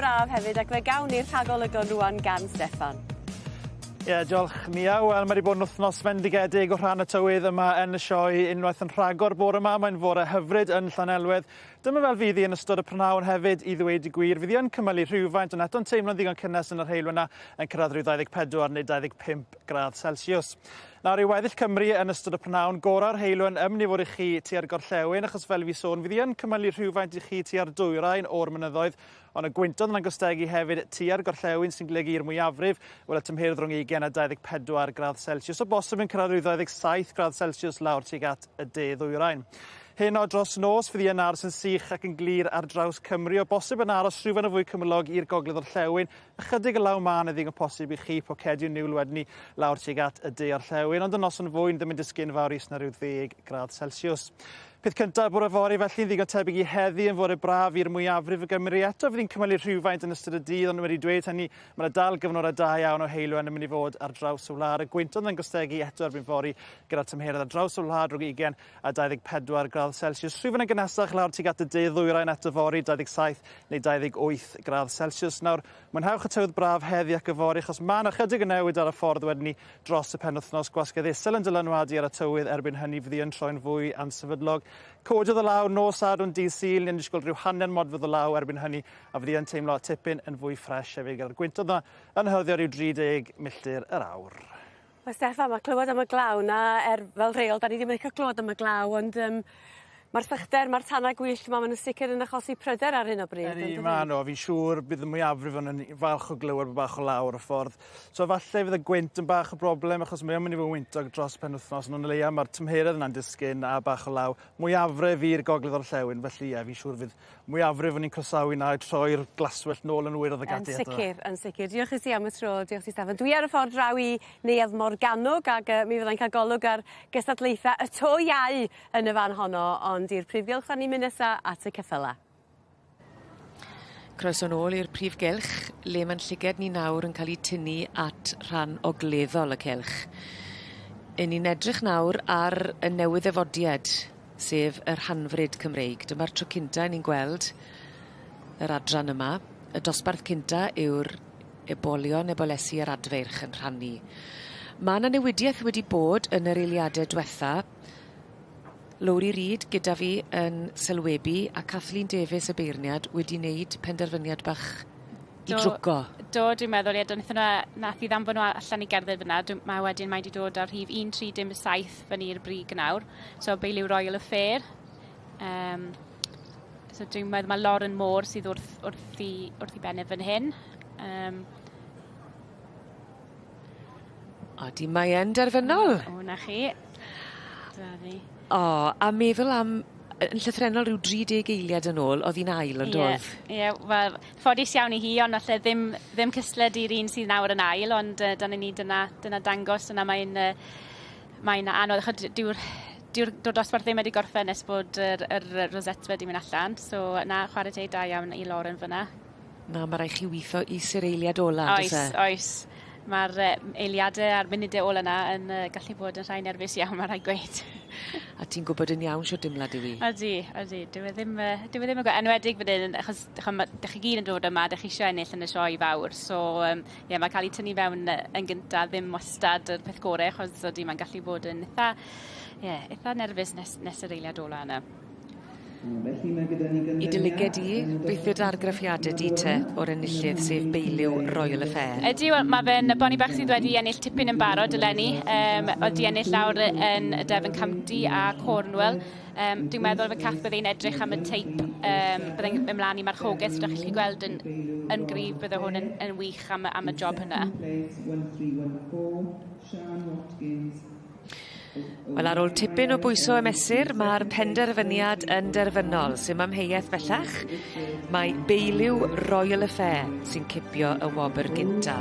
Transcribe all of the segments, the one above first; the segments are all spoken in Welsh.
braf hefyd ac fe gawn ni'r rhagolygon rwan gan Steffan. Diolch Nia. Wel, mae wedi bod yn wythnos fendigedig o rhan y tywydd yma yn y sioe unwaith yn rhagor bore yma. Mae'n fore hyfryd yn Llanelwedd. Dyma fel fydd hi yn ystod y prynawn hefyd i ddweud y gwir. Fydd hi yn cymylu rhywfaint, ond eto'n teimlo'n ddigon cynnes yn yr heilw yna yn cyrraedd rhyw 24 neu 25 gradd Celsius. Nawr, i weddill Cymru yn ystod y prynawn, gorau'r heilw yn ymwneud fod i chi tua'r gorllewin, achos fel fi sôn, fydd hi yn cymylu rhywfaint i chi tua'r dwyrain o'r mynyddoedd, ond y gwyntodd yn agostegu hefyd tua'r gorllewin sy'n golygu i'r mwyafrif, wel y tymheredd rhwng 20 a 24 gradd Celsius, o bosib yn cyrraedd rhyw 27 gradd Celsius lawr tuag at y de ddwyrain. Heno dros nos fydd hi yn aros yn sych ac yn glir ar draws Cymru, o bosib yn aros rhywfaint o fwy cymylog i'r gogledd orllewin. Ychydig y law man y ddigon posib i chi pocedi'n niwl wedyn lawr tuag at y de orllewin, ond y noson fwy'n ddim yn disgyn fawr is na rhyw 10 gradd Celsius. Peth cyntaf bore fory felly'n ddigon tebyg i heddi yn fore braf i'r mwyafrif y Gymru. Eto fydd hi'n cymylu rhywfaint yn ystod y dydd, ond wedi dweud hynny, mae dal gyfnod da iawn o heilw yn mynd i fod ar draws y wlad. Y gwyntodd yn gostegu eto erbyn fory gyda tymheredd ar draws y wlad rhwng 20 a 24 gradd Celsius. Rhywfaint yn gynesach lawr tuag at y de ddwyrain eto fory, 27 neu 28 gradd Celsius. Nawr, mwynhewch y tywydd braf heddi ac y fory, achos mae yna chydig y newid ar y ffordd wedyn ni dros y penwythnos. Gwasgedd isel yn dylanwadu ar y tywydd erbyn hynny fydd hi yn troi'n fwy ansefydlog. Cododd y law nos Sadwrn dydd Sul, ni'n disgwyl rhyw hanner modfedd o law erbyn hynny, a fydd hi yn teimlo tipyn yn fwy ffres hefyd gyda'r gwyntodd yna yn hyrddio rhyw 30 milltir yr awr. Wel, Steffan, mae clywed am y glaw na, fel rheol, da ni ddim yn cael clywed am y glaw, ond mae'r sychder, mae'r tannau gwyllt yma, maen nhw'n sicr yn achosi pryder ar hyn o bryd. Maen nhw, fi'n siŵr bydd y mwyafrif yn falch o glywed bach o lawr y ffordd. So falle fydd y gwynt yn bach o broblem, achos mae'n mynd i fod yn wyntog dros penwythnos, ond yn leia mae'r tymheredd yna'n disgyn a bach o law. Mwyafrif i'r gogledd orllewin, felly fi'n siŵr fydd mwyafrif yn ein croesawu na i troi'r glaswellt nôl yn wyr o ddegadu eto. Yn sicr. Diolch i ti am y tro, diolch i Steffan. Dwi ar y ffordd draw i Neuadd Morgannwg ac mi fyddai'n cael golwg ar gystadlaethau y to iau yn y fan honno, ond i'r prif gylch ni mynd nesa at y ceffyla. Croeso nôl i'r prif gylch, le mae'n llyged ni nawr yn cael ei tynnu at rhan ogleddol y cylch. Ni'n edrych nawr ar y newyddefodiad, sef yr hanfryd Cymreig. Dyma'r tro cynta ni'n gweld yr adran yma. Y dosbarth cynta yw'r ebolion ebolesu yr adferch yn rhannu. Mae yna newidiaeth wedi bod yn yr eiliadau diwetha. Lowri Reid gyda fi yn sylwebu a Kathleen Davies y beirniad wedi wneud penderfyniad bach i drwgo. Dwi'n meddwl, nath i ddanfon nhw allan i gerdded fyna. Mae wedi dod ar rhif 1377 fyny i'r brig nawr. So, Beiliw Royal Affair. So, dwi'n meddwl mae Lauren Moore sydd wrth i benef fan hyn. Di mae yn derfynol. O, na chi. A meddwl am yn llythrenol rhyw 30 eiliad yn ôl, oedd hi'n ail ond oedd? Wel, ffodus iawn i hi, ond alle ddim cysled i'r un sydd nawr yn ail, ond dyna dangos, dyna mae'n anodd. Dyw'r dosbarth ddim wedi gorffen nes bod yr roset wedi mynd allan, so na chwarae teg da iawn i Lauren fyna. Na, mae rhaid chi weithio is yr eiliad ola, Oes. Mae'r eiliadau a'r munudau ôl yna yn gallu bod yn rhai nerfus iawn, mae'n rhaid gweud. A ti'n gwybod yn iawn sio dimlad i fi? Ydy. Dwi ddim yn gwybod enwedig fan hyn, achos dych chi gyd yn dod yma, dych chi eisiau ennill yn y sioe fawr. So, mae cael ei tynnu fewn yn gyntaf, ddim wastad yr peth gorau, achos mae'n gallu bod yn eitha nerfus nes yr eiliad ola yna. I dylyged i, beth yw'r argraffiadau di te o'r enillydd sef Beiliw Royal Affair? Ydy, mae fe'n boni bach sydd wedi ennill tipyn yn barod eleni. Wedi ennill lawr yn Devon County a Cornwall. Dwi'n meddwl fe Cath byddai'n edrych am y teip, byddai'n ymlaen i marchogaeth, so ydych chi'n gweld yn gryf bydde hwn yn wych am y job hynna. Wel, ar ôl tipyn o bwyso y mesur, mae'r penderfyniad yn derfynol, sy'n amheuaeth bellach. Mae Beiliw Royal Affair sy'n cipio y wobr gynta.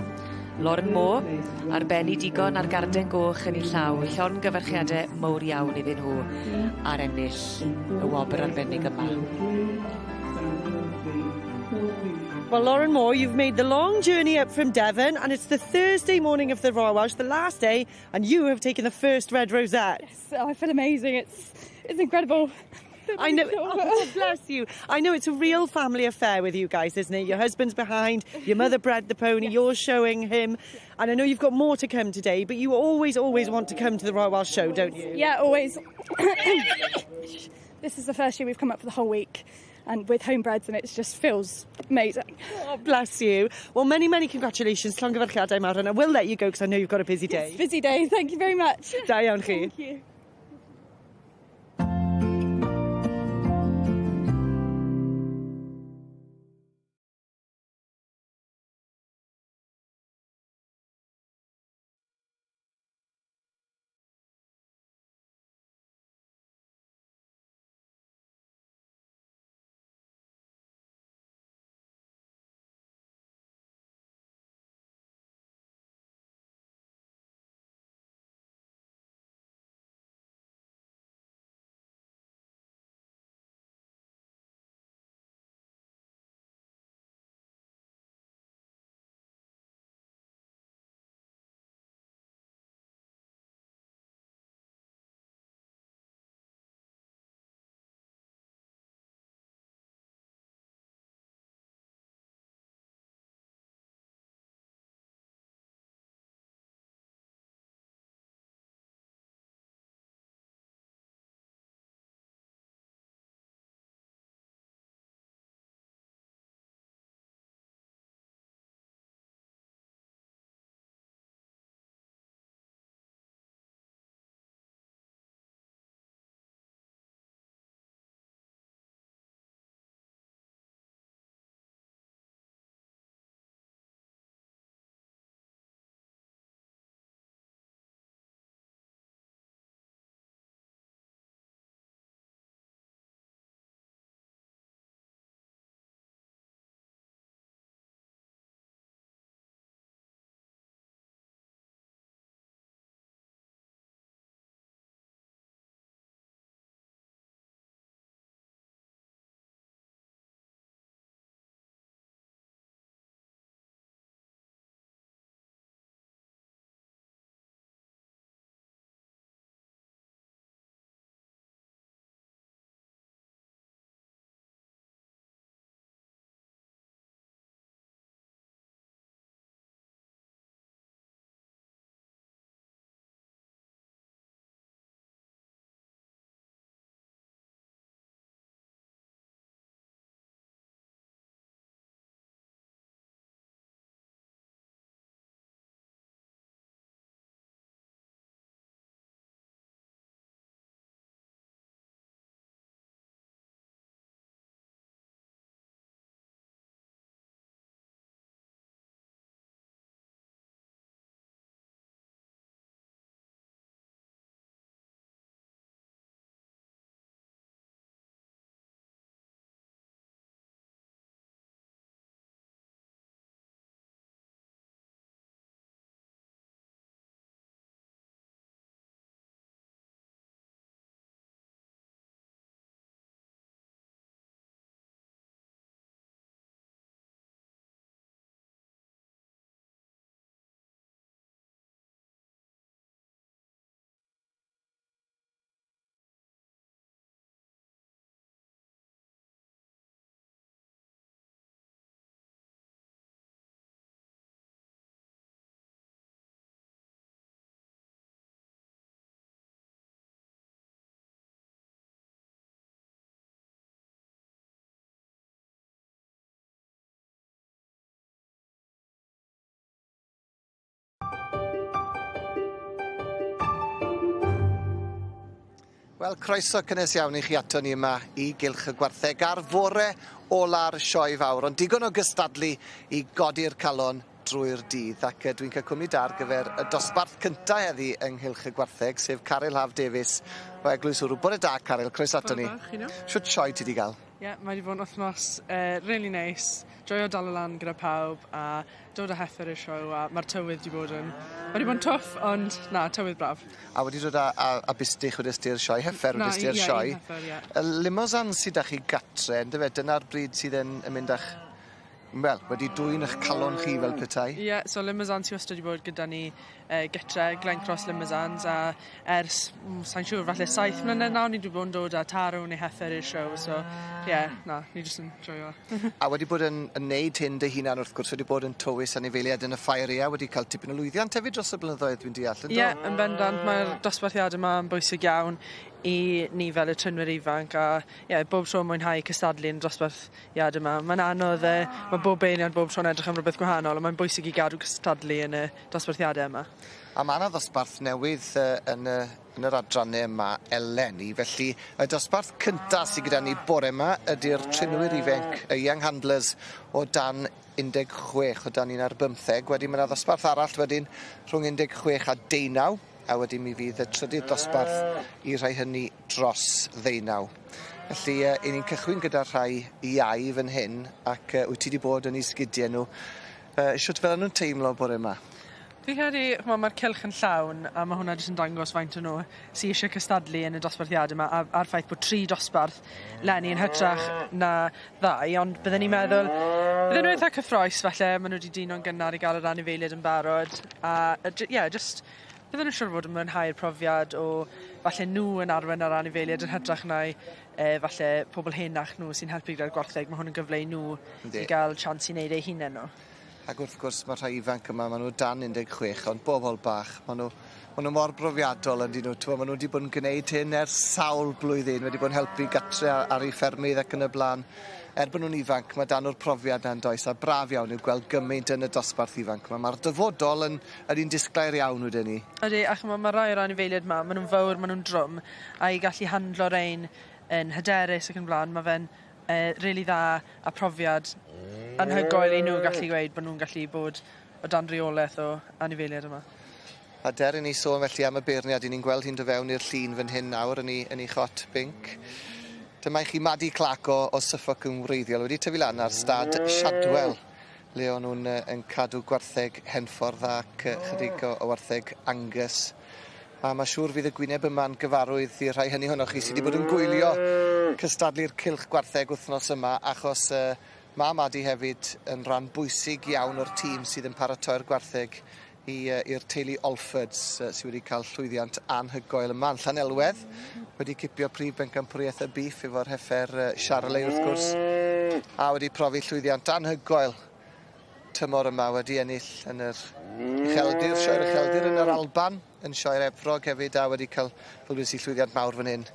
Lauren Moore, ar benni digon ar garden goch yn ei llaw, llon gyfarchiadau mawr iawn iddyn nhw ar ennill y wobr arbennig yma. Well, Lauren Moore, you've made the long journey up from Devon, and it's the Thursday morning of the Royal Welsh, the last day, and you have taken the first red rosette. Yes, I feel amazing. It's incredible. I know. Oh, bless you. I know it's a real family affair with you guys, isn't it? Your husband's behind, your mother bred the pony, you're showing him. And I know you've got more to come today, but you always want to come to the Royal Welsh Show, don't you? Yeah, always. This is the first year we've come up for the whole week. And with homebreds, and it just feels amazing. Oh, bless you. Well, many, many congratulations. Llongyfarchiadau mawr, and I will let you go because I know you've got a busy day. Yes, busy day. Thank you very much. Da iawn chi. Thank you. Wel, croeso cynnes iawn i chi ato ni yma I gylch y gwartheg ar fore ola'r sioe fawr, ond digon o gystadlu I godi'r calon drwy'r dydd, ac dwi'n cael cwmni da ar gyfer y dosbarth cyntaf heddi yng nghylch y gwartheg, sef Caryl Haf Davies o Eglwys Wrw. Bore da, Caryl, croeso ato ni. Shwt sioe ti di gael? Ie, mae wedi bod yn wythnos really nice. Joio dal y lan gyda pawb a dod â hyffer i'r sioe a mae'r tywydd wedi bod yn... Wedi bod yn twff, ond na, tywydd braf. A wedi dod â bystych wedi styr sioe, hyffer wedi styr sioe. Ie, hyffer, ie. Y limousin sydd â chi gatre, dyna'r bryd sydd yn mynd â'ch wedi dwy'n eich calon chi fel petai. Ie, so Limousin sy'n wastad wedi bod gyda ni gytre, Glencross Limousins, a ers, sa'n siŵr, falle 7 mlynedd nawr, ni wedi bod yn dod â tarw neu heffer i'r siow, so ni jyst yn joio. A wedi bod yn neud hyn dy hunan wrth gwrs, wedi bod yn tywys anifeiliaid yn y ffairia, wedi cael tipyn o lwyddiant hefyd dros y blynyddoedd dwi'n deall. Ie, yn bendant, mae'r dosbarthiad yma yn bwysig iawn i ni fel y trynwyr ifanc, a bob tro mwynhau cystadlu yn dosbarthiad yma. Mae'n anodd, mae bob beirniad bob tro'n edrych am rhywbeth gwahanol, ond mae'n bwysig i gadw cystadlu yn y dosbarthiadau yma. A mae yna ddosbarth newydd yn yr adrannau yma eleni, felly y dosbarth cyntaf sydd gyda ni bore yma ydy'r trynwyr ifanc, y young handlers o dan 16, o dan 1 ar 15. Wedyn mae yna ddosbarth arall wedyn rhwng 16 a 19, a wedyn mi fydd y trydydd dosbarth i rhai hynny dros 19. Felly, i ni'n cychwyn gyda rhai iau fan hyn, ac wyt ti wedi bod yn ei sgidiau nhw. Sut fel nhw'n teimlo bore yma? Fi'n credu, mae'r cylch yn llawn, a mae hwnna jyst yn dangos faint o nhw sy'n eisiau cystadlu yn y dosbarthiad yma, a'r ffaith bod 3 dosbarth Lenny yn hytrach na 2, ond bydden ni'n meddwl, bydden nhw eitha cyffroes falle, maen nhw wedi dino'n gynnar i gael yr anifeiliaid yn barod, a just bydden nhw'n siŵr fod yn mwynhau'r profiad o falle nhw yn arwen ar anifeiliaid yn hytrach na falle pobl henach nhw sy'n helpu gyda'r gwartheg, mae hwn yn gyfle i nhw i gael chans i wneud eu hunain nhw. Ac wrth gwrs mae rhai ifanc yma, maen nhw dan 16, ond bobl bach, maen nhw mor brofiadol yn dyn nhw. Maen nhw wedi bod yn gwneud hyn ers sawl blwyddyn, wedi bod yn helpu gatre ar ei ffermydd ac yn y blaen. Bod nhw'n ifanc, mae dan o'r profiad na'n does, a braf iawn i'w gweld gymaint yn y dosbarth ifanc yma. Mae'r dyfodol yn disglair iawn wedi'n ni. Ydy, ac mae rai o'r anifeiliaid yma, maen nhw'n fawr, maen nhw'n drwm, a i gallu handlo'r ein yn hyderus ac yn blaen, mae fe'n rili dda a profiad anhygoel i nhw gallu gweud bod nhw'n gallu bod o dan reolaeth o anifeiliaid yma. A der i ni sôn felly am y beirniad, i ni'n gweld hi'n dod fewn i'r llun fan hyn nawr yn ei chot binc. Dyma i chi Maddie Clark o Suffolk yn wreiddiol wedi tyfu lan ar stad Shadwell, le o'n nhw'n yn cadw gwartheg Henffordd ac chydig o wartheg Angus. A mae siŵr fydd y gwyneb yma'n gyfarwydd i'r rhai hynny honnoch chi sydd wedi bod yn gwylio cystadlu'r cylch gwartheg wythnos yma, achos mae Maddie hefyd yn rhan bwysig iawn o'r tîm sydd yn paratoi'r gwartheg i'r teulu Olfords sydd wedi cael llwyddiant anhygoel yma yn Llanelwedd. Wedi cipio prif bencampwriaeth y Beef efo'r heffer Charolais wrth gwrs, a wedi profi llwyddiant anhygoel tymor yma, wedi ennill yn yr Ucheldir, Sioe'r Ucheldir yn yr Alban, yn Sioe'r Efrog hefyd, a wedi cael llwyddiant mawr fan hyn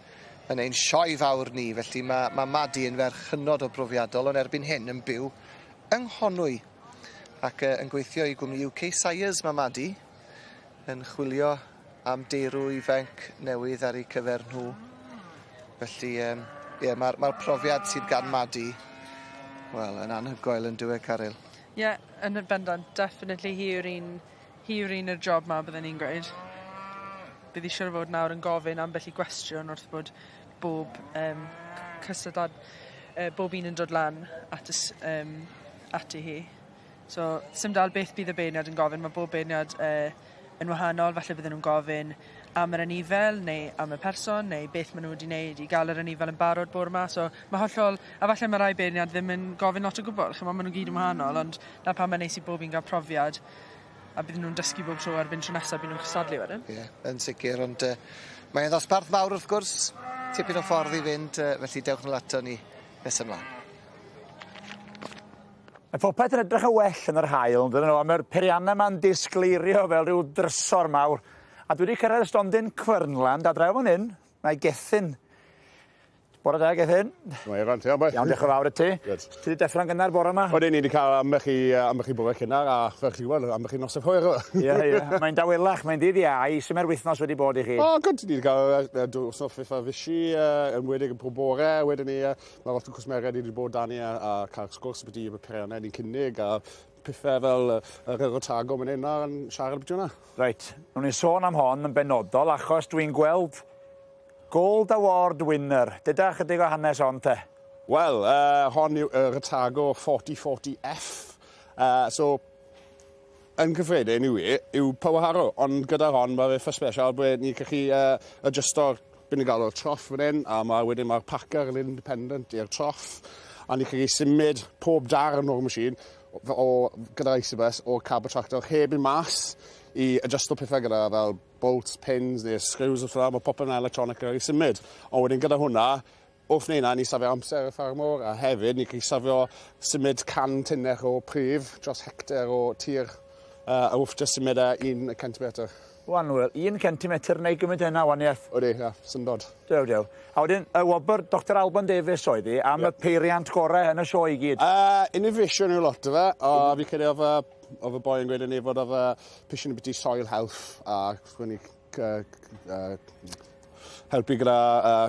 yn ein sioe fawr ni. Felly mae Maddie yn ferch hynod o brofiadol, ond erbyn hyn yn byw yng Nghonwy. Ac yn gweithio i gwmni UK Sires mae Maddie, yn chwilio am deirw ifanc newydd ar ei cyfer nhw. Felly, mae'r profiad sydd gan Maddie, yn anhygoel yn dweud Caryl. Ie, yn y bendant, definitely hi yw'r un y job ma byddwn ni'n gweud. Bydd eisiau fod nawr yn gofyn ambell i gwestiwn wrth bod bob bob un yn dod lan ati hi. So, sim dal beth bydd y beirniad yn gofyn, mae bob beirniad yn wahanol, falle bydden nhw'n gofyn am yr anifel, neu am y person, neu beth maen nhw wedi wneud i gael yr anifel yn barod bore yma. So, mae hollol, a falle mae rai beirniad ddim yn gofyn lot o gwbl, chymod maen nhw gyd yn wahanol, ond na pan mae'n neis i bob un gael profiad, a bydd nhw'n dysgu bob tro erbyn tro nesaf bydd nhw'n cystadlu wedyn. Ie, yn sicr, ond mae'n ddosbarth mawr wrth gwrs, tipyn o ffordd i fynd, felly dewch nôl ato ni nes ymlaen. Mae popeth yn edrych y well yn yr haul, dydyn nhw, mae'r periannau yma'n disgleirio fel rhyw drysor mawr. A dwi wedi cyrraedd y stondin Cwernland, a draw fan hyn, mae Gethin. Bore da, Gethin. Mae Evan, ti, boi. Iawn, diolch yn fawr i ti. Ti wedi deffro'n gynnar bore yma? Oedden ni wedi cael ambell i bore cynnar, a fel chi weld, ambell i nosaf hwyr. Ie. Mae'n dawelach, mae'n dydd iau. Sy'n mae'r wythnos wedi bod i chi? O, gyd, ni wedi cael dwrnod ffiffa fisi, yn wedig yn pob bore. Wedyn ni, mae lot o cwsmeriad wedi bod dani a cael sgwrs byddu y periannau ni'n cynnig, a pethau fel yr Otago mynd yna yn siarad beth yna. Reit, nhw'n ni sôn am hon yn benodol achos dwi'n gweld Gold Award winner. Dyda chydig o hanes hon te? Wel, hon yw yr Otago 4040F. So, yn cyffredin yw Powaharo, ond gyda hon mae fe for special bod ni'n gallu adjusto'r bu'n galw'r troff fan hyn, a wedyn mae'r packer yn independent i'r troff. a ni chi symud pob darn o'r machine gyda Sylwebaeth o'r cab tractor heb i mas i adjusto pethau gyda fel bolts, pins neu screws o ffram, mae popeth yn electronic gyda'i symud. Ond wedyn gyda hwnna, wrth neu ni safio amser y ffarmwr, a hefyd ni chi safio symud 100 tunnell o prif dros hectar o tir, a wrth jyst symud 1 centimetr. Wan, wel, 1 centimetr neu gymryd yna waniaeth. Oeddi, ia, syndod. Dew. A wedyn, y wobr Dr Alban Davies oedd hi, am y peiriant gorau yn y sioe i gyd? Innovation yw lot o fe, a fi credu oedd y boi yn gweud yn ei fod oedd pishin yn byti soil health, a gwni helpu gyda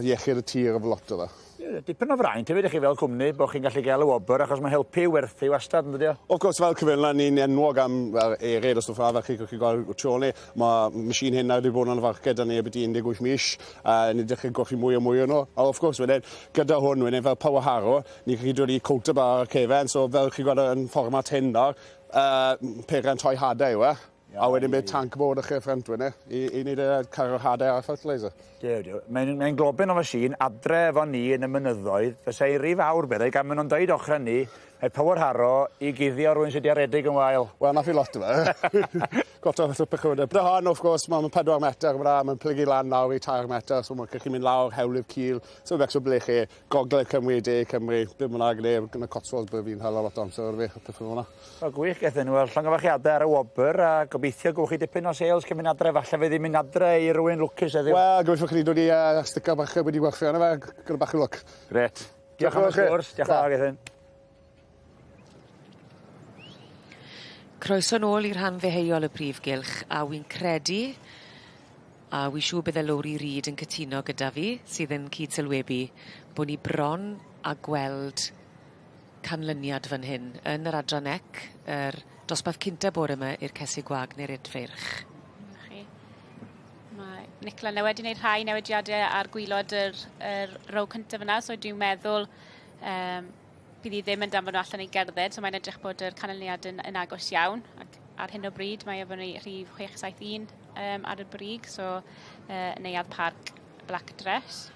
iechyd y tir o lot o fe. Dipyn o fraint hefyd i chi fel cwmni bod chi'n gallu gael y wobr achos mae helpu werthu wastad yn dydi o? Of course, fel cyfenla, ni'n enwog am ered o stwff fel chi gallu gweld tro ni. Mae machine hyn wedi bod yn farced yn ei byddu 18 mis, a ni'n dechrau golchi mwy o nhw. A of course, wedyn, gyda hwn, wedyn fel power harrow, ni'n gallu dod i coat ar cefen, so fel chi gweld yn fformat hyn nawr, peiriant toi hadau yw e. A wedyn bydd tank bod o'ch ffrant wedyn i wneud y carro hadau ar fertiliser. Dew. Mae'n globyn o machine adre efo ni yn y mynyddoedd. Fysa i rif awr bydde, gan maen nhw'n dweud ochr ni, mae power harrow i guddio rhywun sydd wedi aredig yn wael. Wel, nath i lot o fe. Got o'r pechwyd. Bydd hon, of course, mae'n 4 metr, mae'n plygu lan nawr i 3 metr, so mae'n gallu mynd lawr, hewlydd cil. So fex o ble chi, gogledd Cymru, De Cymru, byd mwna gyda, gyda Cotswolds bydd fi'n hala lot o amser o'r fi, peth hwnna. O gwych, gaethon nhw, llongyfachiadau ar y wobr, a gobeithio gwch chi dipyn o sales cyn mynd adre, falle fe ddim mynd adre i rywun lwcus heddiw. Wel, gobeithio chi dod i sticker bach wedi gwerthu yna fe, gyda bach o lwc. Gret. Diolch am y sgwrs, diolch am gaethon. Croeso nôl i'r rhan ddeheuol y prif gylch, a wy'n credu, a wy siŵr bydde Lowri Reid yn cytuno gyda fi, sydd yn cyd-sylwebu, bod ni bron a gweld canlyniad fan hyn yn yr adranec, yr dosbarth cynta bore yma i'r cesig gwag neu'r edfyrch. Mae Nicla wedi wneud rhai newidiadau ar gwylod yr row cyntaf yna, so dwi'n meddwl bydd i ddim yn danfon nhw allan i gerdded, so mae'n edrych bod yr canlyniad yn agos iawn. Ac ar hyn o bryd mae efo ni rhif 671 ar y brig, so neuadd parc Black Dress.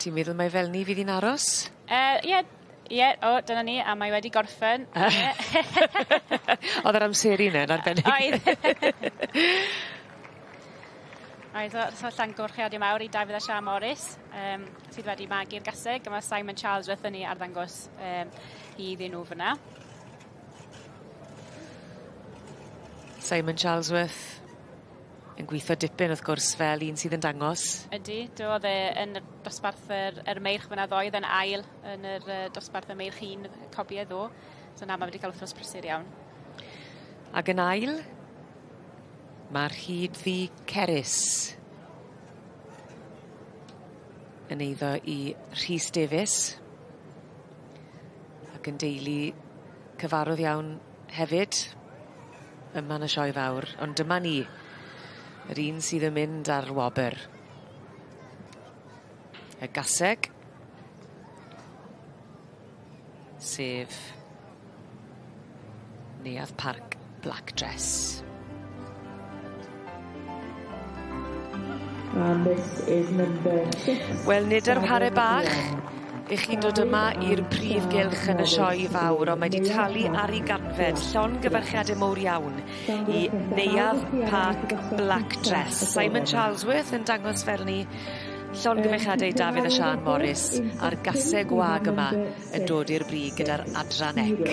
Ti'n meddwl mae fel ni fydd hi'n aros? Dyna ni, a mae wedi gorffen. Oedd yr amseru yna yn arbennig. Oedd, so llonggorchiadau mawr i Dafydd a Sia Morris, sydd wedi magu'r gaseg, a mae Simon Charlesworth yn ei arddangos i iddyn nhw fyna. Simon Charlesworth yn gweithio dipyn wrth gwrs fel un sydd yn dangos. Ydy, oedd yn y dosbarth yr meirch fyna ddoedd yn ail yn yr dosbarth y meirch un cobiau ddo. So na, mae wedi cael wythnos prysur iawn. Ac yn ail, mae'r hyd ddi Cerys yn eiddo i Rhys Davies ac yn deulu cyfarwydd iawn hefyd yma yn y sioe fawr, ond dyma ni, yr un sydd yn mynd ar wobr. Y gaseg, sef neuadd parc Black Dress. Wel, nid yr hare bach i chi dod yma i'r prif gylch yn y sioe fawr, ond mae wedi talu ar ei ganfed llon gyfarchiadau mowr iawn i neuadd parc Black Dress. Simon Charlesworth yn dangos fel ni llon gyfarchiadau Dafydd a Sian Morris a'r gaseg gwag yma yn dod i'r brig gyda'r adranec.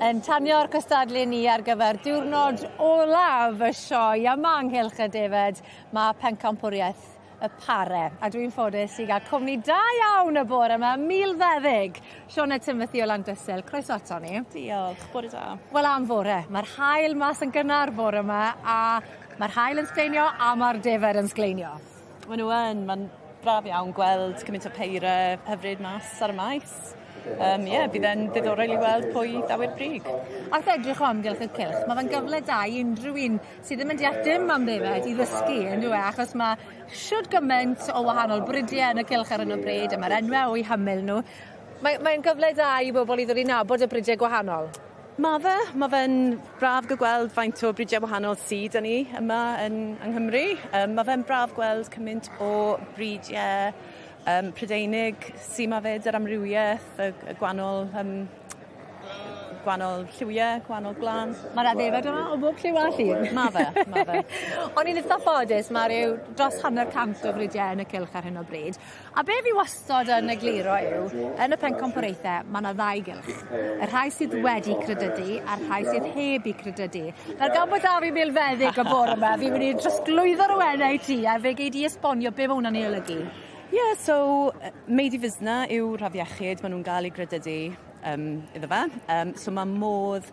yn tanio'r cystadlu ni ar gyfer diwrnod olaf y sioe yma ynghylch y defed. Mae pencampwriaeth y pare. A dwi'n ffodus i gael cwmni da iawn y bore yma, 1020. Sione Timothy o Llandysel, croeso ato ni. Diolch, bore da. Wel am fore, mae'r haul mas yn gynnar bore yma, a mae'r haul yn sgleinio a mae'r defed yn sgleinio. Mae'n braf iawn gweld cymaint o peire hyfryd mas ar y maes. Bydd e'n ddiddorol i weld pwy dawy'r brig. A wrth edrych o amgylch y cylch, mae fe'n gyfle da i unrhyw un sydd ddim yn deall dim am ddefed i ddysgu, yn dwi, achos mae siwr gymaint o wahanol brydiau yn y cylch ar hyn o bryd, a mae'r enwau o'i hymyl nhw. Mae'n gyfle da i bobl i ddod i nabod y brydiau gwahanol. Mae fe'n braf gweld faint o brydiau wahanol sydd yn ni yma yng Nghymru. Mae fe'n braf gweld cymaint o brydiau Prydeinig sy'n ma fyd yr amrywiaeth, y gwahanol lliwiau, gwahanol glan. Mae'r addefed yma o bob lliw a llun. Mae fe. O'n i'n eitha ffodus, mae rhyw dros 100 o brydiau yn y cylch ar hyn o bryd. A be fi wastod yn egluro yw, yn y pencampwriaethau, mae yna ddau gylch. Y rhai sydd wedi credydu a'r rhai sydd heb i credydu. Na'r gan bod da fi milfeddig y bore yma, fi'n mynd i drosglwyddo'r wenau i ti, a fe gei di esbonio be mae hwnna'n ei olygu. Meidi fusna yw'r rhaf iechyd maen nhw'n gael ei gredydu iddo fe. So mae modd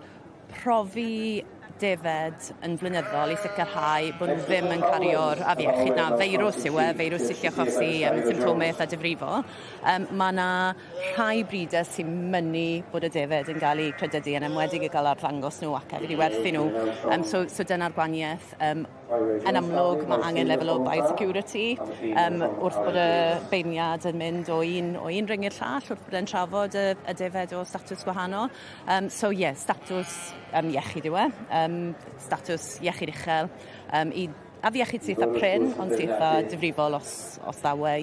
profi defed yn flynyddol i sicrhau bod nhw ddim yn cario'r afiechyd na feirws yw feirws sy'n gallu achosi symptomaeth a difrifol. Mae yna rhai brydau sy'n mynnu bod y defed yn cael ei credydu yn enwedig i gael arddangos nhw ac hefyd i werthu nhw. So dyna'r gwaniaeth. Yn amlwg mae angen lefel o biosecurity wrth bod y beirniad yn mynd o un ring i'r llall wrth bod e'n trafod y defed o statws gwahanol. Statws iechyd yw e. Statws iechyd uchel i afiechyd sydd â pryn ond sydd â difrifol os ddawe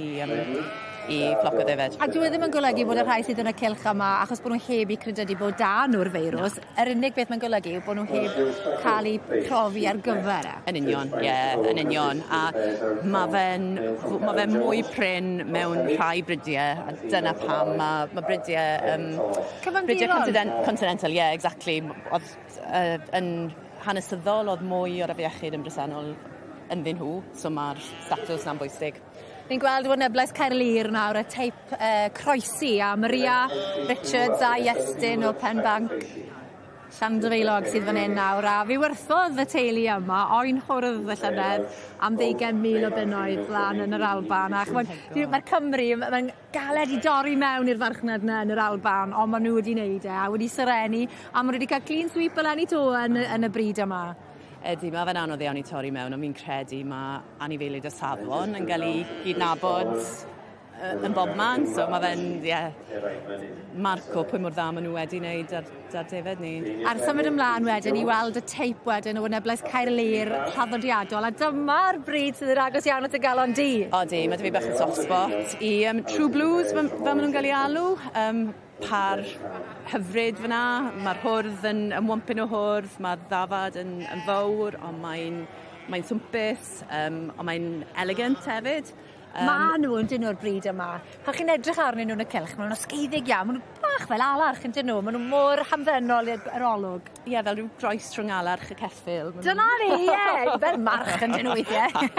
i floc o ddefed. A dwi ddim yn golygu bod y rhai sydd yn y cylch yma, achos bod nhw heb i credydu bod da nhw'r feirws, yr unig beth mae'n golygu yw bod nhw heb cael ei profi ar gyfer e. Yn union. A mae fe'n mwy pryn mewn rhai brydiau, a dyna pam mae brydiau... Brydiau continental, exactly. Oedd yn hanesyddol oedd mwy o'r afiechyd yn bresennol ynddyn nhw, so mae'r statws na'n bwysig. Ni'n gweld bod Neblais Caerlir nawr y teip croesi a Maria Richards a Iestyn o Penbank Llandyfeilog sydd fan hyn nawr, a fi werthodd y teulu yma oen hwrdd y llynedd am 20,000 o bunnoedd lan yn yr Alban. Mae'r Cymru, mae'n galed i dorri mewn i'r farchnad yna yn yr Alban, ond maen nhw wedi wneud a wedi syrenu, a maen nhw wedi cael clean sweep eleni to yn y bryd yma. Ydy, mae fe'n anodd iawn i torri mewn, ond fi'n credu mae anifeiliaid y safon yn cael ei gydnabod yn bob man, so mae fe'n marco pwy mor dda maen nhw wedi wneud ar defed ni. A'r symud ymlaen wedyn i weld y teip wedyn o Neblais Caerlir traddodiadol, a dyma'r bryd sydd yn agos iawn at y galon di. Odi, mae dy fi bach yn soft spot i True Blues, fel maen nhw'n cael ei alw. Par hyfryd fyna, mae'r hwrdd yn wampyn o hwrdd, mae'r ddafad yn fawr, ond mae'n swmpus, ond mae'n elegant hefyd. Mae nhw yn dyn nhw'r bryd yma. Pan chi'n edrych arnyn nhw yn y cylch, maen nhw'n ysgeiddig iawn, maen nhw'n bach fel alarch yn dyn nhw, maen nhw mor hamddenol i'r olwg. Fel rhyw groes rhwng alarch y ceffyl. Dyna ni, fel march yn dyn nhw weithiau.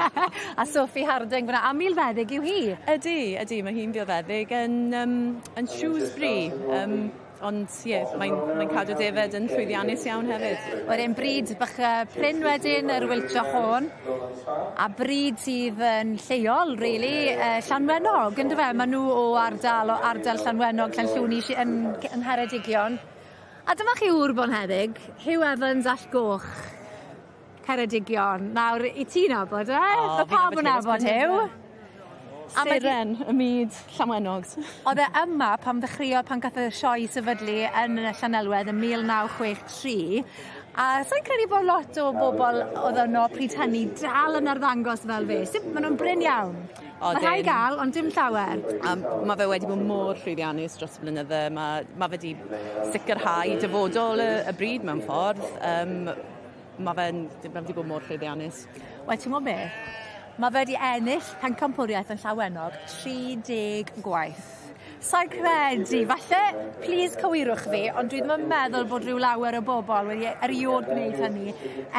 A Sophie Harding fyna, a milfeddig yw hi? Ydy, mae hi'n milfeddig yn Shrewsbury. Ond mae'n cadw defed yn llwyddiannus iawn hefyd. Wedyn bryd bach pryn wedyn yr Wiltshire Horn, a bryd sydd yn lleol, really, Llanwennog, ynddo fe? Maen nhw o ardal Llanwennog, Llanllwni yn Ngheredigion. A dyma chi ŵr bonheddig, Hugh Evans all Goch, Ceredigion. Nawr, i ti nabod, Mae pawb yn nabod Hugh. Seren y myd Llanwennogs. Oedd e yma pan gath y sioe sefydlu yn Llanelwedd yn 1963, a sa'n credu bod lot o bobl oedd yno pryd hynny dal yn arddangos fel fe. Maen nhw'n bryn iawn. Mae rhai gael, ond dim llawer. Mae fe wedi bod mor llwyddiannus dros y blynydde. Mae fe wedi sicrhau dyfodol y bryd mewn ffordd. Mae fe wedi bod mor llwyddiannus. Wel, ti'n mwyn beth? Mae fe wedi ennill pencampwriaeth yn Llawennog 30 gwaith. Sa'n credu, falle, please cywirwch fi, ond dwi ddim yn meddwl bod rhyw lawer o bobl wedi eriod gwneud hynny.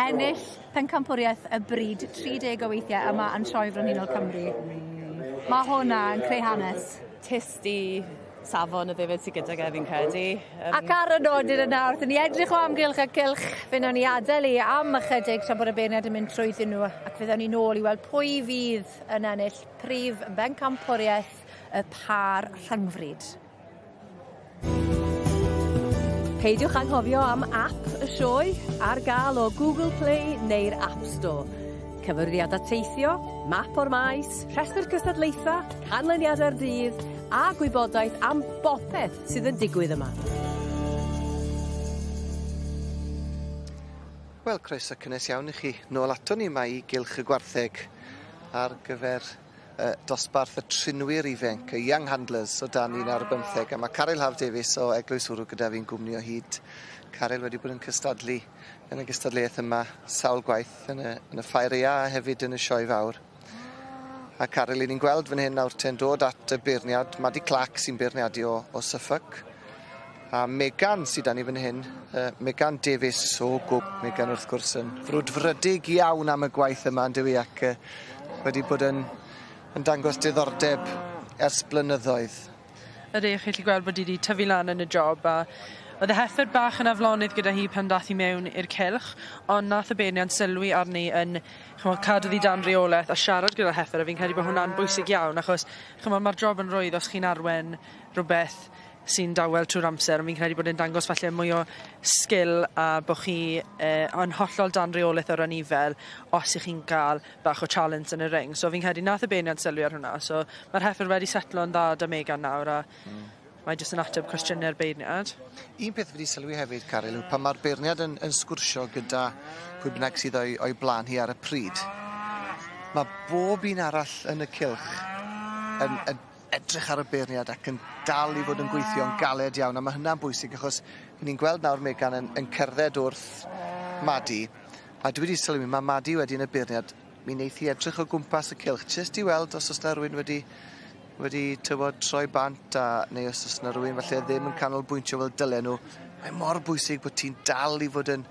Ennill pencampwriaeth y bryd 30 o weithiau yma yn Sioe Frenhinol Cymru. Mae hwnna yn creu hanes. Tysti safon y ddefyd sydd gyda fi'n credu. Ac ar y nodyn yna, wrth ni edrych o amgylch y cylch, fe wnawn ni adael i am ychydig tra bod y beirniad yn mynd trwyddyn nhw, ac fe wnawn ni nôl i weld pwy fydd yn ennill prif bencampwriaeth y par rhyngfryd. Peidiwch anghofio am app y sioe ar gael o Google Play neu'r App Store. Cyfyriadau teithio, map o'r maes, rhestr cystadlaetha, canlyniadau'r dydd a gwybodaeth am bopeth sydd yn digwydd yma. Wel, croeso cynnes iawn i chi. Nôl ato ni yma i gylch y gwartheg ar gyfer dosbarth y trinwyr ifanc, y Young Handlers o dan 19 a mae Caryl Haf Davies o Eglwys Wrw gyda fi'n gwmni o hyd. Caryl wedi bod yn cystadlu yn y gystadleuaeth yma sawl gwaith yn y ffair ia a hefyd yn y sioe fawr. A Caryl, ni'n gweld fan hyn nawr te'n dod at y beirniad, Maddy Clark sy'n beirniadu o Suffolk. A Megan sydd dan ni fan hyn, Megan Davies o Gwb. Megan wrth gwrs yn frwdfrydig iawn am y gwaith yma yn dywi ac wedi bod yn dangos diddordeb ers blynyddoedd. Ydy, chi'n gallu gweld bod wedi tyfu lan yn y job a oedd y heffer bach yn aflonydd gyda hi pan dath i mewn i'r cylch, ond nath y beirniad sylwi arni yn cadw ddi dan reolaeth a siarad gyda'r heffer, a fi'n credu bod hwnna'n bwysig iawn, achos mae'r job yn rwydd os chi'n arwen rhywbeth sy'n dawel trwy'r amser, ond fi'n credu bod e'n dangos falle mwy o sgil a bod chi yn hollol dan reolaeth o'r anifel os ych chi'n cael bach o challenge yn y ring. So fi'n credu nath y beirniad sylwi ar hwnna, so mae'r heffer wedi setlo'n dda dy Megan nawr a mae jyst yn ateb cwestiynau'r beirniad. Un peth wedi sylwi hefyd, Caryl, yw pan mae'r beirniad yn sgwrsio gyda pwy bynnag sydd o'i blaen hi ar y pryd. Mae bob un arall yn y cylch yn edrych ar y beirniad ac yn dal i fod yn gweithio'n galed iawn, a mae hynna'n bwysig achos ni'n gweld nawr Megan yn cerdded wrth Maddy, a dwi wedi sylwi, mae Maddy wedi yn y beirniad, mi wneith hi edrych o gwmpas y cylch, jyst i weld os oes na rhywun wedi tywod troi bant neu os oes na rhywun falle ddim yn canolbwyntio fel dylen nhw. Mae mor bwysig bod ti'n dal i fod yn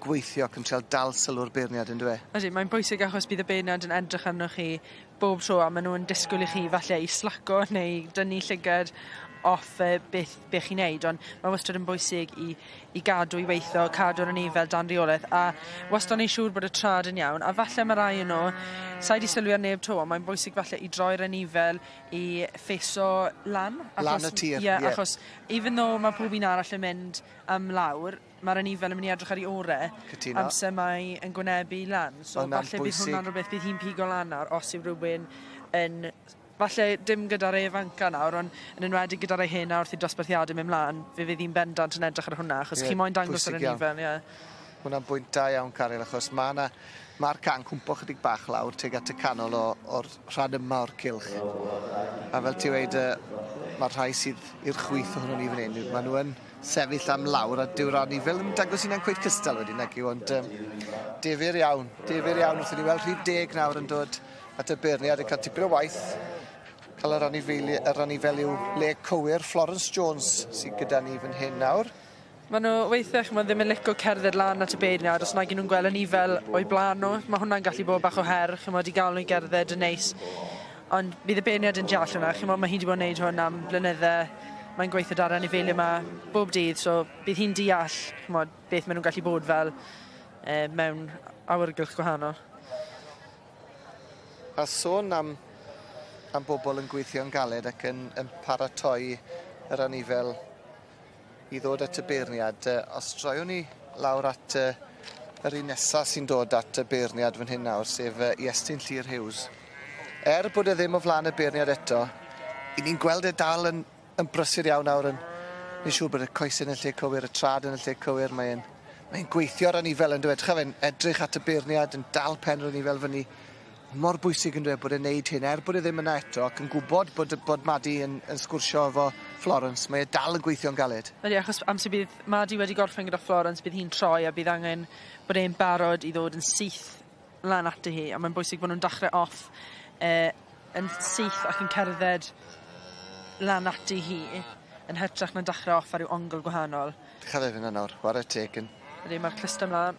gweithio ac yn treol dal sylw'r beirniad yn dweud. Ydy, mae'n bwysig achos bydd y beirniad yn edrych arnoch chi bob tro a maen nhw'n disgwyl i chi falle i slaco neu dynnu llygad off beth chi'n neud, ond mae wastad yn bwysig i gadw i weithio, cadw'r anifel dan reolaeth a wastad yn ei siŵr bod y trad yn iawn a falle mae rai yno, sa'i di sylwi ar neb to, ond mae'n bwysig falle i droi'r anifel i ffeso lan. Lan y tir, ie. Achos even though mae pob un arall yn mynd am lawr, mae'r anifel yn mynd i edrych ar ei orau amser mae yn gwynebu lan. So falle bydd hwnna'n rhywbeth bydd hi'n pigo lan nawr os yw rhywun yn falle dim gyda'r efanca nawr, ond yn enwedig gyda'r ei hen nawr wrth i dosbarthiadau mewn mlaen, fe fydd hi'n bendant yn edrych ar hwnna, achos chi moyn dangos ar y nifel. Hwnna'n bwynt da iawn, Caryl, achos mae'r can cwmpo chydig bach lawr teg at y canol o'r rhan yma o'r cylch. A fel ti weid, mae'r rhai sydd i'r chwith o hwnnw ni fan hyn, maen nhw yn sefyll am lawr a dyw'r anifel yn dangos hynna'n cweith cystal wedi nag yw, ond difyr iawn wrth i ni weld rhif 10 nawr yn dod at y beirniad yn cael tipyn o waith. Cael yr anifel yw le cywir Florence Jones sydd gyda ni fan hyn nawr. Maen nhw weithiau ddim yn licio cerdded lan at y beirniad os nag nhw'n gweld y nifel o'i blaen nhw. Mae hwnna'n gallu bod bach o her, i gael nhw i gerdded yn neis. Ond bydd y beirniad yn deall hwnna, mae hi wedi bod yn gwneud hwn am blynyddau. Mae'n gweithio dar anifeiliau yma bob dydd, so bydd hi'n deall beth maen nhw'n gallu bod fel mewn awyrgylch gwahanol. A sôn am bobl yn gweithio'n galed ac yn paratoi yr anifel i ddod at y beirniad. Os droiwn ni lawr at yr un nesaf sy'n dod at y beirniad fan hyn nawr, sef Iestyn Llyr Hughes. Bod e ddim o flaen y beirniad eto, i ni'n gweld e dal yn brysur iawn nawr yn siŵr bod y coes yn y lle cywir, y trad yn y lle cywir. Mae'n gweithio'r anifel yn dweud, fe'n edrych at y beirniad yn dal pen yr anifel fyny. Mor bwysig yn dweud bod e'n neud hyn, bod e ddim yna eto, ac yn gwybod bod Maddy yn sgwrsio efo Florence, mae e dal yn gweithio'n galed. Ydy, achos amser bydd Maddy wedi gorffen gyda Florence, bydd hi'n troi a bydd angen bod e'n barod i ddod yn syth lan ati hi, a mae'n bwysig bod nhw'n dechrau off yn syth ac yn cerdded lan ati hi yn hytrach na dechrau off ar yw ongl gwahanol. Chadde fyna nawr, ware teg yn Ydy, mae'r clust ymlaen.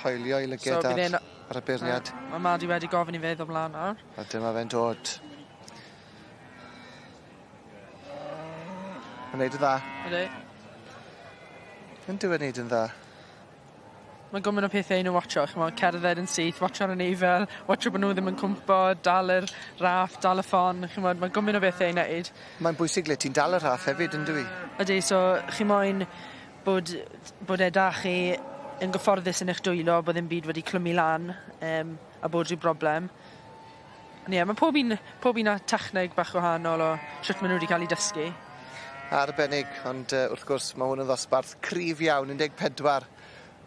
hoelio i lyged ar y beirniad. Mae Madi wedi gofyn i fe ddod ymlaen nawr. A dyma fe'n dod. Mae'n neud yn dda. Ydy. Yn dyw yn neud yn dda. Mae gwmyn o pethau nhw watcho. Mae cerdded yn syth, watcho ar y neifel, watcho bod nhw ddim yn cwmpo, dal yr raff, dal y ffon. Mae gwmyn o bethau i wneud. Mae'n bwysig le ti'n dal y raff hefyd, yn dwi? Ydy, so chi moyn bod da chi yn gyfforddus yn eich dwylo, bod ddim byd wedi clymu lan a bod rhyw broblem. Ie, mae pob un a techneg bach gwahanol o sut maen nhw wedi cael ei dysgu. Arbennig, ond wrth gwrs mae hwn yn ddosbarth cryf iawn, 14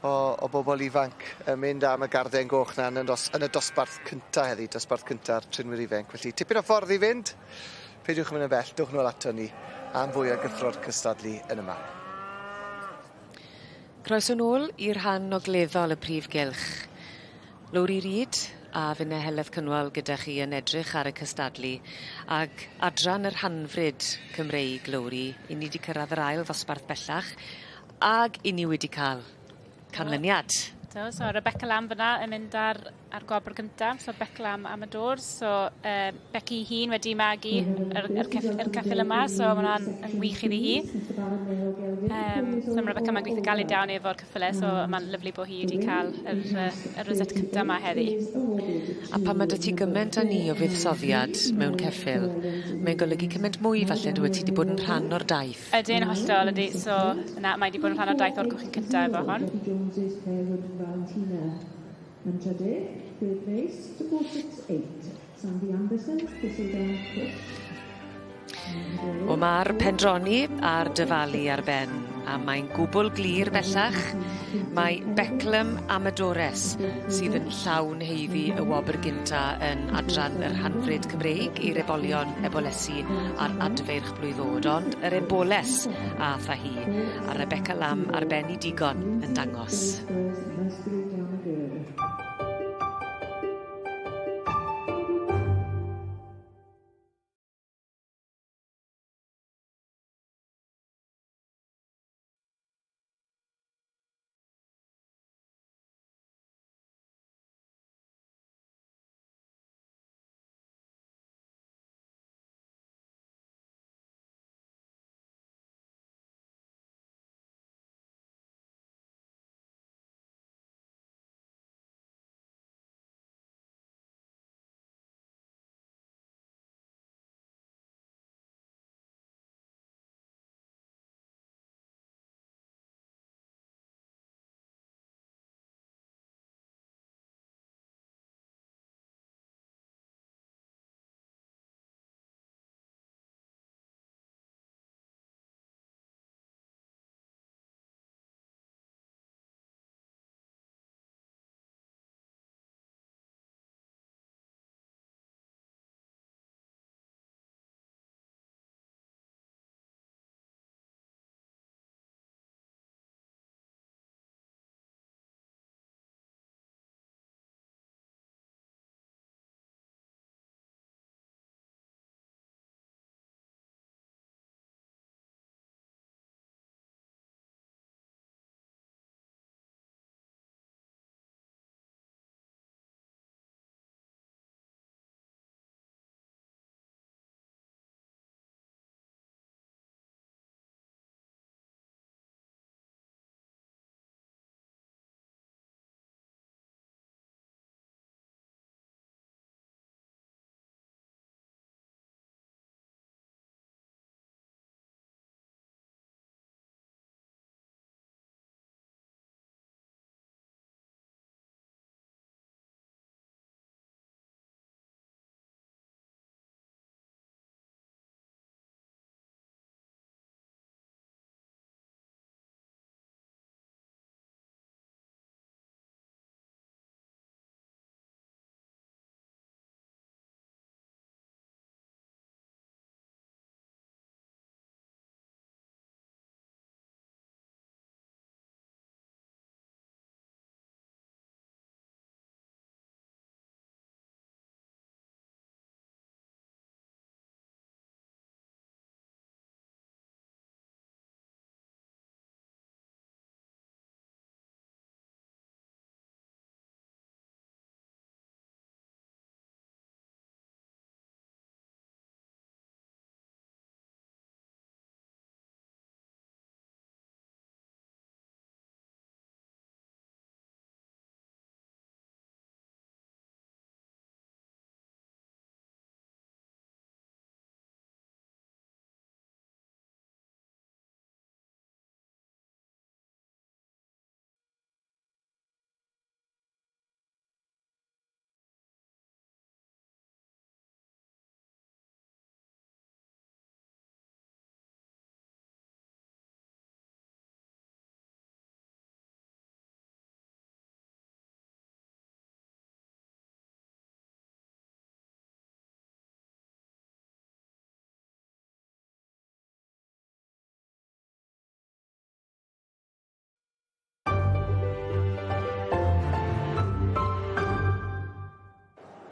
o bobl ifanc yn mynd am y garden goch na yn y dosbarth cynta heddi, dosbarth cynta'r trinwyr ifanc. Felly tipyn o ffordd i fynd, peidiwch yn mynd yn bell, dwch nôl ato ni am fwy o gyffro'r cystadlu yn yma. Croeso nôl i'r rhan ogleddol y prif gylch. Lowri Reid a Finne Heledd Cynwal gyda chi yn edrych ar y cystadlu ac adran yr hanfryd Cymreig Lowri, i ni wedi cyrraedd yr ail ddosbarth bellach ac i ni wedi cael canlyniad. So Rebecca Lam fyna yn mynd ar gwobr gyntaf, so Beca Lam am y dwr, so Becky hun wedi magu yr ceffil yma, so mae hwnna'n wych iddi hi. So mae Rebecca ma'n gweithio galed iawn efo'r ceffylau, so mae'n lyflu bod hi wedi cael yr roset cyntaf yma heddi. A pan mae dy ti gymaint â ni o fuddsoddiad mewn ceffil, mae'n golygu cymaint mwy falle dwi ti wedi bod yn rhan o'r daith. Ydyn hollol ydy, so mae wedi bod yn rhan o'r daith o'r cwchyn cyntaf efo hon. Yn trydydd, third place to 468, Sandy Anderson, O mae'r pendroni a'r dyfalu ar ben, a mae'n gwbl glir bellach. Mae Beclem Amadores sydd yn llawn heiddi y wobr gynta yn adran yr hanfryd Cymreig i'r ebolion ebolesu a'r adfeirch blwyddod, ond yr eboles a tha hi, a Rebecca Lam ar ben i digon yn dangos.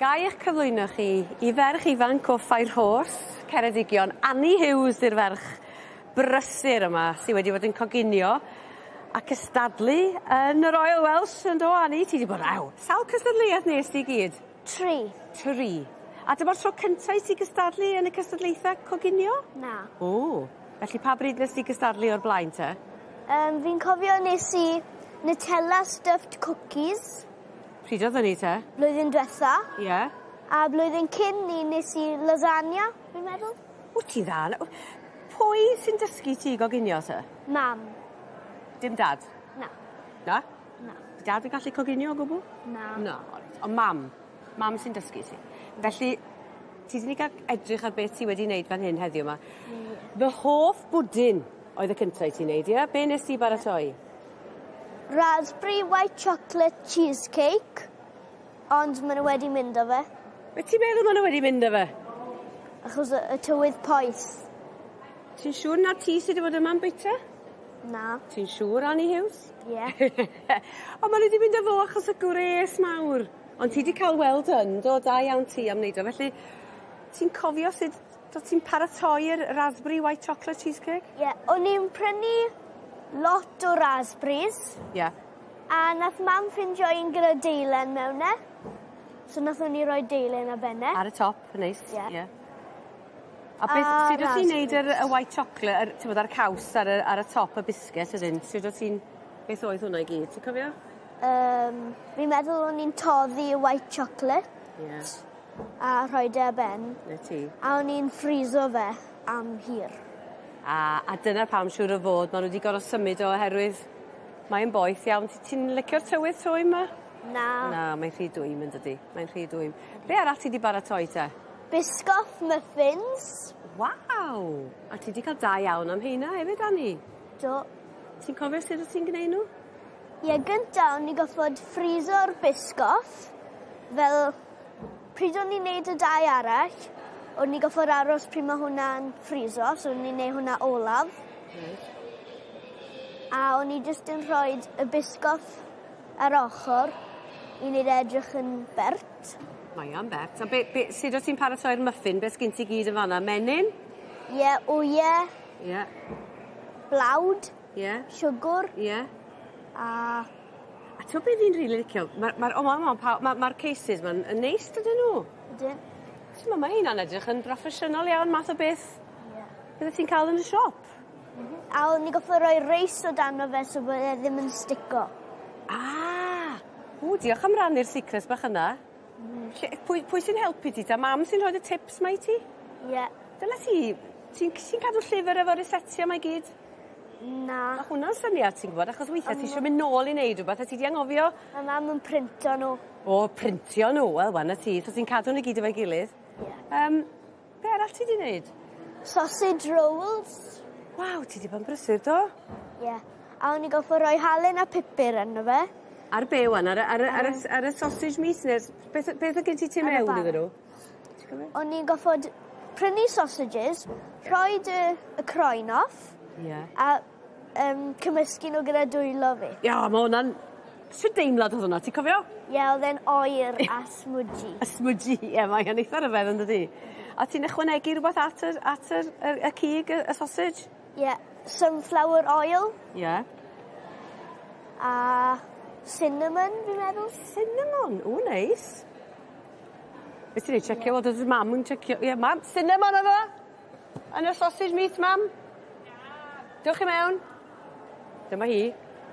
Gai eich cyflwyno chi i ferch ifanc o Fairhos, Ceredigion. Annie Hughes yw'r ferch brysur yma sydd wedi bod yn coginio a cystadlu yn yr Royal Welsh. Yn do, Annie, ti wedi bod raw. Sawl cystadleuaeth nes ti gyd? 3. 3. A dyma'r tro cyntaf i ti gystadlu yn y cystadlaethau coginio? Na. O, felly pa bryd nes ti gystadlu o'r blaen te? Fi'n cofio nes i Nutella stuffed cookies. Pryd oedd ni te? Blwyddyn diwetha. Ie. A blwyddyn cyn ni nes i lasagna, fi'n meddwl. O, ti dda. Pwy sy'n dysgu ti goginio te? Mam. Dim dad? Na. Na? Na. Di dad yn gallu coginio o gwbl? Na. Na. Ond mam. Mam sy'n dysgu ti. Felly, ti wedi cael edrych ar beth ti wedi wneud fan hyn heddiw yma. Fy hoff bwdin oedd y cyntaf i ti'n wneud, ie? Be nes ti baratoi? Raspberry white chocolate cheesecake. Ond maen nhw wedi mynd o fe. Be ti'n meddwl maen nhw wedi mynd o fe? Achos y tywydd poeth. Ti'n siŵr na ti sydd wedi bod yma'n bwyta? Na. Ti'n siŵr, Annie Hughes? Ie. Ond maen nhw wedi mynd o fo achos y gwres mawr. Ond ti wedi cael weld yn, do, da iawn ti am wneud o. Felly, ti'n cofio sut ti'n paratoi'r raspberry white chocolate cheesecake? Ie, o'n i'n prynu lot o raspberries. Ie. A nath mam ffindio un gyda deilen mewn e. So nath o'n i roi deilen a benne. Ar y top, neis. Ie. A beth, sut o ti'n neud y white chocolate, ti'n bod ar caws ar y top y biscuit ydyn? Sut o ti'n, beth oedd hwnna i gyd, ti'n cofio? Fi'n meddwl o'n i'n toddi y white chocolate. Ie. A rhoi de a ben. Ne ti. A o'n i'n ffriso fe am hir. A dyna pam siŵr o fod, maen nhw wedi gorfod symud o oherwydd mae'n boeth iawn. Ti'n licio'r tywydd trwy yma? Na. Na, mae'n rhy dwym yn dydi. Mae'n rhy dwym. Be arall ti wedi baratoi te? Biscoff muffins. Waw! A ti wedi cael da iawn am heina hefyd, Annie? Do. Ti'n cofio sut o ti'n gwneud nhw? Ie, gynta o'n i goffod ffriso'r bisgoff. Fel, pryd o'n i'n neud y dau arall, o'n i goffod aros pryd mae hwnna'n ffriso, so o'n i'n neud hwnna olaf. A o'n i jyst yn rhoi y bisgoff ar ochr i wneud edrych yn bert. Mae am bert. A sut o ti'n paratoi'r muffin? Beth sgyn ti gyd yn fanna? Menyn? Ie, wye. Ie. Blawd. Ie. Siwgr. Ie. A ti'n beth fi'n rili licio? Mae'r cases ma'n neis dydyn nhw. Ydyn. Mae hynna'n edrych yn broffesiynol iawn, math o beth. Beth ti'n cael yn y siop? A o'n i goffod rhoi reis o dan o fe so bod e ddim yn stico. Diolch am rannu'r secrets bach yna. Pwy sy'n helpu ti? Ta mam sy'n rhoi y tips mae ti? Ie. Dyna ti, ti'n cadw llyfr efo resetio mae gyd? Na. Mae hwnna'n syniad ti'n gwybod, achos weithiau ti eisiau mynd nôl i wneud rhywbeth, a ti di anghofio? Mae mam yn printio nhw. O, printio nhw, wel, wan ti, so ti'n cadw nhw gyd efo'i gilydd. Ie. Be arall ti di wneud? Sausage rolls. Waw, ti di bod yn brysur, do? Ie. A o'n i goffod rhoi halen a pupur yn fe. Ar be wan, ar y sausage meat, neu beth o gen ti mewn iddyn nhw? O'n i'n goffod prynu sausages, rhoi y croen off, a cymysgu nhw gyda dwylo fi. Ia, mae hwnna'n... Sut deimlad oedd hwnna, ti'n cofio? Ie, oedd e'n oer a smudgy. A smudgy, ie, mae yn eitha ryfedd yn dydi. A ti'n ychwanegu rhywbeth at y cig, y sausage? Ie, sunflower oil. Ie. A cinnamon, fi'n meddwl. Cinnamon, o, neis. Beth ti'n ei checio? Wel, dydy'r mam yn checio. Ie, mam, cinnamon efo? Yn y sausage meat, mam? Dewch i mewn. Dyma hi.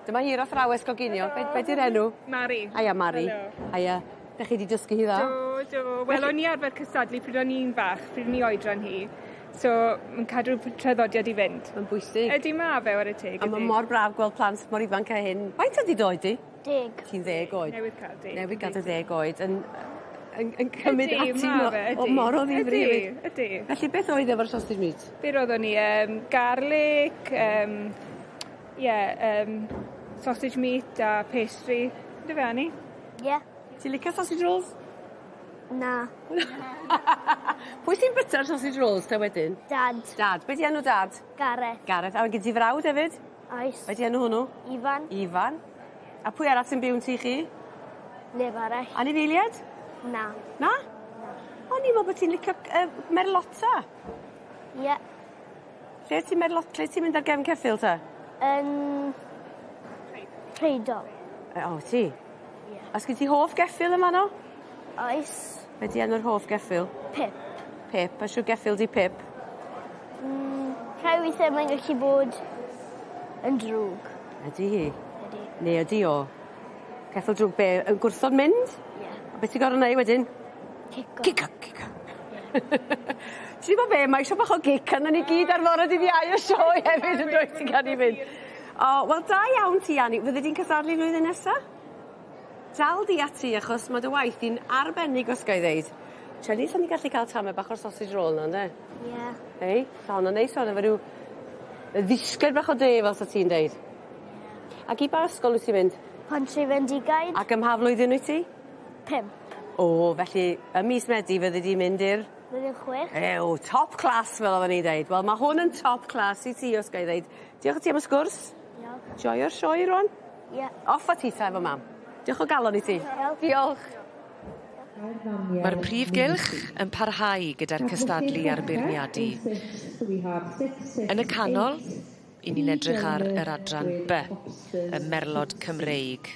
Dyma hi'r athrawes goginio. Be di'r enw? Mari. Aia, Mari. Helo. Aia. Dech chi wedi dysgu hi dda? Do. Wel, o'n i arfer cystadlu pryd o'n i'n fach, pryd o'n i oedran hi. So, mae'n cadw traddodiad i fynd. Mae'n bwysig. Ydy ma fe o'r y teg. A mae mor braf gweld plant mor ifanc a hyn. Faint ydi doed di? 10. Ti'n 10 oed. Newydd cael 10. Newydd gael 10 oed. Yn cymryd ati o mor o ddifri. Ydy. Felly beth oedd efo'r sausage meat? Be roeddwn ni? Garlic, sausage meat a pastry. Dy fe, Annie? Ie. Ti'n licio sausage rolls? Na. Pwy sy'n bita'r sausage rolls te wedyn? Dad. Dad. Be di enw dad? Gareth. Gareth. A gyd ti frawd hefyd? Oes. Be di enw hwnnw? Ifan. Ifan. A pwy arall sy'n byw yn ti chi? Neb arall. Anifeiliad? Na. Na? O'n i'n meddwl bod ti'n licio merlota. Ie. Lle ti'n mynd ar gefn ceffil ta? Yn Rheidol. O, ti? Ie. Os gen ti hoff geffil yma no? Oes. Be di enw'r hoff geffil? Pip. Pip. A siw geffil di Pip? Rhai weithiau mae'n gallu bod yn drwg. Ydy hi? Ydy. Neu ydy o? Ceffil drwg be? Yn gwrthod mynd? Ie. A beth ti'n gorau neud wedyn? Cico. Cico. Ti'n gwybod be? Mae eisiau bach o gic yna ni gyd ar fore dydd Iau y sioe hefyd yn dweud ti'n cael ei fynd. O, wel, da iawn ti, Annie. Fydde di'n cystadlu flwyddyn nesaf? Dal di ati, achos mae dy waith di'n arbennig os gael ddeud. Cheli, sa'n ni gallu cael tamau bach o'r sausage roll na, ynddo? Ie. Hei, llawn o'n neis o'n efo rhyw ddisgled bach o de fel sa ti'n deud. Ac i ba ysgol wyt ti'n mynd? Pontri Fendigaid. Ac ym mha flwyddyn wyt ti? 5. O, felly, ym mis Medi fydde di'n mynd i'r... Flwyddyn 6. Ew, top class fel oedden ni dweud. Wel, mae hwn yn top class i ti os gael ddeud. Diolch i ti am y sgwrs. Diolch. Joio'r sioe rwan? Ie. Off a ti ta efo mam. Diolch o galon i ti. Diolch. Mae'r prif gylch yn parhau gyda'r cystadlu a'r beirniadu. Yn y canol, i ni'n edrych ar yr adran B, y merlod Cymreig.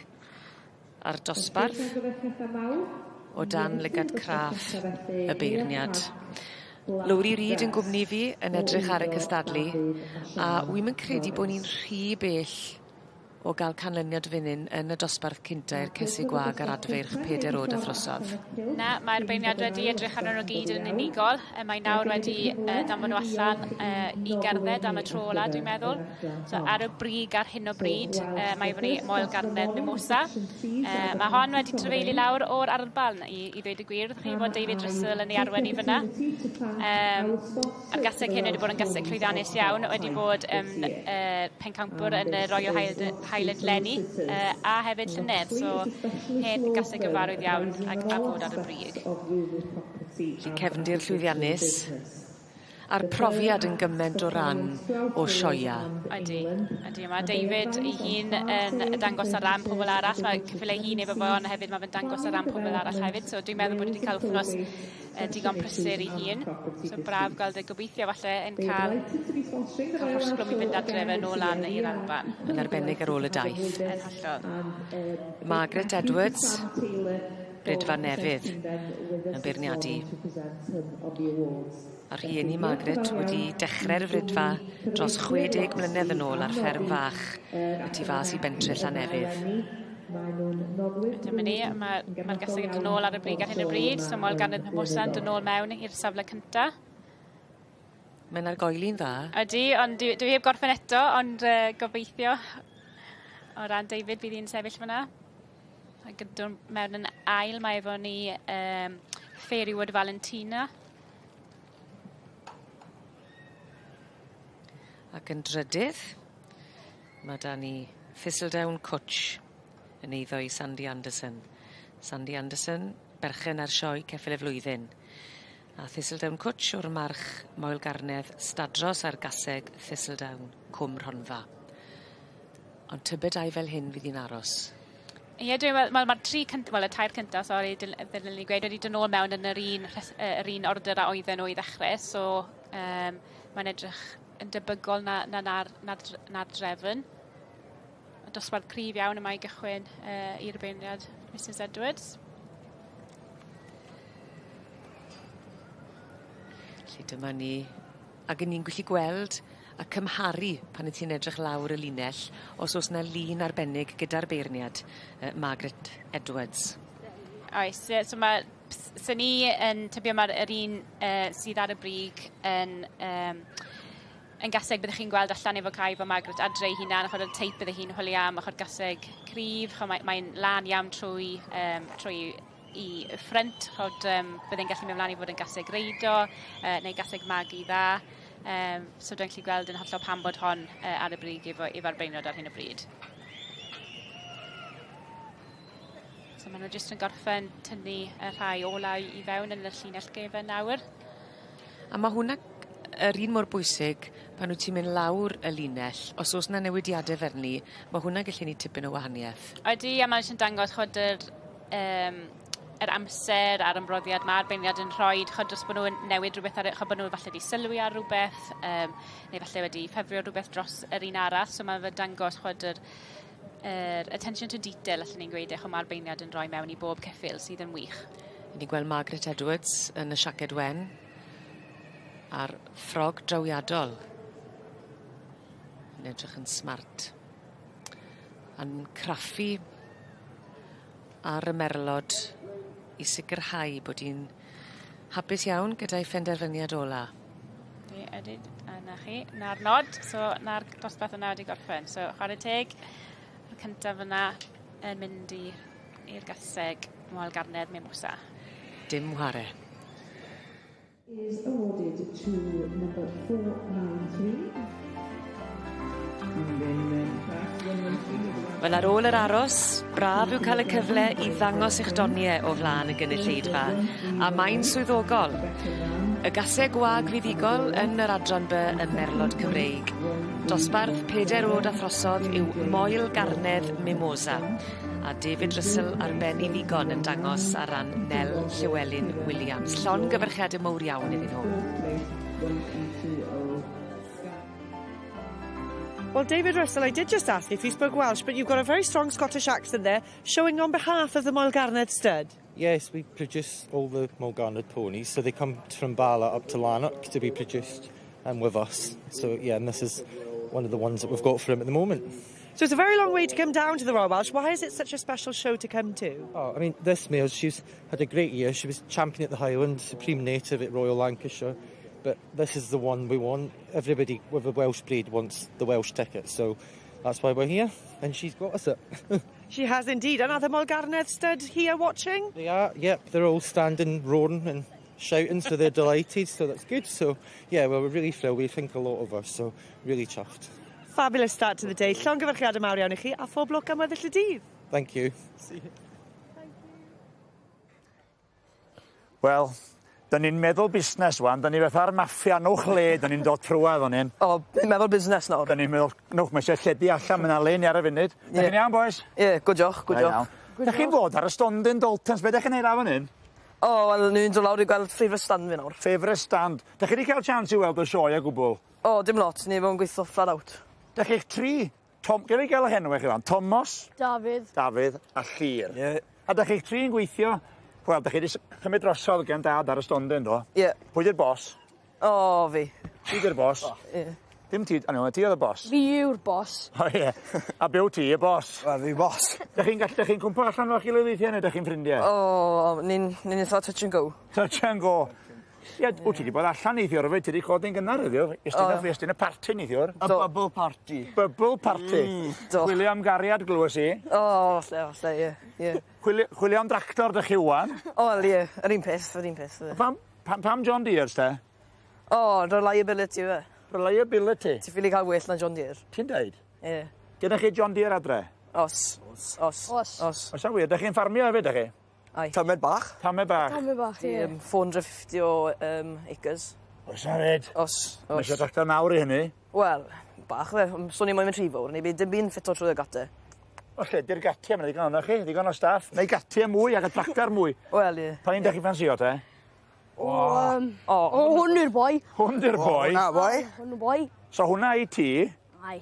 A'r dosbarth, o dan lygad craff y beirniad. Lowri Reid yn gwmni fi yn edrych ar y cystadlu, a wy'n credu bod ni'n rhy bell o gael canlyniad fan yn y dosbarth cynta i'r cesu gwag ar adferch 4 oed a throsodd. Na, mae'r beirniad wedi edrych arno nhw gyd yn unigol. Mae nawr wedi danfon nhw allan i gerdded am y tro ola, dwi'n meddwl. So, ar y brig ar hyn o bryd, mae fyny moel garnedd Mimosa. Mae hon wedi trefeili lawr o'r Arddal i ddweud y gwir. Chi bod David Russell yn ei arwen i fyna. A'r gaseg hyn wedi bod yn gaseg llwyddiannus iawn. Wedi bod pencampwr yn y Royal Highland Lenny a hefyd llynedd, so hedd gaseg gyfarwydd iawn a bod ar y brig. Cefndir llwyddiannus, a'r profiad yn gymaint o ran o sioia. Ydy. Mae David ei hun yn dangos ar ran pobl arall, mae cyfle hun efo fo, ond hefyd mae fe'n dangos ar ran pobl arall hefyd, so dwi'n meddwl bod wedi cael wythnos digon prysur ei hun. So braf gweld y gobeithio falle yn cael rhosglwm i fynd adref yn ôl lan i'r Alban. Yn arbennig ar ôl y daith. Yn hollol. Margaret Edwards, Brydfa Newydd, yn beirniadu. A rhieni Margaret wedi dechrau'r frydfa dros 60 mlynedd yn ôl ar fferm fach y tu fas i bentre Llanelwedd. Dyma ni, mae'r gaseg yn dod nôl ar y brig ar hyn o bryd, so moel garnedd Mimosa yn dod nôl mewn i'r safle cynta. Mae'n argoeli'n dda. Ydy, ond dwi heb gorffen eto, ond gobeithio o ran David bydd hi'n sefyll fyna. Ac yn dod mewn yn ail, mae efo ni Fairywood Valentina. Ac yn drydydd, mae da ni Thistledown Cwtch yn eiddo i Sandy Anderson. Sandy Anderson, berchen ar sioe ceffil y flwyddyn. A Thistledown Cwtch o'r march moel garnedd stadros ar gaseg Thistledown Cwm Rhondda. Ond tybedau fel hyn fydd hi'n aros. Ie, mae'r y tair cynta, sori, dylwn ni gweud, wedi dod nôl mewn yn yr un order a oedden nhw i ddechrau, so mae'n edrych yn debygol na'r drefn. Y dosbarth cryf iawn yma i gychwyn i'r beirniad Mrs Edwards. Felly dyma ni, ac ni'n gallu gweld a cymharu pan y ti'n edrych lawr y linell, os oes yna lun arbennig gyda'r beirniad Margaret Edwards. Oes, so sy'n ni yn tybio mae'r un sydd ar y brig yn gaseg byddwch chi'n gweld allan efo caif o Margaret adre ei hunan, achos y teip byddwch chi'n chwilio am, achos gaseg cryf, mae'n lan iawn trwy i ffrynt, chod byddai'n gallu mynd mlaen i fod yn gaseg reido, neu gaseg magu dda. So dwi'n gallu gweld yn hollol pam bod hon ar y brig efo'r beirniad ar hyn o bryd. So maen nhw jyst yn gorffen tynnu y rhai olau i fewn yn y llinell gefen nawr. A mae hwnna yr un mor bwysig pan wyt ti'n mynd lawr y linell, os oes yna newidiadau fer ni, mae hwnna'n gallu ni tipyn o wahaniaeth. Ydy, a mae'n dangos chod amser a'r ymroddiad mae arbeiniad yn rhoi, dros bod nhw'n newid rhywbeth ar bod nhw falle wedi sylwi ar rhywbeth, neu falle wedi ffefrio rhywbeth dros yr un arall, so mae fe dangos yr attention to detail, allan ni'n gweud, mae arbeiniad yn rhoi mewn I bob ceffil sydd yn wych. Ni gweld Margaret Edwards yn y siaced wen a'r ffrog drawiadol yn edrych yn smart. A'n craffu ar y merlod I sicrhau bod hi'n hapus iawn gyda'i phenderfyniad ola. Ydy, yna chi. Na'r nod, so na'r dosbarth yna wedi gorffen. So, chwarae teg, y cyntaf yna yn mynd i'r gaseg Moel Garnedd Mimosa. Dim whare. Is awarded to number 493. Wel ar ôl yr aros, braf yw cael y cyfle I ddangos eich doniau o flaen y gynulleidfa, a mae'n swyddogol. Y gasau gwag fuddigol yn yr adran by y Merlod Cymreig. Dosbarth 4 o'd a throsodd yw Moel Garnedd Mimosa, a David Russell ar ben I ddigon yn dangos ar ran Nel Llywelyn Williams. Llon gyfrchiadau mawr iawn iddyn nhw. Well, David Russell, I did just ask if you spoke Welsh, but you've got a very strong Scottish accent there, showing on behalf of the Moel Garnedd stud. Yes, we produce all the Moel Garnedd ponies, so they come from Bala up to Lanark to be produced with us. So, yeah, and this is one of the ones that we've got for him at the moment. So it's a very long way to come down to the Royal Welsh. Why is it such a special show to come to? Oh, I mean, this mare, she's had a great year. She was champion at the Highland, Supreme Native at Royal Lancashire. But this is the one we want. Everybody with a Welsh breed wants the Welsh ticket, so that's why we're here, and she's got us it. She has indeed. And are the Moel Garnedd stud here watching? They are, yep. They're all standing, roaring and shouting, so they're delighted, so that's good. So, yeah, well, we're really thrilled. We think a lot of us, so really chuffed. Fabulous start to the day. Llongyfarchiadau mawr iawn I chi, a phob lwc am weddill y dydd. Thank you. See you. Wel, dyn ni'n meddwl busnes wan, dyn ni fatha'r maffia nwch le, dyn ni'n dod trwad o'n hyn. O, ni'n meddwl busnes nawr. Dyn ni'n meddwl, nwch, mae eisiau lledu allan, mae'n alen ar y funud. Dych chi'n iawn, boys? Ie, good joch, good joch. Dych chi'n bod ar y stondin Daltons, be dych chi'n neud fan hyn? O, wel, ni'n dod lawr I gweld favourite stand fi nawr. Favourite stand. Dych chi wedi cael chance I weld y sioe a gwbl? O, dim lot, ni fo'n gweithio flat out. Dych chi'ch tri? Gyrru gael y henw eich fan? Thomas? David. David a Llyr. A dych chi'ch tri yn gweithio? Wel, dych chi wedi cymryd drosodd gen dad ar y stondin, do? Ie. Pwy di'r bos? O, fi. Ti di'r bos? Ie. Dim ti, ti oedd y bos? Fi yw'r bos. O ie. A byw ti, y bos? Wel, fi bos. Dych chi'n cwmpa allan o'ch gilydd weithiau neu dych chi'n ffrindiau? O, ni'n eitha touch and go. Touch and go. Ie, wyt ti wedi bod allan neithiwr, fe ti wedi codi'n gynnar ydw? Ystyn y party neithiwr? A bubble party. Bubble party. Chwilio am gariad glywys I. O, falle, ie. Chwilio am tractor dych chi wan? O, wel, ie, yr un peth, yr un peth. Pam John Deere's te? O, reliability fe. Reliability? Ti'n ffili cael well na John Deere. Ti'n deud? Ie. Gyda chi John Deere adre? Os. Oes a wir, dych chi'n ffarmio hefyd, dych chi? Ai. Tamed bach? Tamed bach. Tamed bach, ie. 450 o acres. Oes a fyd? Os. Mae eisiau tractor mawr I hynny? Wel, bach fe. Swn i'n mynd rhy fawr, neu dim byd ffito trwy'r gate. O lle, di'r gatia yma, ddigon o'na chi, ddigon o staff. Neu gatia mwy ac y tractor mwy. Wel, ie. Pan i'n dech chi fansio te? Hwn yw'r boi. Hwn yw'r boi? Hwna, boi. Hwn yw'r boi. So hwnna I ti? Ai.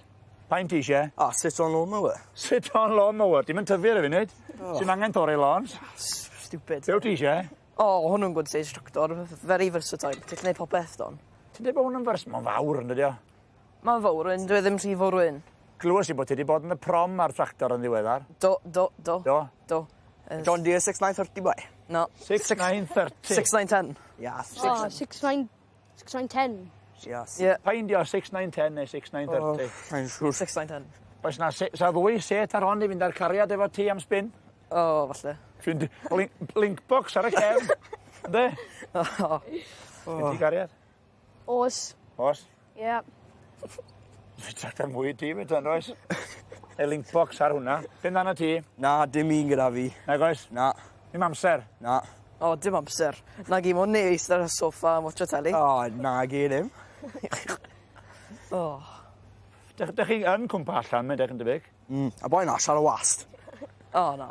Pa'n ti eisiau? O, sit on lawn mower. Sit on lawn mower. Dim yn tyfu ar y funud. Ti'n angen torri lawns. Stupid. Be o ti eisiau? O, hwnnw'n good stage tractor. Very versatile. Ti'n gwneud popeth don. Ti'n dweud bod hwn yn Mae'n fawr yn dydi o? Mae'n fawr yn, dwi ddim rhy fawr yn. Glywys I bod ti wedi bod yn y prom ar tractor yn ddiweddar? Do. John Deere 6930 boy? No. 6930? 6910. Yes. 6910. Yes. Yeah. Pa'n dio 6910 neu 6930? Mae'n siŵr. 6910. Oes na ddwy set ar hon I fynd ar cariad efo ti am spin? O, falle. Fynd linkbox ar y cefn. Ynddi? Fynd ti cariad? Os. Os? Ie. Fy'n tractor mwy ti fyd yn oes? E linkbox ar hwnna. Fynd anna ti? Na, dim un gyda fi. Nag oes? Na. Dim amser? Na. O, dim amser. Na gi mo'n neis ar y soffa am watcha teli. O, na gi ddim. O. Dych chi yn cwmpa allan, mae'n dech yn dybyg? A boi na, siar o wast. O, na.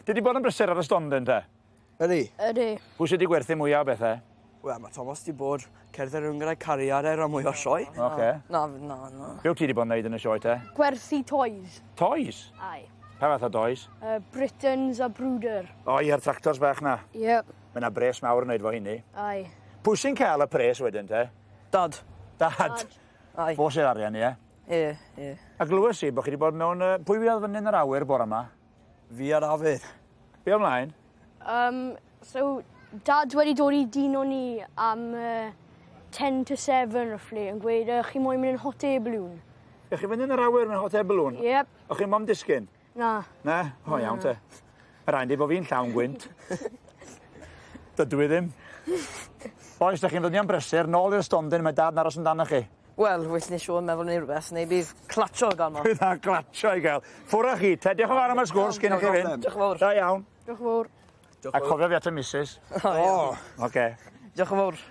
Di bod yn brysur ar y stondin, te? Ydy. Ydy. Pwy sydd wedi gwerthu mwyaf o bethau? Wel, mae Thomas di bod cerdded rhwng gyda'i cariad a mwy o sioe. Oce. Na. Be wyt ti wedi bod yn neud yn y sioe, te? Gwerthu toys. Toys? Ai. Pa fath o does? Britons a Brwder. O, i'r tractors bach na? Yep. Mae yna bres mawr yn neud fo hynny. Ai. Pwy sy'n cael y pres wedyn, te? Dad. Dad? Ai. Fo sy'r arian, ie? Ie. A glywys i bod chi wedi bod mewn... Pwy fydd fyny yn yr awyr bore yma? Fi ar afydd. Be ymlaen? So, Dad wedi dod i dino ni am 10 to 7 roughly yn gweud chi moyn mynd yn hot air balloon. Ych chi fynd yn yr awyr yn hot air balloon? Yep. O'ch chi mom disgyn? Na. Na? O, iawn te. Yr rhaid i bod fi'n llawn gwynt. Dydw i ddim. Boes, da chi'n ddod i am brysur, nôl i'r stondin, mae dad yn aros yn dan chi. Wel, wyll ni siŵr meddwl neu rhywbeth, neu bydd clatio gan ma. Bydd a clatio i gael. Ffwr â chi, te. Diolch yn fawr am y sgwrs cyn i chi fynd. Diolch yn fawr. Da iawn. Diolch yn fawr. A cofio fi at y missus. O. Oce. Diolch yn fawr.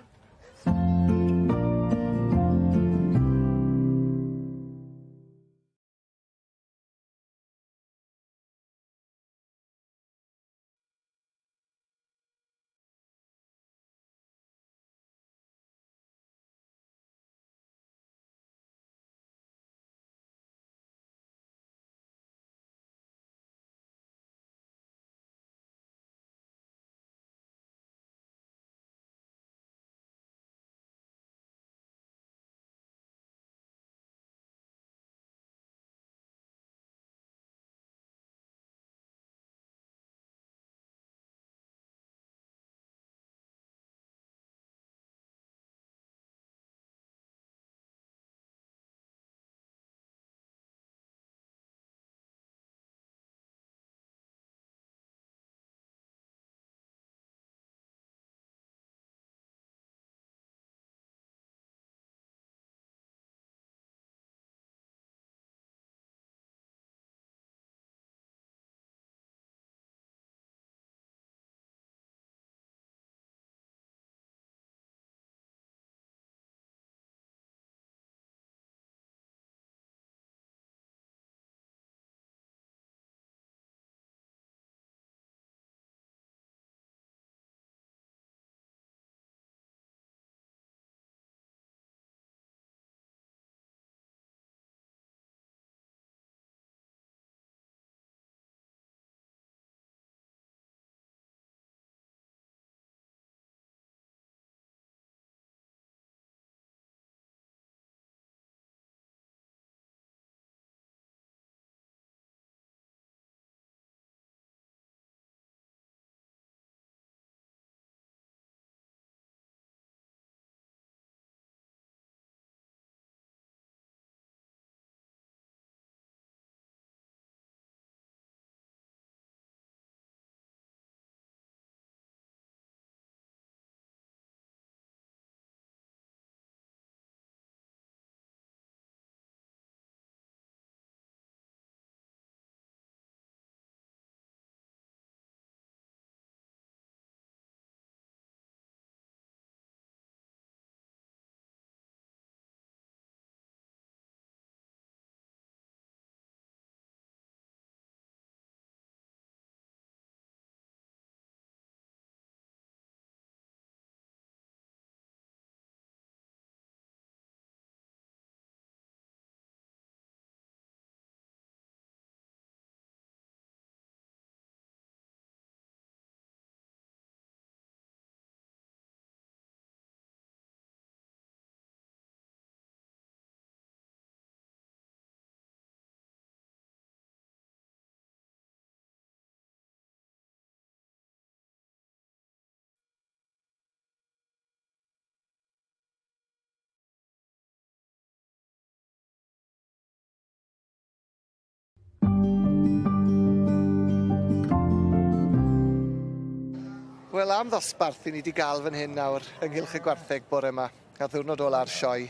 Wel, am ddosbarth i ni wedi gael fan hyn nawr ynghylch y gwartheg bore yma, a ddiwrnod ola'r sioe.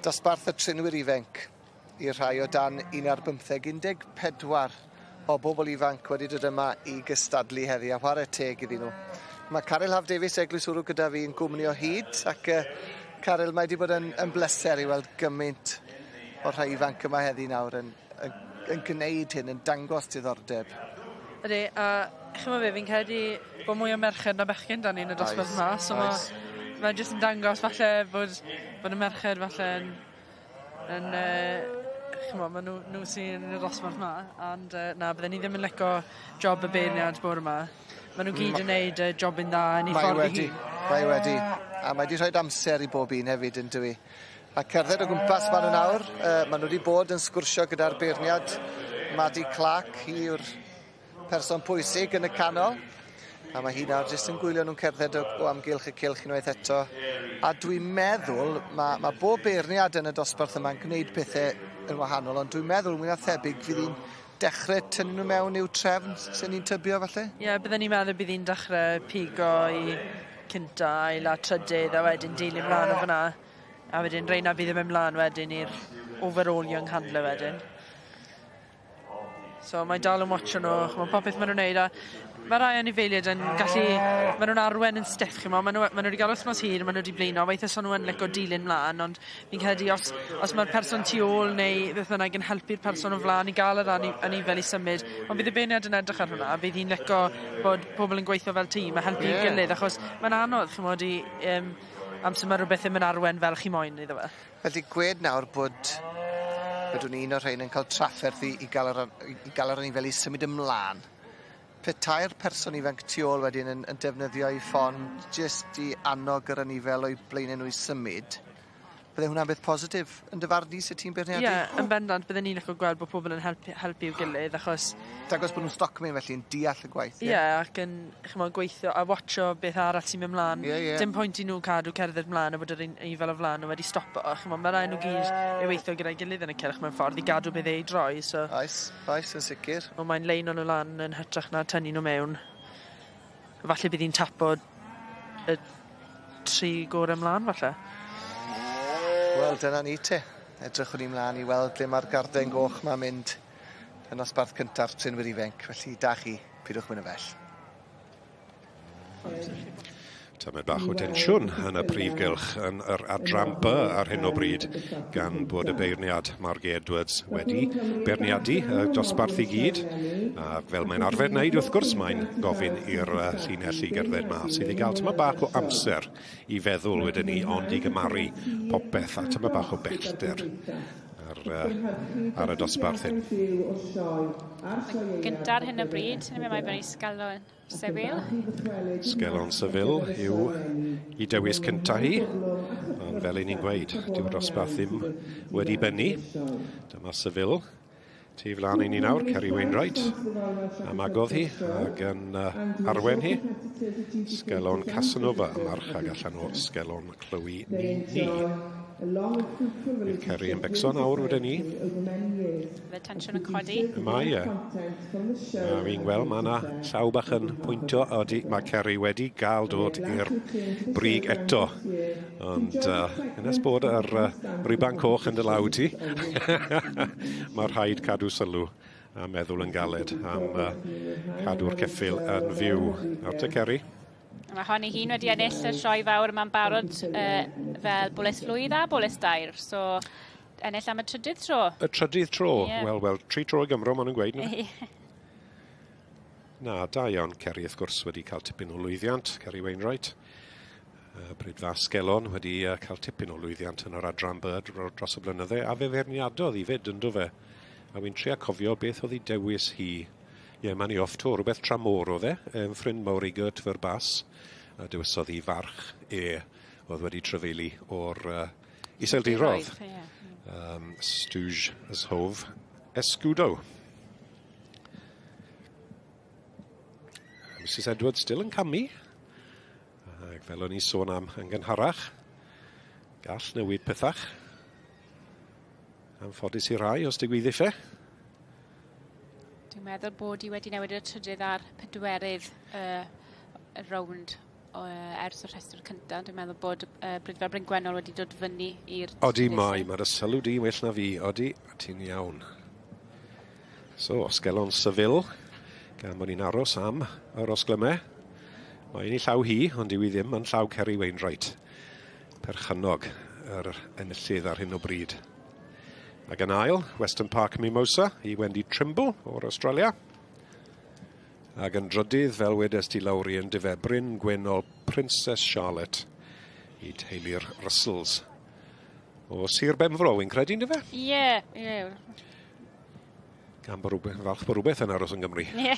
Dosbarth y trinwyr ifenc i'r rhai o dan 1 o bobl ifanc wedi dod yma i gystadlu heddi, a chwarae teg iddyn nhw. Mae Caryl Haf Davies Eglwyswrw gyda fi yn gwmni o hyd, ac Caryl, mae wedi bod yn bleser i weld gymaint o rhai ifanc yma heddi nawr yn gwneud hyn, yn dangos diddordeb. Ydy, a chymod fe, fi'n credu bod mwy o merched na bechgyn dan ni'n y dosbarth yma. So mae jyst yn dangos falle bod y merched falle yn chymod, mae nhw sy'n y dosbarth yma. Ond na, bydden ni ddim yn leco job y beirniad bore yma. Mae nhw gyd yn neud job yn dda yn ei ffordd i hi. Mae wedi. A mae wedi rhoi amser i bob un hefyd yn dwi. A cerdded o gwmpas fan yn awr, maen nhw wedi bod yn sgwrsio gyda'r beirniad. Maddie Clark, hi yw'r person pwysig yn y canol. A mae hi nawr jyst yn gwylio nhw'n cerdded o amgylch y cylch unwaith eto. A dwi'n meddwl, mae bob beirniad yn y dosbarth yma'n gwneud pethau yn wahanol, ond dwi'n meddwl mwy na thebyg fydd hi'n dechrau tynnu nhw mewn i'w trefn sy'n ni'n tybio falle? Ie, bydden ni'n meddwl bydd hi'n dechrau pigo i cynta, i la trydydd, a wedyn dilyn mlaen o fyna. A wedyn reina bydd ddim ymlaen wedyn i'r overall young handler wedyn. So mae dal yn watcho nhw, mae'n popeth maen nhw'n neud, a mae rai anifeiliaid yn gallu, maen nhw'n arwen yn stiff, maen nhw wedi gael wythnos hir, maen nhw wedi blino, weithio son nhw yn lico dilyn mlaen, ond fi'n credu os mae'r person tu ôl neu beth bynnag yn helpu'r person o flaen i gael yr anifel i symud, ond bydd y beirniad yn edrych ar hwnna, bydd hi'n lico bod pobl yn gweithio fel tîm a helpu'r gilydd, achos mae'n anodd, chymod, amser mae rhywbeth ddim yn arwen fel chi moyn iddo fe. Felly gwed nawr bod bydwn un o'r rhain yn cael trafferth i gael yr anifel i symud ymlaen. Petai'r person ifanc tu ôl wedyn yn defnyddio ei ffon jyst i annog yr anifel o'i blaenau nhw i symud. Bydde hwnna'n beth positif yn dyfarnu sy'n ti'n beirniadu? Ie, yn bendant, bydden ni'n licio gweld bod pobl yn helpu i'w gilydd, achos... Dangos bod nhw'n stocmen felly yn deall y gwaith, ie? Ie, ac yn gweithio a watcho beth arall sy'n mynd mlaen. Dim pwynt i nhw cadw cerdded mlaen a bod yr anifel o flaen nhw wedi stopo. Mae rai nhw gyd i weithio gyda'i gilydd yn y cylch mewn ffordd i gadw beth ei droi. Oes, yn sicr. Ond mae'n lein o'n nhw lan yn hytrach na tynnu nhw mewn. Falle bydd hi'n tapo y 3 gorau ymlaen, falle. Wel, dyna ni te. Edrychwn ni mlaen i weld ble mae'r garden goch ma'n mynd yn osbarth cyntaf Trynwyr Ifenc. Felly, da chi, pidwch mynd y fell. Tymed bach o tensiwn yn y prif gylch yn yr adran B ar hyn o bryd gan bod y beirniad Margie Edwards wedi beirniadu y dosbarth i gyd. A fel mae'n arfer wneud, wrth gwrs, mae'n gofyn i'r llinell i gerdded mas sydd i gael tymed bach o amser i feddwl wedyn ni, ond i gymaru popeth a tymed bach o bellter ar y dosbarth hyn. Gynta'r hyn o bryd, neu mae byddwn i sgalon Sefyl. Sgelon Sefyl yw i dewis cynta hi, ond fel ni'n gweud, dyw'r dosbarth ddim wedi bennu. Dyma Sefyl. Tu flan i ni nawr, Ceri Wainwright. Amagodd hi ac yn arwen hi. Sgelon Casanova y march ag allan o Sgelon Chloe ni. Bydd Ceri yn becso nawr wedyn ni. Fe tensiwn yn codi. Mae, ie. Fi'n gweld, mae yna llaw bach yn pwyntio. Mae Ceri wedi gael dod i'r brig eto. Ond ynes bod yr riban coch yn dy law ti. Mae'r rhaid cadw sylw a meddwl yn galed am cadw'r ceffyl yn fyw. Nawr te Ceri. Mae hon i hun wedi ennill y sioe fawr yma'n barod fel bwles flwydd a bwles dair. So, ennill am y trydydd tro. Y trydydd tro? Wel, 3 tro y Gymro, maen nhw'n gweud. Na, da iawn. Ceri, wrth gwrs, wedi cael tipyn o lwyddiant. Ceri Wainwright. Brydfa Sgelon wedi cael tipyn o lwyddiant yn yr adran byrd dros y blynydde. A fe ferniadodd i fyd, ynddo fe. A wy'n trio cofio beth oedd ei dewis hi. Ie, mae'n i off to, rhywbeth tramor o fe, ffrind mawr i Gert Verbas, a dywysodd i farch oedd wedi trefeili o'r iseldirodd. Stwj Yshof Escudo. Mrs Edwards still yn camu. Ac fel o'n i sôn am yn gynharach, gall newid pethach. Am ffodus i rai os digwydd fe. Dwi'n meddwl bod i wedi newid y trydydd a'r pedwerydd y rownd ers y rhestr cyntaf. Dwi'n meddwl bod Brydfer Bryn Gwennol wedi dod fyny i'r... Odi mae, mae'r sylw di well na fi. Odi, ti'n iawn. So, Sgelon Sefyl, gan bod ni'n aros am yr osglymau. Mae'n ei llaw hi, ond yw i ddim yn llaw Ceri Wainwright. Perchynog yr enillydd ar hyn o bryd. Ac yn ail, Western Park Mimosa i Wendy Trimble o'r Australia. Ac yn drydydd, fel wedes ti lawr i yn difebryn gwynol Princess Charlotte i teulu'r Russells. O Sir Benfro, wy'n credu'n dyfe? Ie. Gan bod falch bod rhywbeth yn aros yn Gymru. Ie.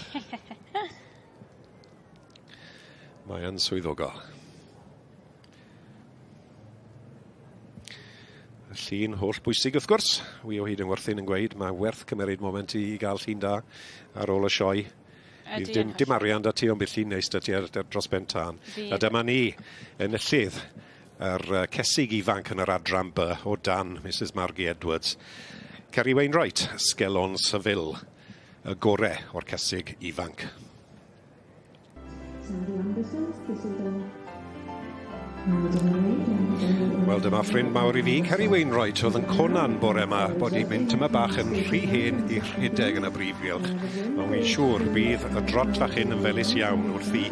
Mae yn swyddogol. Y llun holl bwysig wrth gwrs. Wi o hyd yn werthu'n yn gweud, mae werth cymryd moment i gael llun da ar ôl y sioe. Dim arian da ti ond bydd llun neis da ti dros ben tân. A dyma ni, enillydd yr cesig ifanc yn yr adran by o dan Mrs Margie Edwards. Ceri Wainwright, Sgelon Seville, y gorau o'r cesig ifanc. Wel, dyma ffrind mawr i fi, Ceri Wainwright, oedd yn conan bore yma bod i'n mynd yma bach yn rhy hen i rhedeg yn y brifgylch. Ond wy'n siŵr bydd y drot fach hyn yn felys iawn wrth i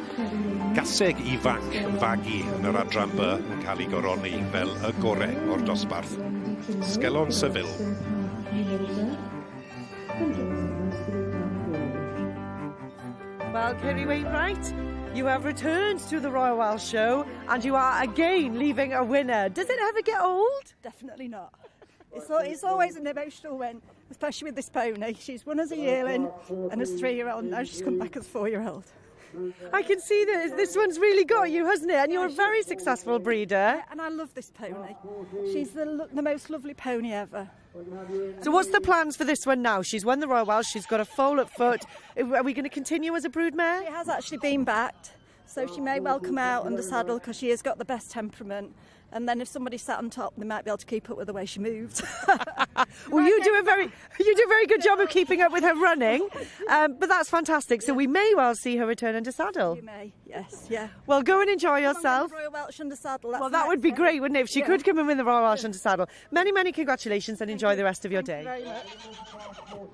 gaseg ifanc fagu yn yr adran by yn cael ei goroni fel y gorau o'r dosbarth. Sgelon Seville. Well, Ceri Wainwright, you have returned to the Royal Welsh Show and you are again leaving a winner. Does it ever get old? Definitely not. It's always an emotional win, especially with this pony. She's won as a yearling and as 3-year-old. Now she's come back as 4-year-old. I can see that this one's really got you, hasn't it? And you're a very successful breeder. And I love this pony. She's the most lovely pony ever. So what's the plans for this one now? She's won the Royal Welsh, she's got a foal at foot. Are we going to continue as a broodmare? She has actually been backed, so she may well come out under saddle because she has got the best temperament. And then if somebody sat on top, they might be able to keep up with the way she moves. Well, you do a very good job of keeping up with her running, but that's fantastic. So we may well see her return under saddle. You may, yes, yeah. Well, go and enjoy yourself. Royal Welsh under saddle. Well, that would be great, wouldn't it, if she could come and win the Royal Welsh under saddle. Many, many congratulations and enjoy the rest of your day. Thank you very much.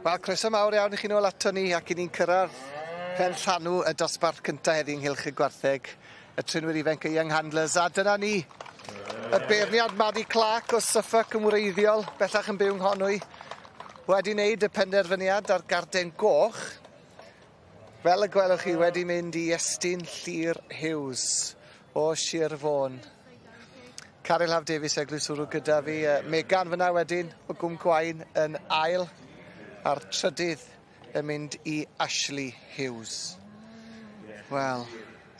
Wel, croeso mawr iawn i chi nôl ato ni ac i ni'n cyrraedd pen llanw y dosbarth cyntaf heddi ynghylch y gwartheg. Y trinwyr ifanc y Young Handlers, a dyna ni. Y beirniad Maddie Clark o Suffolk yn wreiddiol, bellach yn byw nghonwy, wedi wneud y penderfyniad ar garden goch. Fel y gwelwch chi, wedi mynd i Estyn Llyr Hughes o Sir Fôn. Caryl Haf Davies Eglwys Wrw gyda fi. Megan fyna wedyn o Gwm Gwaun yn ail, a'r trydydd yn mynd i Ashley Hughes. Wel,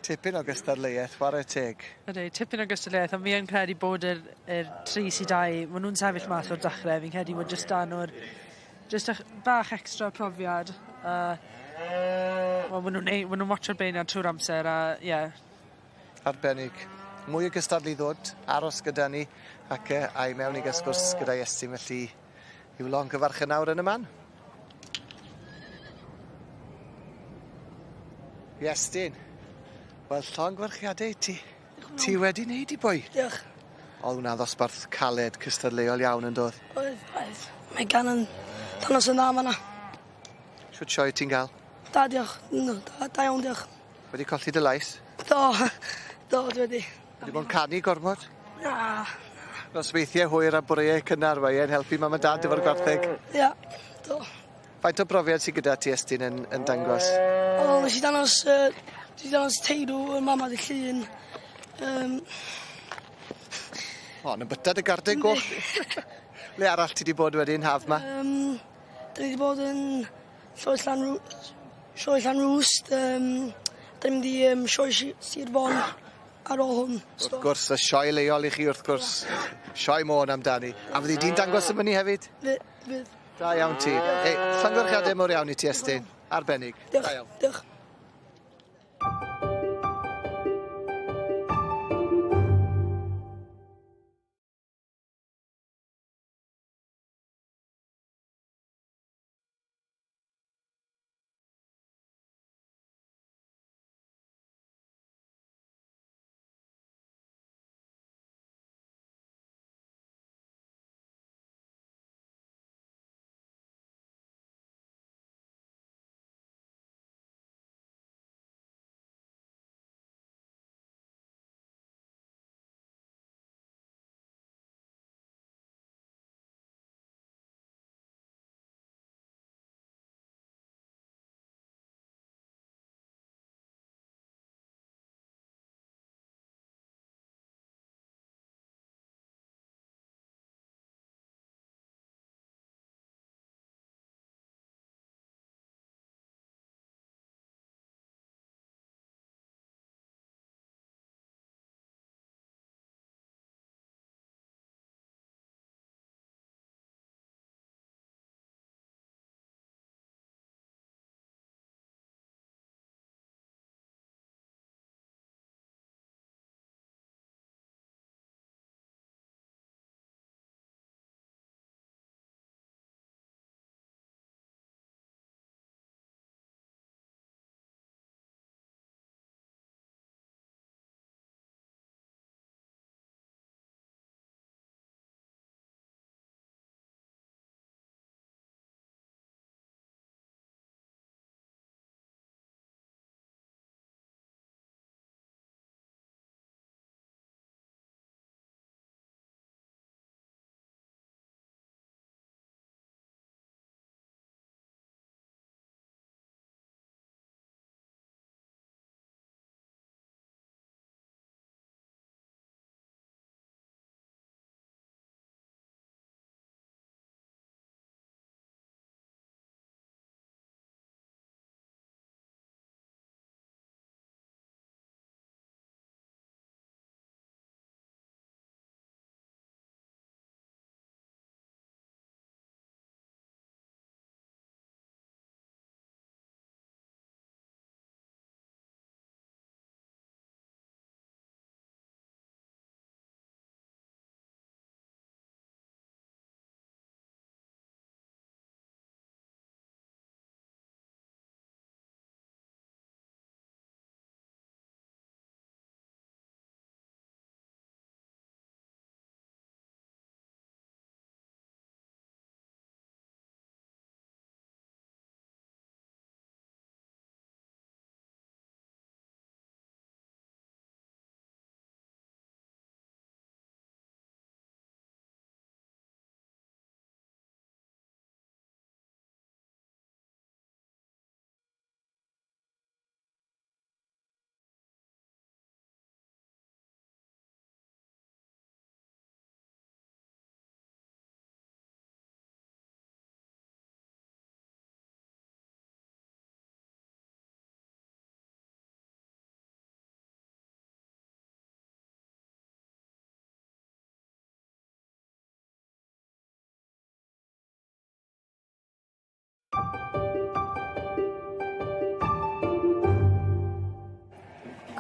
tipyn o gystadleuaeth, chwarae teg. Ydy, tipyn o gystadleuaeth, ond fi yn credu bod yr tri sy'n dau, maen nhw'n sefyll mas o'r dechrau, fi'n credu bod jyst dan o'r, jyst bach extra profiad. Wel, maen nhw'n watcho'r beirniad trwy'r amser, a ie. Arbennig. Mwy o gystadlu ddod, aros gyda ni, ac ai mewn i gysgwrs gyda Estyn, felly yw long gyfarch yn awr yn y man. Estyn. Wel, llonggwarchiadau i ti. Ti wedi wneud i boi. Diolch. Oedd hwnna ddosbarth caled cystadleuol iawn yn dod. Oedd. Mae gan yn danos yn dda fan'na. Siwt sioe ti'n gael? Da, diolch. Da iawn, diolch. Wedi colli dy lais? Do, dwi wedi. Wedi bod yn canu gormod? Na. Nosweithiau hwyr a bwriau cynnar wei yn helpu mam a dad efo'r gwartheg? Ia, do. Faint o brofiad sydd gyda ti, Estyn, yn dangos? O, nes i danos teirw y mama di llun. O, yn y bytad y garden goch. Le arall ti wedi bod wedyn haf ma? Da ni wedi bod yn Sioe Llanrwst. Da ni mynd i Sioe Sir Fôn ar ôl hwn. Wrth gwrs, y sioe leol i chi wrth gwrs. Sioe môn amdani. A fyddi di'n dangos y myni hefyd? Fydd. Da iawn ti. Llonggorchiadau mor iawn i ti, Estyn. Arbennig. Diolch. Diolch.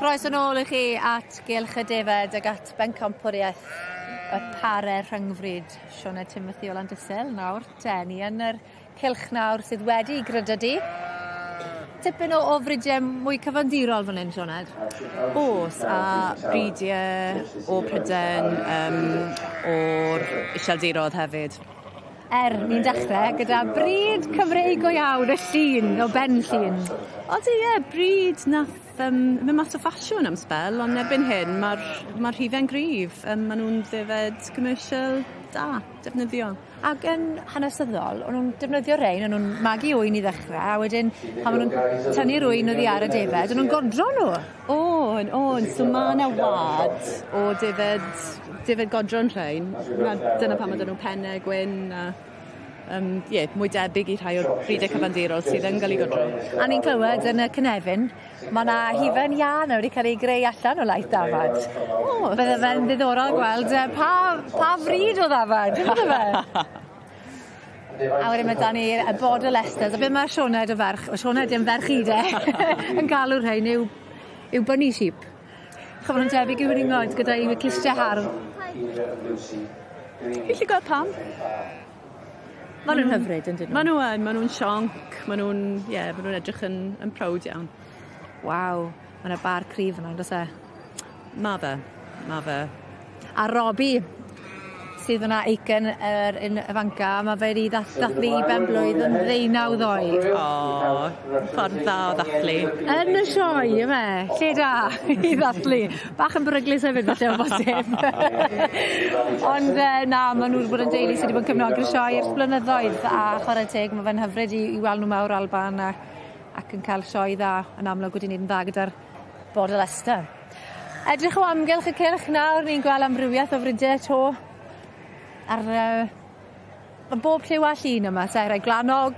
Croes yn ôl i chi at Gylch y Defed ag at bencampwriaeth y pare rhyngfryd Sioe Timothy o Landysil nawr, Tenni yn yr cylch nawr sydd wedi grydydu. Tipyn o frydau mwy cyfandirol fan hyn, Sioned? Oes, a bridiau o Pryden, o'r Iseldirodd hefyd. Ni'n dechrau gyda bryd Cymreig go iawn, y llun, o ben llun. Bryd nath mynd mas o ffasiwn am sbel, ond erbyn hyn mae'r rhifen gryf. Maen nhw'n ddefed commercial da, defnyddiol. Ac yn hanesyddol, o'n nhw'n defnyddio rein, o'n nhw'n magu ŵyn i ddechrau, a wedyn pan maen nhw'n tynnu'r ŵyn oddi ar y defed, o'n nhw'n godro nhw. So mae yna wad o defed godro'n rhain. Dyna pan mae dyn nhw pennau gwyn a mwy debyg i rhai o'r brydau cyfandirol sydd yn cael ei godro. A ni'n clywed yn y cynefin, mae yna hifen ian wedi cael ei greu allan o laeth dafad. Bydde fe'n ddiddorol gweld pa fryd o ddafad. A wedyn mae dan ni y bodol esters, a beth mae Sioned y ferch, Sioned yn ferch ide, yn galw'r rhain yw bunny sheep. Chofod nhw'n debyg i'w ringod gyda i'w clistiau hardd. Felly gweld pam? Maen nhw'n hyfryd yn dyn nhw. Maen nhw'n sionc, maen nhw'n edrych yn prowd iawn. Waw, mae yna bar cryf yna, does e? Ma fe. A Robbie, sydd yna eicen yn y fanca, mae fe wedi ddathlu ben blwydd yn 19 oed. Ffordd dda o ddathlu. Yn y sioe, yma, lle da i ddathlu. Bach yn beryglus hefyd, falle o bosib. Ond na, maen nhw'n bod yn deulu sydd wedi bod yn cefnogi'r sioe ers blynyddoedd, a chwarae teg, mae fe'n hyfryd i weld nhw mawr Alban ac yn cael sioe dda, yn amlwg wedi wneud yn dda gyda'r bodol ester. Edrych o amgylch y cylch nawr, ni'n gweld amrywiaeth o frydau to. Ar bob lliw a llun yma, rai glanog.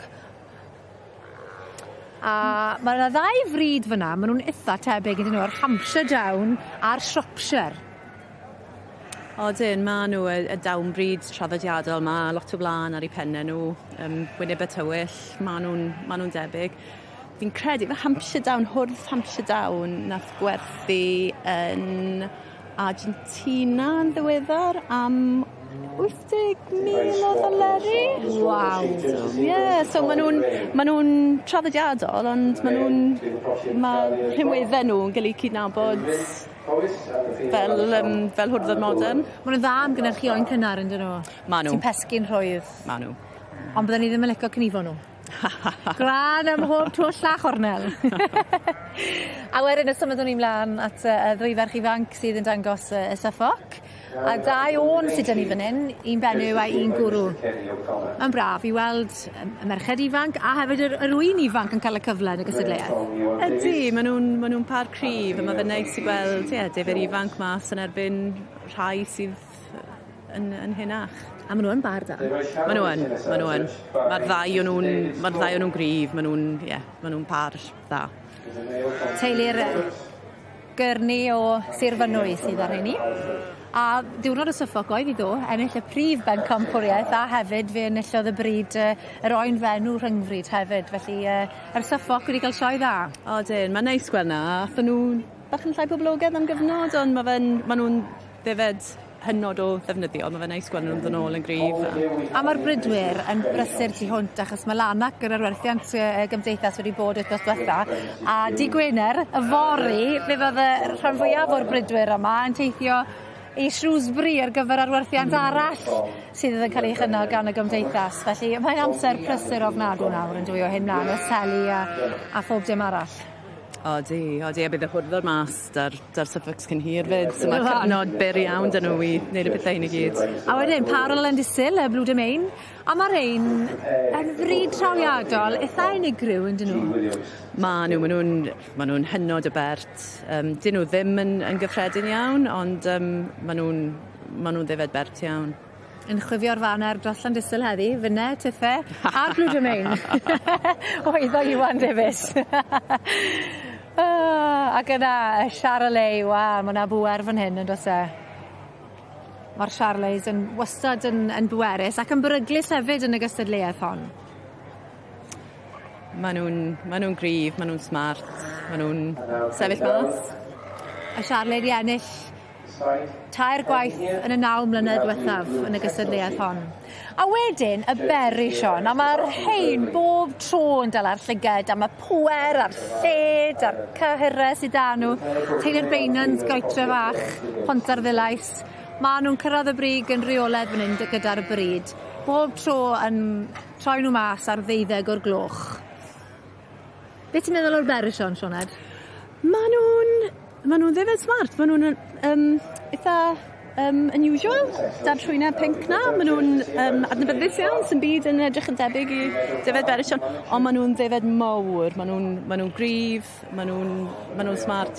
A mae yna 2 fryd fyna, maen nhw'n eitha tebyg ydyn nhw, ar Hampshire Down a'r Shropshire. Odyn, mae nhw y dawn bryd traddodiadol, mae lot o blaen ar eu pennau nhw, wyneb y tywyll, mae nhw'n debyg. Fi'n credu, mae Hampshire Down, hwrdd Hampshire Down, nath gwerthu yn Argentina yn ddiweddar am 80,000 o ddoleri. Waw. So maen nhw'n traddodiadol, ond mae rhywedden nhw'n cael eu cydnabod fel hwrddoedd modern. Maen nhw'n dda am gynhyrchu oen cynnar yn dyn nhw. Maen nhw. Ti'n pesgu'n rhwydd. Maen nhw. Ond byddwn ni ddim yn licio cnifo nhw. Gran am hob twll a chornel. A wedyn ysymyddwn ni mlaen at y ddwy ferch ifanc sydd yn dangos y syffoc. A 2 o'n sydd yn ni fan hyn, un benyw a un gwrw. Yn braf i weld y merched ifanc a hefyd yr wyn ifanc yn cael y cyfle yn y gystadleuaeth. Ydy, maen nhw'n par cryf, a mae fe'n neis i gweld defyr ifanc mas yn erbyn rhai sydd yn hynach. A maen nhw'n bar da? Maen nhw'n. Mae'r ddau o nhw'n gryf, maen nhw'n par dda. Teulu'r gyrni o Sir Fynwy sydd ar hynny. A diwrnod y syffoc oedd iddo, ennill y prif bencampwriaeth a hefyd fe enillodd y bryd yr oen fenw rhyngfryd hefyd. Felly yr syffoc wedi cael sioe dda. Odyn, mae'n neis gweld na. Athyn nhw bach yn llai poblogaidd am gyfnod, ond mae nhw'n ddefed hynod o ddefnyddio. Mae fe'n neis gweld nhw'n ddyn nhw'n gryf. A mae'r brydwyr yn brysur tu hwnt achos mae Lannac yr arwerthiant gymdeithas wedi bod wythnos diwetha. A di Gwener, y fori, fe fydd y rhan fwyaf o'r brydwyr yma yn teithio i Shrewsbury ar gyfer arwerthiant arall sydd yn cael ei chynnal gan y gymdeithas. Felly mae'n amser prysur ofnadw nawr yn dwy o hyn mlaen, y seli a phob dim arall. Odi, a bydd y hwrddo'r mas da'r syffocs cyn hir fyd. So mae cyfnod byr iawn dyn nhw i wneud y pethau i gyd. A wedyn, parol yn disil, y Blue Domain. A mae'r ein yn fryd trawiadol, eitha unigryw yn dyn nhw. Maen nhw'n hynod y bert. Dyn nhw ddim yn gyffredin iawn, ond maen nhw'n ddefed bert iawn. Yn chwifio'r faner dros Llandysil heddi, fynne, tithe, a'r Blue Domain. O iddo Iwan Davies. Ac yna, y Charolais, mae yna bwer fan hyn yn dos e. Mae'r Charolais yn wastad yn bwerus ac yn beryglus hefyd yn y gystadleuaeth hon. Maen nhw'n gryf, maen nhw'n smart, maen nhw'n sefyll mas. A Charlotte wedi ennill 3 gwaith yn y 9 mlynedd diwethaf yn y gystadleuaeth hon. A wedyn, y berry, Sion, a mae'r rhain bob tro yn dal ar llyged, a mae pwer a'r lled a'r cyhyres i dan nhw. Teulu'r Beinans, goetre fach, Pont ar Ddilais. Mae nhw'n cyrraedd y brig yn reoledd fan hyn gyda'r bryd. Bob tro yn troi nhw mas ar 12 o'r gloch. Be ti'n meddwl o'r berry, Sioned? Maen nhw'n ddefed smart. Maen nhw'n eitha unusual. Da'r trwyna pink na. Maen nhw'n adnabyddus iawn sy'n byd yn edrych yn debyg i ddefed Berrision. Ond maen nhw'n ddefed mawr. Maen nhw'n gryf. Maen nhw'n smart.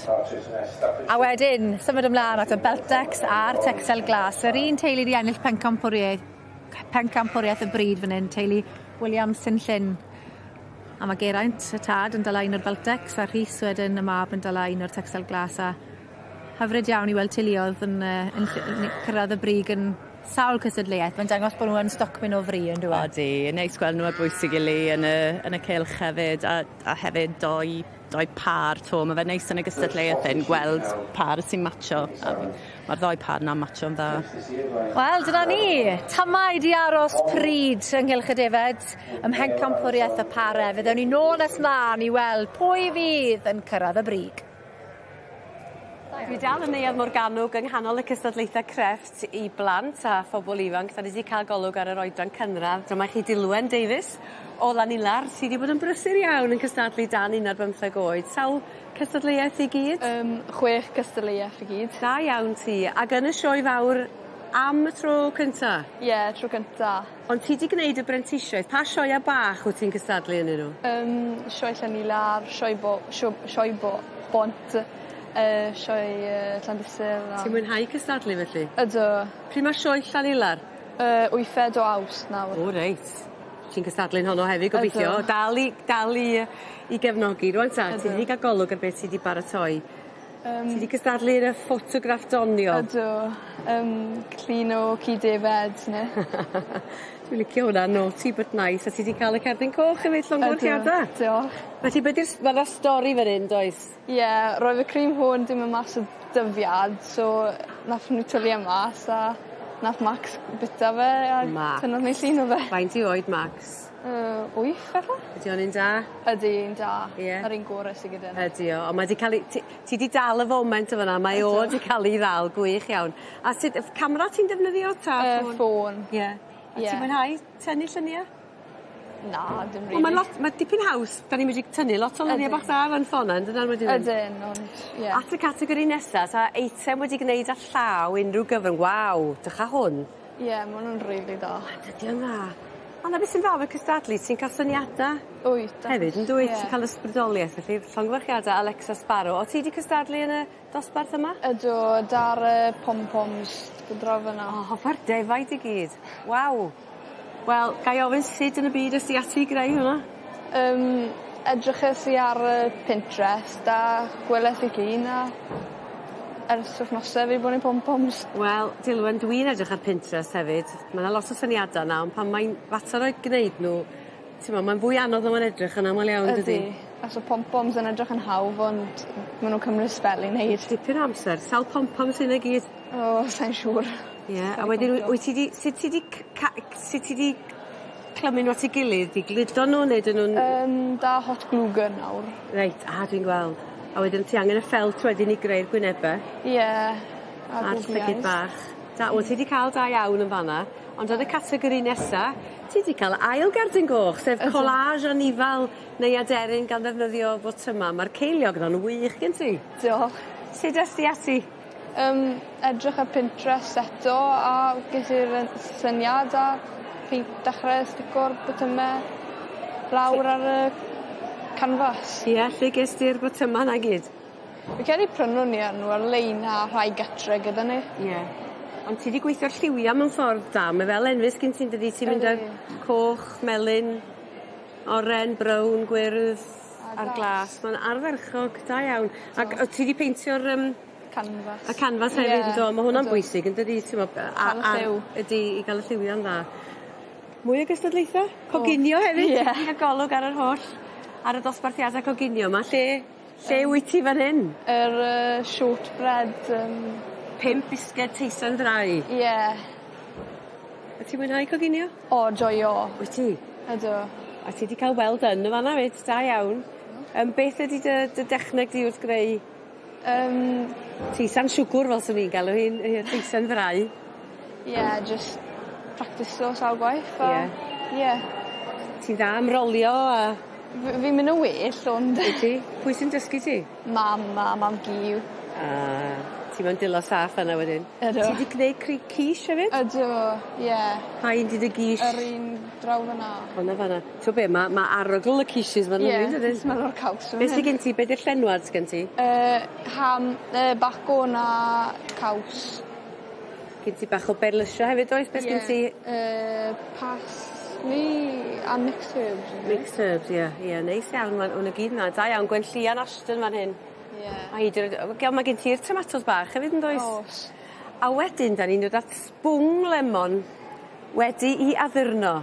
A wedyn, symud ymlaen at y Beltex a'r Texel Glas. Yr un teulu wedi ennill pencampwriaeth y bryd fan hyn, teulu Williamson Llyn. A mae Geraint y tad yn dala un o'r Beltex, a Rhys wedyn y mab yn dala un o'r Texel Glas. A hyfryd iawn i weld teuluodd yn cyrraedd y brig yn sawl cystadleuaeth. Mae'n dangos bod nhw yn stocmyn o fri yn dweud. Odi, neis gweld nhw ar bwys i gili yn y cylch hefyd, a hefyd doi par to. Mae fe neis yn y gystadleuaeth yn gweld par sy'n matcho. Mae'r ddoi par na'n matcho yn dda. Wel, dyna ni. Tamau di aros pryd ynghylch y defed ym mhencampwriaeth y pare. Fyddwn ni nôl nes mlaen i weld pwy fydd yn cyrraedd y brig. Dwi dal yn Neuadd Morgannwg yng nghanol y cystadlaethau crefft i blant a phobl ifanc. Da ni wedi cael golwg ar yr oedran cynradd. Dyma chi Dilwen Davies o Llanelwedd sydd wedi bod yn brysur iawn yn cystadlu dan 11 oed. Sawl cystadleuaeth i gyd? 6 cystadleuaeth i gyd. Da iawn ti. Ac yn y sioe fawr am y tro cynta? Ie, tro cynta. Ond ti wedi gwneud y brentisiaeth. Pa sioia bach wyt ti'n cystadlu yn nhw? Sioe Llanelwedd, sioe Bont, sioe Llandysil. Ti'n mwynhau cystadlu felly? Ydw. Pryd mae sioe Llanelwedd? 8 o Awst nawr. O, reit. Ti'n cystadlu'n honno hefyd, gobeithio. Dal i gefnogi. Rwan ta, ti wedi cael golwg ar beth ti wedi baratoi. Ti wedi cystadlu yn y ffotograff doniol. Ydw. Clun o cyd-defed, ne? Dwi'n licio hwnna, naughty but nice. A ti wedi cael y cerdyn coch hefyd llongyfarchiadau? Diolch. Felly mae'r stori fan hyn, does? Ie, roedd y cream hwn ddim yn mas o dyfiad, so nath nhw tyfu mas a nath Max bita fe a tynnodd ni'n llun o fe. Faint i oed Max? 8 falle. Ydy o'n un da? Ydy, un da. Ie. Yr un gorau sydd gyda ni. Ydy o, ond mae ti wedi dal y foment o fyna, mae o wedi cael ei ddal gwych iawn. A camera ti'n defnyddio ta? Ffôn. Ie. A ti'n mwynhau tynnu lluniau? Na, dim rili. Mae dipyn haws, da ni'n mynd i tynnu lot o luniau bach da fan ffona, yn dydyn nhw? Ydyn, ond ie. At y categori nesaf, a eitem wedi gwneud â llaw unrhyw gyfrwng. Waw, dycha hwn. Ie, mae nhw'n rili da. Dydy o'n dda. Ond beth sy'n dda fe cystadlu, ti'n cael syniadau? Wyt. Hefyd, yn dwyt, ti'n cael ysbrydoliaeth, felly llongyfarchiadau Alexa Sparrow. O ti wedi cystadlu yn y dosbarth yma? Ydw, dar pom-poms gydrof yna. O, mae'r defaid i gyd. Waw. Wel, gai ofyn sut yn y byd ys ti ati i greu hwnna? Edryches i ar Pinterest a gweleth i llun a ers wythnosau fi bod ni'n pom-poms. Wel, Dilwen, dwi'n edrych ar Pinterest hefyd. Mae yna lot o syniadau na, ond pan mae'n fater o'i gwneud nhw, mae'n fwy anodd o'n edrych yn aml iawn, dydy? As o pom-poms yn edrych yn hawdd, ond maen nhw'n cymryd spel i wneud. Dipyn amser. Sawl pom-poms sy'n ei gyd? O, sa'n siŵr. Ie, a wedyn, sut ti di clymu nhw at ei gilydd? Di glido nhw, neu dyn nhw'n... Da hot glue gun nawr. Reit, dwi'n gweld. A wedyn ti angen y ffelt wedyn i greu'r gwynebau. Ie. A'r llygyd bach. Ti wedi cael da iawn yn fanna, ond yn y categori nesaf, ti wedi cael ail gerdyn goch, sef collage anifal neu aderyn gan ddefnyddio botyma. Mae'r ceiliog na'n wych gen ti. Diolch. Sut ys di ati? Edrych ar Pinterest eto a ges i'r syniad a dechrau stico'r botymau lawr ar y canfas. Ie, lle ges ti'r botyma na gyd? Fi cael ei prynu ni ar nhw ar-lein a rhai gatre gyda ni. Ie. Ond ti wedi gweithio'r lliwiau mewn ffordd da. Mae fel enfys gyn ti'n dydi. Ti'n mynd ar coch, melyn, oren, brown, gwyrdd a'r glas. Mae'n arferchog da iawn. Ac ti wedi peintio'r... canfas. Y canfas hefyd yn dod. Mae hwnna'n bwysig yn dydi. Cael y lliw. Ydy, i gael y lliwiau'n dda. Mwy o gystadlaethau? Coginio hefyd? Ie. Golwg ar yr holl. Ar y dosbarthiadau coginio yma. Lle Lle wyt ti fan hyn? Shortbread. 5 bisged teisan drai. Ie. A ti mwynhau coginio? O, joio. Wyt ti? Ydw. A ti wedi cael weld yn y fanna fyd, da iawn. Beth ydy dy dechneg di wrth greu? Teisan siwgr fel sy'n ni'n galw hi'n teisan frau. Ie, just practice o sawl gwaith. Ie. Ti'n dda am rolio a... Fi'n mynd yn well, ond... Wyt ti? Pwy sy'n dysgu ti? Mam a mam giw. Ti'n mynd dilo saff yna wedyn? Ydw. Ti wedi gwneud quiche hefyd? Ydw, ie. Pa un di dy quiche? Yr un draw fyna. Hwna fanna. So be, mae arogl y quiches fan hwnnw, dydyn? Ie, smell o'r caws. Beth sy'n gen ti? Beth yw'r llenwad gen ti? Ham, bacon a caws. Gen ti bach o berlysio hefyd oes? Beth gen ti? Parsley a mixed herbs. Mixed herbs, ie. Neis iawn, hwnnw gyd yna. Da iawn, Gwen Llian Ashton fan hyn. Mae gen ti'r tomatos bach hefyd yn does? Oes. A wedyn, da ni'n dod at sbwng lemon wedi i addurno.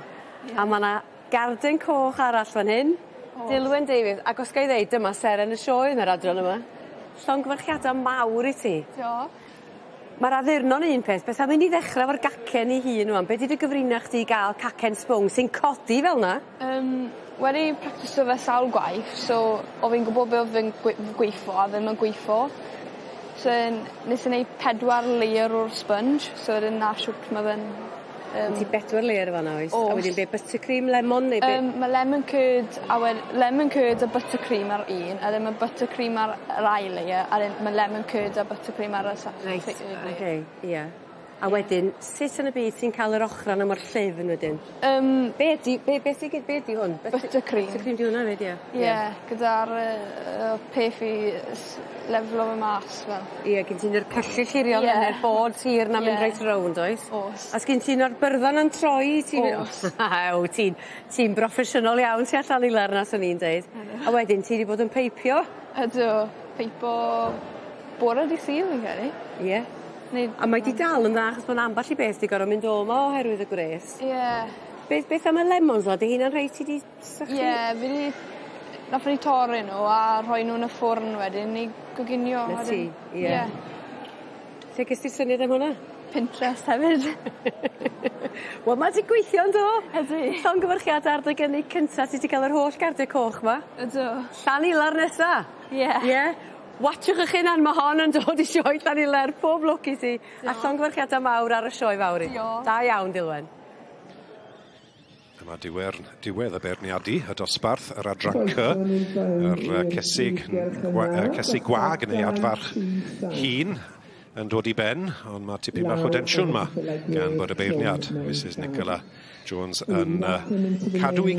A mae yna garden coch arall fan hyn. Dilwen Davies. Ac os ga i ddeud, dyma seren y sioe yn yr adran yma. Llongyfarchiadau mawr i ti. Diolch. Mae'r addurno'n un peth. Beth am i ni ddechrau efo'r gacen i hun wan? Beth ydy gyfrinach chdi i gael cacen sbwng sy'n codi fel yna? Wedi practiso fe sawl gwaith, so o fi'n gwybod beth o fi'n gweithio a ddim yn gweithio. So nes i neud 4 layer o'r sponge, so wedyn na siwt mae fe'n... Ti 4 layer fan'na oes? A wedyn be, buttercream, lemon neu be? Mae lemon curd a buttercream ar un, a then mae buttercream ar yr ail layer, a then mae lemon curd a buttercream ar y Reit, oce, ie. A wedyn, sut yn y byd ti'n cael yr ochran am o'r llefyn wedyn? Be di hwn? Buttercream. Buttercream di hwnna fyd, ie? Ie, gyda'r peth i leflo fe mas fel. Ie, gen ti'n yr cyllu lliriol yn yr bod tir na mynd reit rownd, oes? Oes. A sgyn ti'n o'r byrddon yn troi? Oes. Ti'n broffesiynol iawn ti allan i ler na, swn i'n dweud. A wedyn, ti wedi bod yn peipio? Ydw, peipo bore di sy'n fi'n credu. Ie. A mae di dal yn dda, achos mae'n amball i beth di gorau mynd o ma oherwydd y gwres. Ie. Beth am y lemons o? Dy hynna'n reit i di sychu? Ie, fi di... Nath ni torri nhw a rhoi nhw yn y ffwrn wedyn i goginio. Na ti, ie. Lle ges ti syniad am hwnna? Pinterest hefyd. Wel, mae di gweithio yn do. Ydy. Llongyfarchiadau ar dy gynnig cyntaf, ti di cael yr holl gardiau coch ma. Ydw. Llanelwedd nesa? Ie. Ie? Watchwch eich hunan, mae hon yn dod i sioe Llanelwedd, pob lwc i ti. A llongyfarchiadau mawr ar y sioe fawr i. Da iawn, Dilwen. Dyma diwedd y berniadu, y dosbarth, yr adranca, yr cesig gwag neu adfarch hun yn dod i ben, ond mae tipyn bach o densiwn yma gan bod y beirniad. Mrs Nicola Jones yn cadw i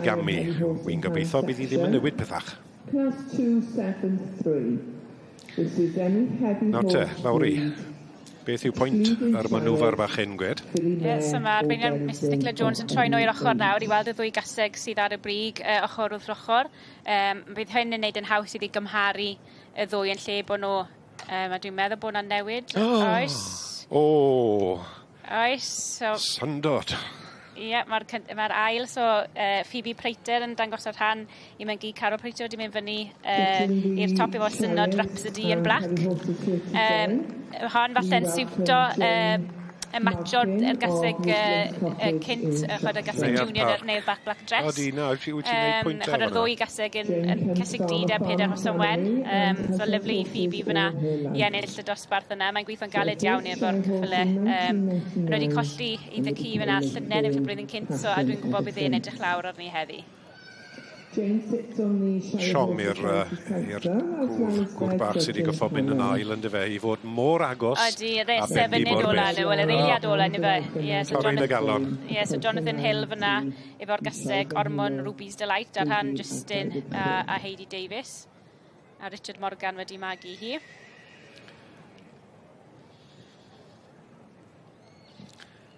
gamu. Wy'n gobeithio bydd hi ddim yn newid pethach. Class 2, Step and 3. This is any heavy Nawr te, Lawri, beth yw pwynt yr manwfer bach hyn, Gwed? So mae'r beirniad Mrs Nicola Jones yn troi nhw i'r ochr nawr i weld y ddwy gaseg sydd ar y brig ochr wrth ochr. Bydd hyn yn neud yn haws iddi gymharu y ddwy yn lle bod nhw... a dwi'n meddwl bod yna'n newid. Oes. Oes. Syndod. Ie, mae'r ail, so Phoebe Prater yn dangos ar rhan i Mengi Carol Prater wedi mynd fyny i'r top efo synod Rhapsody in Black. Hon falle'n siwto matcho yr gaseg cynt, chod y gaseg junior neu'r black dress. Odi, na, wyt ti'n gwneud pwynt chod yr ddwy gaseg yn cysig dyd a 4 hosom wen. So lyflu i Phoebe fyna i ennill y dosbarth yna. Mae'n gweithio'n galed iawn efo'r cyffyle. Nhw wedi colli iddo ci fyna llynedd efo'r blwyddyn cynt, so a dwi'n gwybod bydd e'n edrych lawr arni heddi. Siom i'r gwr bach sydd wedi goffo mynd yn ail yn dyfe i fod mor agos Odi, resefynud ola, wel, yr eiliad ola yn dyfe. Torri'n y galon. Ie, so Jonathan Hill fyna efo'r gaseg Ormond Ruby's Delight ar rhan Justin a Heidi Davies. A Richard Morgan wedi magu hi.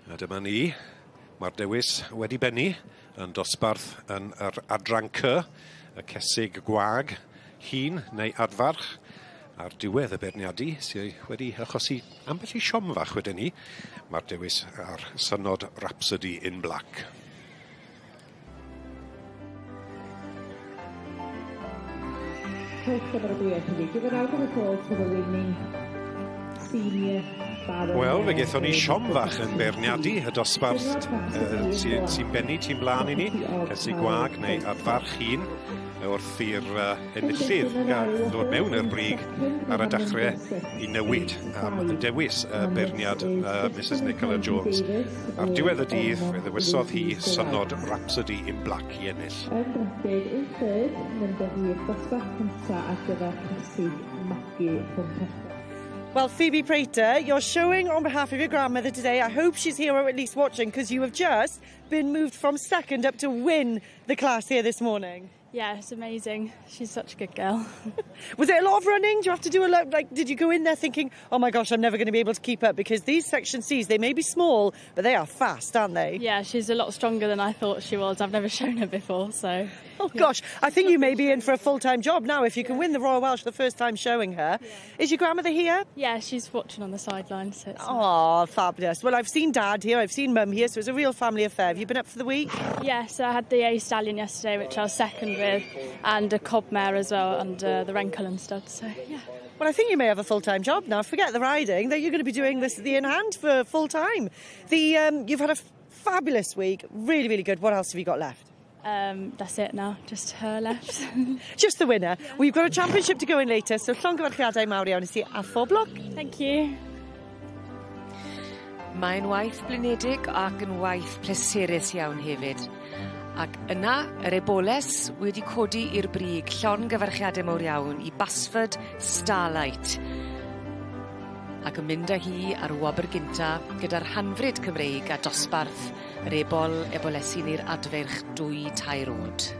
A dyma ni, mae'r dewis wedi benni yn dosbarth yn yr adranca, y cesig gwag, hun neu adfarch, ar diwedd y berniadu sydd wedi achosi ambell i siom fach wedyn ni. Mae'r dewis ar synod Rhapsody in Black. Give a round of applause for the winning senior barrow. Wel, fe gaethon ni siom fach yn beirniadu y dosbarth sy'n bennu ti'n blaen i ni. Cesi gwag neu adfarch un wrth i'r enillydd ddod mewn i'r brig ar y dechrau i newid am dewis y beirniad Mrs Nicola Jones. Ar diwedd y dydd, fe ddewisodd hi synod Rhapsody in Black i ennill. Yn drafod yn third, mynd â hi'r dosbarth cynta ar gyfer Casig Magu rhwng pedwar. Well, Phoebe Prater, you're showing on behalf of your grandmother today. I hope she's here or at least watching, because you have just been moved from second up to win the class here this morning. Yeah, it's amazing. She's such a good girl. Was it a lot of running? Do you have to do a lot? Like, did you go in there thinking, oh my gosh, I'm never going to be able to keep up? Because these section Cs, they may be small, but they are fast, aren't they? Yeah, she's a lot stronger than I thought she was. I've never shown her before, so... Oh gosh, I think you may be in for a full-time job now if you can win the Royal Welsh the first time showing her. Yeah. Is your grandmother here? Yeah, she's watching on the sidelines. So oh, fabulous. Well, I've seen Dad here, I've seen Mum here, so it's a real family affair. Have you been up for the week? Yeah, so I had the A stallion yesterday, which I was second with, and a cob mare as well, and the Rencullen stud, so yeah. Well, I think you may have a full-time job now. Forget the riding, that you're going to be doing this the in-hand for full-time. You've had a fabulous week, really, really good. What else have you got left? That's it now, just her left. Just the winner. Yeah. We've got a championship to go in later, so llongyfarchiadau mawr iawn I see ar 4 block. Thank you. Mae'n waith blinedig ac yn waith pleserus iawn hefyd. Ac yna, yr eboles wedi codi i'r brig llongyfarchiadau mawr iawn i Basford Starlight. Ac yn mynd â hi ar wobr gynta gyda'r hanfryd Cymreig a dosbarth yr ebolesu i'r adferch 2 tair oed.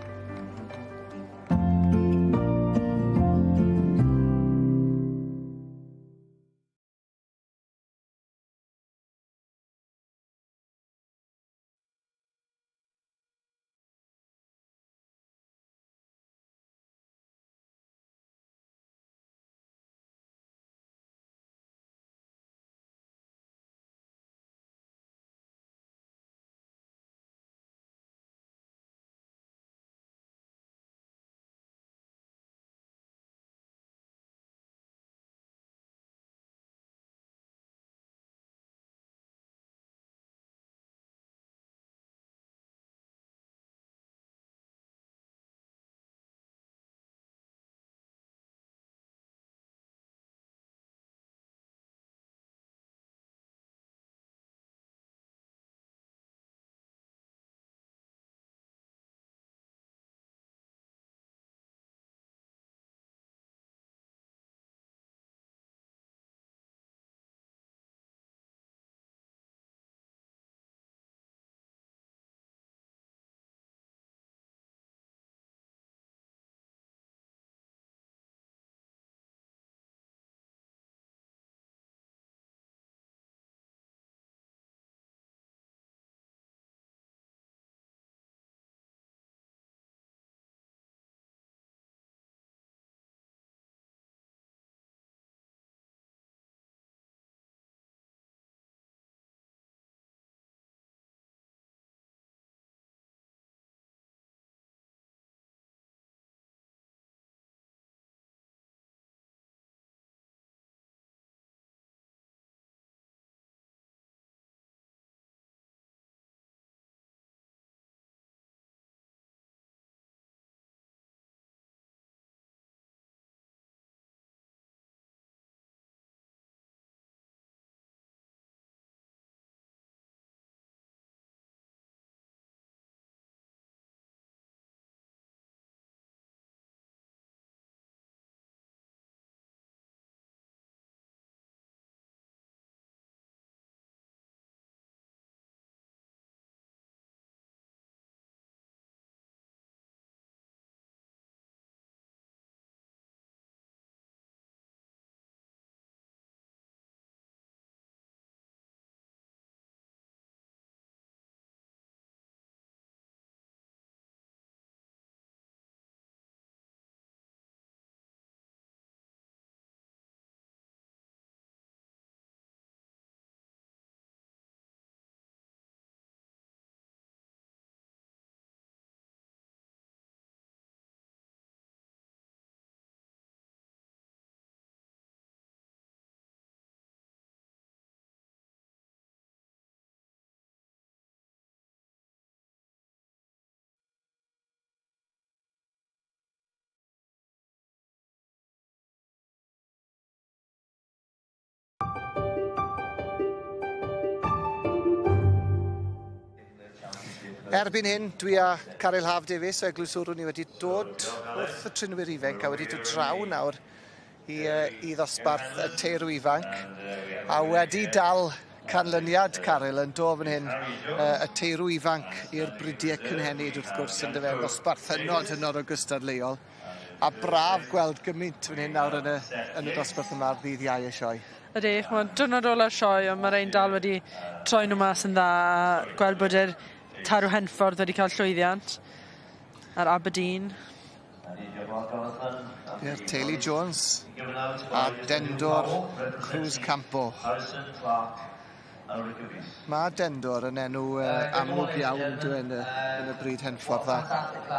Erbyn hyn, dwi a Caryl Haf Davies o Eglwys Wrw ni wedi dod wrth y trinwyr ifanc a wedi dod draw nawr i ddosbarth y teirw ifanc a wedi dal canlyniad Caryl yn dod fan hyn y teirw ifanc i'r bridiau cynhenid wrth gwrs yn dyfewn ddosbarth hynod o gystadleuol a braf gweld gymaint fan hyn nawr yn y dosbarth yma ar ddydd Iau y sioe. Ydy, mae'n diwrnod ola'r sioe, ond mae'r ein dal wedi troi nhw mas yn dda a gweld bod yr tarw Henffordd wedi cael llwyddiant ar Aberdeen. I'r teulu Jones a Dendor Cruz Campo. Mae Dendor yn enw amlwg iawn yn y bryd Henffordd a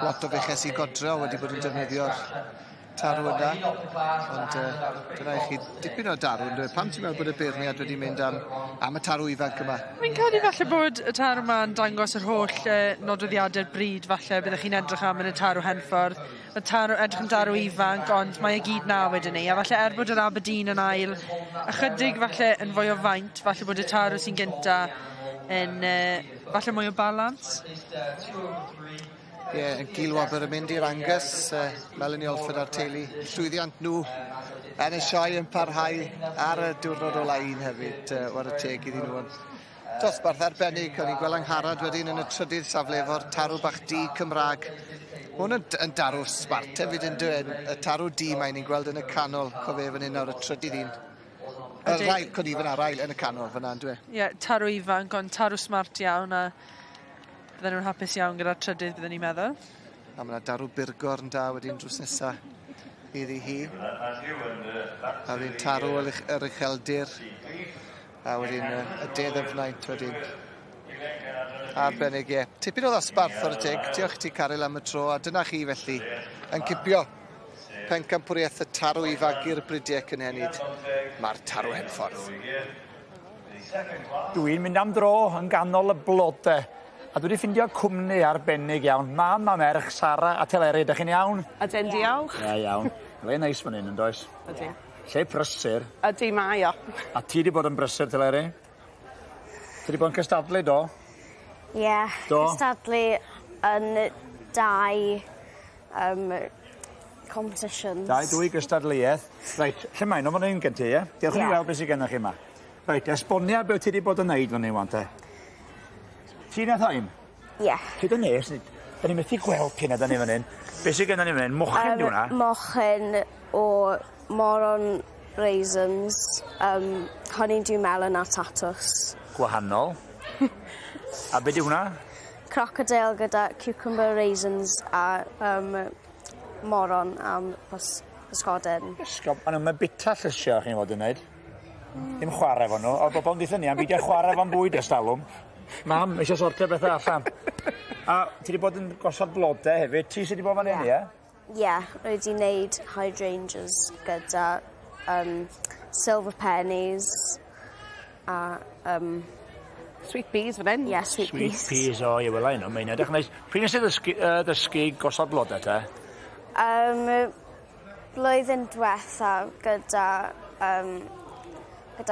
lot o feches i godro wedi bod yn defnyddio'r tarw yna, ond dyna i chi dipyn o darw. Pam ti'n meddwl bod y beirniad wedi mynd am y tarw ifanc yma? Mi'n credu falle bod y tarw yma yn dangos yr holl nodweddiadau'r bryd falle byddwch chi'n edrych am yn y tarw Henffordd. Y tarw edrych yn darw ifanc, ond mae e gyd na wedyn ni. A falle bod yr Aberdeen yn ail, ychydig falle yn fwy o faint, falle bod y tarw sy'n gynta yn falle mwy o balans. Ie, yn Gilwobr yn mynd i'r Angus, Melanie Olford a'r teulu. Llwyddiant nhw yn y sioe yn parhau ar y diwrnod ola un hefyd, war y teg iddyn nhw. Dosbarth arbennig, o'n i'n gweld Angharad wedyn yn y trydydd safle efo'r tarw bach di Cymraeg. Hwn yn darw smart hefyd yn dweud, y tarw di mae'n ni'n gweld yn y canol, cofe fan hyn nawr y trydydd un. Y rail, conifan ar rail yn y canol fan hyn, dweud. Ie, tarw ifanc, ond tarw smart iawn a bydden nhw'n hapus iawn gyda'r trydydd, bydden ni'n meddwl. A mae yna darw Burgor yn da wedyn drws nesaf iddi hi. A wedyn tarw yr ucheldir. A wedyn y deddyfnaint wedyn. Arbennig, ie. Tipyn o ddosbarth o'r teg. Diolch ti, Caryl, am y tro. A dyna chi felly yn cipio pencampwriaeth y tarw ifanc i'r bridiau cynhenid. Mae'r tarw Henffordd. Dwi'n mynd am dro yn ganol y blodau. A dwi wedi ffindio cwmni arbennig iawn. Mam a merch, Sara a Teleri, ydych chi'n iawn? Ydyn, diolch. Ie, iawn. Le neis fan hyn, yn does? Ydy. Lle prysur. Ydy, mae o. A ti wedi bod yn brysur, Teleri? Ti wedi bod yn cystadlu, do? Ie, cystadlu yn 2 competitions. 2 gystadleuaeth. Reit, lle mae'n o fan hyn gen ti, ie? Diolch yn weld beth sydd gennych chi yma. Reit, esbonia beth ti wedi bod yn neud fan hyn, wan te? Ti'n edrych ein? Ie. Ti dy nes, da ni'n methu gweld cyn edrych ni fan hyn. Be sydd gennym ni fan hyn? Mochyn di hwnna? Mochyn o moron raisins, honey dew melon a tatws. Gwahanol. A be di hwnna? Crocodile gyda cucumber raisins a moron am pysgodyn. Mae nhw'n bita llysio chi'n fod yn neud. Dim chwarae fo nhw. O bobl yn dweud ni am beidio chwarae fo'n bwyd ers talwm. Mam, eisiau sortio bethau allan. A ti wedi bod yn gosod blodau hefyd. Ti sydd wedi bod fan hyn, ie? Ie, rwy wedi wneud hydrangeas gyda silver pennies a sweet peas fan hyn? Ie, sweet peas. Sweet peas, o, ie, wel, ein o, mae'n edrych neis. Pryd nes i ddysgu gosod blodau te? Blwyddyn diwetha gyda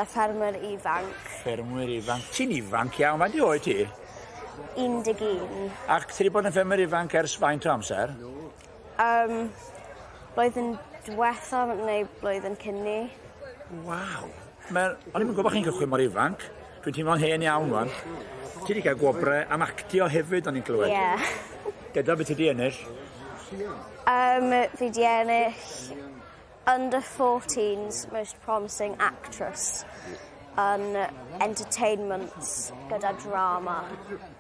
ffermwyr ifanc. Ffermwyr ifanc. Ti'n ifanc iawn, faint i oed ti? 11. Ac ti wedi bod yn ffermwyr ifanc ers faint o amser? Blwyddyn diwetha neu blwyddyn cynni. Waw. O'n i'n gwybod chi'n cychwyn mor ifanc. Dwi'n teimlo'n hen iawn wan. Ti wedi cael gwobrau am actio hefyd o'n i'n clywed? Ie. Deda beth ti wedi ennill? Fi wedi ennill Under 14's Most Promising Actress yn entertainments gyda drama.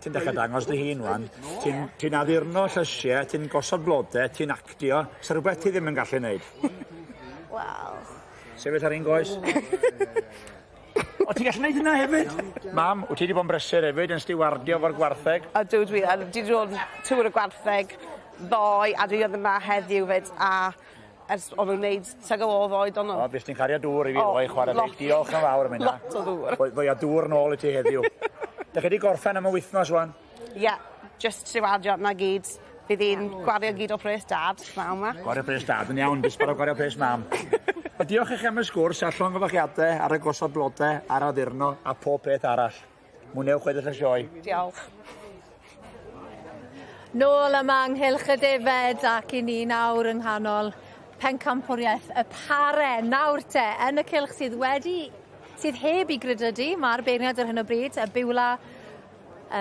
Ti'n dechrau dangos dy hun wan. Ti'n addurno llysiau, ti'n gosod blodau, ti'n actio. Sa rhywbeth ti ddim yn gallu neud? Wel. Sefyll ar un goes. O, ti'n gallu neud hynna hefyd? Mam, wyt ti wedi bod yn brysur hefyd yn stiwardio fo'r gwartheg? Ydw, dwi wedi dod tŵr y gwartheg ddoe a dwi oedd yma heddiw fyd a ers o'n nhw'n neud teg o ddoed o'n nhw. O, bys ti'n cario dŵr i fi ddoi chwarae dweud. Diolch yn fawr am hynna. Lot o dŵr. Fwy a dŵr nôl i ti heddiw. Da chi wedi gorffen am y wythnos wan? Ie, just sy'n wadio na gyd. Bydd hi'n gwario gyd o pres dad, mam ma. Gwario pres dad, yn iawn, bisbar o gwario pres mam. O, diolch eich am y sgwrs, a llongyfachiadau ar y gosod blodau, ar addurno, a pob peth arall. Mwynewch wedyn y sioe. Diolch. Nôl yma ynghylch y defed ac i ni nawr yng nghanol pencampwriaeth y pare. Nawr te, yn y cylch sydd heb i grydydu, mae'r beirniad ar hyn o bryd, y biwla,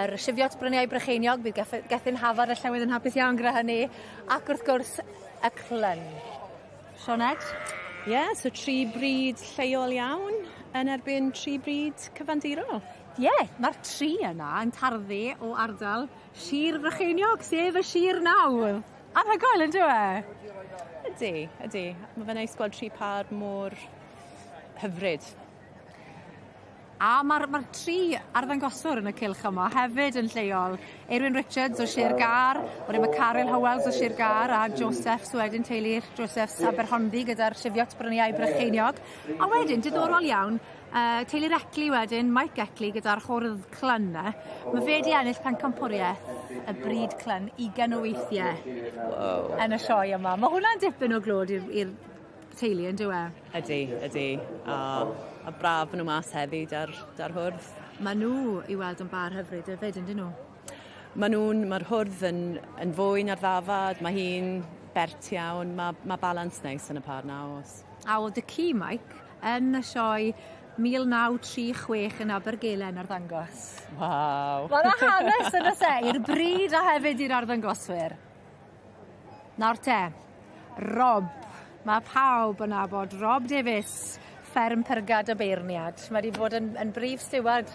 yr sifiot bryniau Brycheiniog, bydd gethin hafod y llywydd yn hapus iawn gyda hynny, ac wrth gwrs y clyn. Sioned? Ie, so 3 bryd lleol iawn yn erbyn 3 bryd cyfandirol. Ie, mae'r 3 yna yn tarddu o ardal Sir Brycheiniog, sef y Sir Nawr. Anhygoel yn dywe? Ydy. Mae fe'n neis gweld 3 par mor hyfryd. A mae'r 3 arddangoswr yn y cylch yma hefyd yn lleol. Erwin Richards o Sir Gar, wedyn mae Caryl Howells o Sir Gar a Josephs wedyn teulu'r Josephs Aberhonddu gyda'r sifiot bryniau Brycheiniog. A wedyn, diddorol iawn, teulu'r Ecli wedyn, Mike Ecli gyda'r chwrdd clynna. Mae fe di ennill pencampwriaeth y bryd clyn 20 o weithiau yn y sioe yma. Mae hwnna'n dipyn o glod i'r teulu yn dywe? Ydy. A braf nhw mas heddi dar hwrdd. Mae nhw i weld yn bar hyfryd hefyd, yndyn nhw? Mae'r hwrdd yn fwy na'r ddafad, mae hi'n bert iawn, mae balans neis yn y par naws. A oedd y ci, Mike, yn y sioe 1936 yn Abergelen arddangos. Waw! Mae'n hanes yn y se, i'r bryd a hefyd i'r arddangoswyr. Nawr te, Rob. Mae pawb yn abod Rob Davies, fferm Pyrgad y Beirniad. Mae wedi bod yn brif stiward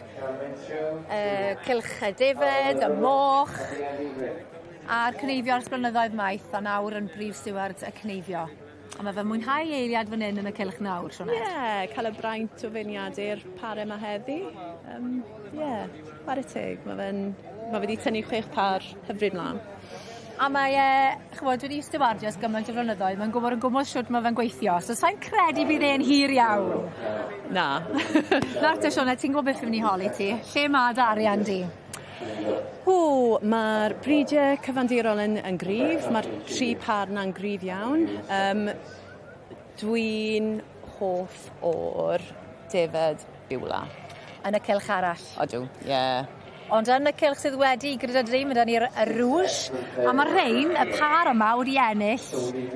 cylch y defed, y moch, a'r cneifio ars blynyddoedd maith, a nawr yn brif stiward y cneifio. A mae fe mwynhau eiliad fan hyn yn y cylch nawr, Sioned? Ie, cael y braint o feirniadu'r pare yma heddi. Pare teg. Mae wedi tynnu 6 par hyfryd mlaen. A mae, chymod, wedi stiwardio gymaint o flynyddoedd, mae'n gwybod yn gwmwys siwt mae fe'n gweithio, so sa'n credu bydd e'n hir iawn? Na. Nawr te, Sioned, ti'n gwybod beth fi'n mynd i holi ti? Lle mae dy arian di? Mae'r bridiau cyfandirol yn gryf, mae'r 3 par na'n gryf iawn. Dwi'n hoff o'r defed biwla. Yn y cylch arall? Odw, ie. Ond yn y cylch sydd wedi gyda dri, mae ni'r rŵs, a mae'r rhain, y par yma wedi ennill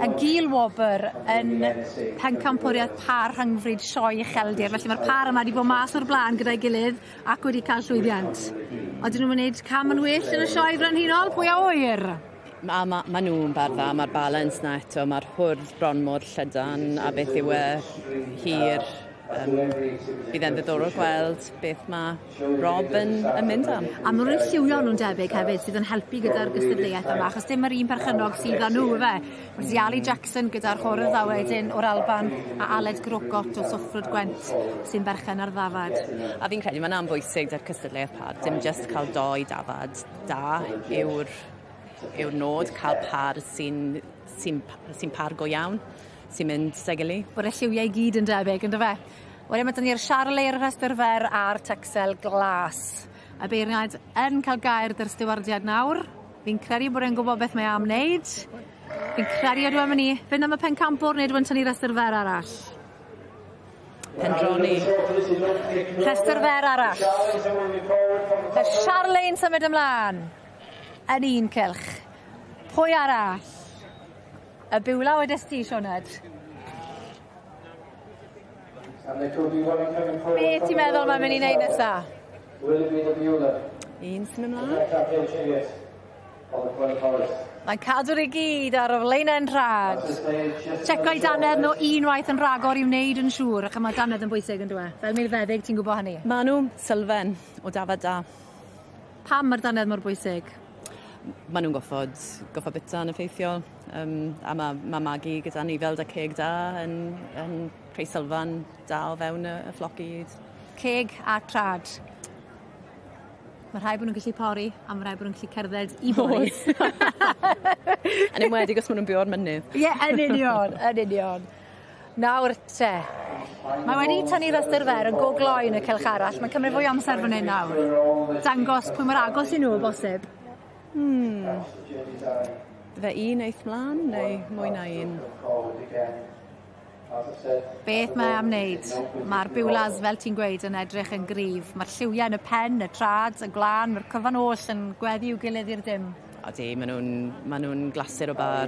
y gil wobr yn pencampwriaeth par rhyngfryd sioe ucheldir. Felly mae'r par yma wedi bod mas o'r blaen gyda'i gilydd ac wedi cael llwyddiant. Oedden nhw'n gwneud cam yn well yn y sioe frenhinol? Pwy a wyr? Mae nhw'n bardda, mae'r balans na eto, mae'r hwrdd bron mor llydan a beth yw hir. Bydd e'n ddiddorol gweld beth mae Rob yn mynd am. A mae rhywun lliwio nhw'n debyg hefyd sydd yn helpu gyda'r gystadleuaeth yma, achos dim yr un perchynog sydd â nhw fe. Mae Ziali Jackson gyda'r chwrdd a wedyn o'r Alban a Aled Grocott o Soffrwd Gwent sy'n berchen ar ddafad. A fi'n credu mae'n bwysig da'r cystadleuaeth par, dim just cael 2 dafad da yw'r nod, cael par sy'n par go iawn, sy'n mynd segelu. Bod y lliwiau gyd yn debyg, ynddo fe? Wedyn mae dyn ni'r Charleir rhestr fer a'r Texel Glas. Y beirniad yn cael gair dy'r stiwardiad nawr. Fi'n credu bod e'n gwybod beth mae am wneud. Fi'n credu ydw am ni fynd am y pencampwr neu dwi'n tynnu rhestr fer arall. Pendroni. Rhestr fer arall. Y Charlein symud ymlaen. Yn un cylch. Pwy arall? Y biwla wedys ti, Sioned? Be ti'n meddwl mae'n mynd i wneud nesaf? Un sy'n ymlaen. Mae'n cadw'r i gyd ar y flaenau'n rhad. Checkau Danedd nhw unwaith yn rhagor i wneud yn siŵr, ac mae Danedd yn bwysig yn dweud. Fel milfeddyg, ti'n gwybod hynny? Maen nhw sylfen o dafad da. Pam mae'r Danedd mor bwysig? Maen nhw'n goffod bita yn effeithiol. A mae Maggie gyda ni fel da ceg da yn creu sylfan da o fewn y ffloc i gyd. Ceg a trad. Mae rhai bod nhw'n gallu pori, a mae rhai bod nhw'n gallu cerdded i bori. Yn enwedig os maen nhw'n byw o'r mynydd. Ie, yn union. Nawr te. Mae wedi tynnu rhestr fer yn go gloi yn y cylch arall. Mae'n cymryd fwy amser fan hyn nawr. Dangos pwy mor agos i nhw o bosib. Fe un eith mlaen neu mwy na un? Beth mae am wneud? Mae'r biwlas, fel ti'n gweud, yn edrych yn gryf. Mae'r lliwiau yn y pen, y trad, y glân, mae'r cyfan oll yn gweddi i'w gilydd i'r dim. Odi, maen nhw'n glasur o bar.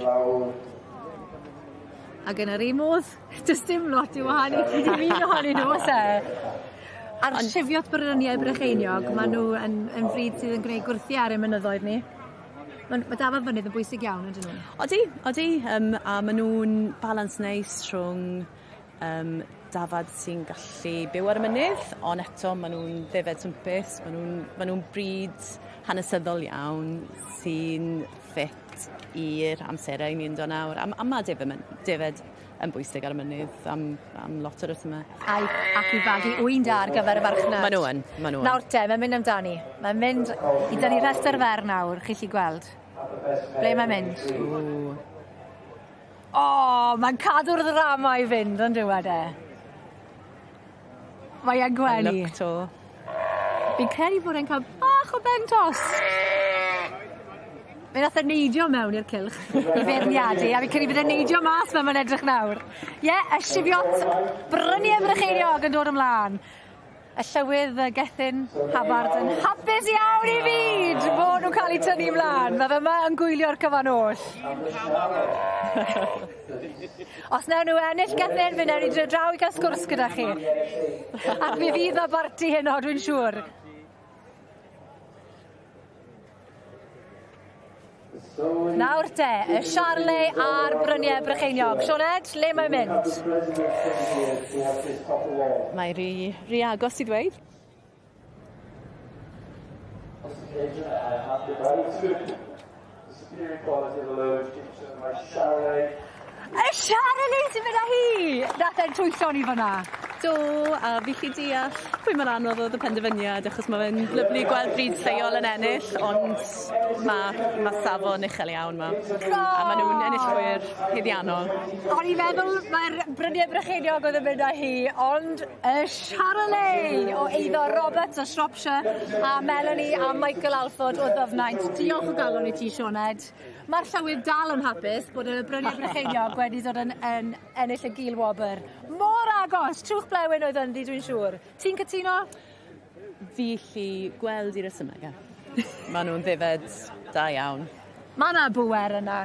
Ac yn yr un modd, does dim lot i wahanu dim un ohonyn nhw, oes e? Ar sifiot bryniau Brycheiniog, maen nhw yn fryd sydd yn gwneud gwrthi ar y mynyddoedd ni. Mae dafod fynydd yn bwysig iawn, ydyn nhw? Odi. A maen nhw'n balans neis rhwng dafad sy'n gallu byw ar y mynydd, ond eto maen nhw'n ddefed swmpus, maen nhw'n bryd hanesyddol iawn sy'n ffit i'r amserau ni'n dod nawr. A mae defed yn bwysig ar y mynydd am lot o'r yma. Ac i fagu wy'n da ar gyfer y farchnad. Maen nhw'n. Nawr te, mae'n mynd amdani. Mae'n mynd i dynnu rhestr fer nawr, chi'n chi gweld. Ble mae'n mynd? Mae'n cadw'r ddrama i fynd, yn dywed e. Mae'n gwenu. Look to. Fi'n credu bod e'n cael bach o bentos. Fe nath e neidio mewn i'r cylch i feirniadu, a fi'n credu bod e'n neidio mas fe mae'n edrych nawr. Y sifiot bryniau Brycheiniog yn dod ymlaen. Y llywydd Gethin Habard yn hapus iawn i fyd bod nhw'n cael eu tynnu ymlaen. Mae fe yma yn gwylio'r cyfan oll. Os nawn nhw ennill Gethin, fe newn ni draw i gael sgwrs gyda chi. Ac fe fydd y barti heno, dwi'n siŵr. Nawr te, y Charlie a'r bryniau Brycheiniog. Sioned, le mae'n mynd? Mae rhy agos i ddweud. Y Charlie sy'n mynd â hi! Nath e'n twyllo ni fyna. Do, a fi chi deall pwy mor anodd oedd y penderfyniad, achos mae fe'n lyflu gweld bryd lleol yn ennill, ond mae safon uchel iawn ma. A maen nhw'n enillwyr hyddiannol. O'n i'n meddwl mae'r bryniau Brycheiniog oedd yn mynd â hi, ond y Charlie o eiddo Roberts o Shropshire, a Melanie a Michael Alford o Ddyfnaint. Diolch o galon i ti, Sioned. Mae'r llywydd dal yn hapus bod y bryniau Brycheiniog wedi dod yn ennill y gil-wobr. Mor agos, trwch blewyn oedd ynddi, dwi'n siŵr. Ti'n cytuno? Fi chi gweld i'r ysymega. Maen nhw'n ddefed da iawn. Mae yna bwer yna.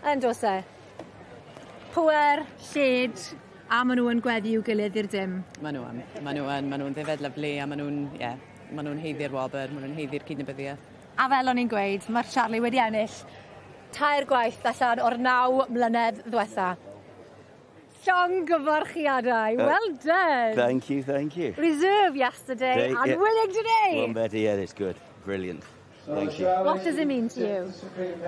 Yn dos e. Pwer, lled, a maen nhw yn gweddi i'w gilydd i'r dim. Maen nhw'n ddefed lyflu, a maen nhw'n heiddi'r wobr, maen nhw'n heiddi'r cydnabyddiaeth. A fel o'n i'n gweud, mae'r Charlie wedi ennill 3 gwaith allan o'r 9 mlynedd ddiwetha. Llongyfarchiadau. Well done. Thank you. Reserve yesterday and winning today. One better yet, it's good. Brilliant. Thank you. What does it mean to you?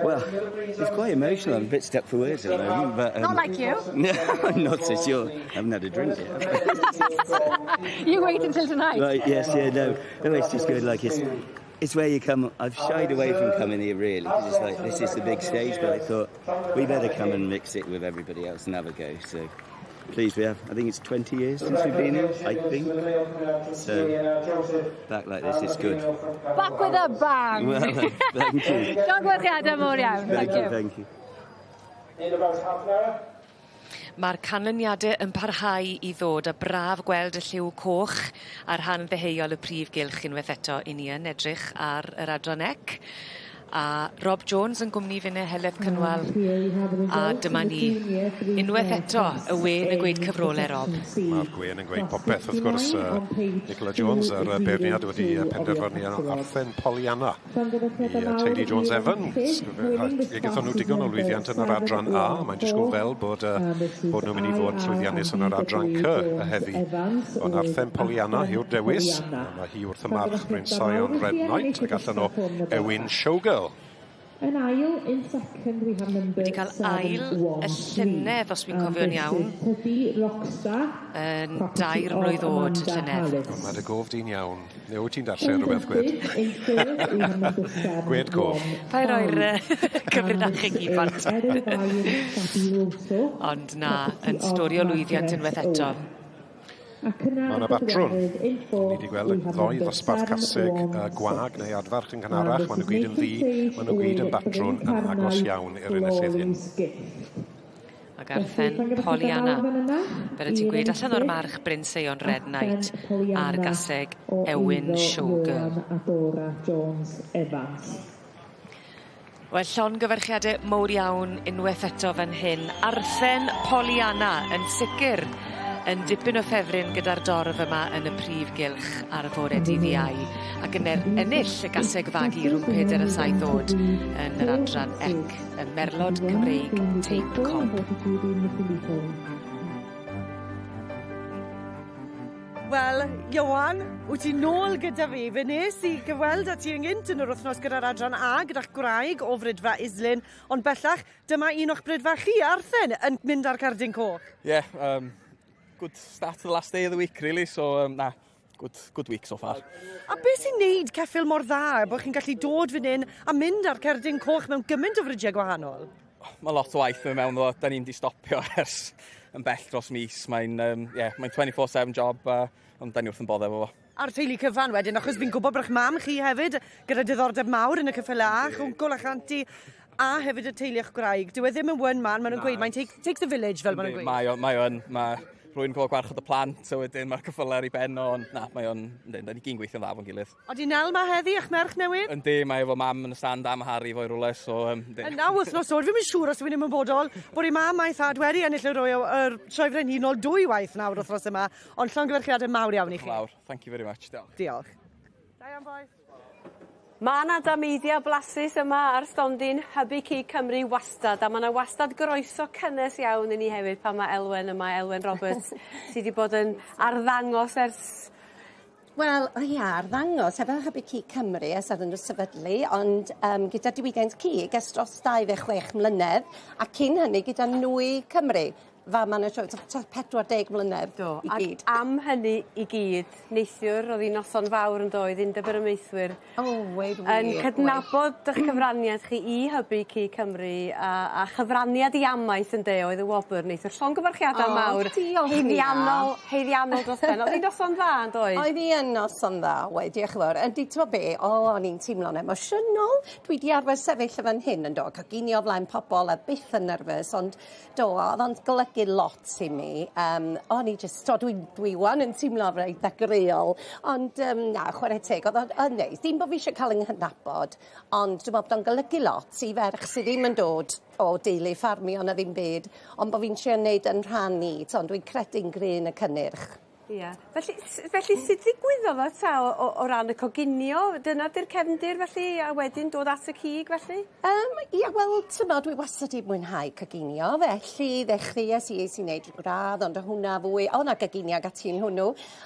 Well, it's quite emotional. I'm a bit stuck for words at the moment. But, not like you. No, I'm not so sure. I haven't had a drink yet. You wait until tonight. Right, yes, no, it's just good. Like, it's where you come. I've shied away from coming here, really, because it's like, this is the big stage, but I thought we better come and mix it with everybody else and have a go. So, pleased we have. I think it's 20 years since we've been here, I think. So, back like this is good. Back with a bang. Well, thank you. Llongyfarchiadau mor iawn. Thank you. In about half an hour. Mae'r canlyniadau yn parhau i ddod a braf gweld y lliw coch ar rhan ddeheuol y prif gylch unwaith eto i ni yn edrych ar yr adran ec. A Rob Jones yn gwmni fyny heledd cynnwal, a dyma ni. Unwaith eto, y wen yn gweud cyfrolau, Rob. Mae'r gwen yn gweud popeth, wrth gwrs. Nicola Jones, yr beirniad wedi penderfynu Arthen Pollyanna i teulu Jones Evan. Fe gaethon nhw digon o lwyddiant yn yr adran A. Mae'n disgwyl fel bod nhw'n mynd i fod llwyddiannus yn yr adran C y heddi. Ond Arthen Pollyanna yw'r dewis. Mae hi wrth y march Bryn Sion Red Knight, ac allan o Ewin Showground. Yn ail, in second, we have number 7, wedi cael ail y llynedd, os fi'n cofio'n iawn, yn 2 mlwydd oed y llynedd. Mae'n dy gof di'n iawn. Neu wyt ti'n darllen rhywbeth, Gwed? Gwed gof. Pa roi'r cyfrinach i gyd bant. Ond na, yn stori o lwyddiant unwaith eto. Mae yna batrwn. Ni wedi gweld y ddoi ddosbarth casig gwag neu adfarch yn gynharach. Maen nhw gyd yn ddi, maen nhw gyd yn batrwn yn agos iawn i'r enillydd hyn. Ac Arthen Pollyanna. Fel y ti'n gweud allan o'r march Bryn Sion Red Knight a'r gaseg Ewin Showground. Wel, llongyfarchiadau mowr iawn unwaith eto fan hyn. Arthen Pollyanna yn sicr yn dipyn o ffefryn gyda'r dorf yma yn y prif gylch ar y fore dydd Iau, ac yn ennill y gaseg fagu rhwng 4 a 7 oed yn yr adran ec, y merlod Cymreig teip comp. Wel, Ioan, wyt ti nôl gyda fi. Fe nes I gyfweld â ti ynghynt yn yr wythnos gyda'r adran A gyda'ch gwraig o frydfa Islyn, ond bellach, dyma un o'ch brydfa chi, Arthen, yn mynd ar cardyn coch. Yeah, good start to the last day of the week, really, so, good week so far. A beth sy'n neud ceffil mor dda, bod chi'n gallu dod fan hyn a mynd ar cardyn coch mewn gymaint o frydiau gwahanol? Mae lot o waith mewn ddo, da ni'n di stopio ers yn bell dros mis. Mae'n 24/7 job, ond da ni wrth yn bodde fo. A'r teulu cyfan wedyn, achos fi'n gwybod bod eich mam chi hefyd, gyda diddordeb mawr yn y ceffylau, chwncl a chanti, a hefyd y teulu eich gwraig. Dyw e ddim yn one man, maen nhw'n gweud, mae'n takes the village fel maen nhw'n gweud. Mae rwy'n gweld gwarchod y plant, so wedyn mae'r cyffylau ar ei ben o, ond mae o'n, da ni gyn gweithio'n dda fo'n gilydd. O, di Nel ma heddi, eich merch newydd? Yndi, mae efo mam yn y stand am Harry fo'i rwle, so... Yna, wythnos oed, fi'n siŵr os dwi'n ymwybodol bod ei mam a'i thad wedi ennill yr sioe frenhinol 2 waith nawr wythnos yma, ond llongyfarchiadau mawr iawn I chi. Mawr, thank you very much, diolch. Diolch. Da iawn, boys. Mae yna dameiddiau blasus yma ar stondin Hybu Ci Cymru wastad, a mae yna wastad groeso cynnes iawn i ni hefyd pan mae Elwen yma, Elwen Roberts, sydd wedi bod yn arddangos ers... Wel, arddangos efo Hybu Ci Cymru ers ar yn y sefydlu, ond gyda diwydiant cig ers dros 26 mlynedd, a cyn hynny gyda Nwy Cymru. Fa ma'n y 40 mlynedd I gyd. Am hynny I gyd, neithiwr oedd hi'n noson fawr yn doedd, undeb yr ymweithwyr. Yn cydnabod eich cyfraniad chi I Hybu Ci Cymru a chyfraniad I amaeth yn de oedd y wobr neithiwr. Llongyfarchiadau mawr. Heiddiannol dros ben. Oedd hi'n noson dda yn doedd? Oedd hi yn noson dda, wedi eich fawr. Yndi, ti'n be, o'n i'n teimlo'n emosiynol. Dwi di arfer sefyll fan hyn yn do, coginio flaen pobl a byth yn nerfus, ond do, oedd o'n golygu lot I mi. O'n I just, dwi wan yn teimlo reit ddegreol, ond na, chwarae teg, oedd o'n neis. Dim bod fi eisiau cael yng nghydnabod, ond dwi'n meddwl bod o'n golygu lot I ferch sydd ddim yn dod o deulu ffarmio na ddim byd, ond bod fi'n siarad wneud yn rhannu, ond dwi'n credu'n gryn y cynnyrch. Ie. Felly sut ddigwyddodd o ta o ran y coginio? Dyna di'r cefndir felly, a wedyn dod at y cig felly? Ie, wel, tyma, dwi wastad I mwynhau coginio, felly ddechreuais I sy'n neud gradd, ond o hwnna fwy, o na coginio ag ati'n hwnnw,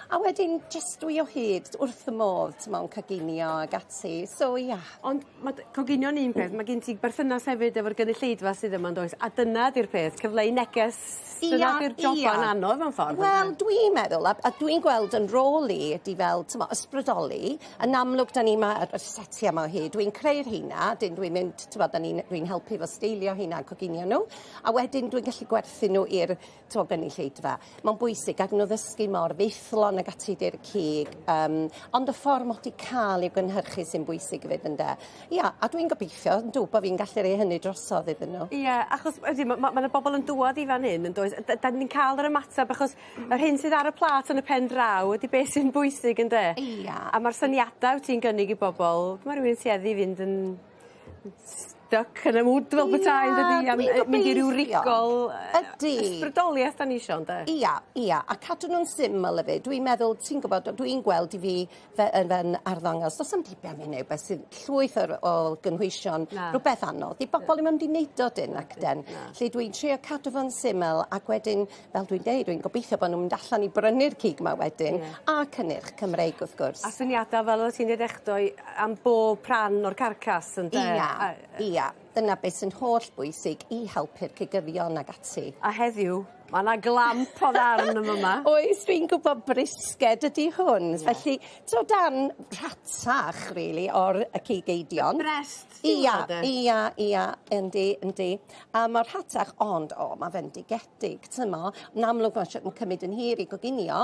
a wedyn just dwi o hyd wrth y modd, tyma, coginio ag ati, so ia. Ond mae coginio'n un peth, mae gen ti berthynas hefyd efo'r gynulleidfa sydd yma'n does, a dyna di'r peth, cyfleu neges, dyna di'r joban anodd mewn ffordd. Wel, dwi'n meddwl, a dwi'n gweld yn rôl I ydi fel, tyma, ysbrydoli, yn amlwg da ni yma, y setia yma o hyd, dwi'n creu'r hynna, dyn dwi'n mynd, tyma, dwi'n helpu fo steilio hynna, coginio nhw, a wedyn dwi'n gallu gwerthu nhw i'r gynulleidfa. Mae'n bwysig, ac nhw ddysgu mor feithlon ag ati di'r cig, ond y ffordd mod I cael i'w gynhyrchu sy'n bwysig fyd yn de. Ia, a dwi'n gobeithio, yn dŵ, bod fi'n gallu rei hynny drosodd iddyn nhw. Ie, achos mae bobl yn dŵad I fan hyn, yn does, da ni'n cael yr ymateb, achos yr hyn sydd ar y plat yn y pen draw ydy beth sy'n bwysig yn de. Ia. A mae'r syniadau ti'n gynnig I bobl, mae rhywun sydd I fynd yn stuck yn y mwd fel bethau yn mynd I ryw rigol ysbrydoliaeth da ni isio, ynde? Ia, a cadw nhw'n syml y fi. Dwi'n meddwl, ti'n gwybod, dwi'n gweld I fi fe'n arddangos. Does am dibia mi neu, beth sy'n llwyth o gynhwysion, rhywbeth anodd. Di bobl ddim yn mynd I dyn ac den. Lle dwi'n trio cadw fo'n syml, ac wedyn, fel dwi'n deud, dwi'n gobeithio bod nhw'n mynd allan I brynu'r cig yma wedyn, a cynnyrch Cymreig wrth gwrs. A syniadau fel o ti'n dweud echdoi am bob pran o'r carcas, ynde? Ia. Dyna beth sy'n holl bwysig I helpu'r cigyddion ag ati. A heddiw, mae yna glamp o ddarn yma. Oes, dwi'n gwybod brisged ydy hwn. Felly, so dan rhatach, really, o'r cigeidion. Brest. Ia, yndi. A mae'r rhatach, ond, mae fe'n digedig, tymo. Yn amlwg mae'n cymryd yn hir I goginio,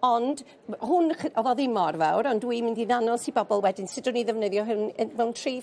ond hwn, oedd o ddim mor fawr, ond dwi'n mynd I ddanos I bobl wedyn, sut dwi'n I ddefnyddio hwn mewn 3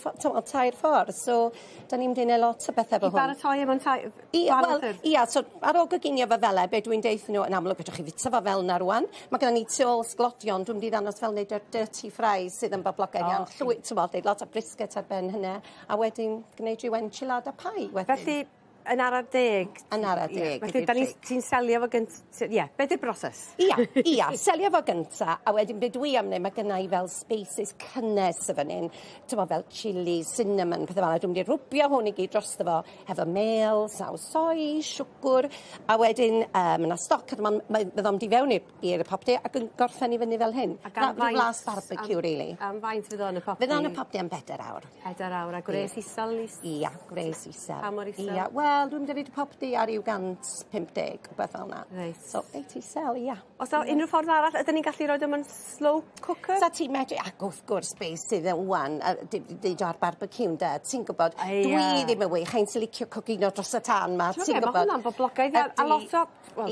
ffordd. So, da ni'n mynd I neud lot o bethau fel hwn. I baratoi am tair? Ia, so ar ôl goginio fo fel be dwi'n deithio nhw, yn amlwg ydych chi fita fo fel na rwan. Mae gen ni tu ôl sglodion, dwi'n di ddanos fel wneud yr dirty fries sydd yn boblogaidd iawn. Llwy, ti'n bod, lot o brisket ar ben hynna, a wedyn gwneud rhyw enchilada pie wedyn. Felly, yn ara deg. Yn ara deg. Felly, ti'n selio fo gynt... Ie, beth yw'r broses? Ia, selio fo gynta, a wedyn beth dwi am wneud, mae gynna i fel spaces cynnes y fan hyn. Ti'n fel chili, cinnamon, pethau fel yna. Dwi'n mynd i rwbio hwn i gyd drosto fo, hefo mel, saws soi, siwgr, a wedyn yna stoc, byddom di fewn i'r popdi ac yn gorffen i fyny fel hyn. Rhyw glas barbecue, really. Am faint fydd o'n y popdi? Fydd o'n y popdi am 4 awr. 4 awr, a gwres isel? Ia, gwres isel. Pa mor isel? Ia, wel, dwi'n mynd i popdi ar 150, beth fel yna. So, 80 sel, ia. Os o unrhyw ffordd arall, ydyn ni'n gallu rhoi mewn slow cooker? Sa ti'n medru, ac wrth gwrs beth sydd yn wan, deud o'r barbecue, da, ti'n gwybod, dwi ddim yn wych, hain sy'n licio cogino dros y tan ma, ti'n gwybod. Mae hwnna'n boblogaidd, a lot o...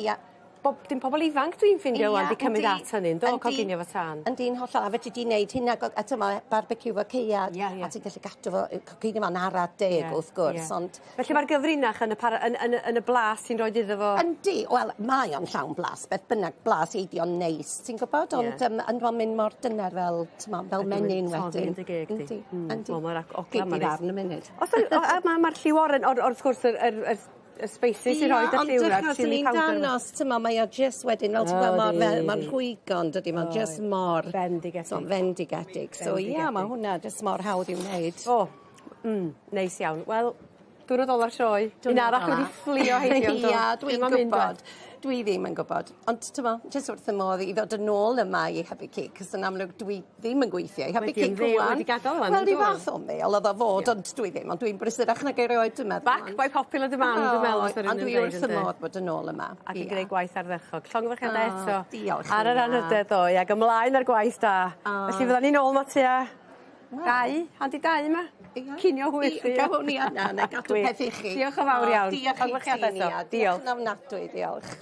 Dim pobl ifanc dwi'n ffindio wan, di cymryd at hynny'n, do, coginio fo tan. Ynddi'n hollol, a fe ti di wneud hynna, a tyma, barbecue fo ceiad, a ti'n gallu gadw fo, coginio fo'n ara deg, wrth gwrs, ond... Felly mae'r gyfrinach yn y blas ti'n rhoi iddo fo? Yndi, wel, mae o'n llawn blas, beth bynnag blas eidion neis, ti'n gwybod, ond yn fo'n mynd mor dyner fel, fel menyn wedyn. Yndi, yndi. Gyd i farn y munud. Mae'r lliw oren, wrth gwrs, y spices i roi dy lliw ar chili powder. Ond danos, tyma, mae o just wedyn, fel ti'n gweld, mae'n rhwygon, dydy, mae'n just mor... Fendigedig. So, ia, mae hwnna just mor hawdd i'w wneud. Neis iawn. Wel, diwrnod ola'r sioe. Un arall wedi fflio heibio. Ia, dwi'n gwybod. Dwi ddim yn gwybod. Ond, tyma, jyst wrth y modd i ddod yn ôl yma i Happy Cake, cos yn amlwg dwi ddim yn gweithio i Happy Cake rwan. Wedi gadael rwan. Wel, di fath o mel, oedd o fod, ond dwi ddim, ond dwi'n brysurach nag erioed, dwi'n meddwl. Back by popular demand, dwi'n meddwl. Ond dwi wrth y modd bod yn ôl yma. Ac i greu gwaith ardderchog. Llongfyrchiad eto. Diolch. Ar yr anhydedd o, ac ymlaen ar gwaith da. Felly fydda ni'n ôl ma tua... handi 2 yma. Cinio hwyl chi. Gawn ni yna, neu gadw peth i chi. Diolch yn fawr iawn. Diolch i ti, Nia. Diolch yn ofnadwy, diolch.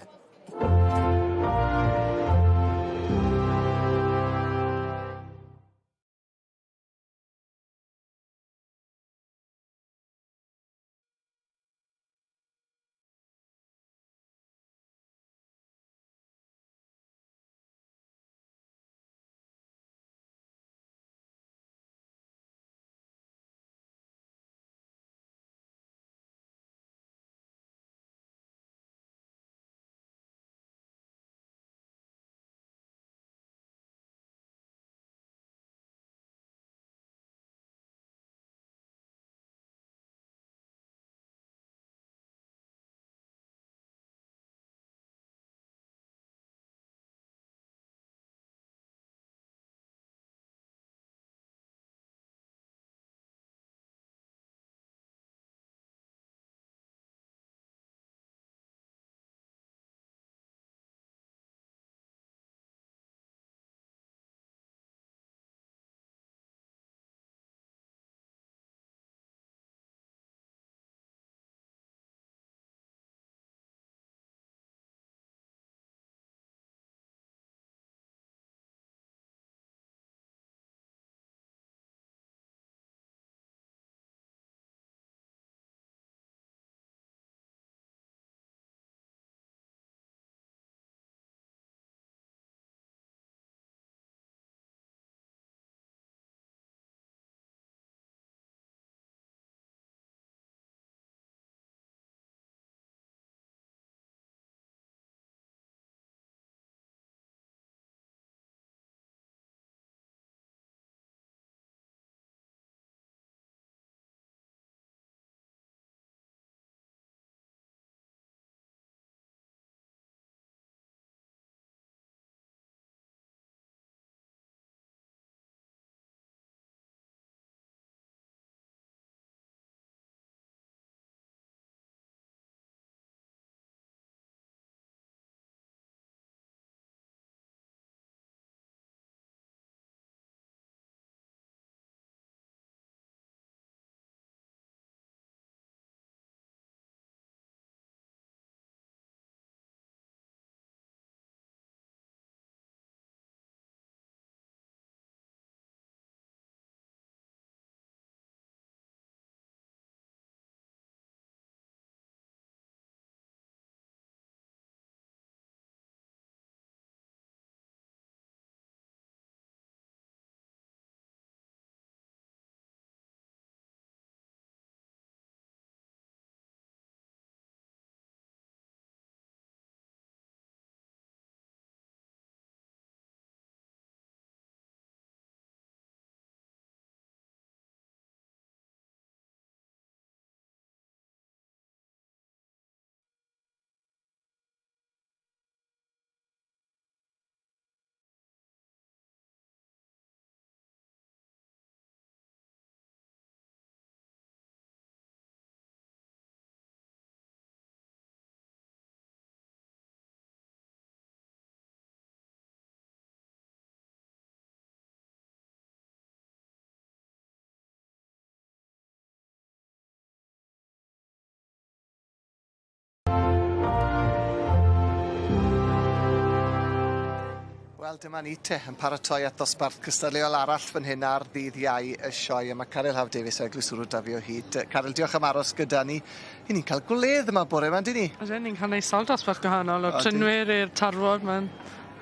Wel, dyma ni te yn paratoi at ddosbarth cystadleuol arall fan hyn ar ddydd Iau y sioe. A mae Caryl Haf Davies a glwswrw da fi o hyd. Caryl, diolch am aros gyda ni. I ni'n cael gwledd yma bore yma, di ni? Ydyn, ni'n cael neud sawl dosbarth gwahanol o'r trynwyr i'r tarfod. Mae'n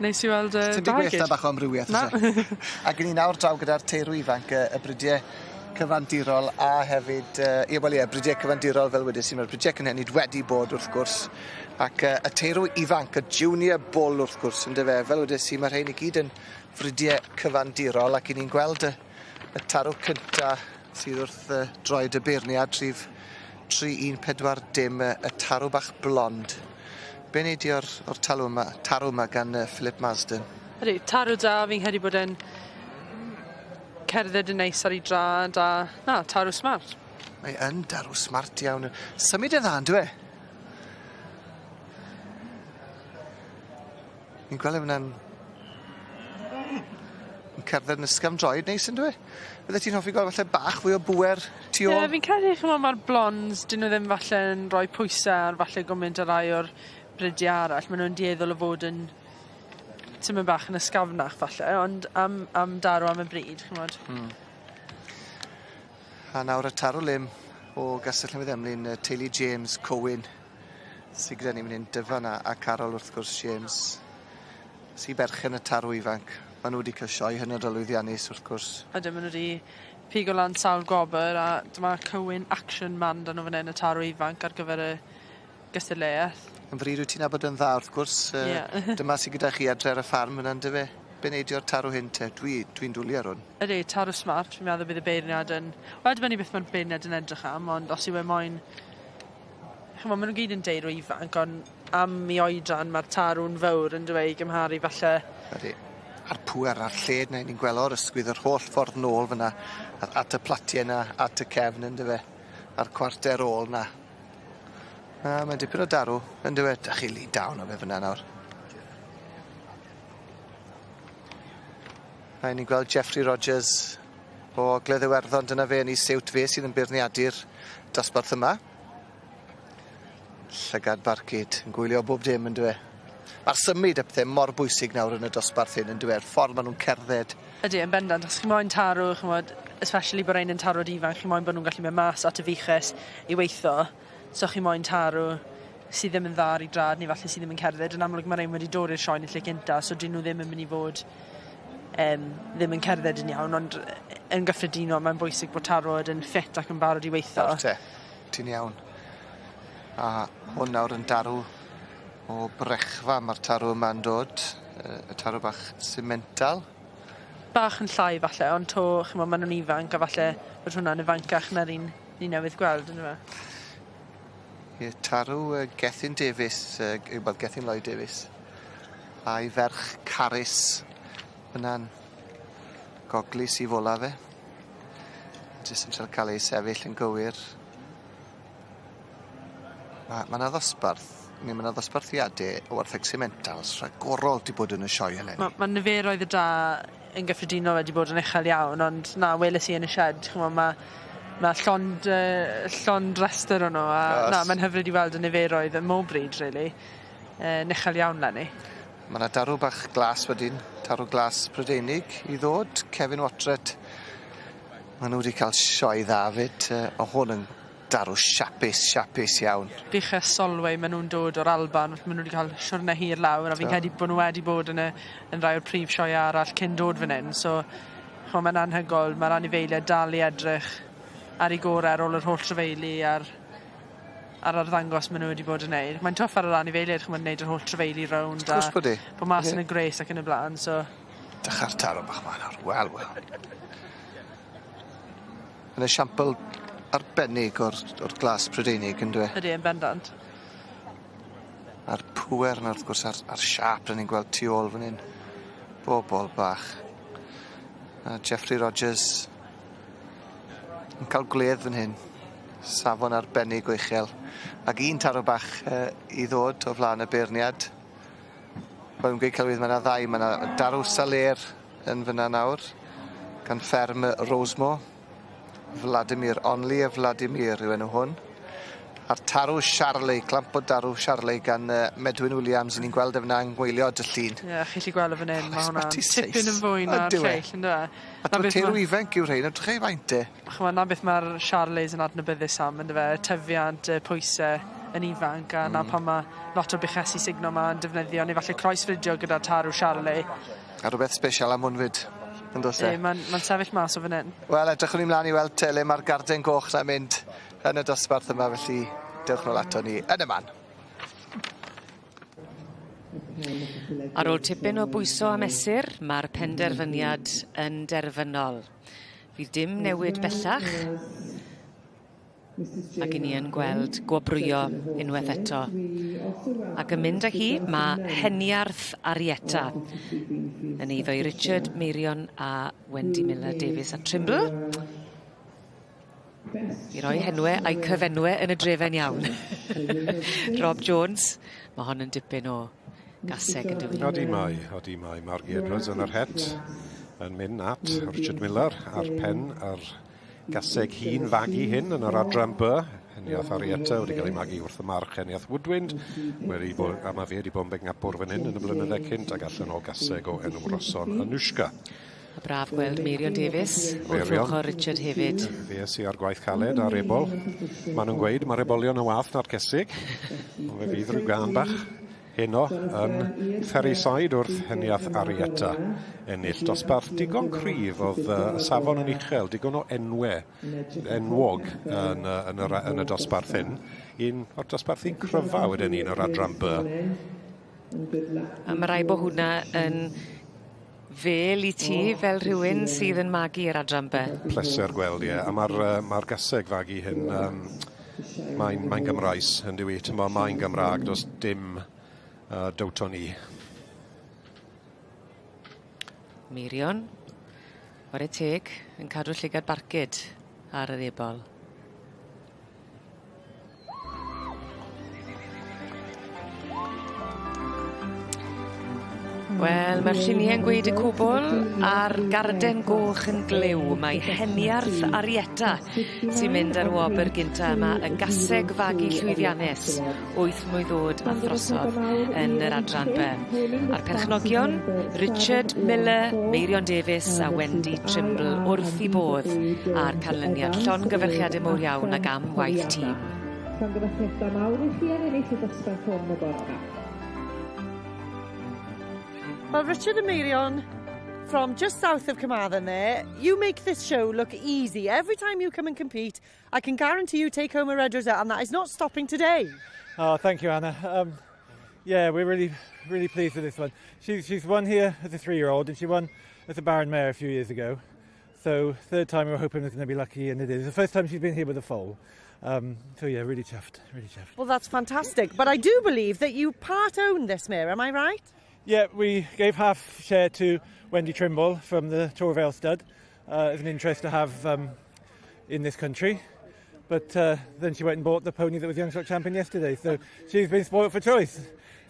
neis i weld Ti'n di gweithio bach o amrywiaeth, ydyn? Ac i ni nawr draw gyda'r teirw ifanc, y brydiau cyfandirol a hefyd, brydiau cyfandirol fel wedys i, mae'r brydiau cynhenid wedi bod wrth gwrs. Ac y teirw ifanc, y junior bull wrth gwrs, yn dyfe, fel wedys i, mae'r rhain i gyd yn frydiau cyfandirol ac i ni'n gweld y tarw cynta sydd wrth droed y beirniad rhif 3140, y tarw bach blond. Be wneud i o'r tarw yma gan Philip Marsden? Ydy, tarw da, fi'n credu bod e'n cerdded yn neis ar ei drad a tarw smart. Mae yn darw smart iawn. Symud yn dda, yn dwi? Ni'n gweld yna'n cerdded yn ysgafn droed neis, yn dwi? Fydde ti'n hoffi gweld falle bach fwy o bwer tu ôl? Fi'n credu chymod mae'r blonds, dyn nhw ddim falle yn rhoi pwysau ar falle gymaint o rai o'r brydiau arall. Maen nhw'n dieddol o fod yn tymyn bach yn ysgafnach falle, ond am darw am y bryd, chymod. A nawr y tarw lim o Gastell Newydd Emlyn, teulu James Cohen, sy'n gyda ni mynd Dyfan a Carol wrth gwrs James. Si berchen y tarw ifanc. Maen nhw wedi cael sioe hynod o lwyddiannus wrth gwrs. Ydyn, maen nhw wedi pigo lan sawl gwobr a dyma Cohen Action Man dan nhw fan hyn y tarw ifanc ar gyfer y gystadleuaeth. Yn fryd wyt ti'n nabod yn dda wrth gwrs. Dyma sy'n gyda chi adre ar y ffarm yna'n dyfe. Be wneud o'r tarw hyn te? Dwi'n dwlu ar hwn. Ydy, tarw smart. Fi'n meddwl bydd y beirniad yn... Wel, dibynnu beth mae'r beirniad yn edrych am, ond os yw e moyn... Chymod, maen nhw gyd yn deirw ifanc, ond am i oedran mae'r tarw'n fawr yn dweud gymharu falle... Ydy. A'r pwer a'r lled na, ni'n gweld o'r ysgwydd yr holl ffordd nôl fyna, at y platiau na, at y cefn yn dyfe, a'r cwarter ôl na. Mae'n dipyn o darw, yn dyfe, dach chi lead down o fe fyna nawr. A ni'n gweld Geoffrey Rogers o Ogledd Iwerddon, dyna fe yn ei siwt fe sydd yn beirniadu'r dosbarth yma. Llygad barcud, yn gwylio bob dim yn dyfe. Mae'r symud y pethau mor bwysig nawr yn y dosbarth hyn yn dywe'r ffordd maen nhw'n cerdded. Ydy, yn bendant, os chi moyn tarw, chymod, especially bod ein yn tarwad ifanc, chi moyn bod nhw'n gallu mynd mas at y fiches i weithio, so chi moyn tarw sydd ddim yn dda ar ei drad, neu falle sydd ddim yn cerdded. Yn amlwg mae rhain wedi dod i'r sioe yn y lle cynta, so dyn nhw ddim yn mynd i fod ddim yn cerdded yn iawn, ond yn gyffredinol mae'n bwysig bod tarwad yn ffit ac yn barod i weithio. Ti'n iawn. A hwn nawr yn darw o brechfa mae'r tarw yma'n dod, y tarw bach simental. Bach yn llai falle, ond to, chymod, maen nhw'n ifanc, a falle bod hwnna'n ifancach na'r un ni newydd gweld, yn yma. Ie, tarw Gethin Davies, Gethin Lloyd Davies, a'i ferch Carys, yna'n goglis i fola fe. Jyst yn cael ei sefyll yn gywir. Mae yna ddosbarth. Mae yna ddosbarthiadau o wartheg simentals rhagorol wedi bod yn y sioe eleni. Mae niferoedd y da yn gyffredinol wedi bod yn uchel iawn, ond na, weles i yn y shed, mae llond rester o'n nhw, a mae'n hyfryd i weld y niferoedd yn mor bryd, really, yn uchel iawn lenni. Mae yna darw bach glas wedyn, tarw glas Prydeinig i ddod, Kevin Watret. Mae nhw wedi cael sioe dda fyd, o hwn yn darw siapus iawn. Biches Solway, maen nhw'n dod o'r Alban, maen nhw wedi cael siwrne hir lawr, a fi'n credu bod nhw wedi bod yn rai o'r prif sioe arall cyn dod fan hyn, so mae'n anhygol, mae'r anifeiliaid dal i edrych ar ei gorau ar ôl yr holl trefeili ar arddangos maen nhw wedi bod yn neud. Mae'n tough ar yr anifeiliaid, chymod, wneud yr holl trefeili rownd, a bod mas yn y gres ac yn y blaen, so... Dycha'r tarw bach ma nawr, wel. Yn esiampl arbennig o'r glas Prydeinig, yn dwi? Ydy, yn bendant. A'r pwer yna, wrth gwrs, a'r siap rydyn ni'n gweld tu ôl fan hyn. Bobl bach. A Geoffrey Rogers yn cael gwledd fan hyn. Safon arbennig o uchel. Ac un tarw bach i ddod o flaen y beirniad. Mae'n gweud celwydd, mae yna ddau. Mae yna darw Saler yn fyna nawr, gan fferm Rosemore. Vladimir Only a Vladimir yw enw hwn. a'r tarw Charlie, clamp o darw Charlie gan Medwyn Williams. Ni'n gweld e fyna yng ngwylio dy llun. Ie, chi'n gallu gweld e fan hyn. Mae hwnna'n tipyn yn fwy na'r lleill, ynddo e? A dwi'n teirw ifanc yw rhain, ydych chi faint e? Na beth mae'r Charlies yn adnabyddus am, ynddo fe? Tyfiant, pwysau yn ifanc, a na pan mae lot o buchesu signo yma'n defnyddio, neu falle croesfridio gyda tarw Charlie. A rhywbeth special am hwn fyd, yn dos e? Mae'n sefyll mas o fan hyn. Wel, edrychwn ni mlaen i weld le mae'r garden goch na'n mynd yn y dosbarth yma, felly dewch nôl ato ni yn y man. Ar ôl tipyn o bwyso a mesur, mae'r penderfyniad yn derfynol. Fydd dim newid bellach, ac i ni yn gweld gwobrwyo unwaith eto. Ac yn mynd â hi, mae Heniarth Arietta, yn eiddo i Richard Meirion a Wendy Miller Davies a Trimble. I roi henwe a'i cyfenwe yn y drefen iawn. Rob Jones, mae hon yn dipyn o gaseg yn dywyn. Odi mai. Margie Edwards yn yr het yn mynd at Richard Miller a'r pen a'r gaseg hun fagu hyn yn yr adran B. Heniath Arietta wedi cael ei magu wrth y march Heniath Woodwind. A mae fe wedi bod yn begngapwr fan hyn yn y blynydde cynt ac allan o gaseg o enw Roson Anushka. A braf gweld Meirion Davies wrth ochr Richard hefyd. Fe sy ar gwaith caled ar ebol. Maen nhw'n gweud mae'r ebolion yn wath na'r cesig. Ond fe fydd rhyw gan bach heno yn Ferrysaid wrth Heniath Arietta ennill dosbarth digon cryf oedd y safon yn uchel, digon o enwog yn y dosbarth hyn. Un o'r dosbarthu cryfa wedyn ni yn yr adran B. A mae rai bo hwnna yn fel i ti fel rhywun sydd yn magu i'r adran B. Pleser gweld, ie. A mae'r gaseg fagu hyn, mae'n Gymraes yn dywi. Mae'n Gymraeg, does dim dowton ni. Meirion, ware teg, yn cadw llygad barcud ar yr ebol. Wel, mae'r lluniau yn gweud y cwbl a'r garden goch yn glyw. Mae Heniarth Arietta sy'n mynd ar wobr gynta yma y gaseg fagu llwyddiannus 8 mlwydd oed a throsodd yn yr adran B. A'r perchnogion, Richard Miller, Meirion Davies a Wendy Trimble wrth i bodd a'r canlyniad llongyfarchiadau mawr iawn ag am waith tîm. Llongyfarchiadau mawr i chi ennill y dosbarth hwn o gorau. Well, Richard and Meirion, from just south of Carmarthen there, you make this show look easy. Every time you come and compete, I can guarantee you take home a red rosette, and that is not stopping today. Oh, thank you, Anna. Yeah, we're really pleased with this one. She's won here as a 3-year-old, and she won as a Baron Mare a few years ago. So third time we were hoping it's going to be lucky, and it is. The first time she's been here with a foal. So yeah, really chuffed. Well, that's fantastic. But I do believe that you part-own this mare, am I right? Yeah, we gave half share to Wendy Trimble from the Torvale stud as an interest to have in this country. But then she went and bought the pony that was Young Stock Champion yesterday. So she's been spoilt for choice.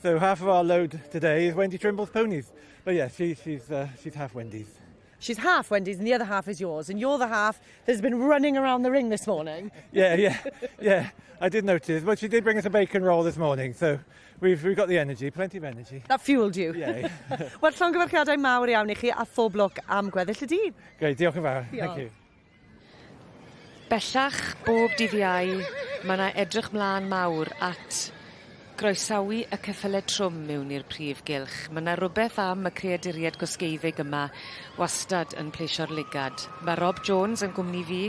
So half of our load today is Wendy Trimble's ponies. But yeah, she's half Wendy's. She's half Wendy's and the other half is yours. And you're the half that's been running around the ring this morning. Yeah. I did notice. But she did bring us a bacon roll this morning. So we've got the energy, plenty of energy. That fuelled you? Yeah. Wel, llongyfarchiadau mawr iawn I chi a phob lwc am gweddill y dydd. Great, diolch yn fawr. Thank you. Bellach bob dydd Iau, mae yna edrych mlaen mawr at groesawu y ceffylau trwm mewn i'r prif gylch. Mae yna rhywbeth am y creaduriaid gosgeiddig yma wastad yn pleisio'r ligad. Mae Rob Jones yn gwmni fi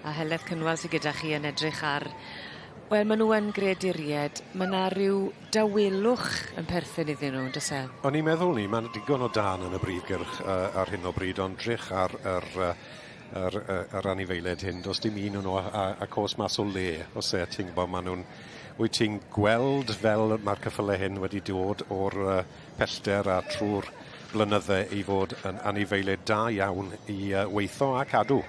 a Heledd Cynwal sydd gyda chi yn edrych ar. Wel, maen nhw yn greaduriaid. Mae yna rhyw dawelwch yn perthyn iddyn nhw, does e? O'n i'n meddwl ni, mae'n digon o dan yn y brif gylch ar hyn o bryd, ond drych ar anifeiliaid hyn. Does dim un o'n nhw a cos mas o le, os e, ti'n gwybod, maen nhw'n... Wyt ti'n gweld fel mae'r ceffylau hyn wedi dod o'r pellter a trwy'r blynydde I fod yn anifeiliaid da iawn I weithio a cadw.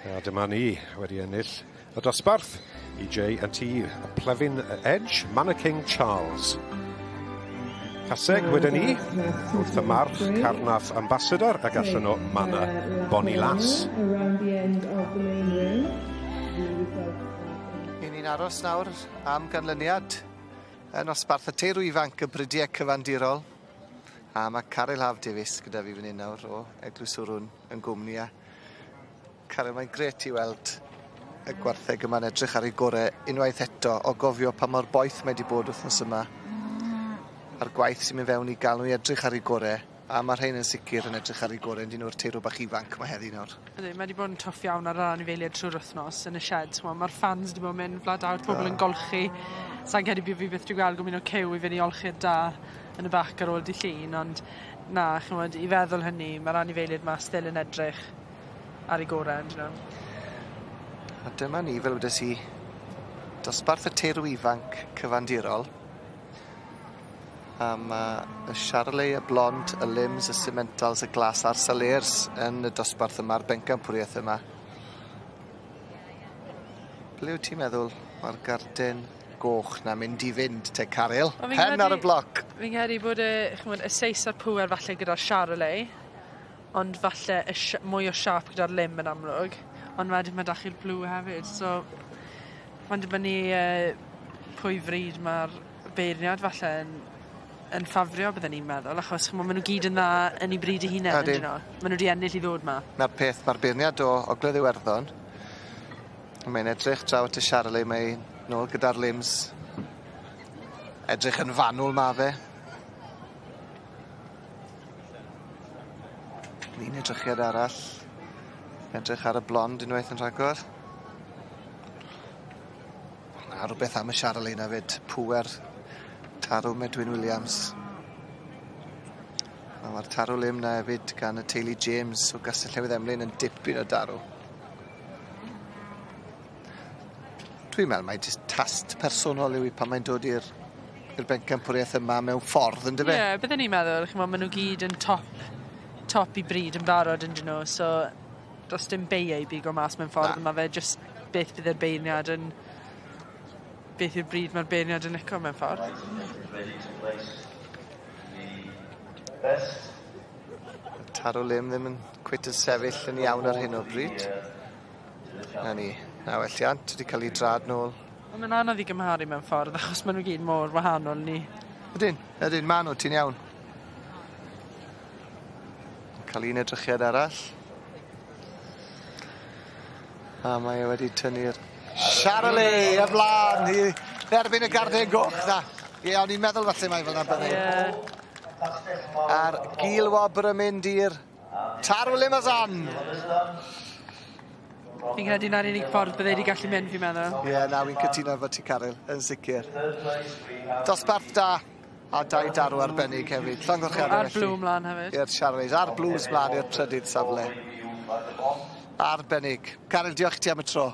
A dyma ni wedi ennill y dosbarth I J&T Plefin Edge, Manor King Charles. Caseg wedyn ni wrth y march Carnath Ambassador ac allan o Manor Bonnie Lass. Ni'n aros nawr am ganlyniad yn osbarth y teirw ifanc y brydiau cyfandirol. A mae Caryl Haf Davies gyda fi fan hyn nawr o Eglwys Wrwn yn gwmni. Caryl, mae'n gret i weld y gwartheg yma'n edrych ar ei gorau unwaith eto o gofio pa mor boeth mae wedi bod wythnos yma. A'r gwaith sy'n mynd fewn i gael nhw i edrych ar ei gorau. A mae'r rhain yn sicr yn edrych ar ei gorau yn dyn nhw'r teirw bach ifanc mae heddi nawr. Mae wedi bod yn tough iawn ar ran anifeiliaid trwy'r wythnos yn y shed. Mae'r fans wedi bod yn mynd flat out, pobl yn golchi. Sa'n credu fi byth wedi gweld gwmyn o cyw i fynd i olchi'r da yn y bac ar ôl di llun, ond na, chymod, i feddwl hynny, mae'r anifeiliaid ma still yn edrych ar ei gorau. A dyma ni fel wedes i dosbarth y teirw ifanc cyfandirol. A mae y Charolais, y blond, y limbs, y cementals, y glas a'r salers yn y dosbarth yma'r bencampwriaeth yma. Ble wyt ti'n meddwl mae'r garden goch na mynd i fynd te Caryl? Pen ar y bloc. Fi'n credu bod y seis a'r pŵer falle gyda'r Charolais, ond falle mwy o siap gyda'r lim yn amlwg, ond wedyn mae dachi'r blw hefyd. So, mae'n dibynnu pwy fryd mae'r beirniad falle yn ffafrio, byddwn ni'n meddwl, achos maen nhw gyd yn dda yn ei bryd i hunain. Maen nhw wedi ennill i ddod ma. Na'r peth, mae'r beirniad o Ogledd Iwerddon. Mae'n edrych draw at y Charolais, mae nôl gyda'r limbs. Edrych yn fanwl ma fe. Un edrychiad arall. Edrych ar y blond unwaith yn rhagor. A rhywbeth am y Charolais na fyd. Pŵer tarw Medwyn Williams. A mae'r tarw lim na hefyd gan y teulu James o Gastell Newydd Emlyn yn dipyn o darw. Dwi'n meddwl mai jyst tast personol yw i pan mae'n dod i'r bencampwriaeth yma mewn ffordd, yn dyfe? Ie, byddwn ni'n meddwl, maen nhw gyd yn top i bryd yn barod yn nhw, so does dim beiau i bigo mas mewn ffordd yma fe, jyst beth bydd yr beirniad yn... beth yw'r bryd mae'r beirniad yn eco mewn ffordd. Y tarw lim ddim yn cweit yn sefyll yn iawn ar hyn o bryd. Na ni, na welliant wedi cael ei drad nôl. Ond mae'n anodd i gymharu mewn ffordd, achos maen nhw gyd mor wahanol ni. Ydyn, maen nhw, ti'n iawn. Cael un edrychiad arall. A mae wedi tynnu'r Charolais y blaen i dderbyn y garden goch na. Ie, o'n i'n meddwl falle mai fel na bydde. A'r gilwobr yn mynd i'r tarw limazan. Fi'n credu na'r unig ffordd bydde wedi gallu mynd, fi'n meddwl. Ie, na, fi'n cytuno efo ti, Caryl, yn sicr. Dosbarth da, a dau darw arbennig hefyd. Llongyfarchiadau A'r blw mlaen hefyd. I'r Charolais, a'r blws mlaen i'r trydydd safle. Arbennig. Caryl, diolch ti am y tro.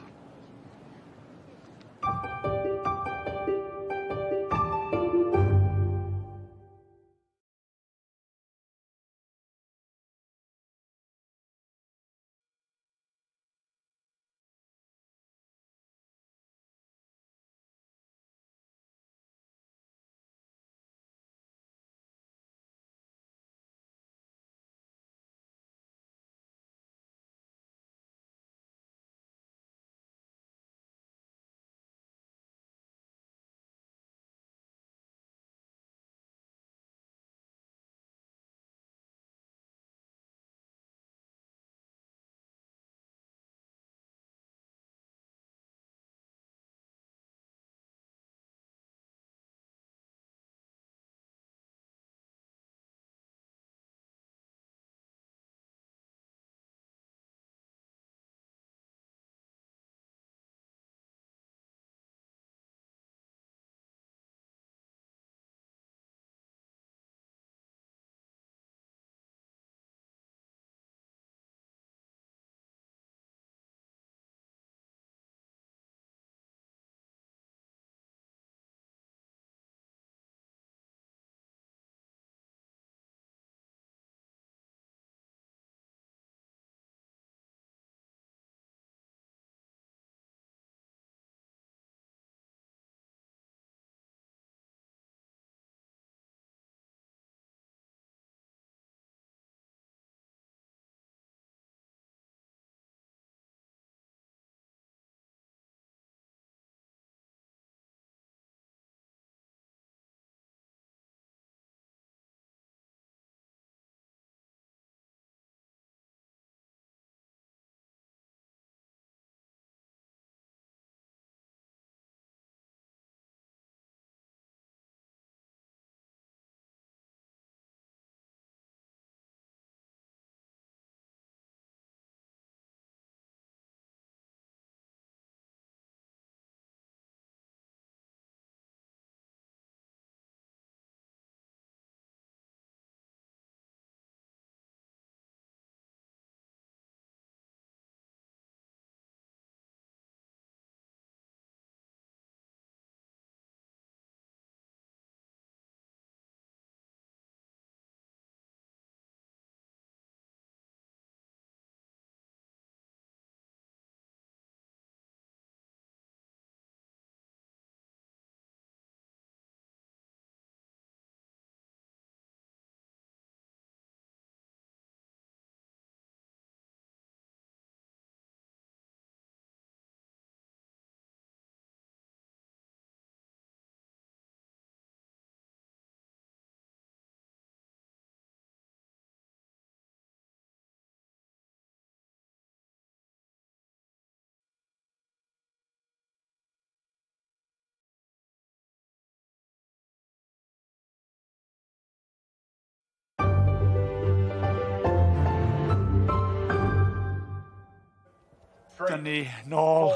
Dyn ni nôl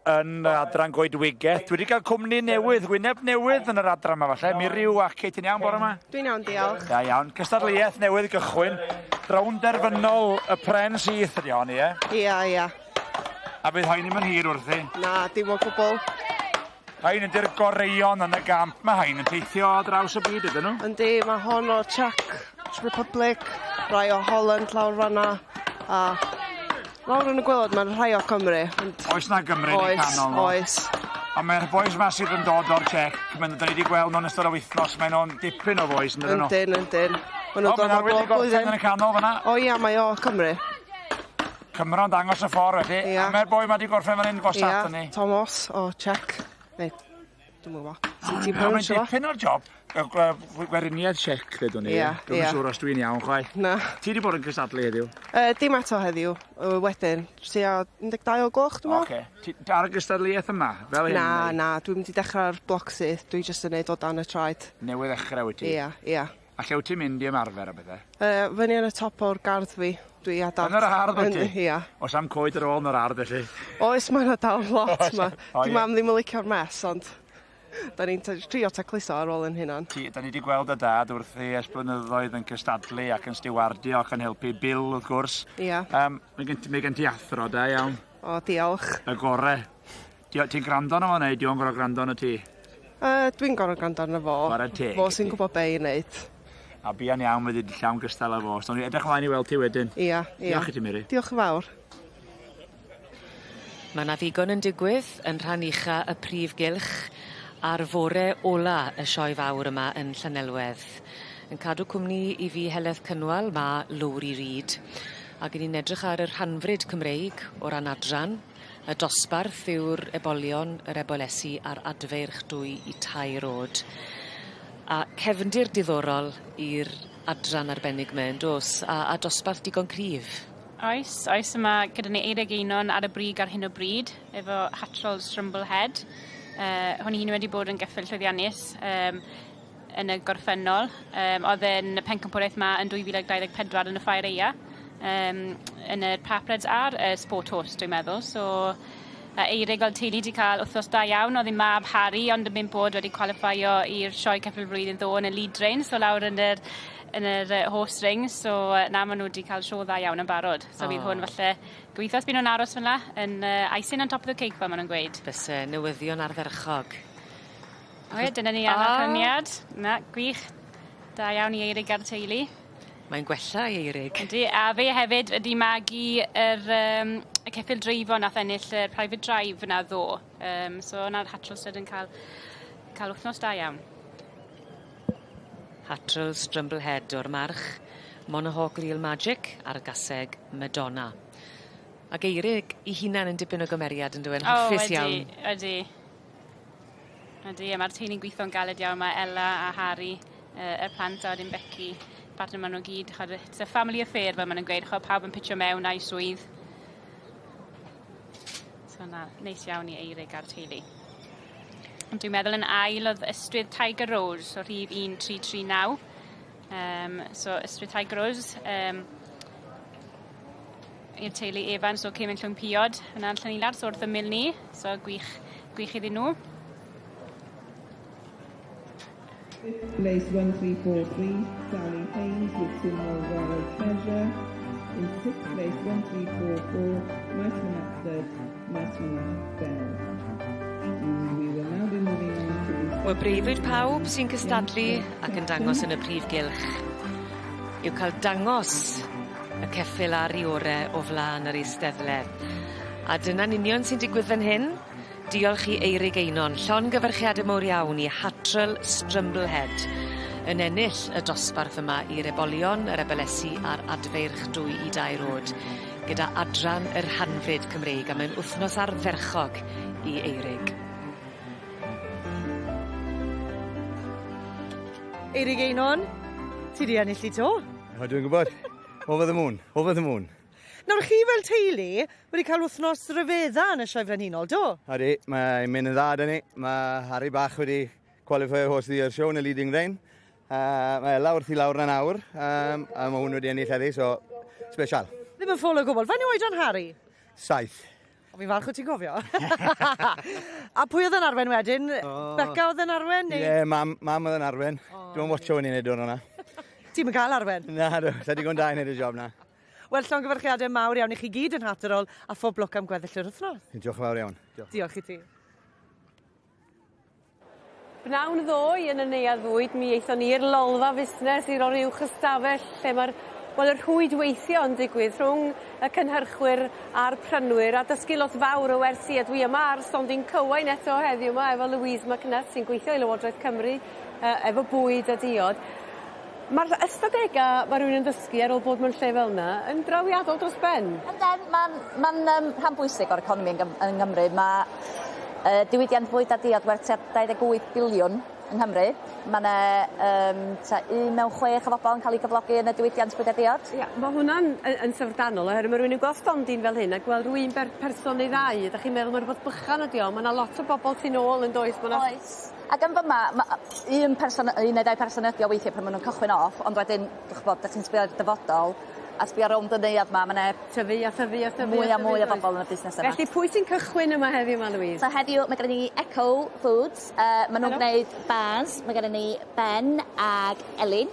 yn adran goedwigaeth. Dwi wedi cael cwmni newydd, wyneb newydd yn yr adran yma falle. Miriw a Kate, ti'n iawn bore yma? Dwi'n iawn, diolch. Da iawn. Cystadleuaeth newydd gychwyn. Rown derfynol y pren syth ydi hon, ie? Ia. A bydd hain ddim yn hir wrthi? Na, dim o gwbl. Hain ydy'r goreion yn y gamp. Mae hain yn teithio o draws y byd, ydyn nhw? Yndi, mae hon o Czech Republic, rai o Holland lawr fanna, a lawr yn y gwylod mae'n rhai o Cymru. Oes na Gymru yn canol? Oes. A mae'r boes ma sydd yn dod o'r Czech, mae'n dod wedi gweld nhw'n ystod o wythnos, mae nhw'n dipyn o boes yn ydyn nhw? Yndyn. O, mae'n wedi gorffen yn y canol fyna? O ia, mae o Cymru. Cymro'n dangos y ffordd wedi. A mae'r boi ma wedi gorffen fan hyn gosat yn ni? Ia, Thomas o Czech. Neu, dwi'n mwyn Mae'n dipyn o'r job. Gweriniad Czech, ddedwn ni. Dwi'n siŵr os dwi'n iawn, chwaith. Na. Ti wedi bod yn cystadlu heddiw? Dim eto heddiw. Wedyn, tua 12 o gloch, dwi'n meddwl. Oce. Ar y cystadleuaeth yma, fel hyn? Na. Dwi'n mynd i dechrau'r bloc syth. Dwi'n jyst yn neud o dan y traed. Newydd ddechrau wyt ti? Ia. A lle wyt ti'n mynd i ymarfer a bethau? Fyny yn y top o'r gardd fi. Dwi adar. Yn yr ardd wyt ti? Ia. Os am coed ar ôl yn yr ardd felly? Oes, mae'n dal lot ma. Di mam ddim yn licio'r mes, ond da ni'n trio tacluso ar ôl yn hynna'n. Da ni wedi gweld y dad wrth i esblynyddoedd yn cystadlu ac yn stiwardio ac yn helpu Bill, wrth gwrs. Ia. Mae gen ti athro da iawn. O, diolch. Y gore. Ti'n gwrando na fo neu diolch gorau gwrando na ti? Dwi'n gorau gwrando na fo. Fo sy'n gwybod be i wneud. A bia'n iawn wedi llawn gystal â fo. So ni edrych mlaen i weld ti wedyn. Ia. Diolch i ti, Miri. Diolch yn fawr. Mae yna ddigon yn digwydd yn rhan ucha y prif gylch a'r fore ola y sioe fawr yma yn Llanelwedd. Yn cadw cwmni i fi heledd cynwal mae Lowri Reid. Ac ni'n edrych ar yr rhanfryd Cymreig o ran adran. Y dosbarth yw'r ebolion, yr ebolesu a'r adfeirch dwy i tair oed. A cefndir diddorol i'r adran arbennig mewn dos a dosbarth digon cryf. Oes yma gyda ni Eirig Einon ar y brig ar hyn o bryd efo Hatrol Strumblehead. Hwn i hyn wedi bod yn geffyl llwyddiannus yn y gorffennol. Oedd yn pencampwraeth yma yn 2024 yn y Ffair Eia yn y Papreds a'r Sport Horse dwi'n meddwl. So Eirig oedd teulu wedi cael wythnos da iawn, oedd ei mab Harry ond yn mynd bod wedi qualifio i'r sioe ceffyl flwyddyn ddo yn y lead train, so lawr yn yr horse ring, so na maen nhw wedi cael sio dda iawn yn barod. So bydd hwn falle gweithio os bydd nhw'n aros fyna yn icing on top of the cake fel maen nhw'n gweud. Byse newyddion ardderchog. Dyna ni ar y cyniad. Na, gwych. Da iawn i Eirig ar teulu. Mae'n gwella i Eirig. Ydy, a fe hefyd ydi magu y ceffyl dreifo nath ennill y private drive yna ddo. So yna'r Hatrolstad yn cael wythnos da iawn. Hatrol Strumblehead o'r march, Monohawk Real Magic a'r gaseg Madonna. Ac Eirig i hunan yn dipyn o gymeriad yn dweud hapus iawn. Ydy. Mae'r teulu'n gweithio'n galed iawn. Mae Ella a Harry, y plant a wedyn Becky. Partner maen nhw gyd. It's a family affair fel maen nhw'n gweud. Pawb yn pitio mewn a'i swydd. So na, neis iawn i Eirig ar teulu. Dwi'n meddwl yn ail oedd Ystrwydd Tiger Rose o rhif 1339. So Ystrwydd Tiger Rose i'r teulu Evans o Cemyn Llwng Piod yna'n Llanilard, so wrth ymyl ni. So gwych iddyn nhw. Fifth place 1343, Sally Haynes with Sylwebaeth Royal Treasure. In sixth place 1344, Maesmana third, Maesmana Bell. We will now be moving on to... Wel, breuddwyd pawb sy'n cystadlu ac yn dangos yn y prif gylch yw cael dangos y ceffyl a'r iore o flaen yr eisteddle. A dyna'n union sy'n digwydd fan hyn. Diolch i Eirig Einon, llongyfarchiadau mawr iawn i Hatrol Strumblehead yn ennill y dosbarth yma i'r ebolion, yr ebolesu a'r adfeirch dwy i dair oed gyda adran yr rhanfryd Cymreig a mae'n wythnos ardderchog i Eirig. Eirig Einon, ti di ennill i to? Dwi'n gwybod. Over the moon. Nawr chi fel teulu wedi cael wythnos ryfedda yn y sioe frenhinol, do? Ydy, mae'n mynd yn dda dyn ni. Mae Harry Bach wedi qualifio hos i'r sioe yn y leading rein. Mae lawr thi lawr yn awr, a mae hwn wedi ennill heddi, so special. Ddim yn ffôl o gwbl. Faint yw oedran Harry? 7. Fi'n falch o ti'n gofio. A pwy oedd yn arwen wedyn? Beca oedd yn arwen? Ie, mam oedd yn arwen. Dwi'n watcho hwn i'n neud o'n hwnna. Ti'n mynd gael arwen? Na, dwi'n digon da i neud y job na. Wel, llongyfarchiadau mawr iawn i chi gyd yn Hatterol a phob lwc am gweddill yr wythnos. Diolch yn fawr iawn. Diolch i ti. Bnawn ddoe yn y neuaddwyd, mi eithon ni'r lolfa fusnes i'r o'r uwch ystafell, lle mae'r rhwydweithio yn digwydd rhwng y cynhyrchwyr a'r prynwyr, a dysgu lot fawr o wersi, a dwi yma ar stondin Cywain eto heddiw yma efo Louise McNutt sy'n gweithio i Lywodraeth Cymru efo bwyd a diod. Mae'r ystadegau mae rhywun yn dysgu ar ôl bod mewn lle fel yna yn drawiadol dros ben. Mae'n rhan bwysig o'r economi yng Nghymru. Mae diwydiant bwyd a diod werth 28 biliwn yng Nghymru. Mae yna 1 mewn 6 o bobl yn cael ei gyflogi yn y diwydiant bwyd a diod. Ia, mae hwnna'n yn syfrdanol, oherwydd mae rhywun yn gweld stondin fel hyn a gweld rhywun person neu ddau. Ydych chi'n meddwl mae'n rhywbeth bychan ydi o? Mae yna lot o bobl tu nôl yn does? Oes. Ac yn fyma, un neu 2 person ydi o weithiau pan maen nhw'n cychwyn off, ond wedyn, da ti'n sbio ar y dyfodol, a sbio rownd y neuad yma, mae yna tyfu mwy a mwy o bobl yn y busnes yma. Felly pwy sy'n cychwyn yma heddiw yma, Louise? So heddiw, mae gennym ni Eco Foods, maen nhw'n gwneud bars, mae gennym ni Ben ag Elin.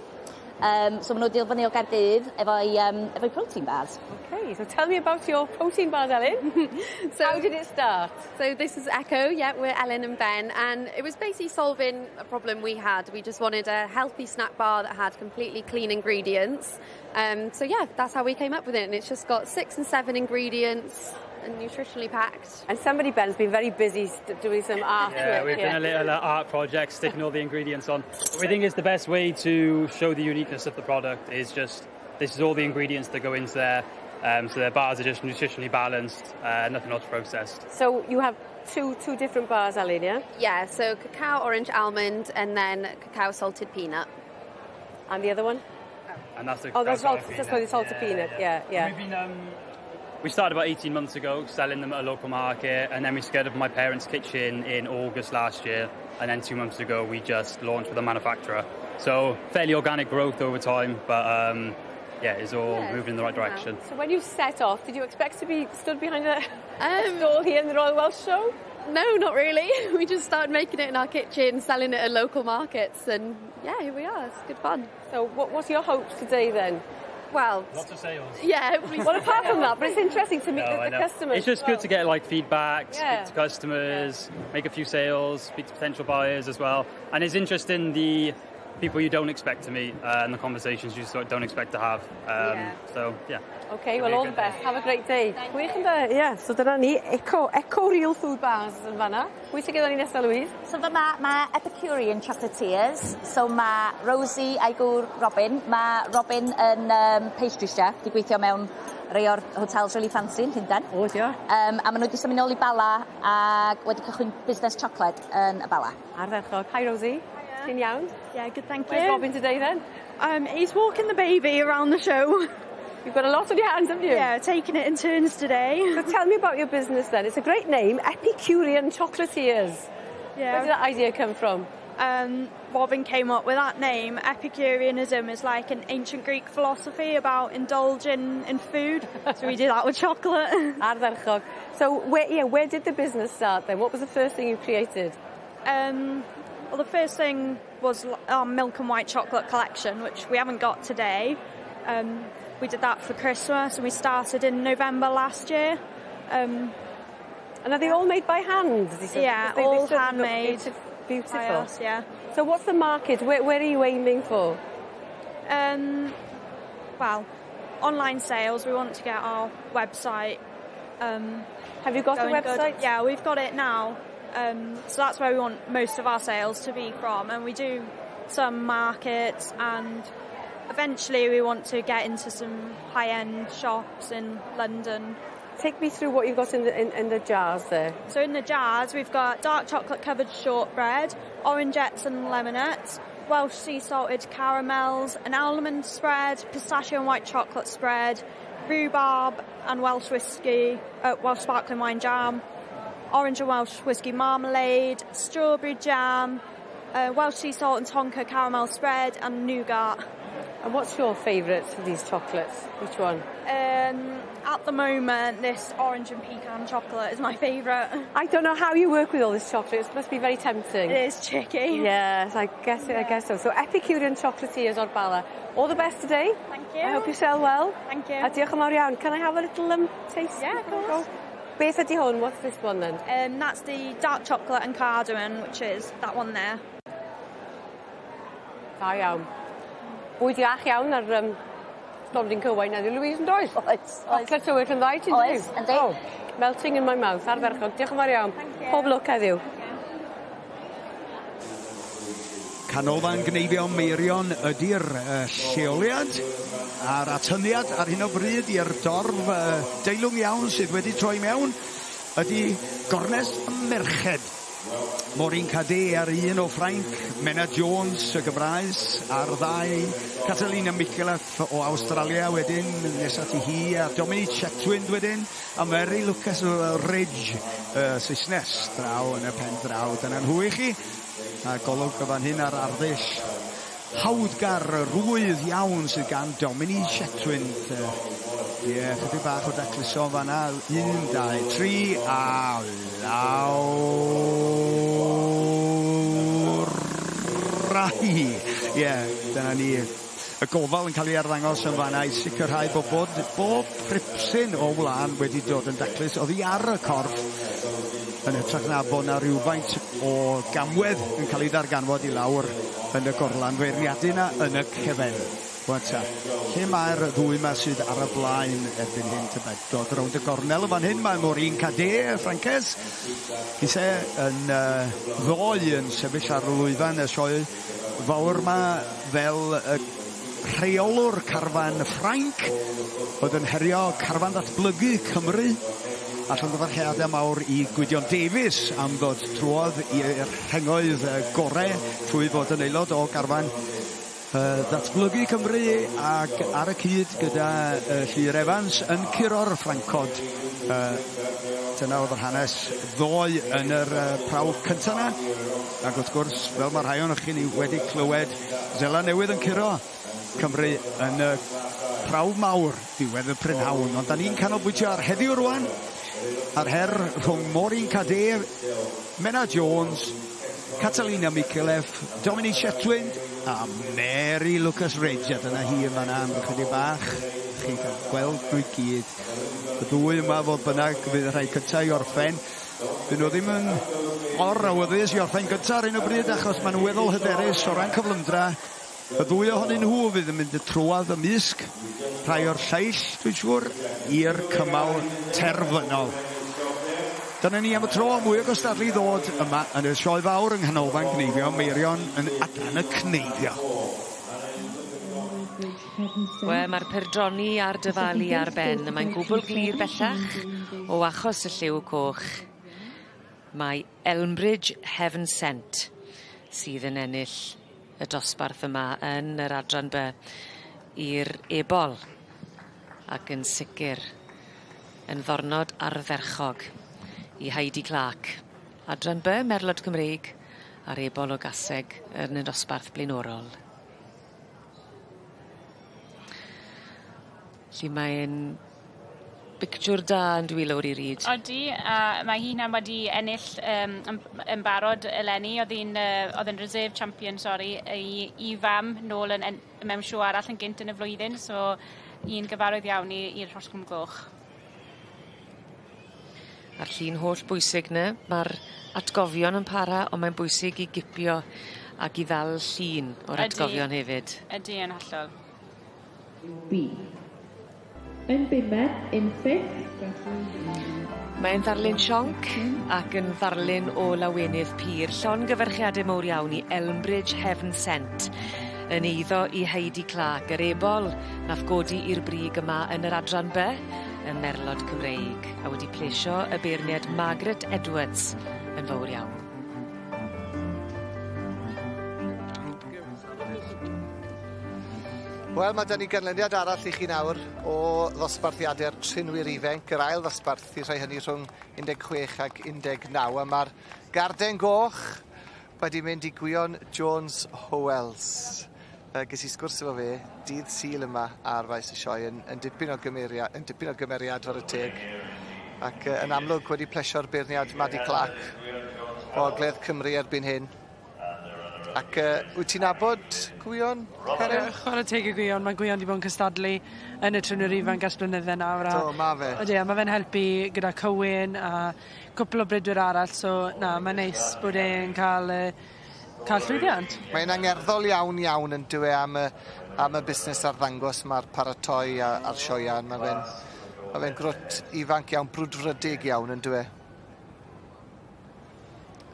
So maen nhw dilfynu o Gaerdydd efo'i protein bars. Okay, so tell me about your protein bars, Ellen. How did it start? So this is Echo, yeah, we're Ellen and Ben, and it was basically solving a problem we had. We just wanted a healthy snack bar that had completely clean ingredients. So yeah, that's how we came up with it, and it's just got 6 and 7 ingredients and nutritionally packed. And somebody, Ben's been very busy doing some art. Yeah, we've done a little art project, sticking all the ingredients on. We think it's the best way to show the uniqueness of the product is just, this is all the ingredients that go into there. So their bars are just nutritionally balanced, nothing else processed. So you have two different bars, Aline, yeah? Yeah, so cacao orange almond and then cacao salted peanut. And the other one? And that's the that's the salted peanut, yeah. We started about 18 months ago, selling them at a local market, and then we scaled up my parents' kitchen in August last year, and then 2 months ago we just launched with a manufacturer. So fairly organic growth over time, but yeah, it's all moving in the right direction. So when you set off, did you expect to be stood behind a stall here in the Royal Welsh Show? No, not really. We just started making it in our kitchen, selling it at local markets, and yeah, here we are. It's good fun. So what's your hopes today then? Well, lots of sales. Yeah. Well, apart from that, but it's interesting to meet the customers. It's just good to get like feedback, speak to customers, make a few sales, speak to potential buyers as well. And it's interesting the people you don't expect to meet and the conversations you don't expect to have. So, yeah. OK, well, all the best. Have a great day. Gwych yn da, ie. So dyna ni, Eco Real Food Bars yn fanna. Pwy sy'n gyda ni nesaf, Louise? So mae Epicurean chocolatiers. So mae Rosie a'i gŵr Robin. Mae Robin yn pastry chef. Di gweithio mewn rhai o'r hotels really fancy yn Llundain. O, dio. A maen nhw wedi symud nôl i Bala a wedi cychwyn busnes chocolate yn y Bala. Ardderchog. Hi, Rosie. Ti'n iawn? Yeah, good, thank you. Where's Robin today then? He's walking the baby around the show. You've got a lot on your hands, haven't you? Yeah, taking it in turns today. So tell me about your business then. It's a great name, Epicurean Chocolatiers. Yeah. Where did that idea come from? Robin came up with that name. Epicureanism is like an ancient Greek philosophy about indulging in food. So we did that with chocolate. Ardderchog. So where did the business start then? What was the first thing you created? Well, the first thing was our milk and white chocolate collection, which we haven't got today. We did that for Christmas, and we started in November last year. And are they all made by hand? Yeah, all handmade. Beautiful. By us, yeah. So what's the market? Where are you aiming for? Well, online sales. We want to get our website. Have you got a website? Good. Yeah, we've got it now. So that's where we want most of our sales to be from, and we do some markets, and eventually we want to get into some high-end shops in London. Take me through what you've got in the jars there. So in the jars we've got dark chocolate covered shortbread, orangettes and lemonettes, Welsh sea salted caramels, an almond spread, pistachio and white chocolate spread, rhubarb and Welsh sparkling wine jam, orange and Welsh whiskey marmalade, strawberry jam, Welsh sea salt and tonka caramel spread, and nougat. And what's your favourite of these chocolates? Which one? At the moment, this orange and pecan chocolate is my favourite. I don't know how you work with all this chocolate. It must be very tempting. It is tricky. Yes, I guess so. So Epicurean chocolatiers o'r Bala. All the best today. Thank you. I hope you sell well. Thank you. A diolch yn fawr iawn. Can I have a little taste? Yeah, of course. Beth ydi hwn? What's this one then? That's the dark chocolate and cardamom, which is that one there. Da iawn. Bwyd iach iawn ar stondin cywain edrych Louise yn does? Oes. Chocolate tywyll yn dda i ti? Oes, yndi. Oh, melting in my mouth, arferchog. Diolch yn fawr iawn. Pob lwc heddiw. Canolfan gneifio meirion ydy'r lleoliad a'r atyniad ar hyn o bryd i'r dorf deilwng iawn sydd wedi troi mewn ydy Gornes y Merched. Maureen Cadé ar un o Ffrainc, Mena Jones y Gyfraes a'r ddau, Catalina Michelef o Australia wedyn, nesaf i hi a Dominic Chetwynd wedyn, a Mary Lucas o Ridge, Saesnes draw yn y pen draw. Dyna'n nhw i chi, a golwg y fan hyn ar arddull hawdgar rwydd iawn sydd gan Dominic Chetwynd. Chydig bach o dacluso fan'na, 1, 2, 3, a lawr rai. Dyna ni. Y gofal yn cael ei arddangos yn fan'na i sicrhau bod bob pripsyn o wlân wedi dod yn daclus. Oedd hi ar y corff yn hytrach na bod na rhywfaint o gamwedd yn cael ei ddarganfod i lawr yn y gorlan feirniadu na yn y cefen. Lle mae'r ddwy yma sydd ar y blaen erbyn hyn tybed dod rownd y gornel y fan hyn mae Maureen Cadé, Ffrancés Ise yn ddoe yn sefyll ar y lwyfan y sioe fawr yma fel rheolwr carfan Ffrainc oedd yn herio carfan datblygu Cymru a llongyfarchiadau mawr i Gwydion Davies am ddod trwodd i'r rhengoedd gorau trwy fod yn aelod o garfan datblygu Cymru ac ar y cyd gyda Llyr Evans yn curo'r Ffrancod. Dyna oedd yr hanes ddoe yn yr prawf cyntaf yna. Ac wrth gwrs, fel mae rhai o'n chi ni wedi clywed, Zela Newydd yn curo Cymru yn y prawf mawr diwedd y prynhawn. Ond da ni'n canolbwyntio ar heddiw rwan, ar her rhwng Maureen Cadé, Mena Jones, Catalina Michelef, Dominic Chetwynd a Mary Lucas Ridge. A dyna hi yn fan'na am chydig bach. Chi'n cael gweld nhw i gyd. Y dwy yma fodd bynnag fydd y rhai cyntaf i orffen. Dyn nhw ddim yn or-awyddus i orffen gyntaf ar un o bryd achos maen nhw weddol hyderus o ran cyflymdra. Y ddwy ohonyn nhw fydd yn mynd y trwadd ymysg rhai o'r lleill, dwi'n siŵr, i'r cymal terfynol. Dyna ni am y tro, mwy o gystadlu ddod yma yn y sioe fawr yng nghanolfan gneifio meirion yn adran y cneifio. Mae'r perdroni a'r dyfalu ar ben. Mae'n gwbl glir bellach o achos y lliw coch. Mae Elmbridge Heaven Sent sydd yn ennill y dosbarth yma yn yr adran B i'r ebol ac yn sicr yn ddornod ardderchog i Heidi Clark. Adran B, Merlod Cymreig, a'r ebol o gaseg yn y dosbarth blaenorol. Felly mae'n bictiwr da yn dwy lawr i ryd. Odi, mae hi'n wedi ennill yn barod eleni. Oedd yn reserve champion, i fam nôl mewn siw arall yn gynt yn y flwyddyn, so un gyfarwydd iawn i'r Rhosgwm Goch. A'r llun holl bwysig na, mae'r atgofion yn para, ond mae'n bwysig i gipio ac i ddal llun o'r atgofion hefyd. Ydy yn hollol. B. Yn bumed, in fifth. Mae'n ddarlun sionc ac yn ddarlun o lawenydd pur. Llongyfarchiadau mawr iawn i Elmbridge Heaven Sent yn eiddo i Heidi Clark, yr ebol nath godi i'r brig yma yn yr adran B, y Merlod Cymreig, a wedi plesio y beirniad Margaret Edwards yn fawr iawn. Wel, mae 'da ni ganlyniad arall i chi nawr o ddosbarthiadau'r trinwyr ifenc, yr ail ddosbarth i rhoi hynny rhwng 16 ac 19, a mae'r garden goch wedi mynd i Gwion Jones Howells. ges i sgwrs efo fe, dydd Sul yma ar faes y sioe yn dipyn o gymeriad ar y teg. Ac yn amlwg wedi plesio'r beirniad Maddy Clark o Ogledd Cymru erbyn hyn. Ac wyt ti'n nabod Gwion, Cerin? Chwarae teg y Gwion, mae Gwion wedi bod yn cystadlu yn y trynwyr ifanc ers blynydde nawr. Do, ma fe. Mae fe'n helpu gyda Cywyn a cwpl o brydwyr arall, so mae'n neis bod e'n cael llwyddiant. Mae'n angerddol iawn yn dwi am y busnes arddangos mae'r paratoi a'r sioeau. Mae fe'n grwt ifanc iawn, brwdfrydig iawn yn dwi.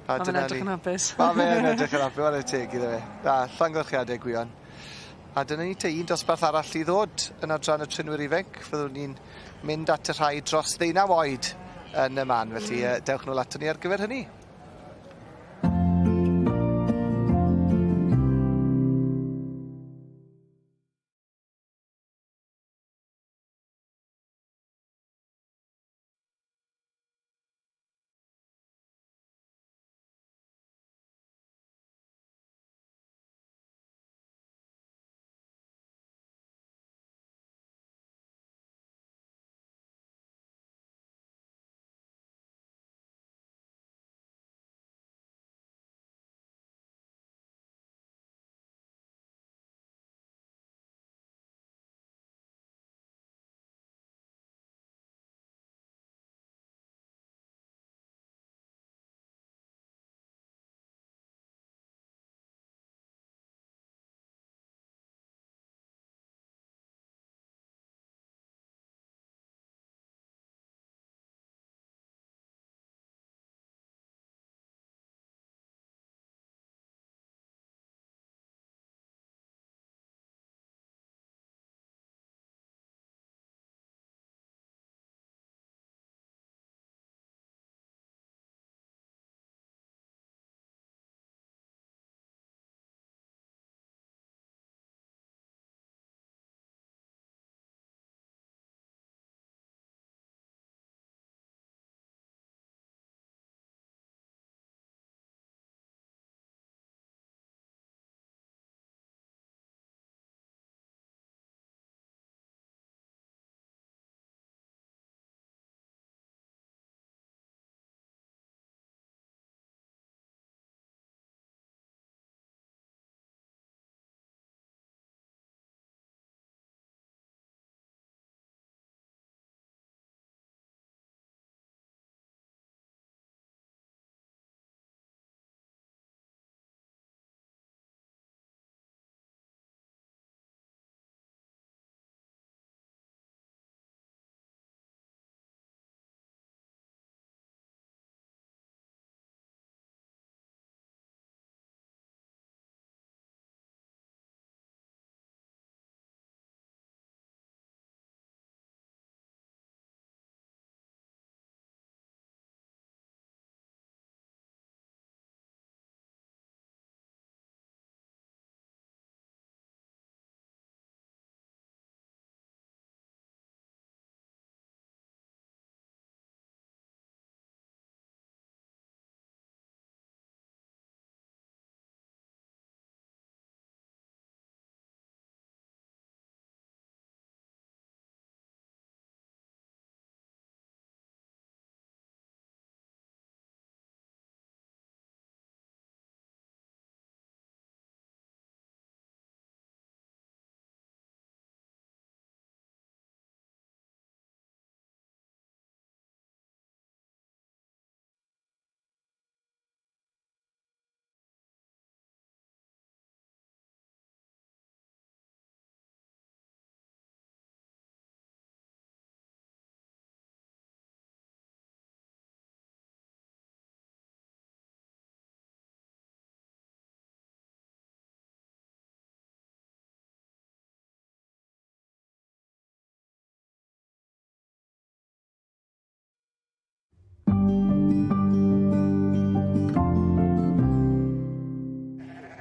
Mae fe'n edrych yn hapus. Mae fe'n edrych yn hapus, mae'n teg iddo fe. Llongyfarchiadau Gwion. A dyna ni te un dosbarth arall i ddod yn adran y trynwyr ifanc. Fyddwn ni'n mynd at y rhai dros 19 oed yn y man. Felly dewch nôl ato ni ar gyfer hynny.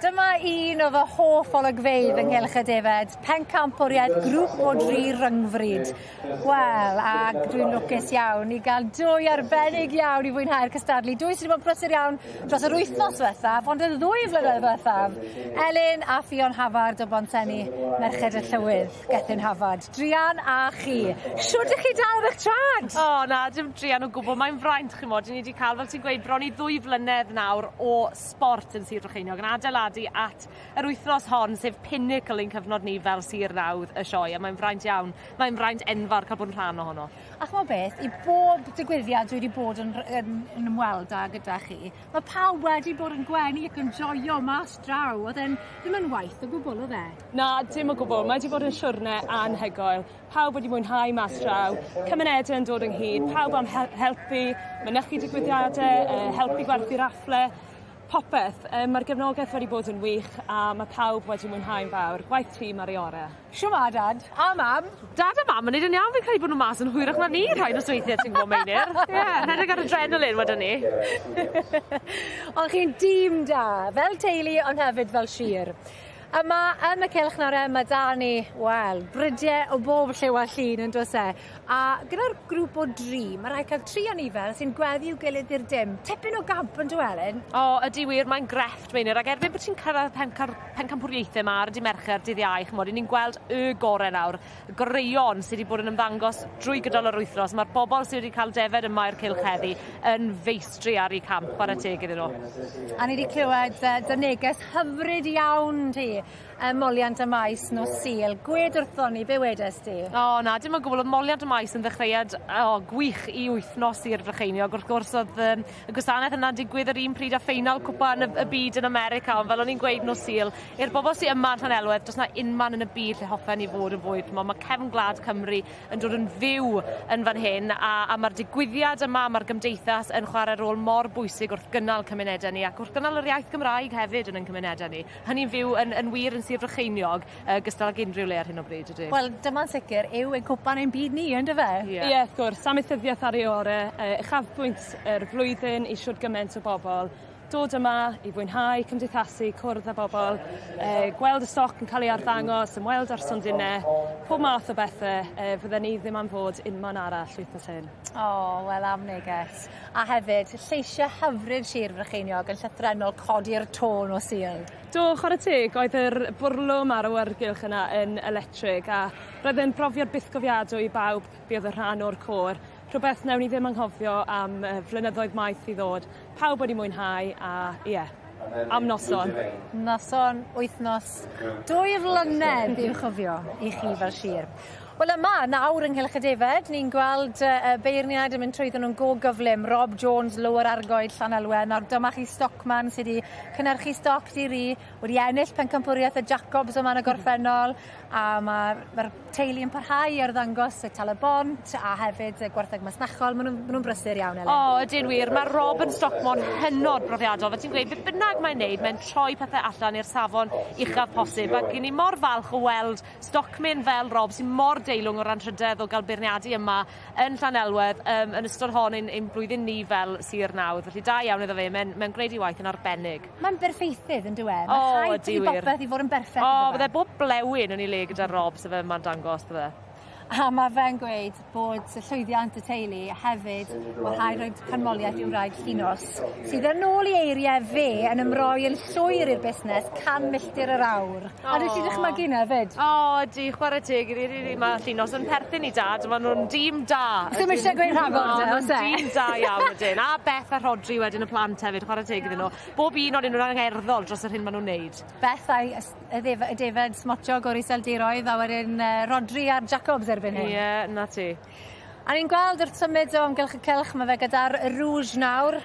dyma un o fy hoff olygfeydd ynghylch y defed. Pencampwriaeth grŵp o 3 ryngfryd. Wel, ac dwi'n lwcus iawn i gael 2 arbennig iawn i fwynhau'r cystadlu. 2 sydd wedi bod yn brysur iawn dros yr wythnos ddiwethaf, ond y 2 flynedd ddiwethaf. Elin a Fion Hafard o Bonsenni, Merched y Llywydd, Gethin Hafard. Drian a chi. Shwt ych chi dal eich trad? O, na, dim Drian o gwbl. Mae'n fraint, chi'n modd. Ni wedi cael, fel ti'n gweud, bron i 2 flynedd nawr o sport yn Sir Frycheiniog yn adeiladu at yr wythnos hon, sef pinnacle ein cyfnod ni fel Sir Nawdd y Sioe, a mae'n fraint iawn. Mae'n fraint enfawr cael bod yn rhan ohono. A chmo beth, i bob digwyddiad dwi wedi bod yn ymweld â gyda chi, mae pawb wedi bod yn gwenu ac yn joio mas draw. Oedd e'n ddim yn waith o gwbl, oedd e? Na, dim o gwbl. Mae wedi bod yn siwrne anhygoel. Pawb wedi mwynhau mas draw. Cymunedau yn dod ynghyd. Pawb am helpu, mynychu digwyddiadau, helpu gwerthu raffle. Popeth, mae'r gefnogaeth wedi bod yn wych a mae pawb wedi mwynhau'n fawr. Gwaith tîm ar ei orau. Siwma, Dad? A Mam? Dad a Mam yn neud yn iawn, fi'n credu bod nhw mas yn hwyrach na ni rhai nos weithiau, ti'n gwybod, Meinir. Ie, rhedeg ar adrenalin wedyn ni. Ond chi'n dîm da, fel teulu ond hefyd fel sir. Yma yn y cylch nawr mae da ni, wel, brydiau o bob llew a llun yn dos e. A gyda'r grŵp o 3, mae rhaid cael 3 anifer sy'n gweddi i'w gilydd i'r dim. Tipyn o gamp yn dwelyn. O, ydy wir, mae'n grefft, Meinir. Ac erbyn bod ti'n cyrraedd pencampwriaethau yma ar y dydd Mercher, dydd Iau, chymod, ni'n gweld y gorau nawr. Y goreion sydd wedi bod yn ymddangos drwy gydol yr wythnos. Mae'r bobl sydd wedi cael defed yma i'r cylch heddi yn feistri ar ei camp, chwarae teg iddyn nhw. A ni wedi clywed dyneges hyfryd iawn ti. Moliant y maes nos Sul. Gwed wrthon ni, be wedes ti? O na, dim yn gwbl, oedd moliant y maes yn ddechreuad gwych i wythnos i'r Frycheiniog. Wrth gwrs oedd y gwasanaeth yna'n digwydd yr un pryd a ffeinal cwpa yn y byd yn America, ond fel o'n i'n gweud nos Sul, i'r bobl sy'n yma yn Llanelwedd, does na unman yn y byd lle hoffen i fod yn fwyd. Mae Cefn Gwlad Cymru yn dod yn fyw yn fan hyn, a mae'r digwyddiad yma, mae'r gymdeithas yn chwarae rôl mor bwysig wrth gynnal cymunedau ni, ac wrth gynnal yr iaith Gymraeg hefyd yn cymunedau ni. Hynny'n fyw yn wir yn Sir Frycheiniog, gystal ag unrhyw le ar hyn o bryd, ydy. Wel, dyma'n sicr, yw ein cwpan ein byd ni, ynddo fe? Ie, wrth gwrs, amaethyddiaeth ar ei orau, uchafbwynt yr flwyddyn i siwrd gymaint o bobl. Dod yma i fwynhau, cymdeithasu, cwrdd â bobl, gweld y stoc yn cael ei arddangos, ymweld ar sondinau, pob math o bethau, fydden ni ddim am fod unman arall wythnos hyn. O, wel am neges. A hefyd, lleisiau hyfryd Sir Frycheiniog yn llythrenol codi'r tôn o Sul. Do, chwarae teg, oedd yr bwrlwm ar y wyrgylch yna yn electric, a roedd yn profiad byth gofiadwy i bawb be oedd y rhan o'r côr. Rhywbeth newn ni ddim anghofio am flynyddoedd maith i ddod. Pawb wedi mwynhau a ie, am noson. Noson, wythnos, 2 flynedd i'w chofio i chi fel sir. Wel yma, nawr ynghylch y defed, ni'n gweld beirniad yn mynd trwyddyn nhw'n go gyflym. Rob Jones, Lower Argoed, Llanelwedd. Nawr dyma chi Stockman sydd wedi cynhyrchu stoc di wedi ennill pencampwriaeth y Jacobs yma yn y gorffennol. A mae'r teulu yn parhau ar ddangos y Talabont a hefyd y gwartheg masnachol. Maen nhw'n brysur iawn, Elen. O, ydyn wir. Mae Rob yn Stockman hynod brofiadol. Fe ti'n gweud, beth bynnag mae'n neud, mae'n troi pethau allan i'r safon uchaf posib. Ac i ni mor falch o weld Stockman fel Rob sy'n mor deilwng o ran trydydd o gael beirniadu yma yn Llanelwedd yn ystod hon ein blwyddyn ni fel Sir Nawdd. Felly da iawn iddo fe, mae'n gwneud ei waith yn arbennig. Mae'n berffeithydd yn dweud. O, Mae'n rhaid i bopeth i fod yn berffeth. O, bydde bob blewyn yn ei le gyda Rob sef yma'n dangos, bydde. A mae fe'n gweud bod y llwyddiant y teulu hefyd o rhaid roed canmoliaeth i'w wraig Llunos sydd yn ôl i eiriau fe yn ymroi yn llwyr i'r busnes 100 milltir yr awr. A dwi ti'n dychmygu na fyd? O, di, chwarae teg. Mae Llunos yn perthyn i dad. Maen nhw'n dîm da. Ddim eisiau gweud rhagor da, oes e? Dîm da iawn ydyn. A Beth a Rodri wedyn y plant hefyd, chwarae teg iddyn nhw. Bob un o'n nhw'n angerddol dros yr hyn maen nhw'n neud. Beth a'i y defed smotio gori seldiroedd a wedyn Rodri a'r Jacobs erbyn hyn. Ie, na ti. A ni'n gweld wrth symud o amgylch y cylch, mae fe gyda'r Rouge nawr.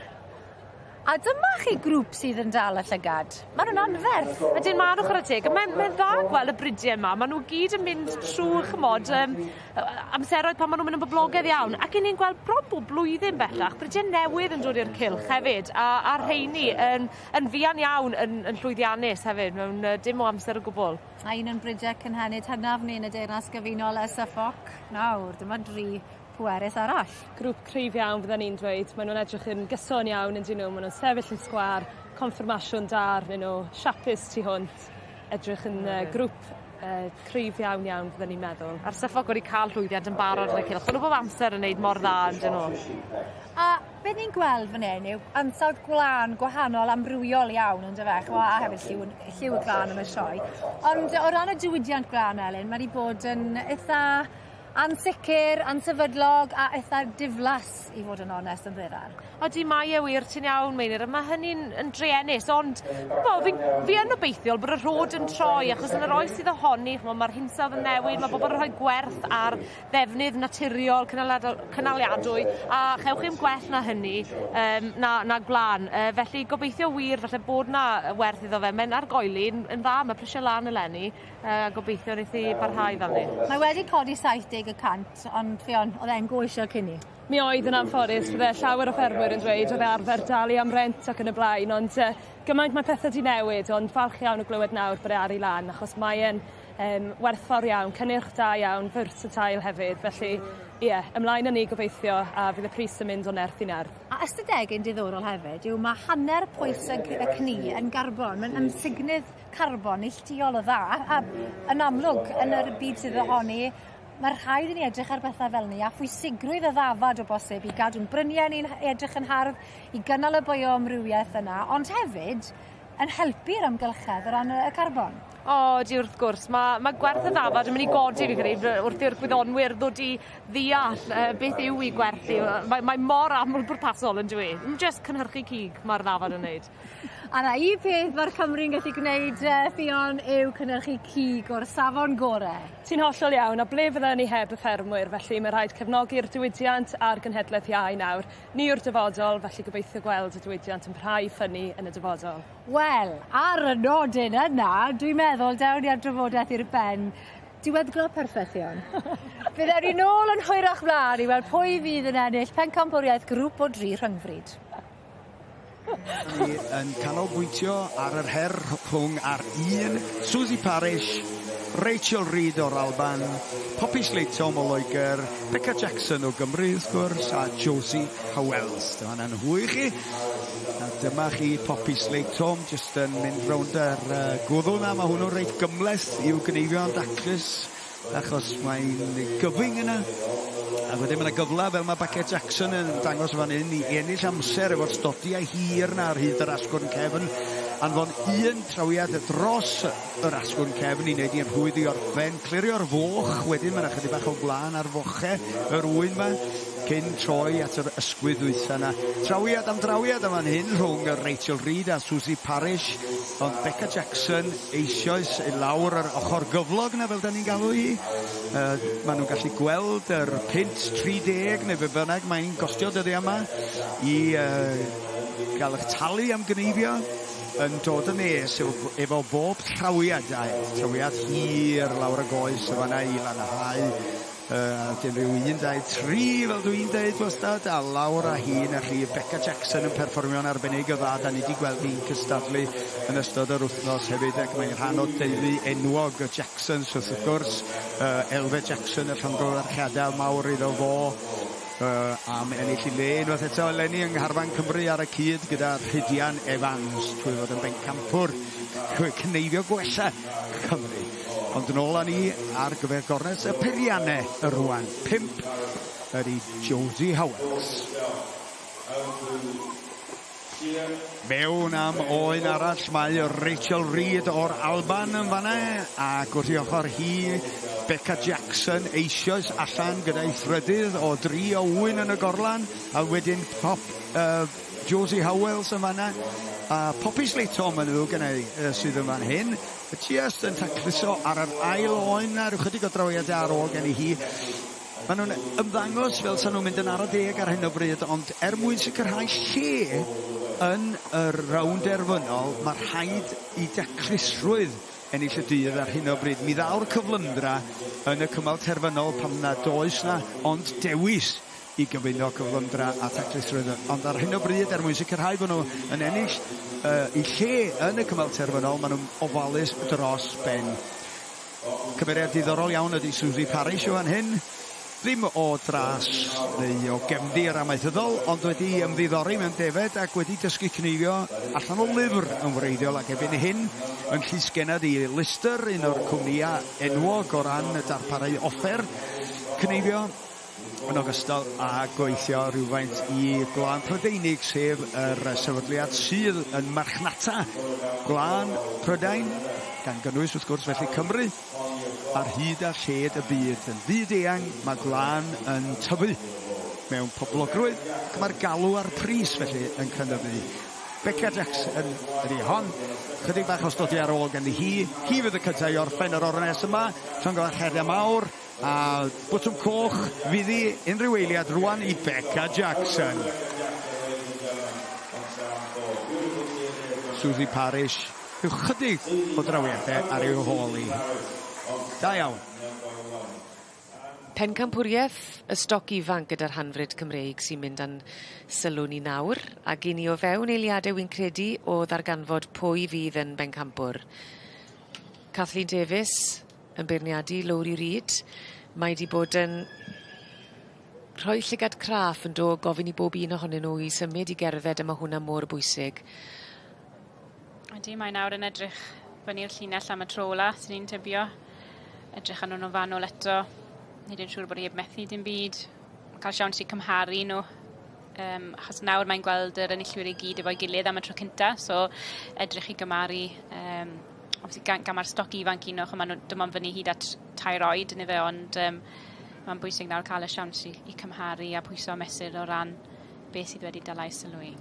A dyma chi grŵp sydd yn dal y llygad. Maen nhw'n anferth. Ydyn maen nhw chwarae teg. Mae'n dda gweld y brydiau yma. Maen nhw gyd yn mynd trwy chymod amseroedd pan maen nhw'n mynd yn boblogaidd iawn. Ac i ni'n gweld bron bob blwyddyn bellach. Brydiau newydd yn dod i'r cylch hefyd. A rheini yn fuan iawn yn llwyddiannus hefyd. Mewn dim o amser o gwbl. A un yn brydiau cynhenid hynaf ni yn y deyrnas gyfunol y Suffolk. Nawr, dyma 3 pwerus arall. Grŵp cryf iawn fydden ni'n dweud. Maen nhw'n edrych yn gyson iawn yn dyn nhw. Maen nhw'n sefyll yn sgwar. confirmasiwn da arnyn nhw, siapus tu hwnt, edrych yn grŵp cryf iawn fyddwn ni'n meddwl. A'r syffog wedi cael llwyddiant yn barod yn y cylch. Ond nhw bob amser yn neud mor dda ydyn nhw. A beth ni'n gweld fan hyn yw ansawdd gwlân gwahanol amrywiol iawn yn dyfech, a hefyd lliw y glân am y sioe. Ond o ran y diwydiant glân, Elin, mae wedi bod yn eitha ansicr, ansefydlog a eitha diflas i fod yn onest yn ddirar. Odi mae wir ti'n iawn, Meinir, mae hynny'n druenus, ond fi yn obeithiol bod y rhod yn troi, achos yn yr oes sydd ohoni, mae'r hinsawdd yn newid, mae bobl yn rhoi gwerth ar ddefnydd naturiol, cynaliadwy, a chewch chi'n gwell na hynny, na gwlan. Felly gobeithio wir, falle bod na werth iddo fe, mae'n argoeli, yn dda, mae prysio lan eleni, gobeithio wneud i barhau fel ni. Mae wedi codi 70%, ond Fion, oedd e'n goesio cynni. Mi oedd yn anffodus, bydde llawer o ffermwyr yn dweud oedd arfer dalu am rent ac yn y blaen, ond gymaint mae pethau wedi newid, ond falch iawn o glywed nawr bod e ar ei lan, achos mae'n werthfawr iawn, cynnyrch da iawn, versatile hefyd, felly ymlaen â ni gobeithio a fydd y pris yn mynd o nerth i nerth. A ystadegau'n diddorol hefyd yw mae hanner pwys y cni yn garbon, mae'n ymsignydd carbon illtiol o dda, a yn amlwg yn yr byd sydd ohoni, mae'r rhaid i ni edrych ar bethau fel ni a phwysigrwydd y ddafad o bosib i gadw'n bryniau ni'n edrych yn hardd, i gynnal y bioamrywiaeth yna, ond hefyd yn helpu'r amgylchedd o ran y carbon. Di wrth gwrs, mae gwerth y ddafad yn mynd i godi fi credu wrth i'r gwyddonwyr ddod i ddeall beth yw i gwerthu. Mae mor aml bwrpasol yn dweud. Just cynhyrchu cig mae'r ddafad yn wneud. A na i peth mae'r Cymru'n gallu gwneud, Fion, yw cynhyrchu cig o'r safon gorau. Ti'n hollol iawn, a ble fydden ni heb y ffermwyr, felly mae rhaid cefnogi'r diwydiant a'r genhedlaeth iau nawr. Ni yw'r dyfodol, felly gobeithio gweld y diwydiant yn parhau ffynnu yn y dyfodol. Wel, ar y nodyn yna, dwi'n meddwl dawn ni ar drafodaeth i'r ben. Diweddglo perffaith iawn. Byddwn ni nôl yn hwyrach mlaen i weld pwy fydd yn ennill pencampwriaeth grŵp o 3 rhyngfryd. Ni yn canolbwyntio ar yr her rhwng ar un Susie Parish, Rachel Reid o'r Alban, Poppy Slatom o Loegr, Becca Jackson o Gymru wrth gwrs, a Josie Howells. Dyma'n hwych chi. A dyma chi Poppy Slatom jyst yn mynd rownd yr gwddwn a mae hwnnw reit gymleth i'w gneifio'n daclus achos mae'n gyfyng yna. A wedyn mae'n gyfla fel mae Becca Jackson yn dangos fan hyn i ennill amser efo'r stodiau hir na ar hyd yr asgwrn cefn. Anfon un trawiad dros yr asgwrn cefn i wneud i'n rhwydd i orffen, clirio'r foch, wedyn mae'n ychydig bach o blaen ar fochau yr ŵyn yma, cyn troi at yr ysgwydd wytha yna. Trawiad am drawiad am fan hyn rhwng Rachel Reid a Susie Parish, ond Becca Jackson eisoes i lawr yr ochr gyflog na fel da ni'n galw hi. Maen nhw'n gallu gweld yr pint 30 neu be bynnag mae'n gostio dyddi yma i gael eich talu am gneifio yn dod yn nes efo bob trawiad hir lawr y goes y fanna i lanhau dyn rhyw 1, 2, 3 fel dwi'n dweud wastad a lawr a hun a chi Becca Jackson yn perfformio'n arbennig o dda da ni wedi gweld hi'n cystadlu yn ystod yr wythnos hefyd ac mae'n rhan o deulu enwog y Jacksons wrth gwrs Elfe Jackson y llongyfarchiadau mawr iddo fo am ennill i le unwaith eto eleni yng Ngharfan Cymru ar y cyd gyda Rhydian Evans trwy fod yn bencampwr cneifio gwella Cymru. Ond yn ôl â ni ar gyfer gornes y peiriannau y rwan 5 ydy Josie Howells. Mewn am oen arall mae Rachel Reid o'r Alban yn fanna ac wrth i ochr hi Becca Jackson eisoes allan gyda'i thrydydd o 3 o wyn yn y gorlan a wedyn Josie Howells yn fanna a Poppy Slatom yn nhw gynnau sydd yn fan hyn just yn tacluso ar yr ail oen na rhyw chydig o drawiadau ar ôl gen i hi. Maen nhw'n ymddangos fel sa'n nhw'n mynd yn ar y deg ar hyn o bryd ond mwyn sicrhau lle yn y rownd erfynol mae rhaid i daclusrwydd ennill y dydd ar hyn o bryd. Mi ddaw'r cyflymdra yn y cymal terfynol pan na does na ond dewis i gyfuno cyflymdra a taclusrwydd. Ond ar hyn o bryd mwyn sicrhau bod nhw yn ennill i lle yn y cymal terfynol maen nhw'n ofalus dros ben. Cymeriad diddorol iawn ydy Susie Parish o fan hyn. ddim o dras neu o gefndir amaethyddol, ond wedi ymddiddori mewn defed ac wedi dysgu cneifio allan o lyfr yn wreiddiol ac erbyn hyn yn llysgennad i Lister, un o'r cwmnïau enwog o ran y darparau offer cneifio, yn ogystal a gweithio rhywfaint i Gwlad Prydeinig, sef yr sefydliad sydd yn marchnata Gwlad Prydain, gan gynnwys wrth gwrs felly Cymru, ar hyd a lled y byd. Yn fyd-eang mae Gwlad yn tyfu mewn poblogrwydd, ac mae'r galw a'r pris felly yn cynyddu. Beca Jackson ydi hon, chydig bach o stodi ar ôl gan hi fydd y cyntaf i orffen yr ornes yma, tra'n gael heriau mawr, a bwtwm coch fydd hi unrhyw eiliad rwan i Beca Jackson. Susie Parish, yw chydig o drawiadau ar i'w hôl i. Da iawn. Pencampwriaeth y stoc ifanc gyda'r hanfryd Cymreig sy'n mynd â'n sylw ni nawr, ac i ni o fewn eiliadau wy'n credu o ddarganfod pwy fydd yn bencampwr. Kathleen Davies yn beirniadu Lowri Reid. Mae wedi bod yn rhoi llygad craff yn do gofyn i bob un ohonyn nhw i symud i gerdded, yma hwnna mor bwysig. Ydy, mae nawr yn edrych fyny'r llinell am y tro ola, sy'n ni'n tybio. Edrych arno nhw fanol eto. Nid yn siŵr bod i heb methu dim byd. Cael siawns i cymharu nhw. Achos nawr mae'n gweld yr enillwyr i gyd efo'i gilydd am y tro cynta, so edrych i gymaru. Gan mae'r stoc ifanc un o'ch, dim ond fyny hyd at 2 oed yn efo, ond mae'n bwysig nawr cael y siawns i cymharu a pwyso mesur o ran beth sydd wedi dala i sylwi.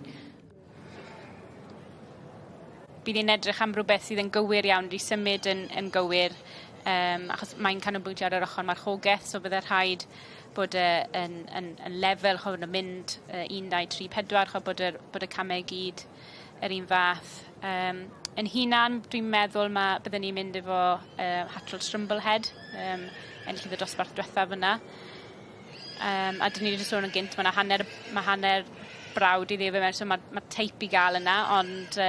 Bydd hi'n edrych am rhywbeth sydd yn gywir iawn, wedi symud yn gywir, achos mae'n canolbwyntio ar yr ochr marchogaeth, so byddai rhaid bod yn lefel, chod yn mynd 1, 2, 3, 4, chod bod y camau gyd yr un fath. Yn hunan, dwi'n meddwl byddwn ni'n mynd efo Hatrol Strumblehead, enillydd y dosbarth diwethaf yna. A dyn ni wedi sôn yn gynt, mae hanner brawd i ddefo mewn, so mae teip i gael yna, ond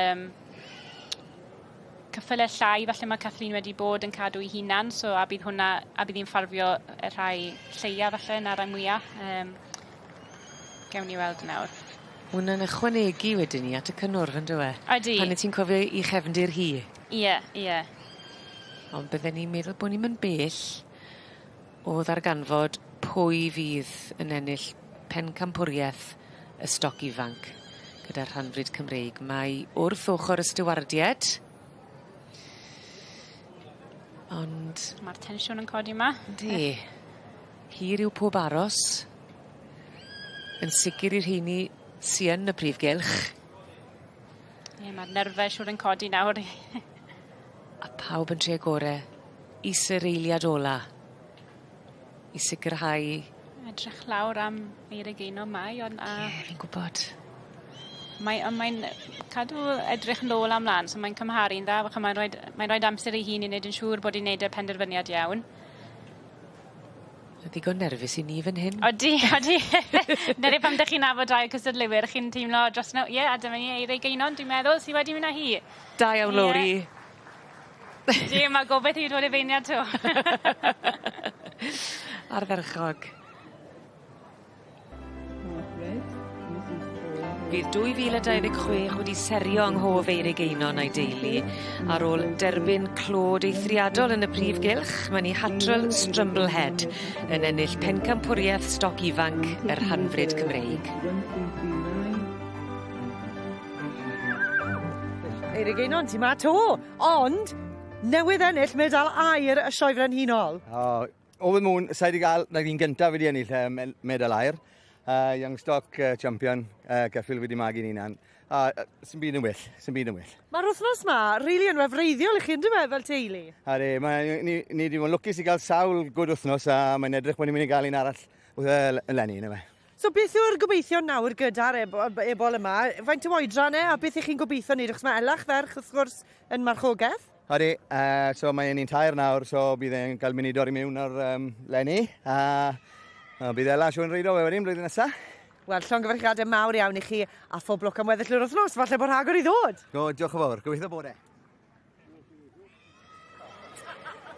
cyffylau llai, falle mae Kathleen wedi bod yn cadw i hunan, so a bydd hi'n ffurfio y rhai lleia falle na rai mwyaf. Gewn ni weld nawr. Hwna'n ychwanegu wedyn ni at y cynnwrf yn dweud? Ydy. Pan ti'n cofio i chefndir hi? Ie. Ond bydden ni'n meddwl bod ni'n mynd bell o ddarganfod pwy fydd yn ennill pencampwriaeth y stoc ifanc gyda'r rhanfryd Cymreig. Mae wrth ochr y stiwardiad, ond mae'r tensiwn yn codi yma. Yndi. Hir yw pob aros. Yn sicr i'r rheini sy'n y prif gylch. Ie, mae'r nerfau siwr yn codi nawr. A pawb yn tre gorau i sy'r eiliad ola. I sicrhau. Edrych lawr am Eirigino mai, ond... Ie, fi'n gwybod. Mae'n cadw edrych nôl am lan, so mae'n cymharu'n dda, mae'n rhoi amser i hun i wneud yn siŵr bod i'n neud y penderfyniad iawn. Ddigon nerfus i ni fan hyn. Odi. Nid pam ydych chi'n nabod rai cystadluwyr, chi'n teimlo dros nhw. Ie, a dyma ni Eirigino, dwi'n meddwl, sydd wedi mynd â hi. Da iawn, Lowri. Ie, mae gobeith i ddod i feiniad to. Ardderchog. Bydd 2026 wedi serio ynghof Eirigino na'i deulu ar ôl derbyn clod eithriadol yn y prif gylch. Mae ni Hatrol Strumblehead yn ennill pencampwriaeth stoc ifanc yr hanfryd Cymreig. Eirigino, ti ma to, ond newydd ennill medal air y sioefran hunol. Over Moon, sa'i wedi cael, na ddyn gyntaf wedi ennill medal air. Young stock champion, ceffil wedi magu'n unan. Sy'n byd yn well. Mae'r wythnos ma, rili yn wefreiddiol i chi yn dweud fel teulu. Ni wedi bod lwcus i gael sawl gwrdd wythnos a mae'n edrych bod ni'n mynd i gael un arall yn lenni yna fe. So beth yw'r gobeithio nawr gyda'r ebol yma? Faint o oedran a beth ych chi'n gobeithio wneud? Chos mae Elach ferch wrth gwrs yn marchogaeth? So mae'n un tair nawr, so bydd e'n cael munudor i mewn o'r lenni. Bydd Ela siw'n reidio fe wedyn blwyddyn nesaf. Wel, llongyfarchiadau mawr iawn i chi a phob lwc am weddill yr wythnos. Falle bod rhagor i ddod. Diolch yn fawr. Gobeithio bod e.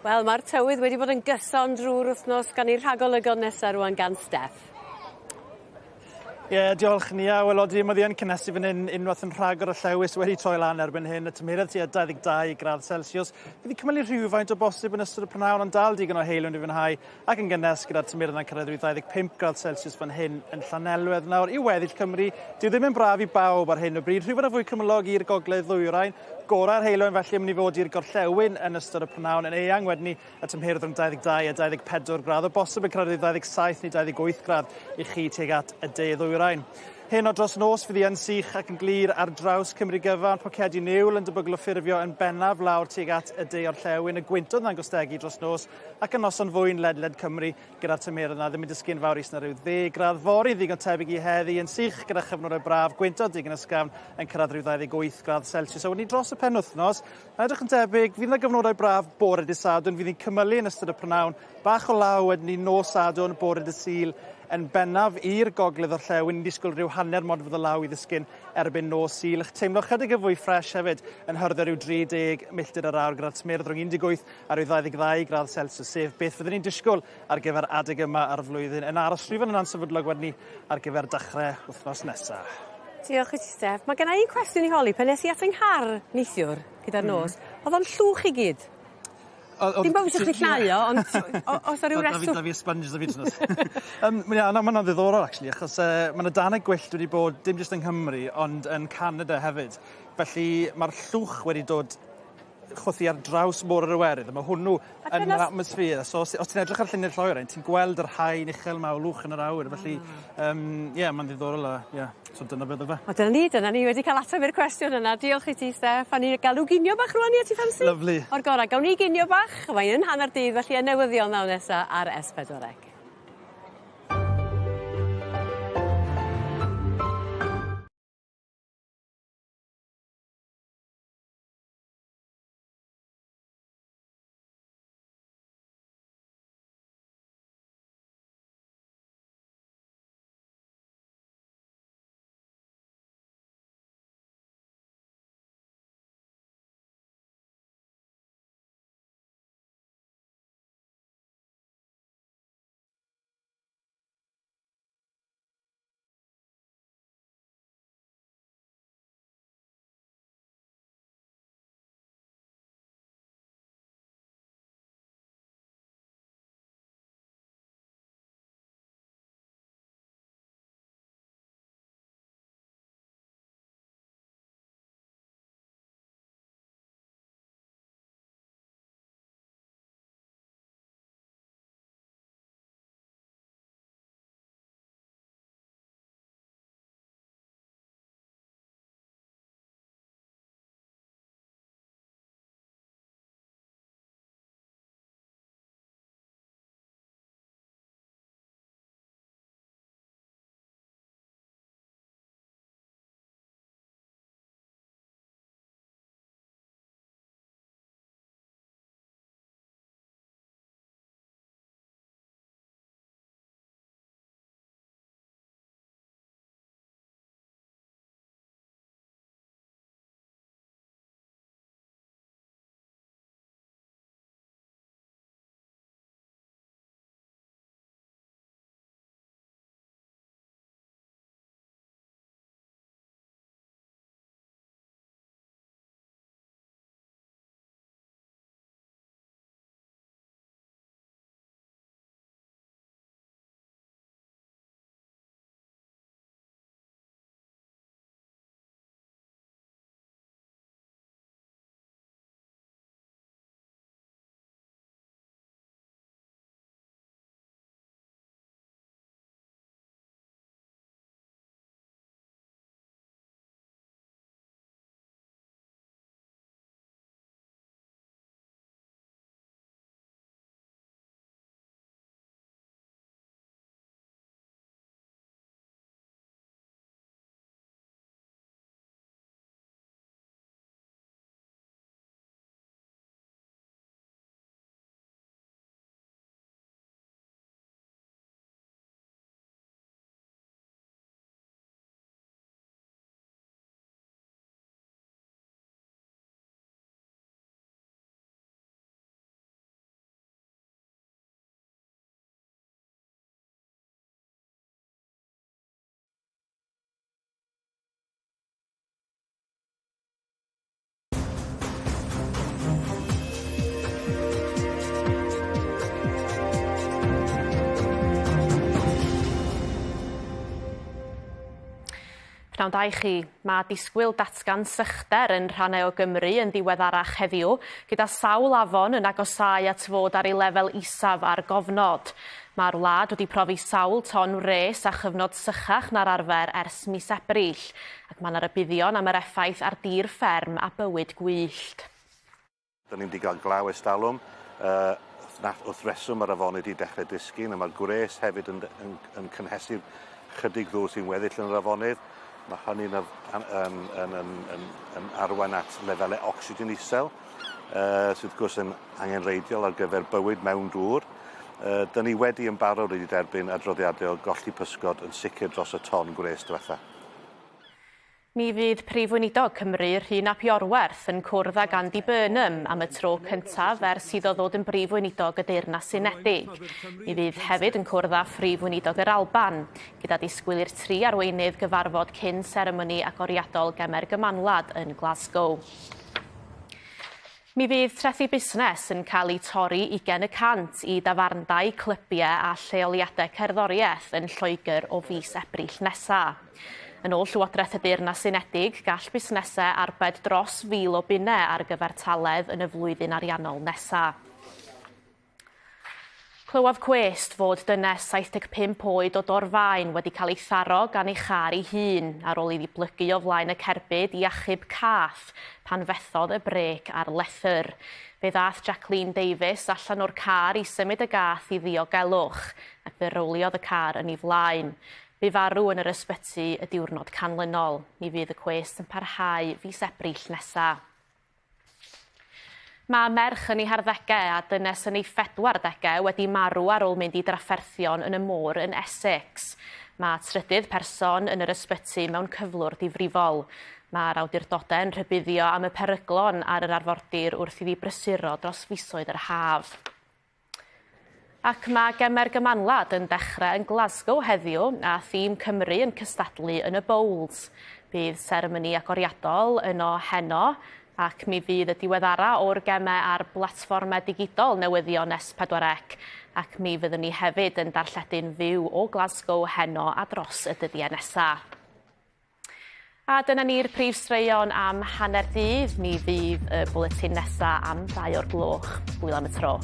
Wel, mae'r tywydd wedi bod yn gyson drwy'r wythnos gan i'r rhagolygon nesaf rwan gan Steff. Ie, diolch Nia. Wel, oeddi yn cynnesu fan hyn unwaith yn rhagor y llewis wedi troi lan erbyn hyn. Y tymheredd tua 22 gradd Celsius. Wedi cymryd rhywfaint o bosib yn ystod y prynawn, ond dal digon o heilwyn i fwynhau. Ac yn gynnes gyda'r tymheredd yn cyrraedd 25 gradd Celsius fan hyn yn Llanelwedd. Nawr, i weddill Cymru, dyw ddim yn braf i bawb ar hyn o bryd. Rhywfaint o fwy cymylog i'r gogledd ddwyrain. Gorau'r heilwyn felly yn mynd i fod i'r gorllewin yn ystod y prynawn yn eang wedyn ni y tymheredd rhwng 22 a 24 gradd. O bosib yn cyrraedd 27 neu 28 gradd i chi tuag at y de ddwyrain. Hyn o dros nos fydd yn sych ac yn glir ar draws Cymru gyfan. Pocedi niwl yn debygol o ffurfio yn bennaf lawr tuag at y de orllewin. Y gwyntodd yn gostegu dros nos ac yn noson fwy'n ledled Cymru gyda'r tymheredd yna ddim yn dysgu'n fawr is na rhyw 10 gradd. Fori ddigon tebyg i heddi yn sych gyda chyfnodau braf. Gwyntodd digon ysgafn yn cyrraedd rhyw 28 gradd Celsius. A wedyn dros y penwythnos, yn edrych yn tebyg, fydd yna gyfnodau braf bore dydd Sadwrn. Fydd hi'n cymalu yn ystod y prynawn. Bach o law wedyn ni nos Sadwrn, bore dydd Sul yn bennaf i'r gogledd orllewin. Ni'n disgwyl rhyw hanner mod fydd y law i ddisgyn erbyn nos Sul. Eich teimlo chydig y fwy ffres hefyd yn hyrddo rhyw 30 milltir yr awr gyda'r tymheredd rhwng 18 a rhyw 22 gradd Celsius, sef beth fyddwn ni'n disgwyl ar gyfer adeg yma ar y flwyddyn yn aros rhywfaint yn ansefydlog wedyn ni ar gyfer dechrau wythnos nesaf. Diolch i ti, Steff. Mae gen i un cwestiwn i holi. Pan nes i at yng nghar neithiwr gyda'r nos, oedd o'n llwch i gyd? Dim bod eisiau chdi llnau o, ond os o ryw reswm... Da fi sponges da fi dros. Mae'n ddiddorol, actually, achos mae'n adanau gwyllt wedi bod dim jyst yng Nghymru, ond yn Canada hefyd. Felly mae'r llwch wedi dod chwythu ar draws môr yr Iwerydd, a mae hwnnw yn yr atmosffer. So, os ti'n edrych ar lluniau'r lloer, ti'n gweld yr haen uchel mawlwch yn yr awyr. Felly, mae'n ddiddorol a so dyna beth o fe. O, dyna ni wedi cael ateb i'r cwestiwn yna. Diolch i ti, Steff. A ni galw ginio bach rwan i ti ffansi? Lyfli. O'r gorau, gawn ni ginio bach. Mae'n hanner dydd, felly y newyddion naw nesaf ar S4C. Pnawn da I chi. Mae disgwyl datgan sychder yn rhannau o Gymru yn ddiweddarach heddiw, gyda sawl afon yn agosau at fod ar ei lefel isaf ar gofnod. Mae'r wlad wedi profi sawl ton wres a chyfnod sychach na'r arfer ers mis Ebrill, ac mae yna rybuddion am yr effaith ar dir fferm a bywyd gwyllt. Da ni wedi cael glaw estalwm. Wrth reswm yr afon wedi dechrau disgyn, a mae'r gwres hefyd yn cynhesu'r chydig ddŵr sy'n weddill yn yr afonydd. Mae hynny'n arwain at lefelau ocsigen isel, sydd wrth gwrs yn angenreidiol ar gyfer bywyd mewn dŵr. Dyn ni wedi yn barod wedi derbyn adroddiadau o golli pysgod yn sicr dros y ton gwres diwetha. Mi fydd Prif Weinidog Cymru Rhun ap Iorwerth yn cwrdd ag Andy Burnham am y tro cyntaf ers iddo ddod yn Brif Weinidog y Deyrnas Unedig. Mi fydd hefyd yn cwrdd â Phrif Weinidog yr Alban, gyda disgwyl i'r tri arweinydd gyfarfod cyn seremoni agoriadol Gemer Gymanwlad yn Glasgow. Mi fydd trethu busnes yn cael ei torri 20% i dafarndau, clybiau a lleoliadau cerddoriaeth yn Lloegr o fis Ebrill nesaf. Yn ôl Llywodraeth y Deyrnas Unedig, gall busnesau arbed dros 1,000 o bunnau ar gyfer taledd yn y flwyddyn ariannol nesaf. Clywaf cwest fod dynes 75 oed o Dorfaen wedi cael ei tharo gan ei char ei hun ar ôl iddi blygu o flaen y cerbyd i achub cath pan fethodd y brec ar lethyr. Fe ddaeth Jacqueline Davies allan o'r car i symud y gath i ddiogelwch ac fe rowliodd y car yn ei flaen. Bu farw yn yr ysbyty y diwrnod canlynol. Mi fydd y cwest yn parhau fis Ebrill nesaf. Mae merch yn ei harddegau a dynes yn ei 40 wedi marw ar ôl mynd i drafferthion yn y môr yn Essex. Mae trydydd person yn yr ysbyty mewn cyflwr difrifol. Mae'r awdurdodau yn rhybuddio am y peryglon ar yr arfordir wrth iddi brysuro dros fisoedd yr haf. Ac mae Gemer Gymanwlad yn dechrau yn Glasgow heddiw a thîm Cymru yn cystadlu yn y Bowls. Bydd seremoni agoriadol yno heno ac mi fydd y diweddara o'r gemau ar blatfformau digidol newyddion S4C ac mi fyddwn ni hefyd yn darlledu'n fyw o Glasgow heno a dros y dyddiau nesaf. A dyna ni'r prif straeon am hanner dydd. Mi fydd y bwletin nesaf am 2 o'r gloch. Hwyl am y tro.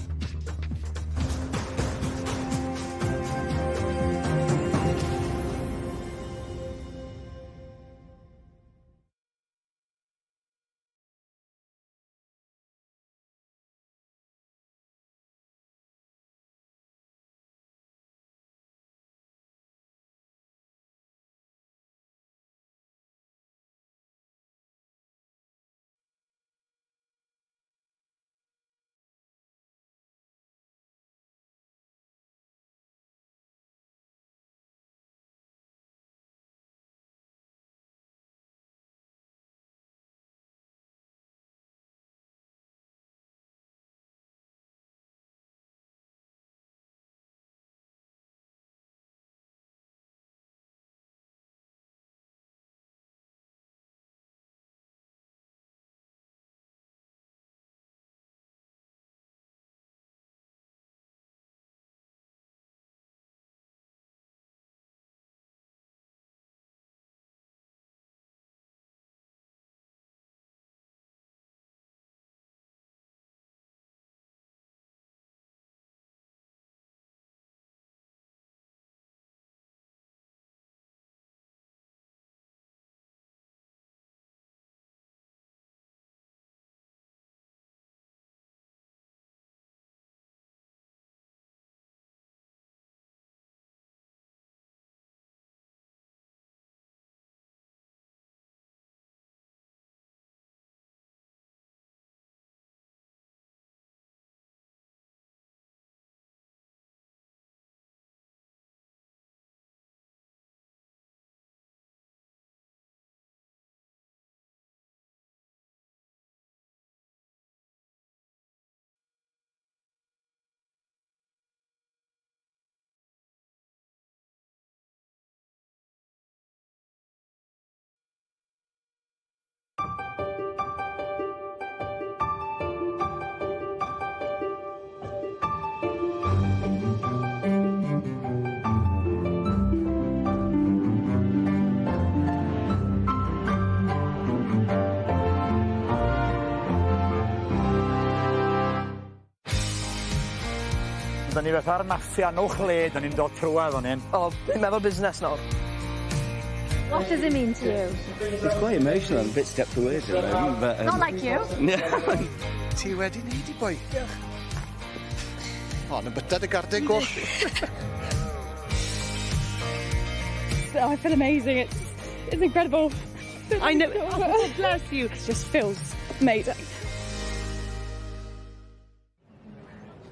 Dyna ni fatha'r maffia nhw'ch le, dyna ni'n dod trwad o'n hyn. O, fi'n meddwl busnes nawr. What does it mean to you? It's quite emotional, I'm a bit stepped away at the moment, but... Not like you. Ti wedi neud I boi. O, yn bytad y garden goll. I feel amazing. It's incredible. I know. Oh, bless you. It just feels amazing.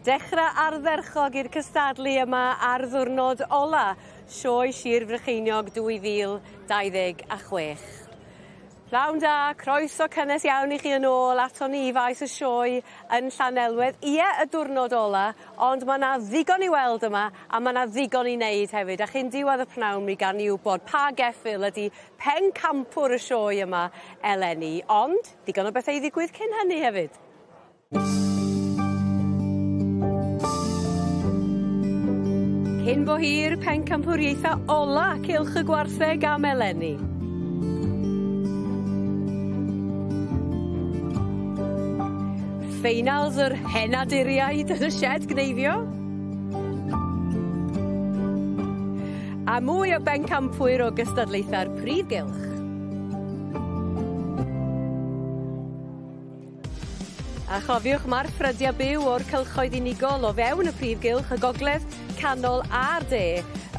Dechrau ardderchog i'r cystadlu yma ar ddiwrnod ola, Sioe Sir Frycheiniog 2026. Llawn da, croeso cynnes iawn I chi yn ôl ato ni faes y Sioe yn Llanelwedd. Ie, y diwrnod ola, ond mae yna ddigon I weld yma a mae yna ddigon I wneud hefyd. A chi'n diwedd y pnawn mi gan I wybod pa geffyl ydy pen campwr y Sioe yma eleni. Ond, digon o bethau I ddigwydd cyn hynny hefyd. Cyn bo hir pencampwriaethau ola Cylch y Gwartheg am eleni. Ffeinals yr henaduriaid yn y sied gneifio. A mwy o bencampwyr o gystadlaethau'r prif gylch. A chofiwch mae'r ffrydiau byw o'r cylchoedd unigol o fewn y prif gylch, y gogledd, canol a'r de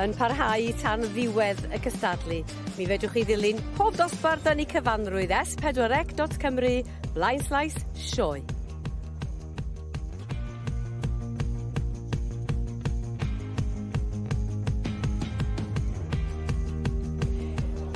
yn parhau tan ddiwedd y cystadlu. Mi fedrwch chi ddilyn pob dosbarth yn ei cyfanrwydd s4c.cymru/Sioe.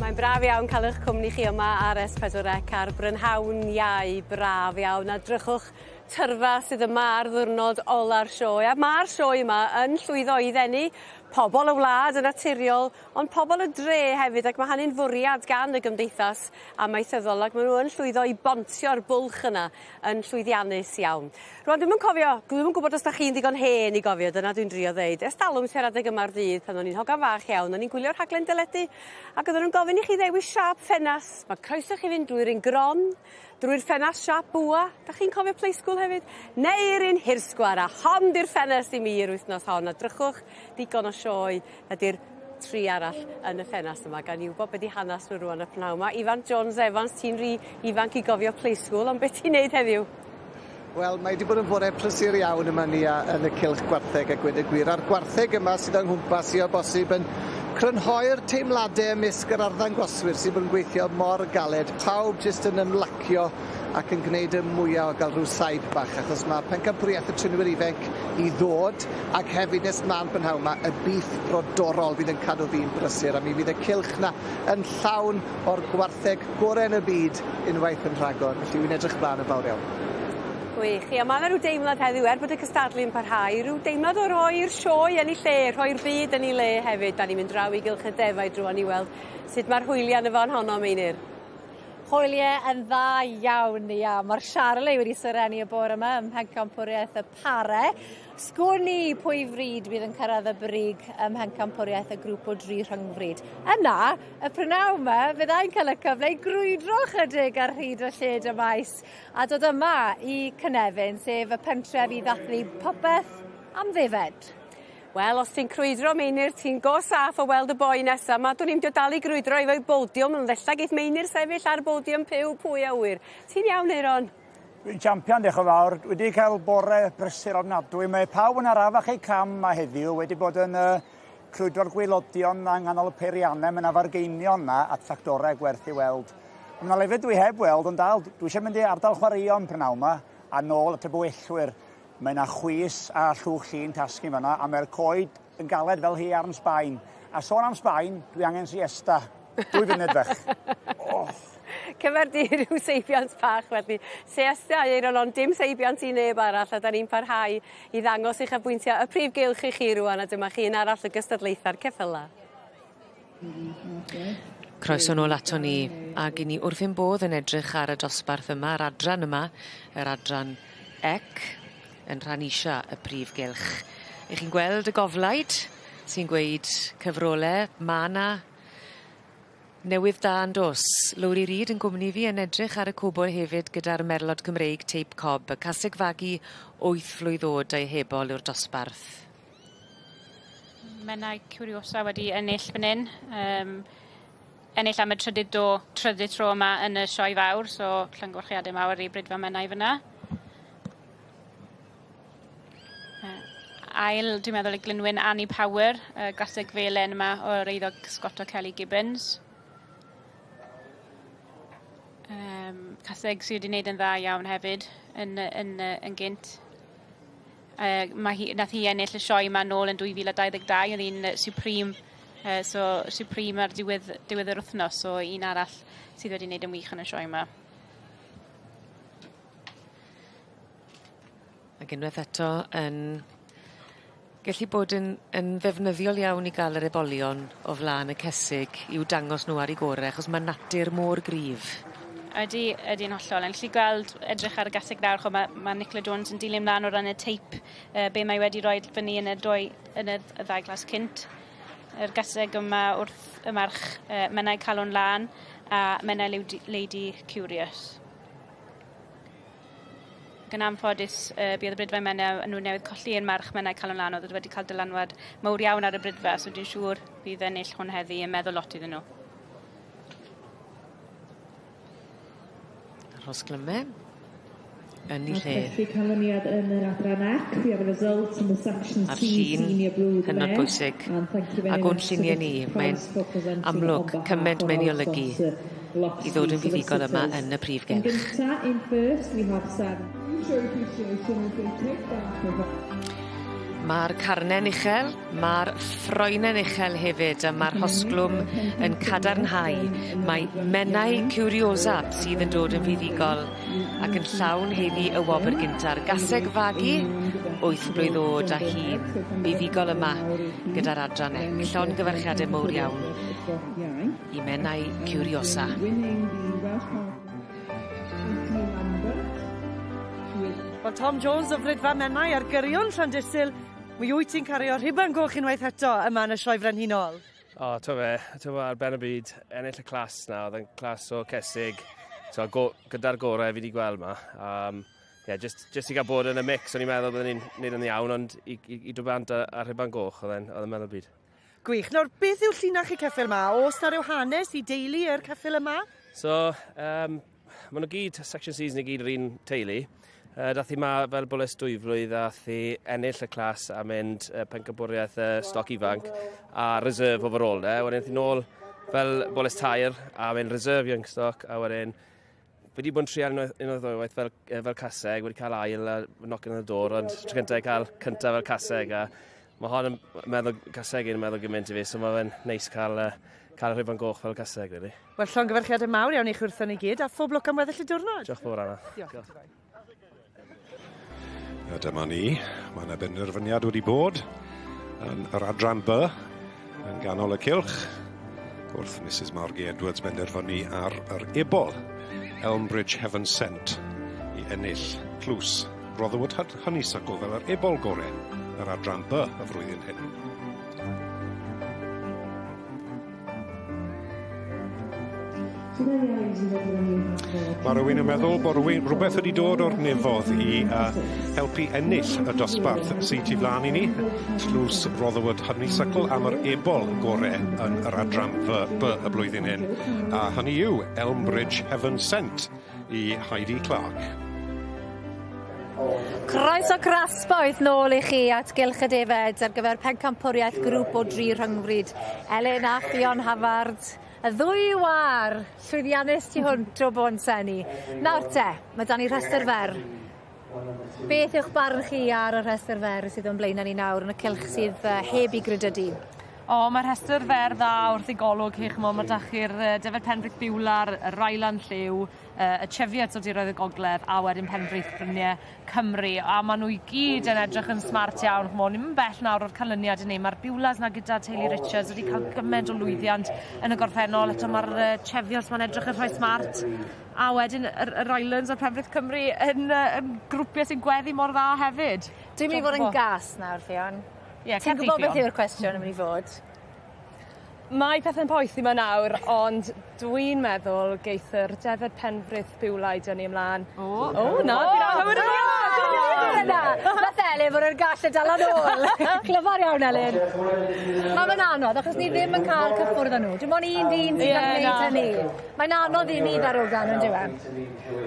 Mae'n braf iawn cael eich cwmni chi yma ar S4C ar brynhawn iau braf iawn a drychwch tyrfa sydd yma ar ddiwrnod ola'r Sioe. A mae'r Sioe yma yn llwyddo I ddenu pobl y wlad yn naturiol, ond pobl y dre hefyd, ac mae hynny'n fwriad gan y gymdeithas amaethyddol, ac maen nhw yn llwyddo I bontio'r bwlch yna yn llwyddiannus iawn. Rwan, dwi'n yn gwybod os da chi'n digon hen I gofio, dyna dwi'n drio ddeud. Estalwm siaradeg yma'r dydd pan o'n i'n hogan fach iawn, o'n i'n gwylio'r rhaglen deledu, ac oedden nhw'n gofyn I chi ddewis siap ffenas. Mae croeso chi fynd drwy'r un gron, drwy'r ffenas siap bwa. Da chi'n cofio play school hefyd? Neu'r un hirsgwar, a hon di'r ffenas I mi yr wythnos hon. A drychwch digon o Sioe ydy'r tri arall yn y ffenas yma. Gan I wybod beth I hanes nhw rwan y pnawn yma. Ifan Jones Evans, ti'n rhy ifanc I gofio play school, ond beth ti'n neud heddiw? Wel, mae wedi bod yn fore prysur iawn yma ni yn y Cylch Gwartheg a gweud y gwir. A'r gwartheg yma sydd yng nghwmpas I o bosib yn crynhoi'r teimladau ymysg yr arddangoswyr sydd yn gweithio mor galed. Pawb jyst yn ymlacio ac yn gwneud y mwyaf o gael rhyw saib bach, achos mae pencampwriaeth y trynwyr ifanc I ddod, ac hefyd nes mlaen bynhaw yma, y byth brodorol fydd yn cadw fi'n brysur, a mi fydd y cylch na yn llawn o'r gwartheg gorau yn y byd unwaith yn rhagor. Felly wy'n edrych blaen yn fawr iawn. Gwych, a mae yna rhyw deimlad heddiw, bod y cystadlu yn parhau, rhyw deimlad o roi'r Sioe yn ei lle, rhoi'r byd yn ei le hefyd. Da ni'n mynd draw I gylch y defaid drwan I weld sut mae'r hwyliau yn y fan honno, Meinir. Hwyliau yn dda iawn, ia. Mae'r Charlie wedi syrenu y bore yma ym mhencampwriaeth y Pare. Sgwr ni pwy fryd bydd yn cyrraedd y brig ym mhencampwriaeth y grŵp o dri rhyngfryd. Yna, y prynaw yma, fyddai'n cael y cyfle I grwydro chydig ar hyd y lled y maes a dod yma I Cynefin, sef y pentref I ddathlu popeth am ddefed. Wel, os ti'n crwydro, Meinir, ti'n go saff o weld y boi nesaf. Mae dwi'n imdio dal I grwydro I fo'i bodiwm, yn ddella geith Meinir sefyll ar bodiwm piw pwy a wir. Ti'n iawn, Eiron? Dwi'n champion, diolch yn fawr. Wedi cael bore brysur ofnadwy. Mae pawb yn arafach eu cam ma heddiw. Wedi bod yn crwydro'r gwaelodion yng nghanol y peiriannau. Mae yna fargeinion yna at ffactorau gwerth I weld. Mae yna lefydd dwi heb weld, ond dal, dwi eisiau mynd I ardal chwaraeon yn prynaw yma a nôl at y bwyllwyr. Mae yna chwys a llwch llun tasgu fyna, a mae'r coed yn galed fel hi ar yn Sbaen. A sôn am Sbaen, dwi angen siesta. 2 funud fech. Cyferdi rhyw seibiant bach wedyn. Siesta, Eiron, ond dim seibiant I neb arall, a da ni'n parhau I ddangos i'ch abwyntiau y prif gylch I chi rwan, a dyma chi un arall y gystadlaethau'r ceffyla. Croeso nôl ato ni, ac I ni wrth ein bodd yn edrych ar y dosbarth yma, yr adran ec, yn rhan isa y prif gylch. Ych chi'n gweld y goflaid sy'n gweud cyfrolau, mae yna newydd da yn dos. Lowri Reid yn gwmni fi yn edrych ar y cwbl hefyd gyda'r merlod Cymreig Tape Cob, y casig fagu 8 flwyddod a'i hebol yw'r dosbarth. Menai Curiosa wedi ennill fan hyn. Ennill am y trydydd tro yma yn y sioe fawr, so llongyfarchiadau mawr i brydfa Menai fyna. Ail, dwi'n meddwl, y glynwyn Annie Power, gaseg felen yma o'r eiddo Scotto Kelly Gibbons. Caseg sydd wedi gwneud yn dda iawn hefyd yn gynt. Nath hi ennill y sioe yma nôl yn 2022, oedd hi'n Supreme, so Supreme ar diwedd yr wythnos, so un arall sydd wedi gwneud yn wych yn y sioe yma. Ac unwaith eto yn gallu bod yn ddefnyddiol iawn i gael yr ebolion o flaen y cesig i'w dangos nhw ar ei gorau, achos mae natur mor gryf. Ydy'n hollol. Yn gallu gweld, edrych ar y gaseg nawr, mae Nicola Jones yn dilyn mlaen o ran y teip be mae wedi rhoi fyny yn y ddau glas cynt. Yr gaseg yma wrth y march Menai Calon Lan a Menai Lady Curious. Yn anffodus, bydd y brydfa Menai nhw newydd colli i'r march Menai Calon Lan, oedd wedi cael dylanwad mawr iawn ar y brydfa, so dwi'n siŵr bydd ennill hwn heddi yn meddwl lot iddyn nhw. Rhosglyme yn ei lle. Felly canlyniad yn yr adran ac, we have a result in the section C senior blue hynod bwysig. Ac o'n lluniau ni, mae'n amlwg cymaint mae'n ei olygu i ddod yn fuddigol yma yn y prif gelch. In first we have Sam. Mae'r carne'n uchel, mae'r ffroenen uchel hefyd, a mae'r hosglwm yn cadarnhau. Mae Menai Curiosa sydd yn dod yn fuddigol ac yn llawn heddi y wobr gynta'r gaseg fagu, 8 blwydd o'd a hyn, fuddigol yma gyda'r adran ec. Llongyfarchiadau mawr iawn i Menai Curiosa. Wel, Tom Jones o Frydfa Menai ar gyrion Llandysul. Mi wyt ti'n cario rhiban goch unwaith eto yma yn y sioe frenhinol. O, to fe, ar ben y byd, ennill y clas na, oedd yn clas o cesig, so gyda'r gorau fi wedi gweld yma. Just i gael bod yn y mix, o'n i'n meddwl byddwn ni'n neud yn iawn, ond i drwbant ar rhiban goch oedd yn meddwl byd. Gwych. Nawr, beth yw llinach i ceffil yma? Oes na ryw hanes i deulu yr ceffil yma? So, maen nhw gyd, section C's ni gyd yr un teulu. Dath hi ma fel bwles 2 flwydd, dath hi ennill y clas a mynd pencampwriaeth stoc ifanc a reserve overall. Wedyn thi nôl fel bwles 3 a mynd reserve young stock, a wedyn wedi bod yn trial un o ddwywaith fel caseg, wedi cael ail a knocking on the door, ond tro cyntaf i cael cyntaf fel caseg, a mae hon yn meddwl caseg yn meddwl gymaint i fi, so mae fe'n neis cael rhywun goch fel caseg, really. Wel, llongyfarchiadau mawr iawn i'ch wrthon ni gyd, a phob lwc am weddill y diwrnod. Diolch fawr, Anna. Diolch. Dyma ni, mae yna benderfyniad wedi bod yn yr adran B yn ganol y cylch wrth Mrs Margie Edwards benderfynu ar yr ebol Elmbridge Heaven Sent i ennill tlws Rotherwood Honeysuckle fel yr ebol gorau yr adran B y flwyddyn hyn. Mae rhywun yn meddwl bod rhywbeth wedi dod o'r nefodd i helpu ennill y dosbarth sy'n tu flaen i ni. Tlws Rotherwood Honeysuckle am yr ebol gorau yn yr adran B y blwyddyn hyn. A hynny yw Elmbridge Heaven Sent i Heidi Clark. Croeso crasboeth nôl i chi at Gylch y Defed ar gyfer pencampwriaeth grŵp o 3 rhyngrwyd. Elin a Fion Hafard. Y ddwy war llwyddiannus tu hwnt o Bonsenni. Nawr te, mae dan ni rhestr fer. Beth yw'ch barn chi ar y rhestr fer sydd o'n blaen ni nawr yn y cylch sydd heb i grydydu? Mae'r rhestr fer dda wrth ei golwg chi, mae dachi'r Defed Penfrith Biwlar, y Railan Lliw, y Chefiad o Diroedd y Gogledd, a wedyn Penfrith Bryniau Cymru. A maen nhw i gyd yn edrych yn smart iawn. Ni'n bell nawr o'r canlyniad i ni. Mae'r Biwlas na gyda Teulu Richards wedi cael gymaint o lwyddiant yn y gorffennol. Eto mae'r Chefiad ma'n edrych yn rhoi smart. A wedyn yr Islands o'r Penfrith Cymru yn grwpiau sy'n gweddi mor dda hefyd. Dwi'n mynd i fod yn gas nawr, Fion. Ti'n gwybod beth yw'r cwestiwn yn mynd i fod? Mae pethau'n poeth yma nawr, ond dwi'n meddwl geith yr Defed Penfrith Biwlau dynnu ymlaen. Na, Nawr yna! Nath Elin fod yn gall y dal yn ôl. Clyfar iawn, Elin. Mae'n anodd, achos ni ddim yn cael cyffwrdd â nhw. Dim ond un dyn sy'n cael gwneud hynny. Mae'n anodd i ni ddarogan yn diwedd.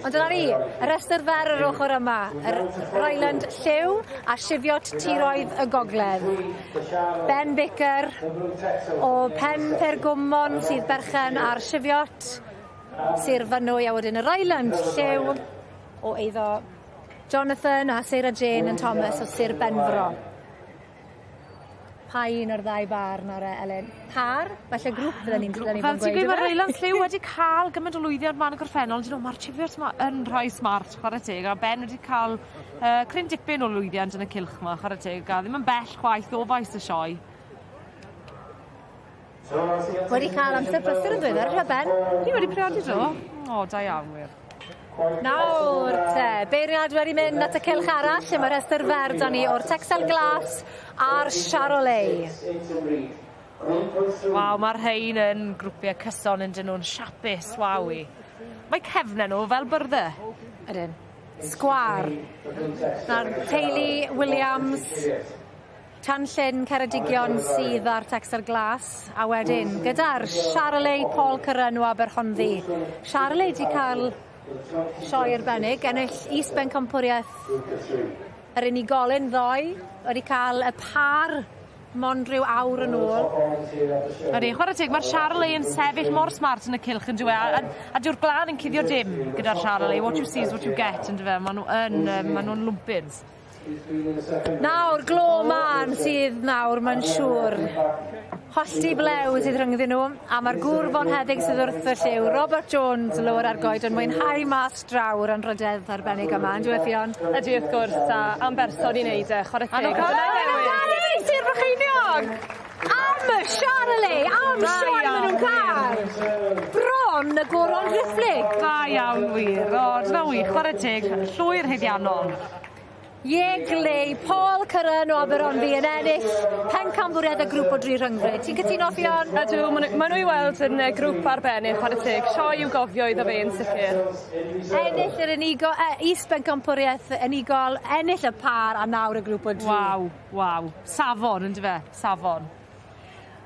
Ond dyna ni, y restr fer yr ochr yma. Yr Ryland Lliw a sifiot tiroedd y gogledd. Ben Bicer o Pen Pergwmon sydd berchen ar sifiot. Sir Fynwy a wedyn yr Ryland Lliw o eiddo Jonathan a Sarah Jane and Thomas o Sir Benfro. Pa un o'r ddau barn ar Elin? Par? Falle grŵp fydden ni'n bod yn gweud. Fel ti'n gweud, mae'r Ryland Lliw wedi cael gymaint o lwyddiant man y gorffennol. Mae'r chifiwr yn rhoi smart, chwarae teg. A Ben wedi cael cryn dipyn o lwyddiant yn y cilch yma, chwarae teg. A ddim yn bell chwaith o faes y sioe. Wedi cael amser brysur yn dweud ar Ben? Ni wedi priodi do. O, da iawn wir. Nawr te, beirniad wedi mynd at y cilch arall, lle mae'r restr fer da ni o'r Texel Glas a'r Charolais. Waw, mae'r rhain yn grwpiau cyson yn dyn nhw'n siapus, wawi. Mae cefnau nhw fel byrddau. Ydyn. Sgwar. Na'r teulu Williams, Tanllyn Ceredigion sydd ar Texel Glas, a wedyn gyda'r Charolais Paul Curran o Aberhonddu. Charolais wedi cael sioe arbennig, ennill is-ben compwriaeth yr unigolyn ddoe, wedi cael y par mond rhyw awr yn ôl. Ydy, chwarae teg, mae'r Charolais yn sefyll mor smart yn y cilch yn dweud, a dyw'r glân yn cuddio dim gyda'r Charolais. What you see is what you get, yn dweud. Maen nhw'n lwmpins. Nawr, glo man sydd nawr, mae'n siŵr. Hollti blew sydd rhyngddyn nhw, a mae'r gŵr fonheddig sydd wrth y lliw, Robert Jones, lower argoed, yn mwynhau mas drawr yn rydedd arbennig yma. Yn dweud Fion? Ydy wrth gwrs, a am berson i wneud e, chwarae teg. Anogari, Sir Frycheiniog! Am y Charolais, am sioe maen nhw'n cael! Bron y goron rhywblig! Da iawn wir, o, dyna wych, chwarae teg, llwyr heddiannol. Ieglei, Paul Curran o Aberhonddu yn ennill pencampwriaeth y grŵp o dri rhyngfryd. Ti'n cytuno, Fion? Ydw, maen nhw i weld yn grŵp arbennig, chwarae teg. Sioe i'w gofio iddo fe yn sicr. Ennill yr is-bencampwriaeth unigol, ennill y par a nawr y grŵp o dri. Waw. Safon, yn dyfe? Safon.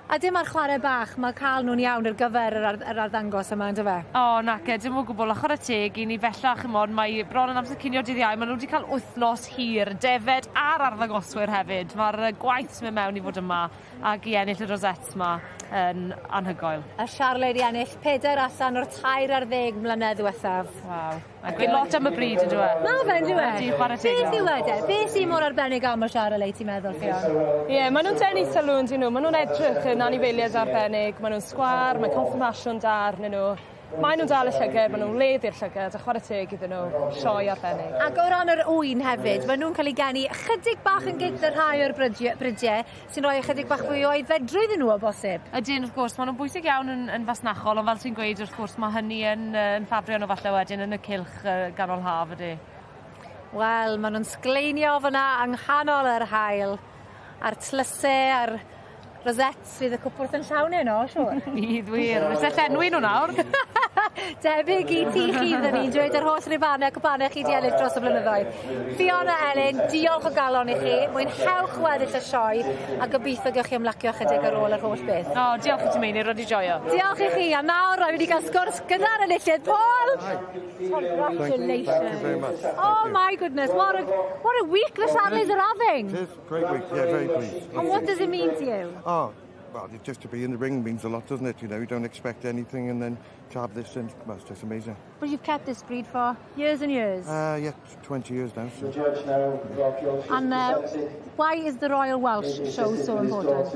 A dim ar chwarae bach, mae cael nhw'n iawn ar gyfer yr arddangos yma, yn dyfe? O, nac dim o gwbl. A chwarae teg, i ni bellach ymod, mae bron yn amser cinio dydd Iau. Maen nhw wedi cael wythnos hir, defed a'r arddangoswyr hefyd. Mae'r gwaith sy'n mynd mewn i fod yma ac i ennill y rosets yma yn anhygoel. A Charolais wedi ennill 4 allan o'r 3 ar 10 mlynedd ddiwethaf. Waw. Mae'n lot am y bryd yn dweud. Na, fe'n dweud. Beth yw e? Beth sy'n mor arbennig am y Charolais, ti'n meddwl, Fion? Ie, maen nhw'n denu sylw yn dyn nhw. Maen nhw'n edrych yn anifeiliaid arbennig. Maen nhw'n sgwar, mae confirmation da arnyn nhw. Maen nhw'n dal y llygad, maen nhw'n leddi'r llygad, a chwarae teg iddyn nhw, sioe arbennig. Ac o ran yr ŵyn hefyd, maen nhw'n cael ei geni chydig bach yn gyda rhai o'r brydiau sy'n rhoi chydig bach fwy o aeddfedrwydd iddyn nhw o bosib. Ydyn, wrth gwrs, maen nhw'n bwysig iawn yn fasnachol, ond fel sy'n gweud, wrth gwrs, mae hynny yn ffafrio nhw falle wedyn yn y cilch ganol haf ydy. Wel, maen nhw'n sgleinio fyna yng nghanol yr haul, a'r tlysau, a'r rosets fydd y cwpwrth yn llawn heno, siwr. Bydd wir. Fyse llenwi nhw nawr. Debyg i ti chi fydden ni'n dweud yr holl ribannau cwpanau chi di ennill dros y blynyddoedd. Fiona Elin, diolch o galon i chi. Mwynhewch weddill y sioe a gobeithio gewch chi ymlacio chydig ar ôl yr holl beth. O, diolch i ti meini, rodi joio. Diolch i chi. A nawr, rhaid wedi cael sgwrs gyda'r enillydd. Paul! Congratulations. Thank you very much. Oh my goodness, what a week the Charolais are having. It is a great week, yeah, very pleased. And what does it mean to you? Oh, well, just to be in the ring means a lot, doesn't it? You know, you don't expect anything, and then to have this, and well, it's just amazing. But you've kept this breed for years and years. Yeah, 20 years now. So. And why is the Royal Welsh show so important?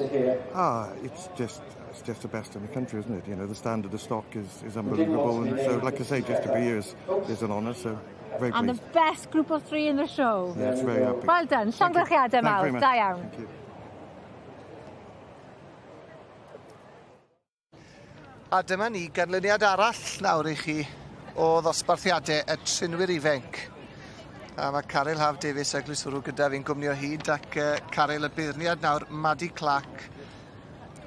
It's just the best in the country, isn't it? You know, the standard of stock is unbelievable, and so, like I say, just to be here is an honour. So. Very and pleased. The best group of 3 in the show. Yes, very happy. Well done. Llongyfarchiadau mawr. Da iawn. Thank you. A dyma ni ganlyniad arall nawr i chi o ddosbarthiadau y trinwyr ifenc. A mae Caryl Haf Davies a gliswrw gyda fi'n gwmni o hyd ac Caryl y beirniad nawr, Maddie Clark.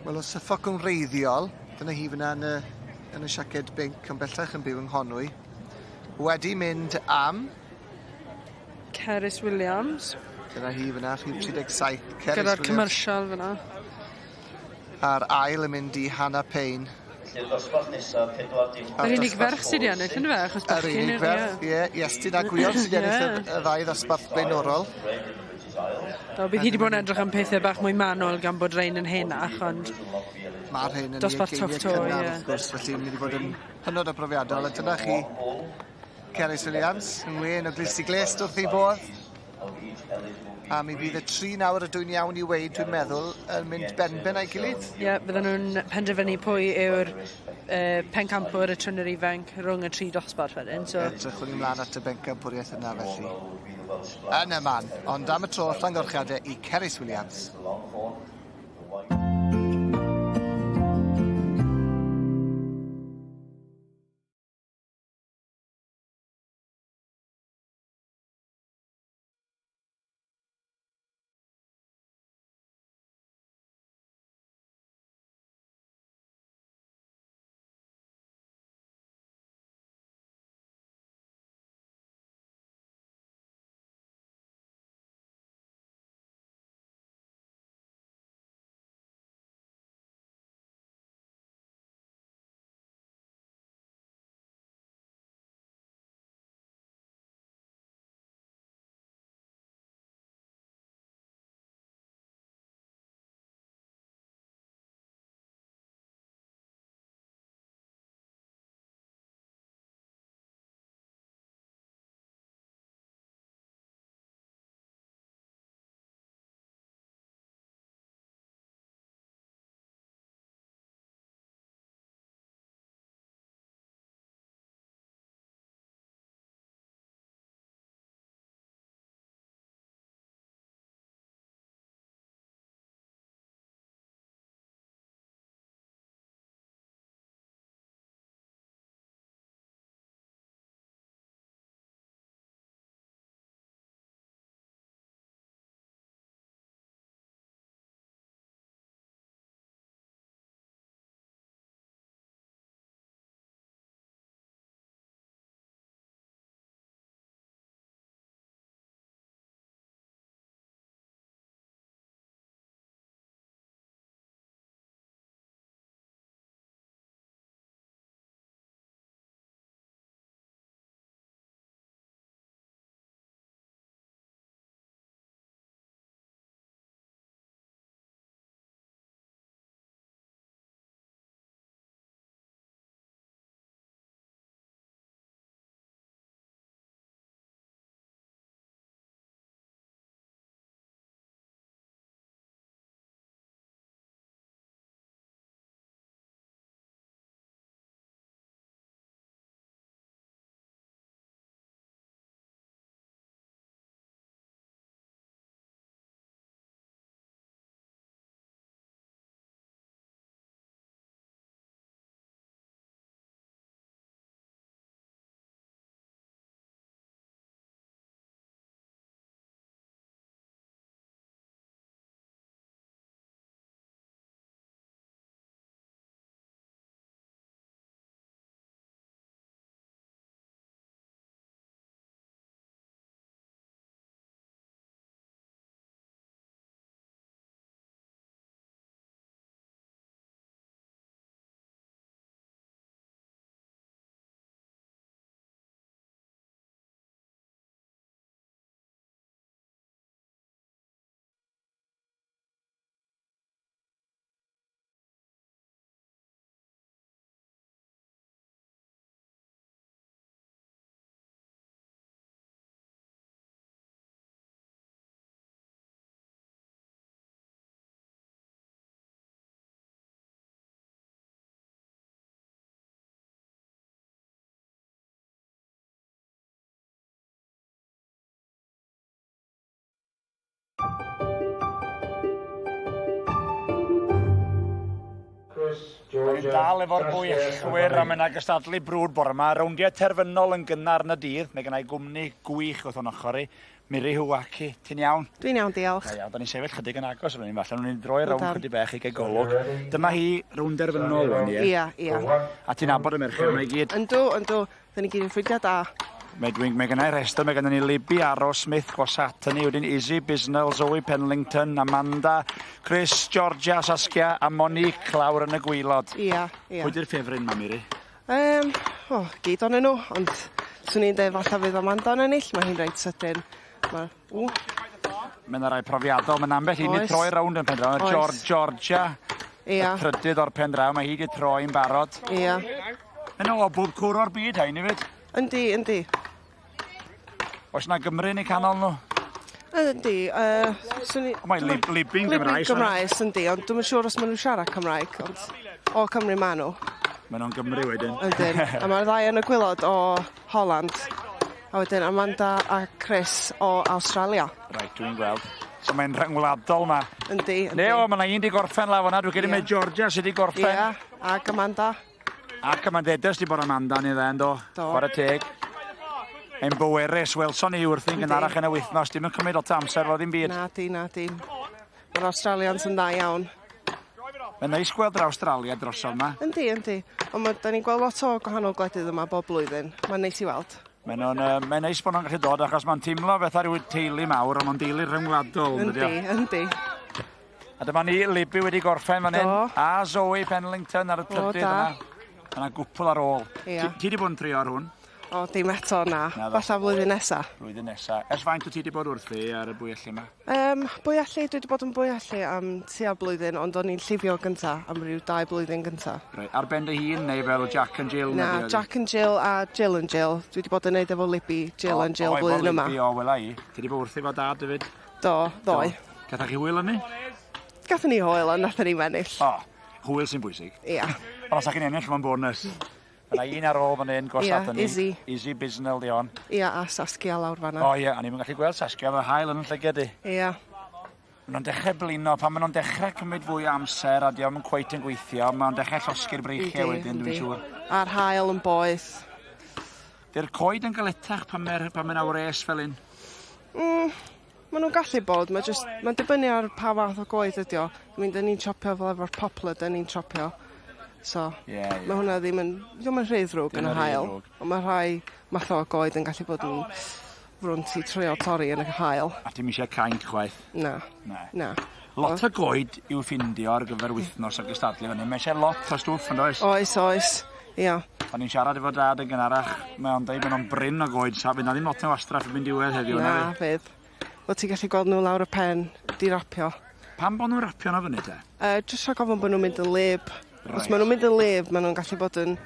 Wel, o syffoc yn reiddiol, dyna hi fyna yn y siaced binc yn bellach yn byw yng Nghonwy. Wedi mynd am Cerys Williams. Gyda hi fyna, rhif 37, Cerys Gyda'r Williams. commercial fyna. A'r ail yn mynd i Hannah Payne. Yr unig ferch sydd i ennill, yn fe? Achos Yr unig ferch, ie. Iestyn a Gwion sydd i ennill y ddau ddosbarth blaenorol. Bydd hi wedi bod yn edrych am pethau bach mwy manwl gan bod rhain yn henach, ond... Mae'r hyn yn dosbarth ei geiniau tough toe, cynnar, ie. wrth gwrs, felly mynd i fod yn hynod o brofiadol. A dyna chi, Cerys Williams, yn wen o glis i glest wrth ei bodd. A mi fydd y 3 nawr y dwy'n iawn i weid, dwi'n meddwl, yn mynd ben a'i gilydd. Ie, bydden nhw'n penderfynu pwy yw'r pencampwr y trwyn yr ifanc rhwng y 3 dosbarth wedyn. Edrychwn i mlaen at y bencampwriaeth yna felly. Yn y man, ond am y tro llongorchiadau i Cerys Williams. Ni'n dal efo'r bwyllwyr am yna gystadlu brwd bore yma. Rowndiau terfynol yn gynnar yn y dydd. Mae gennau gwmni gwych wrth o'n ochr i. Miri Hwaki, ti'n iawn? Dwi'n iawn, diolch. Da ni'n sefyll chydig yn agos fan hyn, falle. Ni'n droi rawn chydig bech i gael golwg. Dyma hi rownd derfynol, wan, ie? Ia. A ti'n abod y merched yma i gyd? Yndw. Da ni gyd yn ffrindiau da. Mae gennau rhestr, mae gennym ni Libby, Aros, Smith, Gwasatani, wedyn Izzy, Bisnell, Zoe Penlington, Amanda, Chris, Georgia, Saskia a Monique lawr yn y gwylod. Ia. Pwy di'r ffefryn, Miri? Gyd o'n nhw, ond swn i'n dweud falle fydd Amanda yn ennill, mae hi'n rhaid sydyn. Mae yna rai profiadol, mae'n ambell un i troi rownd yn pendraw. Georgia, y trydydd o'r pendraw, mae hi wedi troi'n barod. Ia. Yn o bob cwr o'r byd, hain i fyd? Yndi. Oes yna Gymru yn eu canol nhw? Yndi. Mae Libby'n Gymraes. Yndi, ond dwi'n siŵr os maen nhw'n siarad Cymraeg, ond o Cymru maen nhw. Maen nhw'n Gymru wedyn. Ydyn, a mae'r ddau yn y gwylod o Holland. A wedyn Amanda a Chris o Australia. Reit, dwi'n gweld. So mae'n rhyngwladol ma. Yndi. Mae yna un di gorffen law hwnna, dwi'n credu mae Georgia sydd wedi gorffen. Ia, ac Amanda. Ac Amandedes di bod Amanda ni dden, do. Chwarae teg. Ein bwerus, welson ni wrthi'n gynharach yn y wythnos. Dim yn cymryd lot o amser, fod dim byd. Na di. Mae'r Australians yn dda iawn. Mae'n neis gweld yr Australia drosodd yma. Yndi. Ond da ni'n gweld lot o gwahanol gwledydd yma bob blwyddyn. Mae'n neis i weld. Mae'n neis bod nhw'n gallu dod achos mae'n teimlo fatha rhyw teulu mawr, ond mae'n deulu rhyngwladol. Yndi. A dyma ni, Libby wedi gorffen fan hyn. A Zoe Penlington ar y trydydd yma. Yna gwpl ar ôl. Ti wedi bod yn trio ar hwn? O, dim eto na. Falla flwyddyn nesa. Ers faint o ti wedi bod wrth fi ar y bwyellu yma? Bwyellu, dwi wedi bod yn bwyellu am tua blwyddyn, ond o'n i'n llifio gynta am ryw 2 blwyddyn gynta. Ar ben dy hun neu fel Jack and Jill? Na, Jack and Jill a Jill and Jill. Dwi wedi bod yn neud efo Libby, Jill and Jill blwyddyn yma. O, wela i. Ti wedi bod wrth i fo dad, David? Doi. Gathach chi hwyl yn ni? Gathon ni hwyl, ond nathon ni mennill. Hwyl sy'n bwysig. Ia. Ond os ydych chi'n ennill, mae'n bonus. Yna un ar ôl fan hyn, gosad yn ni. Izzy, Bisnell di on. Ia, a Saskia lawr fanna. A ni'n gallu gweld Saskia, fe hael yn llyged i. Ia. Maen nhw'n dechrau blino, pan maen nhw'n dechrau cymryd fwy amser a diolch yn cweit yn gweithio, maen nhw'n dechrau llosgu'r breichiau wedyn, dwi'n siŵr. A'r hael yn boeth. Di'r coed yn galetach pan mae'n awres fel un? Maen nhw'n gallu bod, mae'n dibynnu ar pa fath o goed ydi o. Da ni'n chopio fel efo'r poplar, da ni'n chopio. So, mae hwnna ddim yn rhydd ddrwg yn y hael. Ond mae rhai math o goed yn gallu bod yn frwnt i trio torri yn y hael. A dim eisiau cainc chwaith? Na. Lot o goed i'w ffindio ar gyfer wythnos o gystadlu fan hyn. Mae eisiau lot o stwff yn does? Oes. Ia. O'n i'n siarad efo dad yn gynharach. Mae'n dweud bod nhw'n bryn o goed. Fydd na ddim lot o wastraff yn mynd diwedd heddiw. Na, fydd. Wel, ti'n gallu gweld nhw lawr y pen, di rapio. Pam bod nhw'n rapio na fyny te? Jyst rhaid gofyn bod nhw'n mynd yn lib. Os maen nhw'n mynd yn lib, maen nhw'n gallu bod yn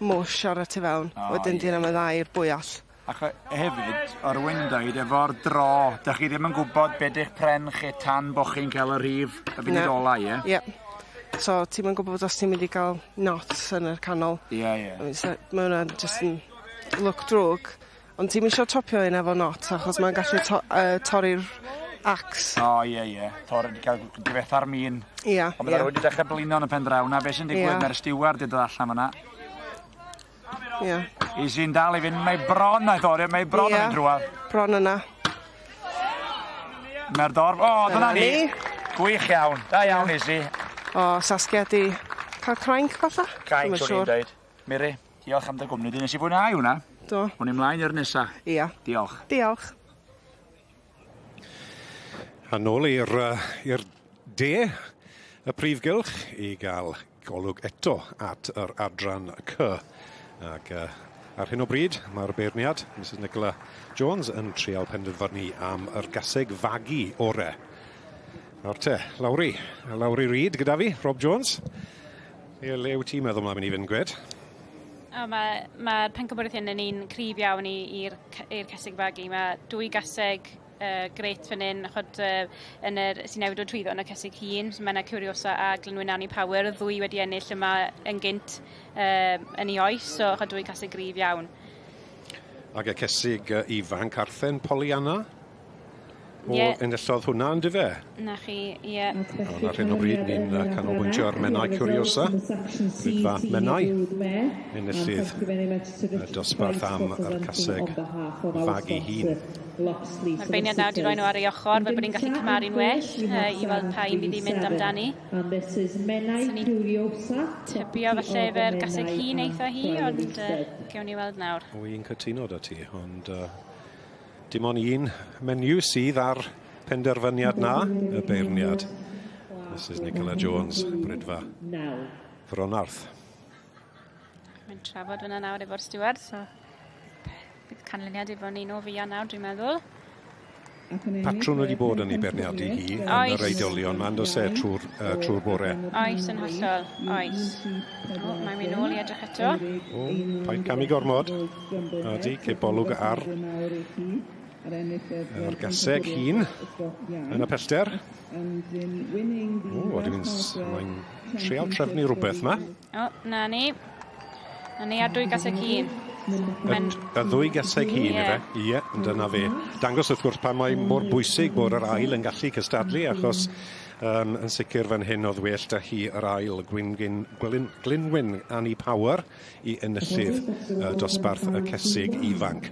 mwsh ar y tu fewn. Wedyn dyn am y ddau i'r bwyall. Ac hefyd, o'r wyn dweud, efo'r dro, dych chi ddim yn gwybod beth eich pren chi tan bod chi'n cael y rhif y funud ola, ie? Ie. So, ti'n gwybod os ti'n mynd i gael knots yn y canol. Ie. Mae hwnna'n just yn look drwg. Ond ti'n mysio topio un efo knot, achos mae'n gallu torri'r ax. Ie. Torri'n cael difeth ar min. Ia. Ond mae wedi dechrau blino yn y pen draw na. Be sy'n digwydd? Mae'r steward wedi dod allan fyna. Ia. Izzy'n dal i fynd. Mae bron na ddori. Mae bron yn drwad. Bron yna. Mae'r dorf. Dyna ni. Gwych iawn. Da iawn, Izzy. Saskia di cael crainc fatha? Crainc, swn i'n dweud. Miri, diolch am dy gwmni. Nes i fwynhau hwnna. Do. Hwn i'n mlaen i'r nesa. Ia. Diolch. A nôl i'r de, y prifgylch, i gael golwg eto at yr adran C. Ac ar hyn o bryd, mae'r beirniad, Mrs Nicola Jones, yn trial penderfynu am yr gaseg fagu orau. Nawr te, Lawri Reid gyda fi, Rob Jones. Le wyt ti'n meddwl mlaen i fynd, Gwed? Mae'r pencampwriaeth hyn yn un cryf iawn i'r caseg fagu. Mae 2 gaseg greit fan hyn, sy'n newid o trwyddo yn y caseg hun. Mae yna Curiosa a Glenwynani Power, y 2 wedi ennill yma yn gynt yn ei oes, so 2 caseg grif iawn. Ac y caseg ifanc Arthen Poliana? Enillodd hwnna yn dyfe? Na chi, ie. Ond ar hyn o bryd ni'n canolbwyntio ar Menai Curiosa. Rydfa Menai. Enillydd dosbarth am yr caseg fagu hun. Mae'r beirniad nawr wedi rhoi nhw ar ei ochr, fe bod ni'n gallu cymaru'n well i weld pa un fydd i'n mynd amdani. So ni'n tybio falle fe'r gaseg hun eitha hi, ond gewn ni weld nawr. Wy'n cytuno da ti, ond dim ond un menu sydd ar penderfyniad na, y beirniad. Mrs Nicola Jones, Brydfa Fronarth. Mae'n trafod fyna nawr efo'r steward, so bydd canlyniad efo Nino Fia nawr, dwi'n meddwl. Patrwn wedi bod yn ei berniadu hi yn yr eidolion, mae'n dos e trwy'r bore. Oes, yn hollol, oes. Mae'n mynd nôl i edrych eto. Pa'n camu gormod. Ydy, cebolwg ar yr gaseg hun yn y pellter. Mae'n trial trefnu rhywbeth yma. Na ni. Na ni ar dwy gaseg hun. Y ddwy gaseg hun, efe? Ie, dyna fe. Dangos wrth gwrs pa mae mor bwysig bod yr ail yn gallu cystadlu, achos yn sicr fan hyn oedd well da hi yr ail Glynwyn Annie Power i enillydd dosbarth y cesig ifanc.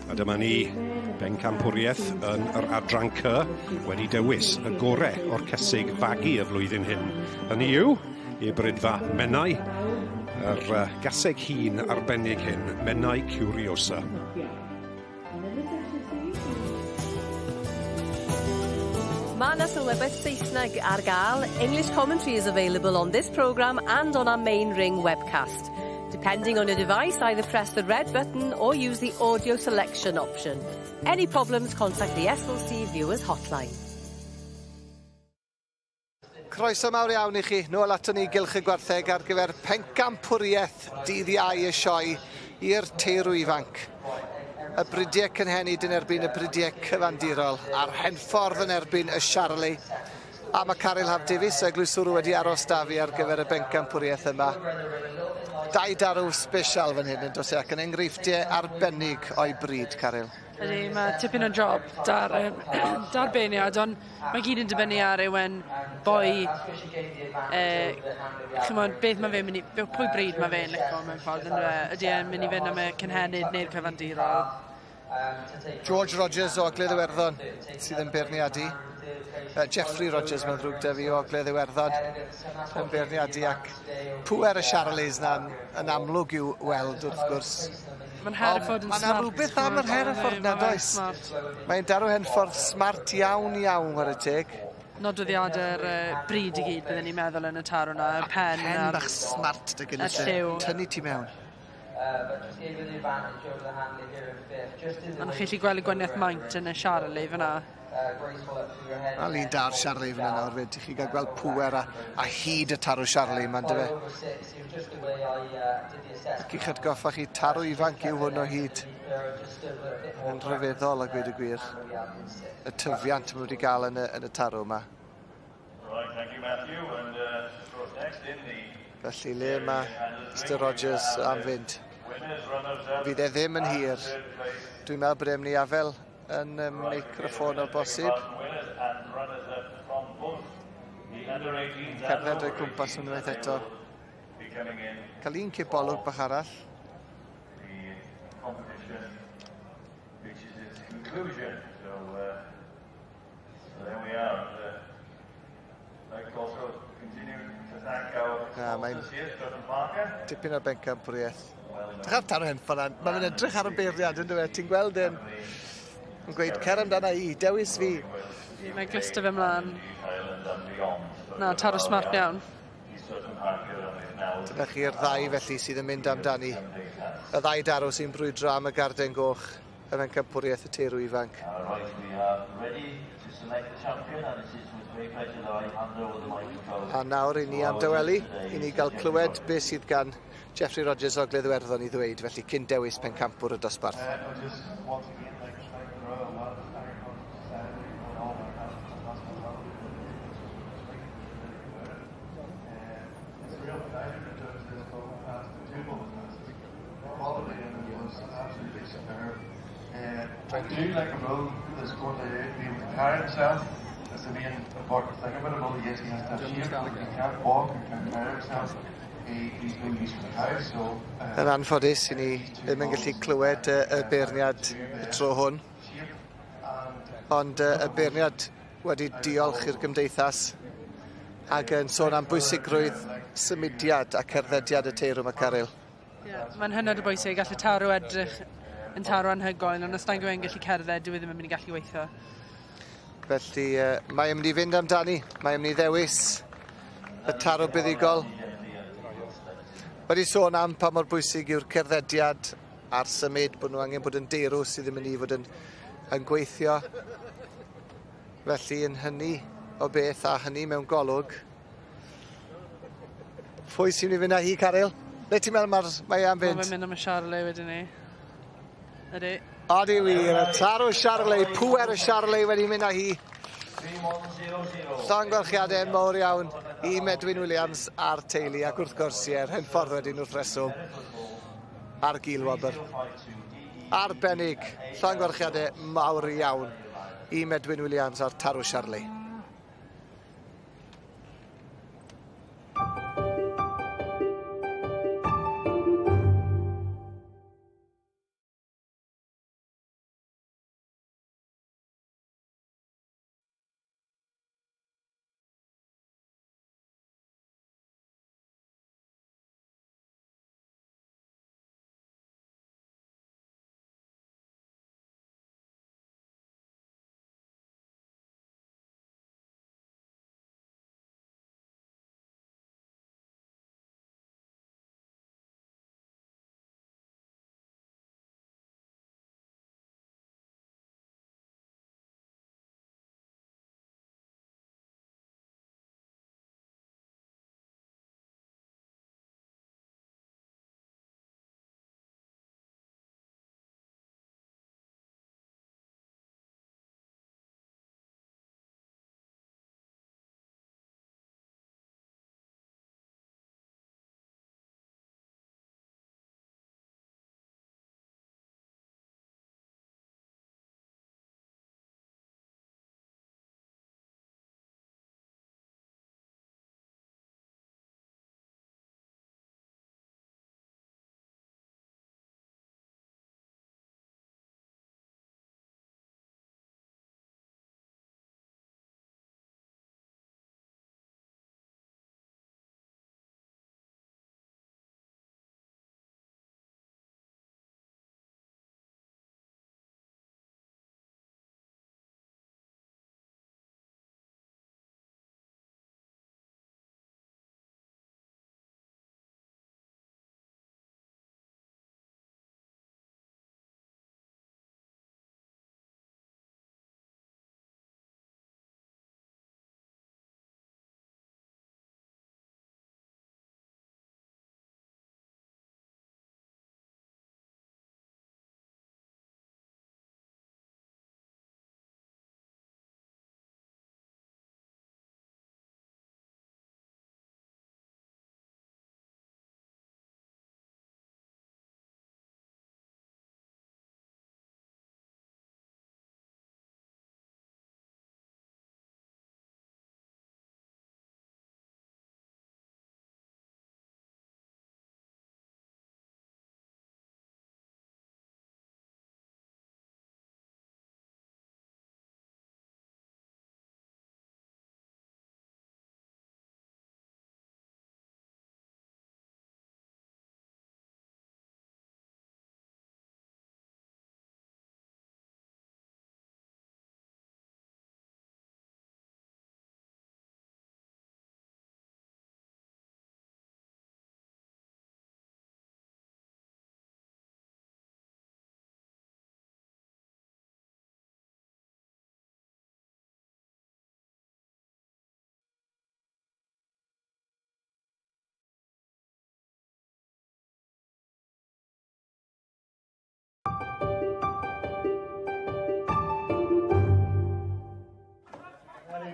A dyma ni bencampwriaeth yn yr adran C wedi dewis y gorau o'r cesig fagu y flwyddyn hyn. Hynny yw, i Brydfa Menai, yr gaseg hun arbennig hyn, Menai Curiosa. Mae yna sylwebaeth Saesneg ar gael. English commentary is available on this programme and on our main ring webcast. Depending on your device, either press the red button or use the audio selection option. Any problems, contact the SLC Viewers Hotline. Croeso mawr iawn i chi, nôl ato ni gylch y gwartheg ar gyfer pencampwriaeth dydd Iau y sioe i'r teirw ifanc. Y bridiau cynhenid yn erbyn y bridiau cyfandirol, a'r henffordd yn erbyn y Charlie. A mae Caryl Haf Davies, y glwyswr wedi aros da fi ar gyfer y bencampwriaeth yma. Dau darw special fan hyn yn dos ac yn enghreifftiau arbennig o'i bryd, Caryl. Ydy, mae tipyn o job dar beirniad, ond mae gyd yn dibynnu ar ywen boi, chymod, beth mae fe'n mynd i, pwy bryd mae fe'n licio mewn ffordd, ydy e'n mynd i fynd am y cynhenid neu'r cyfandirol. George Rogers o Ogledd Iwerddon sydd yn beirniadu. Jeffrey Rogers, mae'n ddrwg da fi o Ogledd Iwerddon yn beirniadu, ac pwer y Charlies na yn amlwg i'w weld wrth gwrs. Mae'n Hereford yn smart. Mae'n rhywbeth am yr Hereford na, does? Mae'n darw henffordd smart iawn ar y teg. Nodweddiadau'r bryd i gyd byddwn ni'n meddwl yn y tarw na, y pen bach smart dy gynnes tynnu ti mewn. Ond chi'n gallu gweld y gwaniaeth maint yn y Charlie fyna. A lun da'r Charlie fyna nawr fyd. Chi gael gweld pwer a hyd y tarw Charlie yma'n dyfe. Ac i'ch atgoffa chi, tarw ifanc yw hwn o hyd. Yn rhyfeddol a gweud y gwir. Y tyfiant mae wedi gael yn y tarw yma. Felly le mae Mr Rogers am fynd. Fydd e ddim yn hir. Dwi'n meddwl bod e'n mynd i afel yn meicroffon o bosib. Cerdded o'i cwmpas unwaith eto. Cael un cebolwg bach arall. Mae'n tipyn o bencampwriaeth. Dych ar tarw henffordd, mae'n edrych ar y beirniad yn dweud. Ti'n gweld yn gweud cer amdana i, dewis fi. Mae'n glysto fe mlaen. Na, tarw smart iawn. Dyna chi'r ddau felly sydd yn mynd amdani. Y ddau darw sy'n brwydro am y garden goch y bencampwriaeth y teirw ifanc. A nawr i ni am dyweli, i ni gael clywed beth sydd gan Jeffrey Rogers o Ogledd Iwerddon i ddweud, felly cyn dewis pencampwr y dosbarth. I do like a bull that's going to be able to carry himself. That's the main important thing about a bull. Yes, he has to have shape, he can't walk, he can't carry himself. Yn anffodus i ni ddim yn gallu clywed y beirniad y tro hwn. Ond y beirniad wedi diolch i'r gymdeithas ac yn sôn am bwysigrwydd symudiad a cerddediad y teirwm y Caryl. Mae'n hynod o bwysig, gallu taro edrych yn taro anhygoel, ond os da'n gwneud gallu cerdded, dwi ddim yn mynd i gallu weithio. Felly mae yn mynd i fynd amdani, mae yn mynd i ddewis y taro buddigol. Wedi sôn am pa mor bwysig yw'r cerddediad a'r symud, bod nhw angen bod yn deirw sydd ddim yn i fod yn gweithio. Felly yn hynny o beth a hynny mewn golwg. Pwy sy'n mynd i fynd â hi, Caryl? Le ti'n meddwl mae am fynd? Mae'n mynd am y Charlet wedyn ni. Ydy. Odi wir, y taro Charlet, pwer y Charlet wedi mynd â hi. Llonggorchiadau mawr iawn i Medwyn Williams a'r teulu ac wrth gwrs i'r hyn ffordd wedyn wrth reswm ar gilwobr. Arbennig, llonggorchiadau mawr iawn i Medwyn Williams a'r taro Charlet.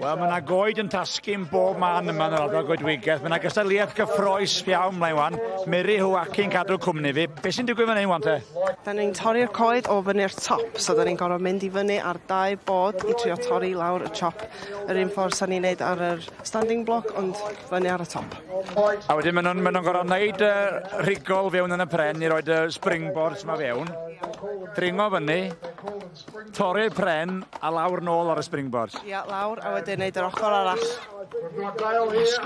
Wel, mae yna goed yn tasgu'n bob man yma yn yr ardal goedwigaeth. Mae yna gystadleuaeth gyffroes iawn mlaen wan. Miri Hwaci'n cadw cwmni fi. Be sy'n digwydd fan hyn, wan te? Da ni'n torri'r coed o fyny'r top, so da ni'n gorfod mynd i fyny ar 2 bod i trio torri lawr y chop. Yr un ffordd sa'n ni'n neud ar yr standing block, ond fyny ar y top. A wedyn maen nhw'n gorfod wneud rigol fewn yn y pren i roed y springboards yma fewn. Dringo fyny, torri'r pren a lawr nôl ar y springboards. Ia, lawr, a wedyn neud yr ochr arall.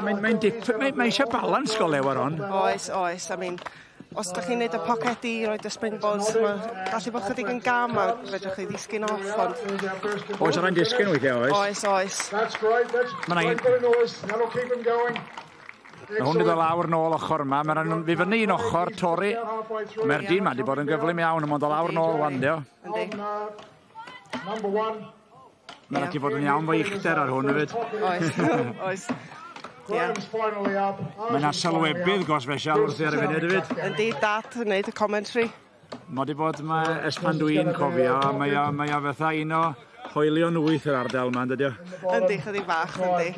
Mae eisiau balans golew ar hon. Oes, I mean, os ydych chi'n neud y pocedi i roed y springboards, gallu bod chydig yn gam a fedrwch chi ddisgyn off, ond... Oes ar ein disgyn weithio, oes? Oes. Mae hwn i ddod lawr nôl ochr yma. Mae'n fi fyny un ochr, torri. Mae'r dyn yma wedi bod yn gyflym iawn, ond dod lawr nôl wan, dio. Mae'n rhaid i fod yn iawn fo uchder ar hwn hefyd. Oes. Mae yna sylwebydd gosbesial wrth i ar y funud hefyd. Yndi, dad yn neud y commentary. Mae wedi bod espan dwi'n cofio, a mae o fatha un o hoelion 8 yr ardal yma, ynddi o? Yndi, chydig bach, yndi.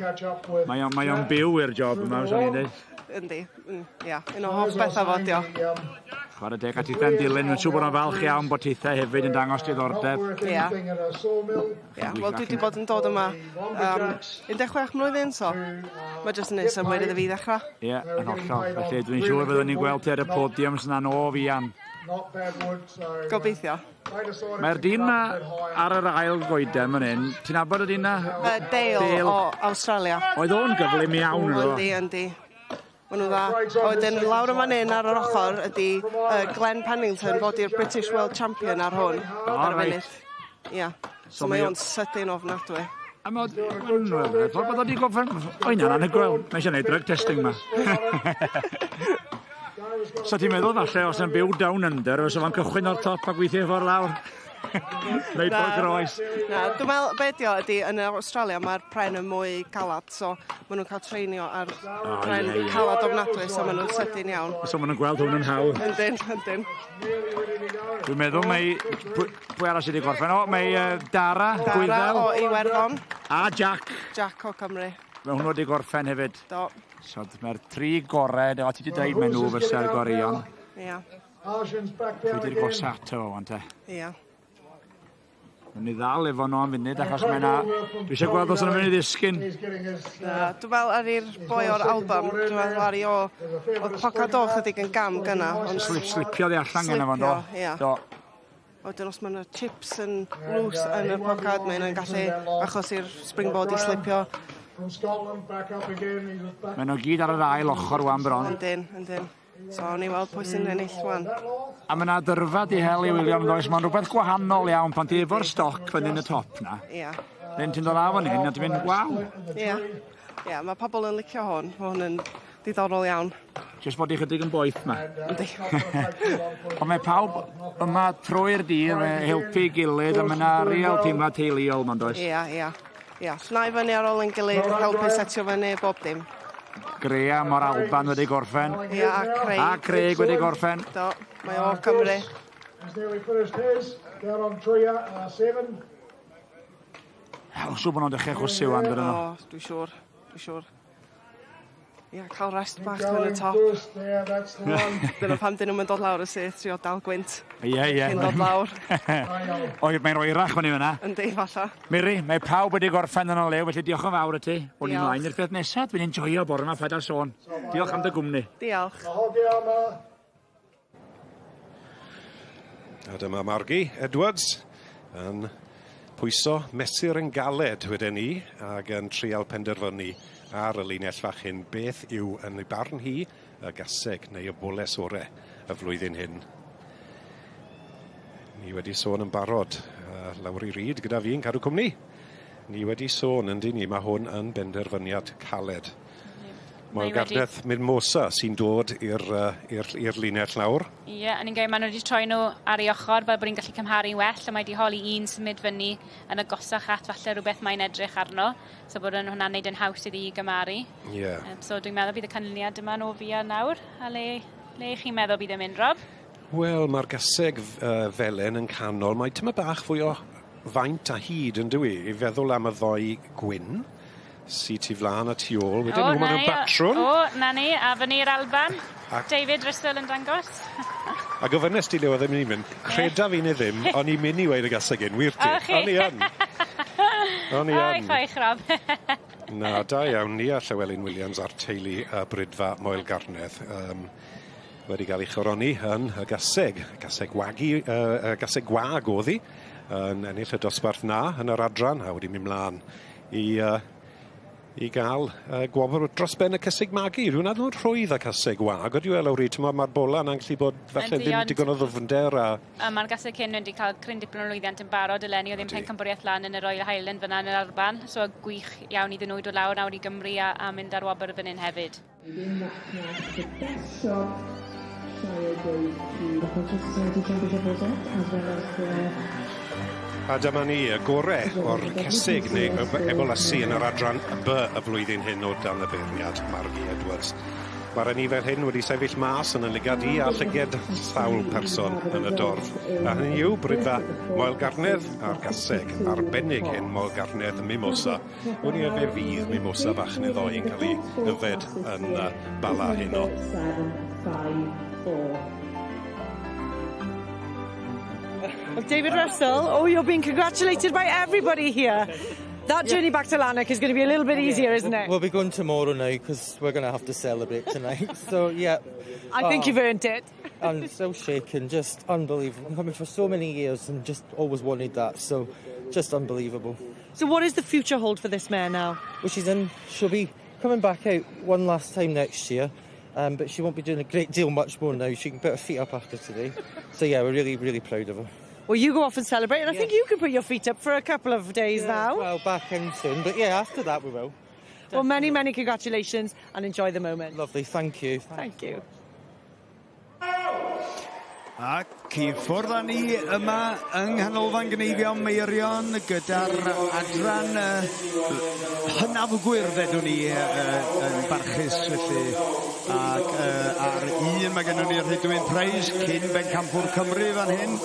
Mae o'n byw i'r job yma, os o'n i'n dweud. Yndi, ia, un o hoff beth fod, dio. Chwarae deg a titha'n dilyn, yn siŵr bod o'n falch iawn bod tithau hefyd yn dangos diddordeb. Ia, wel dwi wedi bod yn dod yma 16 mlynedd, so mae jyst yn neud symud iddo fi ddechrau. Ia, yn hollol. Felly dwi'n siŵr byddwn ni'n gweld ti ar y podiums yna o fian. Gobeithio. Mae'r dyn yma ar yr ail goeden fan hyn. Ti'n abod y dyn yna? Dale o Australia. Oedd o'n gyflym iawn yno? Yndi. Maen nhw dda. A wedyn lawr yma fan ar yr ochr ydy Glenn Pennington fod i'r British World Champion ar hwn. Ar y funud. Ia. So mae o'n sydyn ofnadwy. A mae bod o di gofyn... O, yna'n anhygoel. Mae eisiau gwneud drug testing yma. So ti'n meddwl falle os yn byw down under, os o'n cychwyn o'r top a gweithio ffordd lawr? Neu bod groes? Na, dwi'n meddwl beth ydy, yn Australia mae'r pren yn mwy calad, so maen nhw'n cael treinio ar pren calad ofnadwy, so maen nhw'n sydyn iawn. So maen nhw'n gweld hwn yn hawdd? Yndyn. Dwi'n meddwl mae... Pwy arall sydd wedi gorffen? O, mae Dara, Gwyddel. Dara o Iwerddon. A Jack. Jack o Cymru. Mae hwnnw wedi gorffen hefyd. Do. So mae'r 3 gorau, o ti wedi dweud mae nhw fysa'r gorion. Ia. Dwi wedi'r gosato o, wan te. Ia. Mae'n ni ddal efo nhw am funud, achos mae yna... Dwi eisiau gweld os yna mynd i ddisgyn. Dwi'n meddwl ar i'r boi o'r album, dwi'n meddwl ar i o... Oedd pocad o chydig yn gam gyna. Slipio di allan gyna fo'n do. Slipio, ia. Wedyn os mae yna chips yn loose yn y pocad, mae yna'n gallu achos i'r springboard i slipio. Mae nhw gyd ar yr ail ochr wan bron. Yndyn. So, ni weld pwy sy'n ennill wan. A mae yna dyrfa di hel i William Does. Mae'n rhywbeth gwahanol iawn pan ti efo'r stoc fan yn y top na. Ia. Then ti'n dod lawr fan hyn a ti'n mynd, waw. Ia, mae pobl yn licio hwn. Mae hwn yn diddorol iawn. Jyst bod i chydig yn boeth ma. Yndi. Ond mae pawb yma trwy'r dydd, mae helpu gilydd a mae yna real teimlad teuluol, mae'n does. Ia. Llnau fyny ar ôl yn gilydd, helpu setio fyny bob dim. Graham o'r Alban wedi gorffen. Ia, a Craig. A Craig wedi gorffen. Do, mae o Cymru. Siw bod nhw'n dechrau chwsio wan dyn nhw. O, dwi'n siŵr. Ia, cael rest bach yn y top. Dyna pam dyn nhw'n mynd dod lawr y syth, trio dal gwynt. Ie. Cyn dod lawr. Mae'n rhoi rach fan i fyna. Yndi, falla. Miri, mae pawb wedi gorffen yn o lew, felly diolch yn fawr y ti. O'n i'n mlaen i'r peth nesaf, dwi'n enjoyo bore yma ffaid a sôn. Diolch am dy gwmni. Diolch. A dyma Margie Edwards yn pwyso mesur yn galed wedyn ni ac yn trial penderfynu ar y linell fach hyn beth yw yn ei barn hi y gaseg neu y boles orau y flwyddyn hyn. Ni wedi sôn yn barod lawr i ryd gyda fi'n cadw cwmni. Ni wedi sôn yn dyn ni, mae hwn yn benderfyniad caled. Mae Gareth Midmosa sy'n dod i'r linell lawr. Ie, a ni'n gweud maen nhw wedi troi nhw ar ei ochr fel bod ni'n gallu cymharu'n well, a mae wedi holi un symud fyny yn agosach at falle rhywbeth mae'n edrych arno, so bod hwnna'n neud yn haws iddi i gymaru. So dwi'n meddwl bydd y canlyniad yma'n o fi a nawr, a le chi'n meddwl bydd yn mynd, Rob? Wel, mae'r gaseg felen yn canol. Mae tyma bach fwy o faint a hyd yn dwi i feddwl am y ddoi gwyn. Si ti flan a tu ôl. Wedyn nhw maen nhw'n batrwm. Na ni, a fyny'r Alban. David Russell yn dangos. A gofynes ti le oedd yn mynd i fynd. Creda fi neu ddim, o'n i'n mynd i weid y gasag yn, wir ti. O'n i yn. O'n i yn. Chwaith Rob. Na, da iawn ni a Llywelyn Williams a'r teulu Brydfa Moel Garnedd. Wedi cael ei choroni yn y gaseg. Gaseg gwag oedd hi. Yn ennill y dosbarth na yn yr adran, a wedi mynd mlaen i gael gwobr dros ben y cyseg magu. Rwy'n adnod rhwydd y cyseg wag. Ydy wel awr i, mae'r bola yna'n gallu bod falle ddim digon o ddwfnder. A mae'r gaseg hyn wedi cael cryn dipyn o lwyddiant yn barod eleni. Oedd ddim pencampwriaeth lan yn y Royal Highland fyna yn yr Alban. So gwych iawn iddyn nhw i dod lawr nawr i Gymru a mynd ar wobr fan hyn hefyd. A dyma ni y gorau o'r cysig neu ebolysu yn yr adran B y flwyddyn hyn o dan y beirniad, Margie Edwards. Mae'r anifer hyn wedi sefyll mas yn y ligad I a llyged sawl person yn y dorf. A hynny yw Brydfa Moel Garnedd a'r gaseg arbennig hyn Moel Garnedd Mimosa. Wedi efe fydd Mimosa bach neu ddoi yn cael ei yfed yn bala heno. Well, David Russell, you're being congratulated by everybody here. That journey back to Lanark is going to be a little bit easier, isn't it? We'll be going tomorrow now because we're going to have to celebrate tonight. So, yeah. I think you've earned it. I'm so shaken, just unbelievable. I'm coming for so many years and just always wanted that, so just unbelievable. So what does the future hold for this mare now? Well, she'll be coming back out one last time next year. But she won't be doing a great deal much more now. She can put her feet up after today. So, yeah, we're really, really proud of her. Well, you go off and celebrate, and I think you can put your feet up for a couple of days now. Well, back in soon, but yeah, after that we will. Definitely. Well, many, many congratulations, and enjoy the moment. Lovely, thank you. Thank you. Ac I ffwrdd â ni yma yng nghanolfan Gneifio Meirion gyda'r adran hynaf gwyrdd edwn ni yn barchus felly. Ac ar un mae gennym ni'r Rhydwyn Prize cyn bencampwr Cymru fan hyn.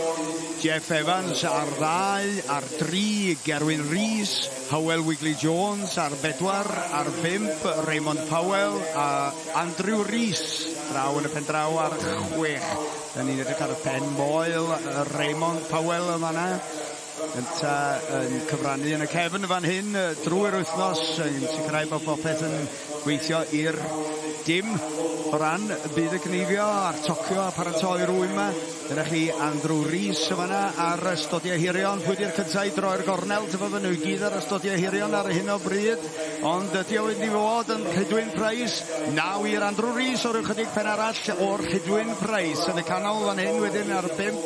Jeff Evans ar 2, ar 3 Gerwyn Rhys, Hywel Wigley-Jones ar 4, ar 5 Raymond Powell a Andrew Rhys draw yn y pen draw ar 6. Da ni'n edrych ar y pen moel Raymond Powell yma na. Yn cyfrannu yn y cefn fan hyn drwy'r wythnos yn sicrhau bod popeth yn gweithio i'r dim o ran byd y Gneifio a'r tocio a paratoi rwy'n yma. Dyna chi Andrew Rhys yma na ar ystodiau hirion. Pwy di'r cyntaf i droi'r gornel? Tyfa fy nhw I gyd ar ystodiau hirion ar hyn o bryd. Ond ydy o wedi fod yn Rhydwyn Prize. Naw i'r Andrew Rhys o'r ychydig pen arall o'r Rhydwyn Prize. Yn y canol fan hyn wedyn ar 5.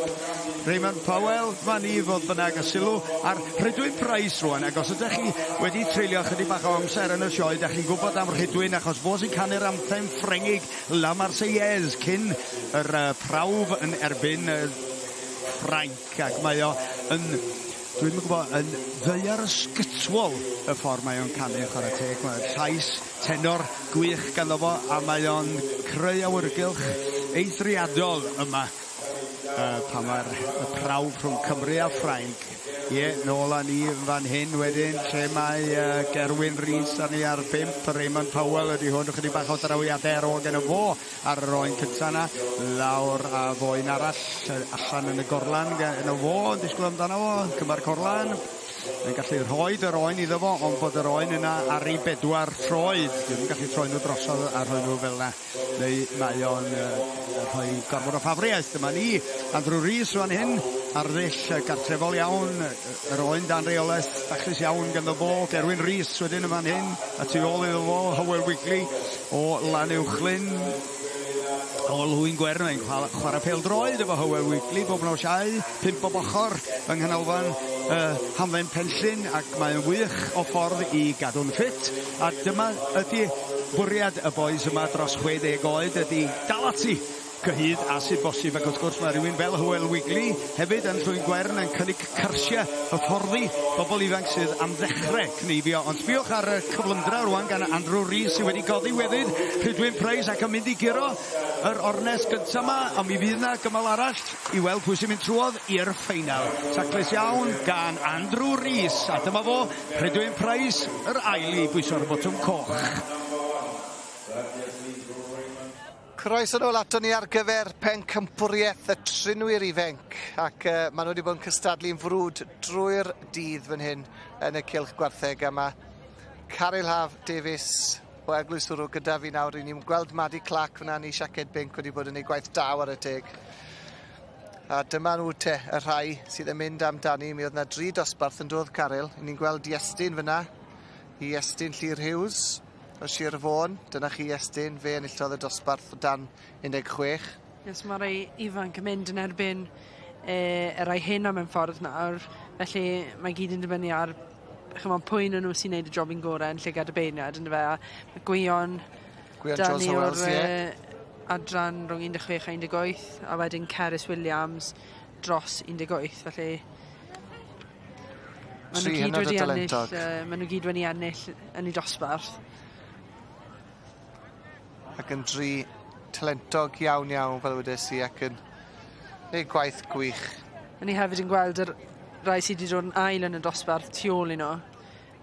Raymond Powell fan I fod bynnag a sylw ar Rhydwyn Prize rwan. Ac os ydych chi wedi treulio chydig bach o amser yn y sioe, ydych chi'n gwybod am Rhydwyn achos fos yn canu'r anthem Ffrengig La Marseillaise cyn yr prawf yn erbyn Ffrainc ac mae o yn, dwi'n gwybod, yn ddeiar ysgytwol y ffordd mae o'n canu chwarae teg. Mae'r llais tenor gwych ganddo fo a mae o'n creu awyrgylch eithriadol yma pan mae'r prawf rhwng Cymru a Ffrainc. Nôl â ni fan hyn wedyn, lle mae Gerwyn Rhys a ni ar 5, Raymond Powell ydy hwn, chydig bach o drawiadau o gen y fo ar yr oen cyntaf na, lawr a fo'n arall allan yn y gorlan gen y fo, yn disgwyl amdano fo, cyma'r corlan. Yn gallu rhoed yr oen iddo fo, ond bod yr oen yna ar ei 4 troed. Dwi'n gallu troi nhw drosodd a rhoi nhw fel yna. Neu mae o'n rhoi gormod o ffafriaeth. Dyma ni, Andrew Rhys fan hyn, ar ddill gartrefol iawn. Yr oen dan reolaeth, bachus iawn ganddo fo. Gerwyn Rhys wedyn y fan hyn. A tu ôl iddo fo, Hywel Wigley o Llanuwchlyn. O Lwyn Gwern, mae'n chwarae pêl-droed efo Hywel Wigley, bob yn o siau, 5 o bochor yng nghanolfan Hamdden Penllyn, ac mae'n wych o ffordd I gadw'n ffit. A dyma ydy bwriad y boes yma dros 60 oed, ydy dal ati gyhyd a sydd bosib, ac wrth gwrs mae rhywun fel Hywel Wigley hefyd yn rhywun gwern yn cynnig cyrsiau hyfforddi bobl ifanc sydd am ddechrau cneifio. Ond sbiwch ar y cyflymdra rwan gan Andrew Rhys sydd wedi codi wedyd Rhydwyn Price ac yn mynd i giro yr ornes gyntaf yma, ond mi fydd yna gymal arall i weld pwy sy'n mynd trwodd i'r ffeinal. Taclus iawn gan Andrew Rhys, a dyma fo Rhydwyn Price, yr ail i bwyso'r botwm coch. Croeso nôl ato ni ar gyfer pencampwriaeth y trinwyr ifanc ac maen nhw wedi bod yn cystadlu'n frwd drwy'r dydd fan hyn yn y cylch gwartheg a mae Caryl Haf Davies o Eglwys Wrw gyda fi nawr. I ni'n gweld Maddie Clark fyna ni siaced binc wedi bod yn ei gwaith daw ar y teg. A dyma nhw te, y rhai sydd yn mynd amdani. Mi oedd yna 3 dosbarth yn dod Caryl. Ni'n gweld Iestyn fyna, i Iestyn Llyr Hughes o Sir Fôn. Dyna chi Iestyn, fe enillodd y dosbarth o dan 16. Yes, mae rai ifanc yn mynd yn erbyn y rai hyn am yn ffordd nawr. Felly mae gyd yn dibynnu ar pwy nhw sy'n neud y jobyn gorau yn llygad y beirniad. Mae Gwion Jones o Welsh, adran rhwng 16 a 18, a wedyn Cerys Williams dros 18. Felly maen nhw gyd wedi ennill yn ei dosbarth. Ac yn 3 talentog iawn fel wedes i ac yn neud gwaith gwych. Ni hefyd yn gweld yr rai sydd wedi dod yn ail yn y dosbarth tu ôl i nhw.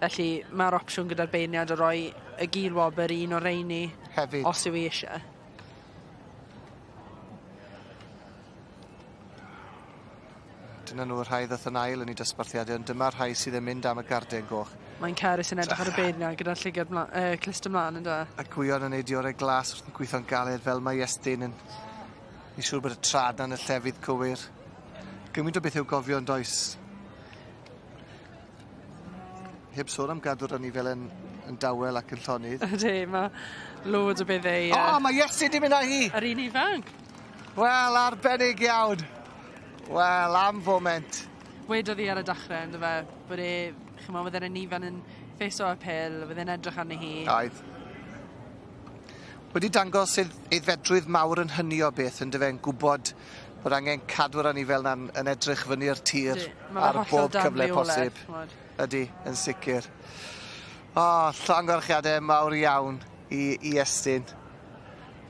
Felly mae'r opsiwn gyda'r beirniad o roi y gilwobr un o'r reini hefyd, os yw i eisiau. Dyna nhw'r rhai ddoth yn ail yn ei dosbarthiadau, ond dyma'r rhai sydd yn mynd am y garden goch. Mae'n Cerys yn edrych ar y beirniad gyda'r llygad clust ymlaen yn da. A Gwion yn neud diorau glas wrth yn gweithio'n galed fel mae Iestyn yn i siŵr bod y trad na'n y llefydd cywir. Gymaint o beth yw gofio yn does. Heb sôn am gadw'r ni fel yn dawel ac yn llonydd. Ydy, mae loads o bethau... mae Iestyn di mynd â hi! Yr un ifanc. Wel, arbennig iawn. Wel, am foment. Wedodd i ar y dechrau, ynddo fe, bod fydd e'n ifan yn ffeso apel, fydd e'n edrych arni hi. Oedd. Wedi dangos eiddfedrwydd mawr yn hynny o beth, ynddo fe'n gwybod bod angen cadw'r anifel na'n yn edrych fyny'r tir ar bob cyfle posib. Ydy, yn sicr. Llongarchiadau mawr iawn i Iestyn.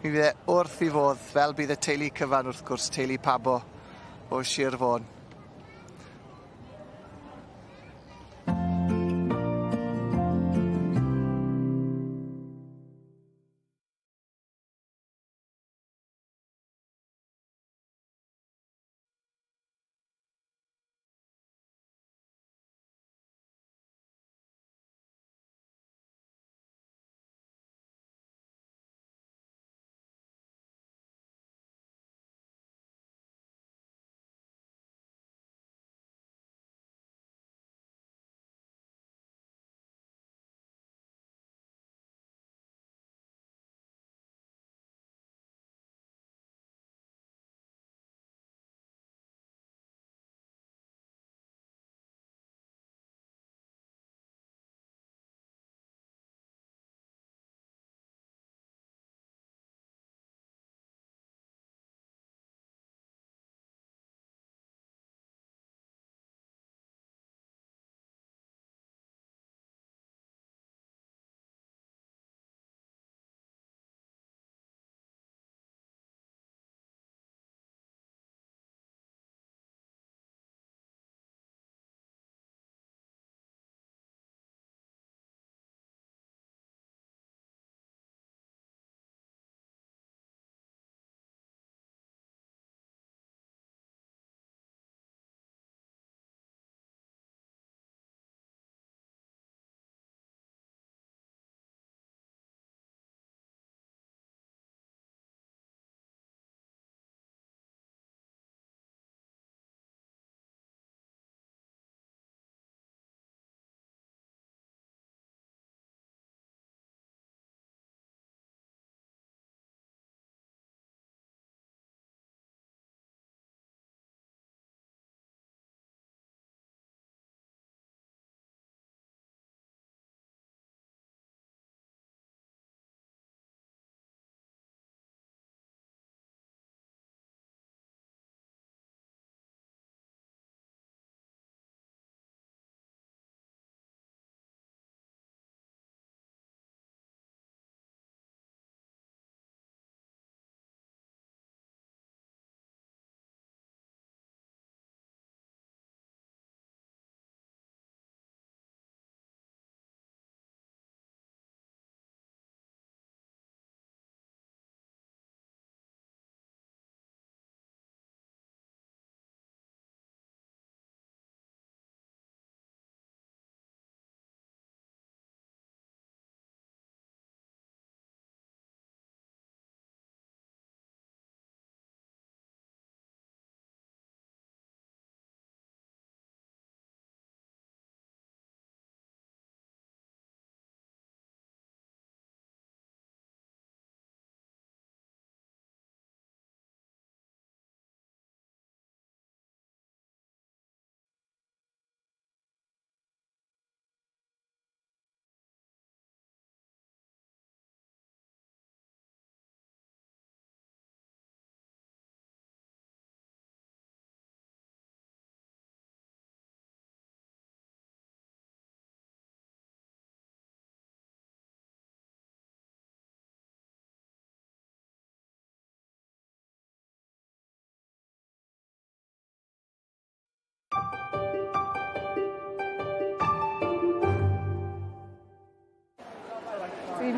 Mi fydd e wrth i fodd, fel bydd y teulu cyfan wrth gwrs, teulu Pabo o Sir Fôn.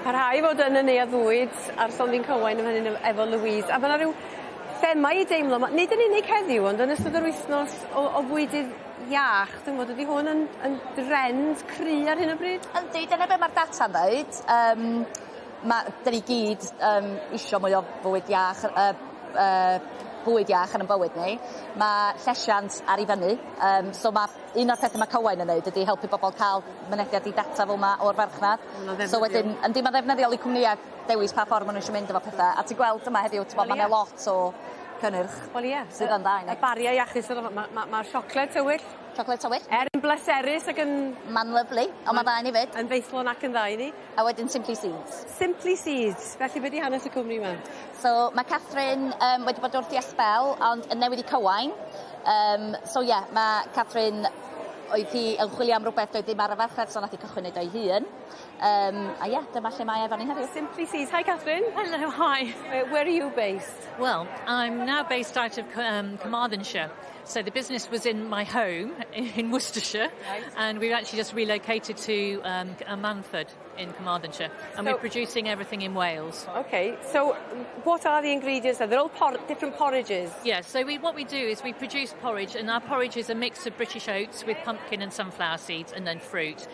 parhau fod yn y neuadd fwyd ar Sondyn Cywain yn fan hyn efo Louise. A mae yna rhyw thema i deimlo, nid yn unig heddiw, ond yn ystod yr wythnos o fwydydd iach, dwi'n gwybod, ydy hwn yn drend cry ar hyn o bryd? Yndi, dyna be mae'r data'n dweud. Dyn ni gyd isio mwy o bwyd iach, bwyd iach yn bywyd ni. Mae llesiant ar ei fyny, so mae un o'r pethau mae Cywain yn neud ydy helpu bobl cael mynediad i data fel yma o'r farchnad. So wedyn, yndi mae'n ddefnyddiol i cwmnïau dewis pa ffordd maen nhw eisiau mynd efo pethau. A ti'n gweld yma heddiw, mae lot o cynnyrch sydd yn dda. Y bariau iachus, mae'r siocled tywyll. Siocled tywyll. Yn bleserus ac yn... Ma'n lyflu, ond mae'n dda i ni fyd. Yn feithlon ac yn dda i ni. A wedyn Simply Seeds. Simply Seeds. Felly beth i hanes y cwmni yma? So mae Catherine wedi bod wrthi ysbel, ond yn newid i Cywain. So ie, mae Catherine oedd hi yn chwilio am rhywbeth doedd ddim ar y farchnad, so nath hi cychwyn neud o'i hun. A ie, dyma lle mae efo ni heddiw. Simply Seeds. Hi, Catherine. Hello, hi. Where are you based? Well, I'm now based out of Carmarthenshire. So the business was in my home in Worcestershire, and we've actually just relocated to Manford in Carmarthenshire, and we're producing everything in Wales. Okay, so what are the ingredients? They're all different porridges. Yeah, so what we do is we produce porridge, and our porridge is a mix of British oats with pumpkin and sunflower seeds, and then fruit.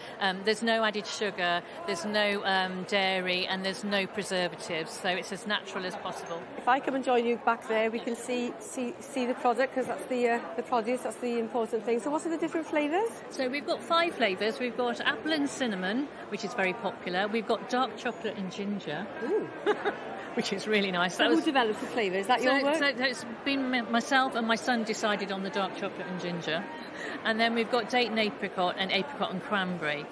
There's no added sugar, there's no dairy, and there's no preservatives, so it's as natural as possible. If I come and join you back there, we can see the product, because that's the produce, that's the important thing. So what are the different flavours? So we've got 5 flavours. We've got apple and cinnamon, which is very popular. We've got dark chocolate and ginger. Ooh. Which is really nice. So who developed the flavour? Is that your work? So it's been myself and my son decided on the dark chocolate and ginger. And then we've got date and apricot and cranberry.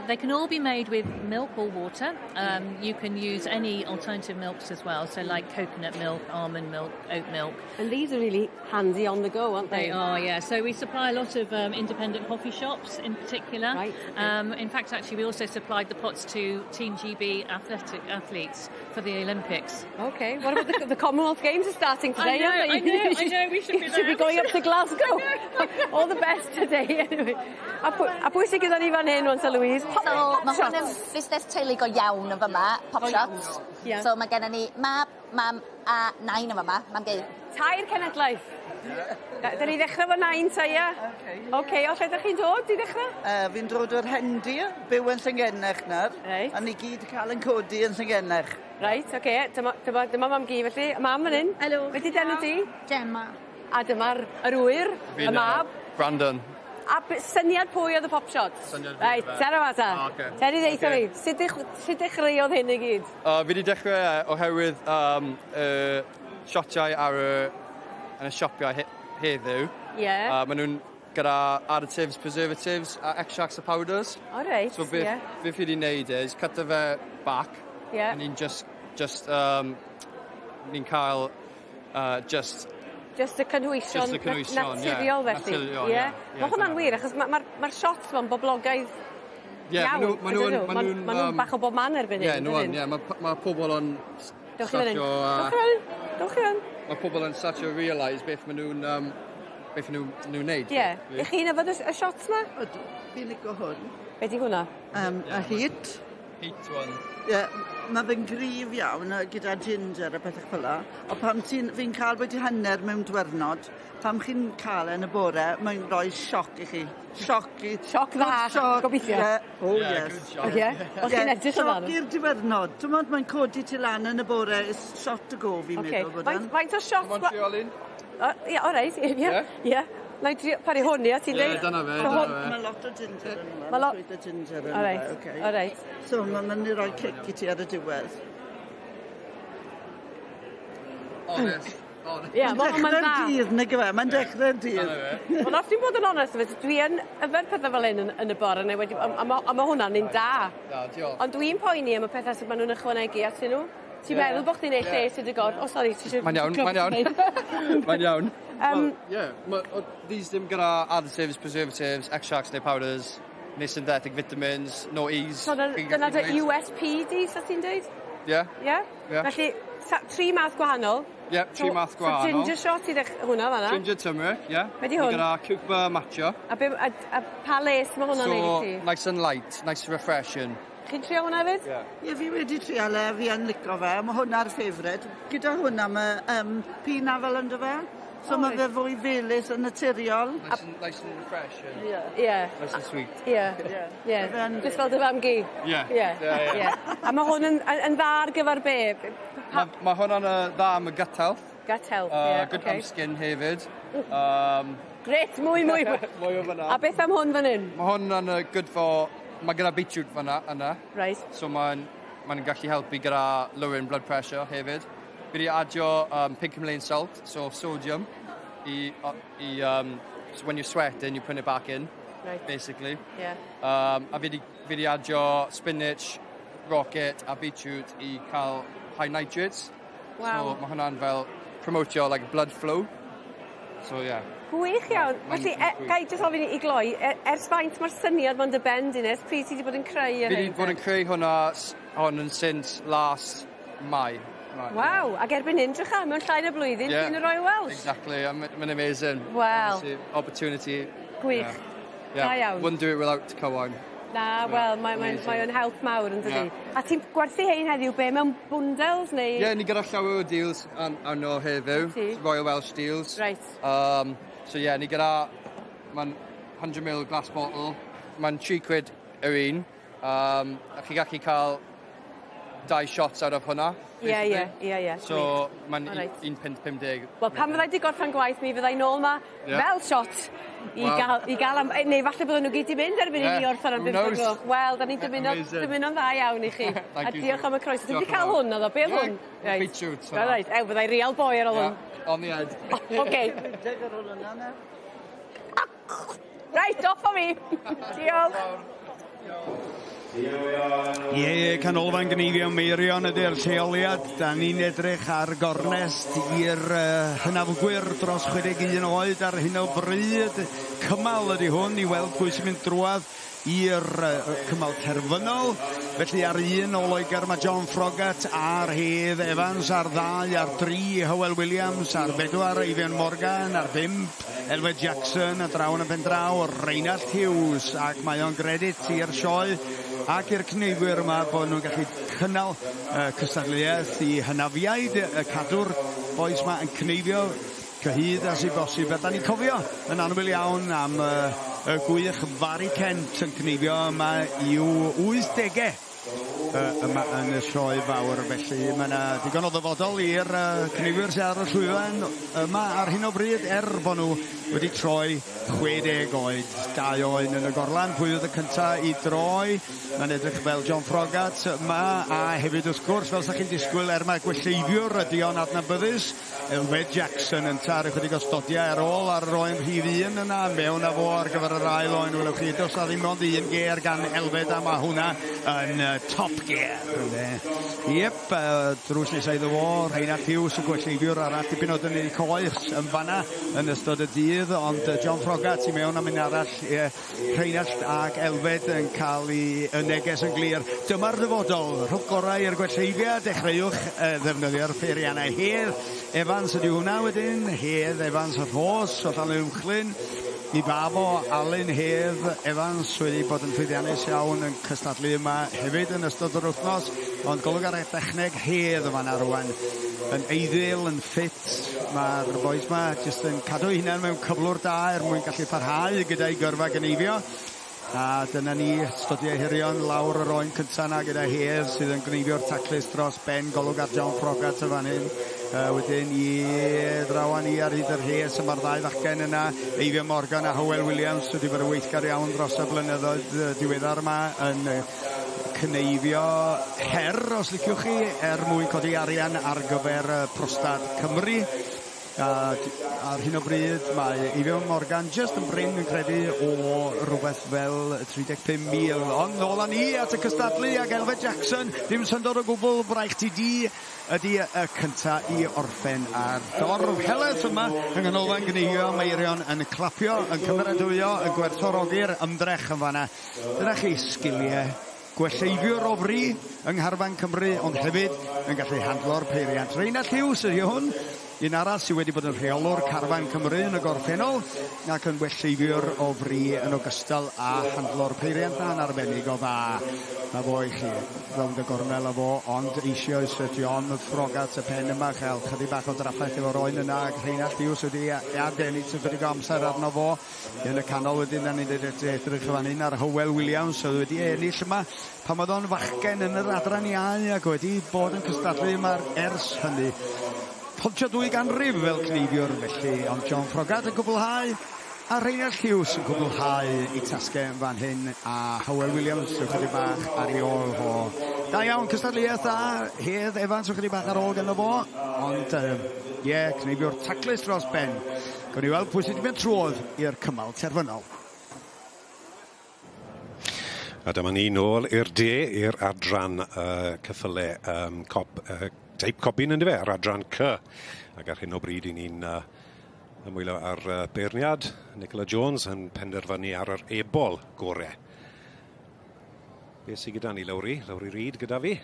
They can all be made with milk or water. You can use any alternative milks as well, so like coconut milk, almond milk, oat milk. And these are really handy on the go, aren't they? They are, yeah. So we supply a lot of independent coffee shops in particular. Right. In fact, actually, we also supplied the pots to Team GB athletes for the Olympics. Okay. What about the Commonwealth Games are starting today? I know. We should be there. Should be going up to Glasgow. All the best today, anyway. A pwy sy'n gyda ni fan hyn, Wanta Louise? So, mae hwn yn busnes teulu go iawn yn fyma, pop shots. Yeah. So mae gennym ni mab, mam a nain yn fyma. Mam gei. Tair cenedlaeth. Da ni ddechrau fo nain ta, ia? Oce, o lle ydych chi'n dod i ddechrau? Fi'n dod o'r Hendi, byw yn Llangennech nawr. A ni gyd cael yn codi yn Llangennech. Reit, oce. Dyma mam gi, felly. Mam fan hyn. Helo. Beth i denw ti? Gemma. A dyma'r ŵyr, y mab. Brandon. A syniad pwy oedd y pop shots? Reit, tera fata. Teri ddeitha fi, sut dechreuodd hyn i gyd? Fi wedi dechrau oherwydd siotiau yn y siopiau heddiw. Ie. Maen nhw'n gyda additives, preservatives, extracts a powders. O reit, So beth fi wedi wneud is cut fe back. Ie. A ni'n ni'n cael Just y cynhwysion naturiol felly. Ie. Mae hwnna'n wir, achos mae'r shots fo'n boblogaidd iawn. Mae nhw'n bach o bob man erbyn hyn. Ie, nhw'n, mae pobl yn statio... Dewch i fan. Mae pobl yn statio realise beth maen nhw'n wneud. Ie. Ych chi'n yfod y shots ma? Fi'n licio hwn. Be di hwnna? A heat. Heat one. Ie, mae fe'n gryf iawn gyda ginger a pethau fel yna. O pam fi'n cael wedi hanner mewn dwernod, pam chi'n cael yn y bore, mae'n rhoi sioc i chi. Sioc dda, gobeithio. Oh, yes. Os chi'n edrych o fan. Sioc i'r dwernod. Dwi'n meddwl mae'n codi ti lan yn y bore, is shot to go fi'n meddwl bod yn. Faint o shots... Mae'n triolyn? Ie, o reit, ie. Na i drio pari hwn, ia, ti'n dweud? Ie, dyna fe. Mae lot o ginger yn yma. Mae lot o ginger yn yma. O reit. So mae'n mynd i roi cic i ti ar y diwedd. Honest. Ie, mae'n dda. Mae'n dechrau'r dydd. Wel, os ti'n bod yn onest, dwi yn yfed pethau fel hyn yn y bore, a mae hwnna'n un da. Diolch. Ond dwi'n poeni am y pethau sydd maen nhw'n ychwanegu atyn nhw. Ti'n meddwl bod chdi'n neud lles i dy god? O, sori, ti eisiau... Mae'n iawn. Mae'n iawn. These ddim gyda additives, preservatives, extracts neu powders, neu synthetic vitamins, no ease. So, dyna dy USP di, sa ti'n dweud? Ie. Ie? Felly, 3 math gwahanol. Ie, 3 math gwahanol. So, ginger shot i hwnna fanna? Ginger turmeric, ie. Be di hwn? Gyda cucumber matcha. A pa les mae hwnna'n neud i ti? So, nice and light, nice refreshing. Chi'n trio hwnna hefyd? Ie, fi wedi trial e, fi yn licio fe, mae hwnna'r ffefryd. Gyda hwnna mae pina fel ynddo fe, so mae fe fwy felys yn naturiol. Nice and fresh. Ie. Nice and sweet. Ie. Just fel dy fam gi? Ie. A mae hwn yn dda ar gyfer be? Mae hwnna'n dda am y gut health. Gut health, Good am skin hefyd. Gret, mwy. Mwy o fyna. A beth am hwn fan hyn? Mae hwnna'n good for... Mae gyda beetroot fyna yna. Right. So mae'n gallu helpu gyda lowering blood pressure hefyd. Fi wedi adio pink Himalayan salt, so sodium, so when you're sweating, you put it back in, basically. Yeah. A fi wedi adio spinach, rocket a beetroot I cael high nitrates. Wow. So mae hwnna'n fel promotio like blood flow. So yeah. Gwych iawn. Felly, gai jyst ofyn I gloi, ers faint mae'r syniad ma'n dy ben dynnes, pryd ti wedi bod yn creu Fi wedi bod yn creu hwn yn since last Mai. Waw, ac erbyn hyn, drych mewn llai na blwyddyn, ti'n y Royal Welsh? Exactly, mae'n amazing. Wow. Opportunity. Gwych. Da iawn. Wouldn't do it without Cywain. Na, wel, mae'n help mawr yn dydi. A ti'n gwerthu hein heddiw be, mewn bundles neu? Ie, ni gyda llawer o deals arno heddiw, Royal Welsh deals. Right. So ie, ni gyda, mae'n 100ml glass bottle, mae'n £3 yr un, a chi gallu cael 2 shots out of hwnna. Ie. So, mae'n £1.50. Wel, pan fyddai di gorffan gwaith mi, fyddai nôl ma fel shot I gael am... Neu falle byddwn nhw gyd I mynd erbyn I ni orffan am 5 gloch. Wel, da ni'n dymuno'n dda iawn I chi. A diolch am y croeso. Ti'n wedi cael hwn, oedd o? Be oedd hwn? Beetroot. Right, byddai real boy ar ôl hwn. On the head. OK. Right, off o mi. Diolch. Ie, canolfan gneifio Meirion ydy'r lleoliad. Da ni'n edrych ar gornest i'r hynafgwyr dros 61 oed ar hyn o bryd. Cymal ydy hwn I weld pwy sy'n mynd drwadd i'r cymal terfynol. Felly ar un o Loegr mae John Froggatt a'r Hedd Evans ar 2, ar 3 Hywel Williams, ar 4 Eifion Morgan, ar 5 Elwed Jackson, a draw yn y pen draw Reinald Hughes, ac mae o'n gredit i'r sioe ac i'r cneifwyr yma bod nhw'n gallu cynnal cystadleuaeth I hynafiaid y cadw'r boes yma yn cneifio cyhyd as I bosib. A da ni'n cofio yn anwyl iawn am y gwych Fari Kent yn cneifio yma i'w 80au yma yn y sioe fawr. Felly mae yna digon o ddyfodol i'r cneifwyr sydd ar y llwyfan yma ar hyn o bryd bod nhw wedi troi 60 oed, 2 oed yn y gorlan. Pwy oedd y cyntaf I droi? Mae'n edrych fel John Froggatt yma, a hefyd wrth gwrs, fel sy'ch chi'n disgwyl mae gwellleifiwr ydi o'n adnabyddus. Elwed Jackson yn tar ychydig o stodiau ar ôl ar yr oen rhif 1 yna, mewn a fo ar gyfer yr ail oen. Welwch chi, dos a ddim ond 1 ger gan Elwed, a mae hwnna yn top gear. Iep, drws nesaf iddo fo, Reinald Hughes y gwellleifiwr arall dipyn o dynnu coes yn fanna yn ystod y dydd, ond John Froggatt I mewn am un arall, Reinald ac Elwed yn cael I neges yn glir. Dyma'r dyfodol, rhwg gorau i'r gwellleifiad, dechreuwch ddefnyddio'r ffeiriannau Hedd Evans ydi hwnna wedyn, Hedd Evans y Rhos o Llanelwedd, I fab o Alun Hedd Evans wedi bod yn llwyddiannus iawn yn cystadlu yma hefyd yn ystod yr wythnos, ond golwg ar y dechneg Hedd yma rwan yn eiddil, yn ffit. Mae'r boes yma jyst yn cadw hunain mewn cyflwr da mwyn gallu parhau gyda'i gyrfa gneifio. A dyna ni stodiau hirion lawr yr oen cyntaf na gyda Hedd sydd yn gneifio'r taclus dros ben, golwg ar John Froggatt y fan hyn. Wedyn I drawan I ar hyd yr Hedd sy'n mae'r 2 fachgen yna, Eifion Morgan a Hywel Williams wedi bod yn weithgar iawn dros y blynyddoedd diweddar yma yn cneifio her, os liciwch chi, mwyn codi arian ar gyfer Prostad Cymru. Ar hyn o bryd mae Eifion Morgan just yn bryn yn credu o rhywbeth fel 35,000. Ond nôl â ni at y cystadlu ac Elwed Jackson, ddim syndod o gwbl braich ti di ydy y cynta I orffen ar dorf heleth yma yng nghanolfan gneifio Meirion yn clapio, yn cymeradwyo, yn gwerthfawrogi'r ymdrech yn fanna. Dyna chi sgiliau gwellleifiwr o fri yng Ngharfan Cymru, ond hefyd yn gallu handlo'r peiriant. Reinald Hughes ydy hwn. un arall sydd wedi bod yn rheolwr Carfan Cymru yn y gorffennol, ac yn welleifiwr o fri yn ogystal â handlo'r peiriant na'n arbennig o dda. Na fo i chi, rownd y gornel o fo, ond eisoes ydi on y ffrogat y pen yma, chael chydig bach o draffaeth efo'r oen yna, ac Rheinald Hughes wedi adenu sydd amser arno fo. Yn y canol wedyn, da ni'n edrych fan hyn ar Hywel Williams, oedd wedi ennill yma, pan oedd o'n fachgen yn yr adran iau, ac wedi bod yn cystadlu yma ers hynny. Pontio 2 ganrif fel cneifiwr felly, ond John Frogad yn gwblhau, a Rheinald Hughes yn gwblhau i tasgau fan hyn, a Hywel Williams yn chydig bach ar ei ôl ho. Da iawn, cystadleuaeth dda, Hedd Evans yn chydig bach ar ôl gan o fo, ond cneifiwr taclus dros ben. Gwni weld pwy sydd wedi mynd trwodd i'r cymal terfynol. A dyma ni nôl i'r de, i'r adran ceffylau teip cobin yn dyfe, ar adran C. Ac ar hyn o bryd i ni'n ymwylo ar beirniad. Nicola Jones yn penderfynu ar yr ebol gorau. Be sydd gyda ni, Lowry? Lowry Reid gyda fi?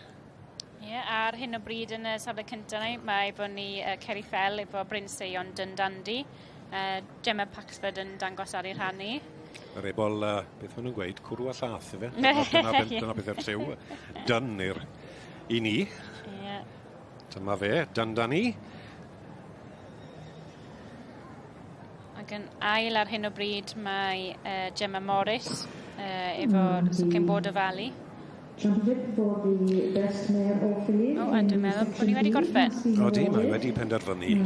Ar hyn o bryd yn y safle cyntaf ni, mae bod ni Ceri Fell efo Bryn Seion Dundandi. Gemma Paxford yn dangos ar ei rhannu. Yr ebol, beth maen nhw'n gweud, cwrw a llath, efe? Dyna beth yw'r lliw. Dyn i ni. Dyma fe, Dundani. Ac yn ail ar hyn o bryd mae Gemma Morris efo Cymboda Valley. A dwi'n meddwl bod ni wedi gorffen. Odi, mae wedi penderfynu.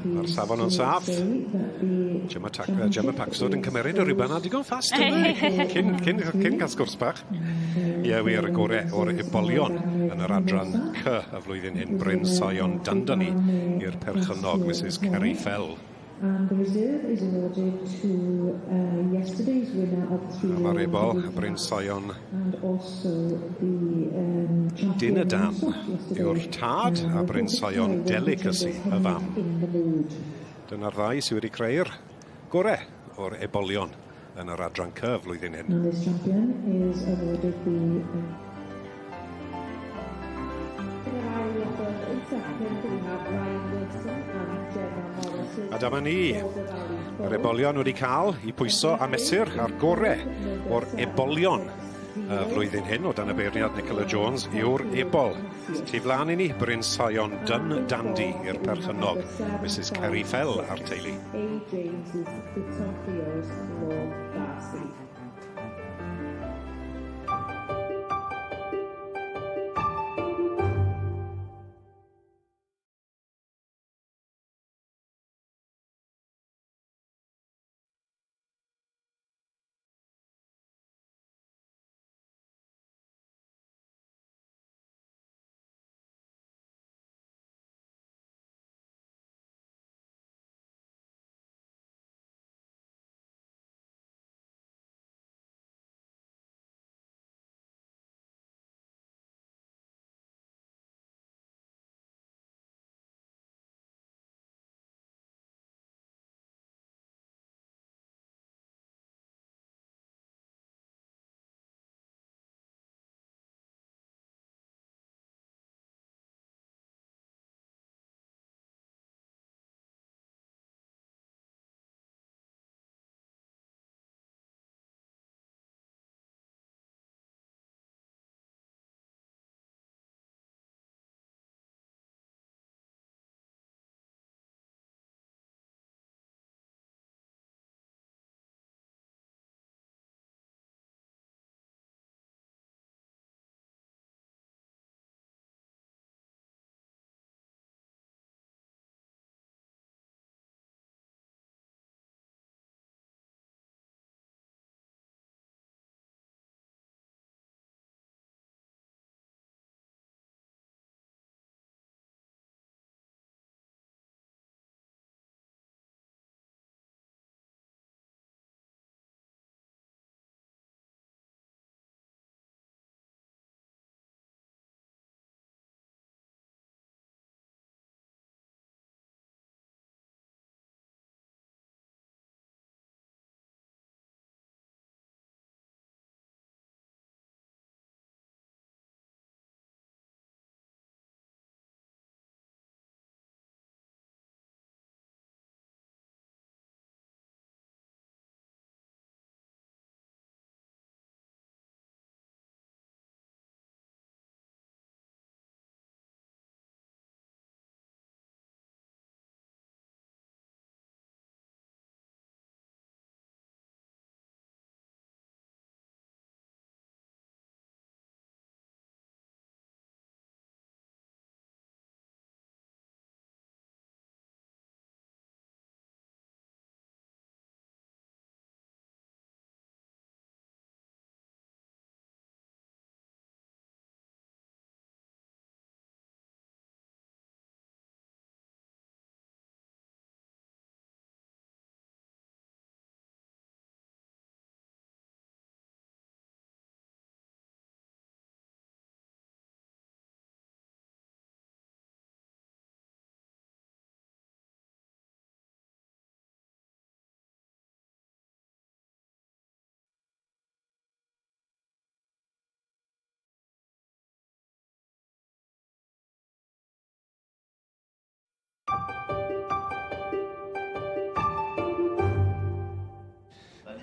Mae'r safon yn saff. Gemma Paxford yn cymeryd o rhywbeth na digon ffast cyn cael sgwrs bach. Ie, wir y gorau o'r ebolion yn yr adran C y flwyddyn hyn, Bryn Seion Dundani i'r perchynog Mrs Ceri Fell. And the reserve is awarded to yesterday's winner of 3 Mae'r ebol, Bryn Seion and also the Dyn y Dan yw'r tad a Bryn Seion Delicacy y fam. Dyna'r ddau sydd wedi creu'r gorau o'r ebolion yn yr adran C flwyddyn hyn. And this champion is awarded the A dyma ni, yr ebolion wedi cael eu pwyso a mesur ar gorau o'r ebolion flwyddyn hyn o dan y beirniad Nicola Jones yw'r ebol. Tu flan i ni, Bryn Seion Dundandi i'r perchynog, Mrs Ceri Fell a'r teulu.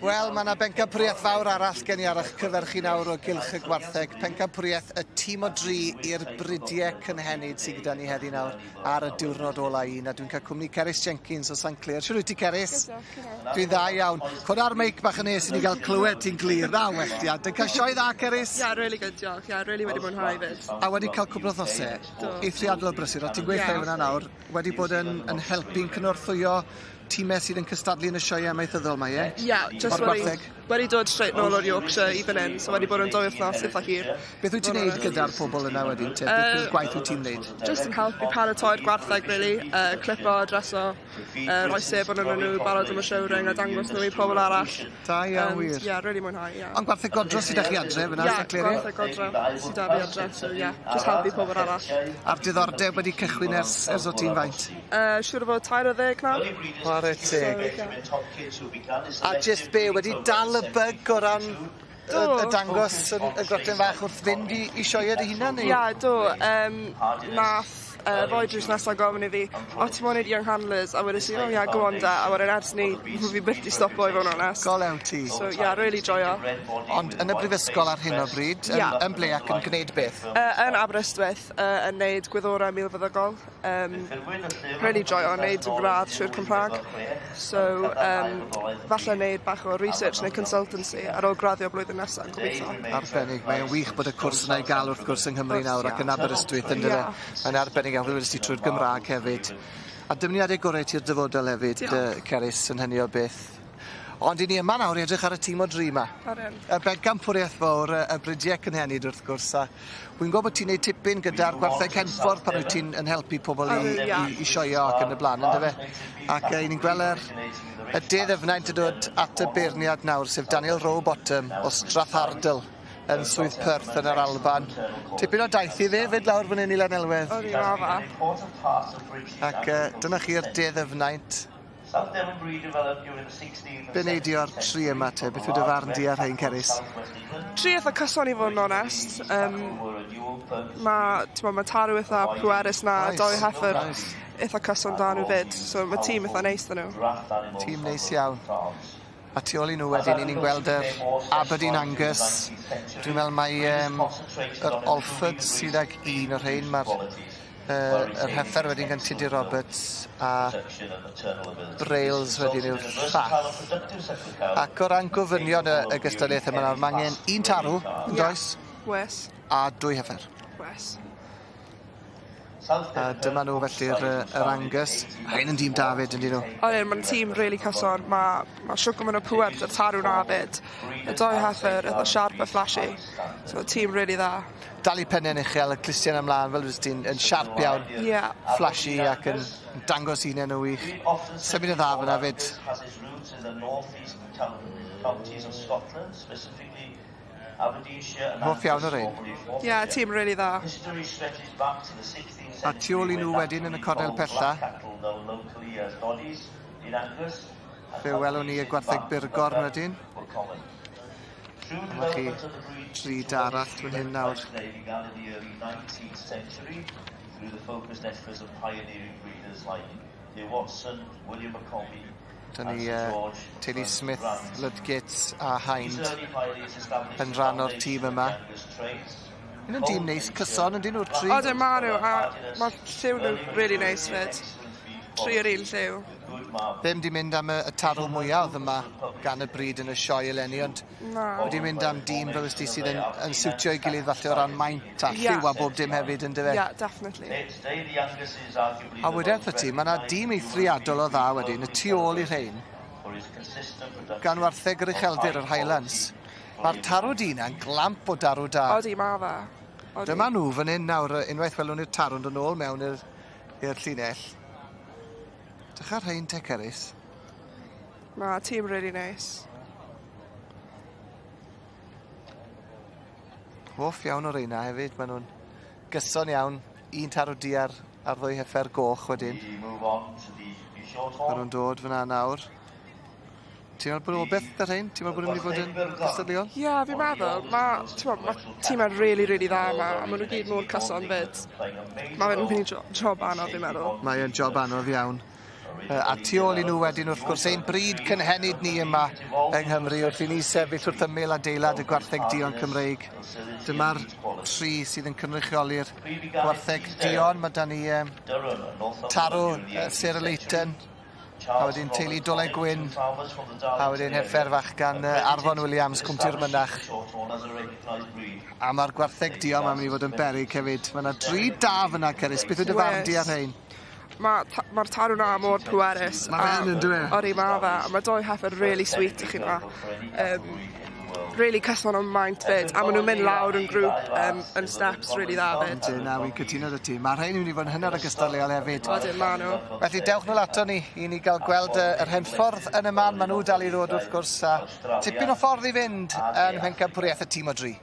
Wel, mae yna bencampwriaeth fawr arall gen i ar eich cyferch i nawr o gylch y gwartheg. Bencampwriaeth y tîm o 3 i'r bridiau cynhenid sydd gyda ni heddi nawr ar y diwrnod ola un. A dwi'n cael cwmni Cerys Jenkins o St Clair. Siwr wyt ti, Cerys? Dwi'n dda iawn. Cwrdd ar meic bach yn nes i ni gael clywed ti'n glir. Na, welltiad. Yn cael sioe dda, Cerys? Ia, really good, diolch. Ia, really wedi mwynhau fyd. A wedi cael cwbl o ddosau i thriadol o brysur. O ti'n gweithio yna nawr, wedi bod yn helpu'n cynorthwyo tîmau sydd yn cystadlu yn y sioe amaethyddol mae, ie? Ia, just wedi dod straight nôl o'r Yorkshire i fan hyn, so wedi bod yn 2 wythnos eitha hir. Beth wyt ti'n neud gyda'r pobl yna wedyn? Beth yw'r gwaith wyt ti'n neud? Just yn helpu paratoi'r gwartheg, really. Clipo, dreso, rhoi sef o'n nhw, barod am y showring a dangos nhw i pobl arall. Da iawn, wir. Ia, really mwynhau, ia. Ond gwartheg godro sydd â chi adre, fyna, St Clair? Ia, gwartheg godro sydd â fi adre, so ia, just helpu pobl arall. A'r diddordeb wedi cychwyn ers o ti'n faint? Siwr o fod 40 nawr. Chwarae teg. A jyst be, wedi dal y byg o ran y dangos y groten fach wrth fynd i sioe dy hunan? Ia, do. Nath roi drws nesaf gofyn i fi, o ti'n mwyn i'r handlers, a wedyn si, ia, go on da, a wedyn ers ni, fi byth i stopo i fo'n onest. Go lew ti. So, ia, really joio. Ond yn y brifysgol ar hyn o bryd, yn ble ac yn gwneud beth? Yn Aberystwyth, yn neud gwyddorau milfeddygol. Really joio, neud y gradd siwr Cymraeg. So, falle neud bach o research neu consultancy ar ôl graddio blwyddyn nesaf, gobeithio. Arbennig, mae'n wych bod y cwrs yna i gael wrth gwrs yng Nghymru nawr ac yn Aberystwyth yn dyle. Mae'n arbennig iawn, wedi trwy'r Gymraeg hefyd. A dymuniadau gorau ti'r dyfodol hefyd, Cerys, yn hynny o beth. Ond i ni yma nawr i edrych ar y tîm o 3 yma. Y bencampwriaeth fawr, y bridiau cynhenid wrth gwrs. Wy'n gwybod bod ti'n neud tipyn gyda'r gwartheg Henffordd pan wyt ti'n helpu pobl i sioio ac yn y blaen, ynddo fe? Ac i ni'n gweld y dydd yfnaint yn dod at y beirniad nawr, sef Daniel Rowbottom o Strathardl yn swydd Perth yn yr Alban. Tipyn o daith i fe, fyd lawr fan hyn i Llanelwedd. O, di rafa. Ac dyna chi'r dydd yfnaint. Be neidio'r 3 yma te? Beth yw dy farn di ar rhain, Cerys? 3 eitha cyson i fod yn onest. Mae tarw eitha pwerus na, 2 heifer eitha cyson da nhw fyd. So mae tîm eitha neis da nhw. Tîm neis iawn. A tu ôl i nhw wedyn, ni'n gweld yr Aberdeen Angus. Dwi'n meddwl mai yr Olford sydd ag un o'r rhain. Mae'r heifer wedyn gan Nia Roberts a Brails wedyn yw'r llall. Ac o ran gofynion y gystadlaeth yma nawr, mae angen 1 tarw, yn does? Wes. A 2 heifer. Wes. A dyma nhw felly'r Angus. Rhain yn dîm David, yndyn nhw? Mae'n tîm really cyson. Mae siwg yn y pwer y tarw na fyd. Y 2 heifer, eitha sharp a flashy. So, tîm really dda. Dal i pennau'n uchel, y clustiau ymlaen, fel ydych ti'n yn sharp iawn, flashy ac yn dangos un yn y wych. Symud y dda fyna fyd. Hoff iawn o'r ein? Ie, tîm really dda. A tu ôl i nhw wedyn yn y cornel pella. Fe welwn ni y gwartheg Byrgorn wedyn. Dyma chi 3 darall fan hyn nawr. Dyna ni Teulu Smith, Ludgate a Hind yn rhan o'r tîm yma. Yn yn dîm neis cyson, yn dyn nhw'r 3? O, dy ma nhw, a mae lliw nhw really neis fyd. 3 yr un lliw. Ddim di mynd am y tarw mwyaf oedd yma gan y bryd yn y sioe eleni, ond wedi mynd am dîm fel ysdi sydd yn siwtio i gilydd falle o ran maint a lliw a bob dim hefyd, yn dyfe? Ie, definitely. A wedyn ti, mae yna dîm eithriadol o dda wedyn, y tu ôl i rhain, gan wartheg yr ucheldir yr Highlands. Mae'r tarw dîna'n glamp o darw da. Odi, ma fe. Dyma nhw fan hyn nawr, unwaith welwn ni'r tarw'n dod nôl mewn i'r llinell. Dych ar rhain te, Cerys? Mae tîm really nice. Hoff iawn o'r reina hefyd, maen nhw'n gyson iawn. 1 tarw di ar 2 heifer goch wedyn. Maen nhw'n dod fyna nawr. Ti'n meddwl bod o beth ar hyn? Ti'n meddwl bod yn mynd i fod yn cystadleuol? Ie, fi'n meddwl. Mae tîmau really dda yma, a maen nhw gyd mor cyson fyd. Mae'n mynd i job anodd, fi'n meddwl. Mae'n job anodd iawn. A tu ôl i nhw wedyn wrth gwrs ein bryd cynhenid ni yma yng Nghymru wrth i ni sefyll wrth ymyl adeilad y gwartheg duon Cymreig. Dyma'r tri sydd yn cynrychioli'r gwartheg duon. Mae da ni Taro Sarah Leighton, a wedyn teulu Doleg Gwyn, a wedyn heffer fach gan Arfon Williams, Cwmtir Mynach. A mae'r gwartheg duon ma'n mynd i fod yn beryg hefyd. Mae yna 3 daf yna, Cerys. Beth yw dy farn di ar rhain? Mae'r tarw na mor pwerus. Mae fe'n yn dwi? Ori mae fe. A mae doi heffer really sweet i chi na. Really cysmon o'n maint fyd. A maen nhw'n mynd lawr yn grŵp yn steps really dda fyd. Na, wy'n cytuno dy ti. Mae'r rhain yn mynd i fod yn hynod o gystadleuol hefyd. Odyn, ma' nhw. Felly dewch nôl ato ni i ni gael gweld yr henffordd yn y man. Maen nhw dal i ddod wrth gwrs. A tipyn o ffordd i fynd yn pencampwriaeth y tîm o dri.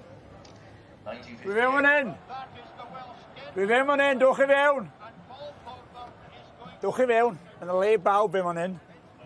Dwi fewn fan hyn. Dwi fewn fan hyn, dwch i fewn. Dwch i fewn, yn y le bawb fewn fan hyn.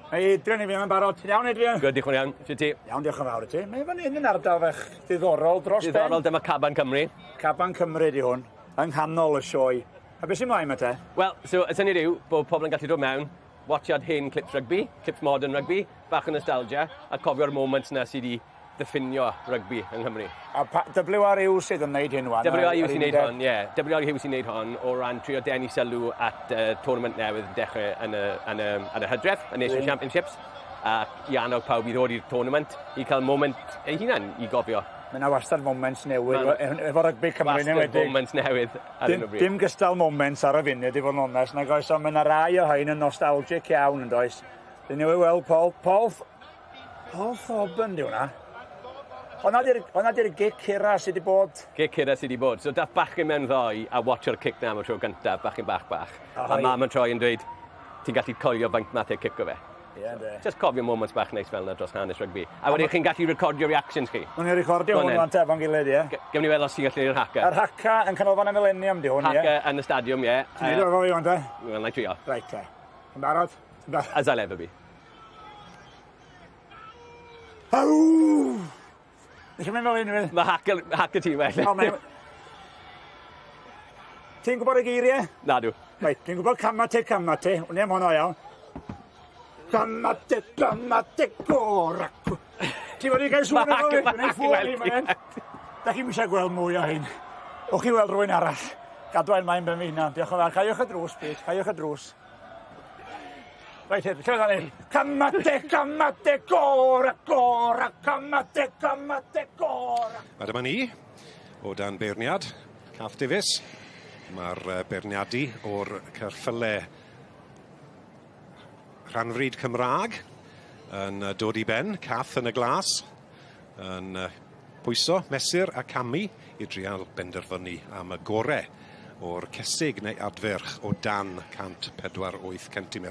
Mae Adrian i fewn yn barod. Ti'n iawn, Adrian? Good, diolch yn iawn. Ti ti? Iawn, diolch yn fawr i ti. Mae fan hyn yn ardal fech diddorol dros ben. Diddorol, dyma Caban Cymru. Caban Cymru di hwn, yng nghanol y sioe. A beth sy'n mlaen ma te? Wel, so y syniad yw bod pobl yn gallu dod mewn, watchad hen clips rygbi, clips modern rygbi, bach o nostalgia, a cofio'r moments na sydd wedi diffinio rygbi yng Nghymru. A WRU sydd yn neud hyn wan? WRU sy'n neud hon, ie. WRU sy'n neud hon o ran trio denu sylw at tournament newydd dechrau yn y Hydref, y Nation Championships. A i annog pawb i ddod i'r tournament, i cael moment ei hunan i gofio. Mae yna wastad moments newydd, efo rygbi Cymru newydd. Wastad moments newydd ar hyn o bryd. Dim gystal moments ar y funud, i fod yn onest, nag oes, ond mae yna rai o hain yn nostalgic iawn yn does. Dyn ni'n weld Paul Thorburn di hwnna. Hwna di'r gic hira sydd wedi bod? Gic hira sydd wedi bod. So dath bachgen mewn ddoi a watcho'r cic na am y tro gyntaf, bachgen bach. A mam yn troi yn dweud, ti'n gallu coelio faint math e cic o fe. Ie, de. Just cofio moments bach neis fel yna dros hanes rygbi. A wedyn chi'n gallu recordio reactions chi. Nw'n ni'n recordio hwn o'n tefo'n gilydd, ie? Gewn ni weld os ti'n gallu i'r haca. Yr haca yn canolfan y Millennium di hwn, ie? Haca yn y stadiwm, ie. Ti'n neud o'r fwy o'n te? Wel, na i trio. Reit, te. Yn barod? As I'll ever be. Aww! Nes i'n mynd fel un i fynd? Mae haca ti felly. Ti'n gwybod y geiriau? Na dw. Reit, dwi'n gwybod camate. Wna i am hwnna iawn. Camate, gorac. Ti fod i gael sŵn efo fi? Dwi'n ei ffwr i fan hyn. Da chi'n eisiau gweld mwy o hyn. O'ch chi weld rwy'n arall. Gadwain mae'n ben fi hynna. Diolch yn fawr. Caiwch y drws, please. Caiwch y drws. Reit, lle fydda ni? Camate, gorac. Camate, gorac. A dyma ni, o dan beirniad, Cath Davies. Mae'r beirniadu o'r cyrffylau rhanfryd Cymraeg yn dod i ben, Cath yn y glas, yn pwyso, mesur a camu i drial benderfynu am y gorau o'r cesig neu adferch o dan 148 cm.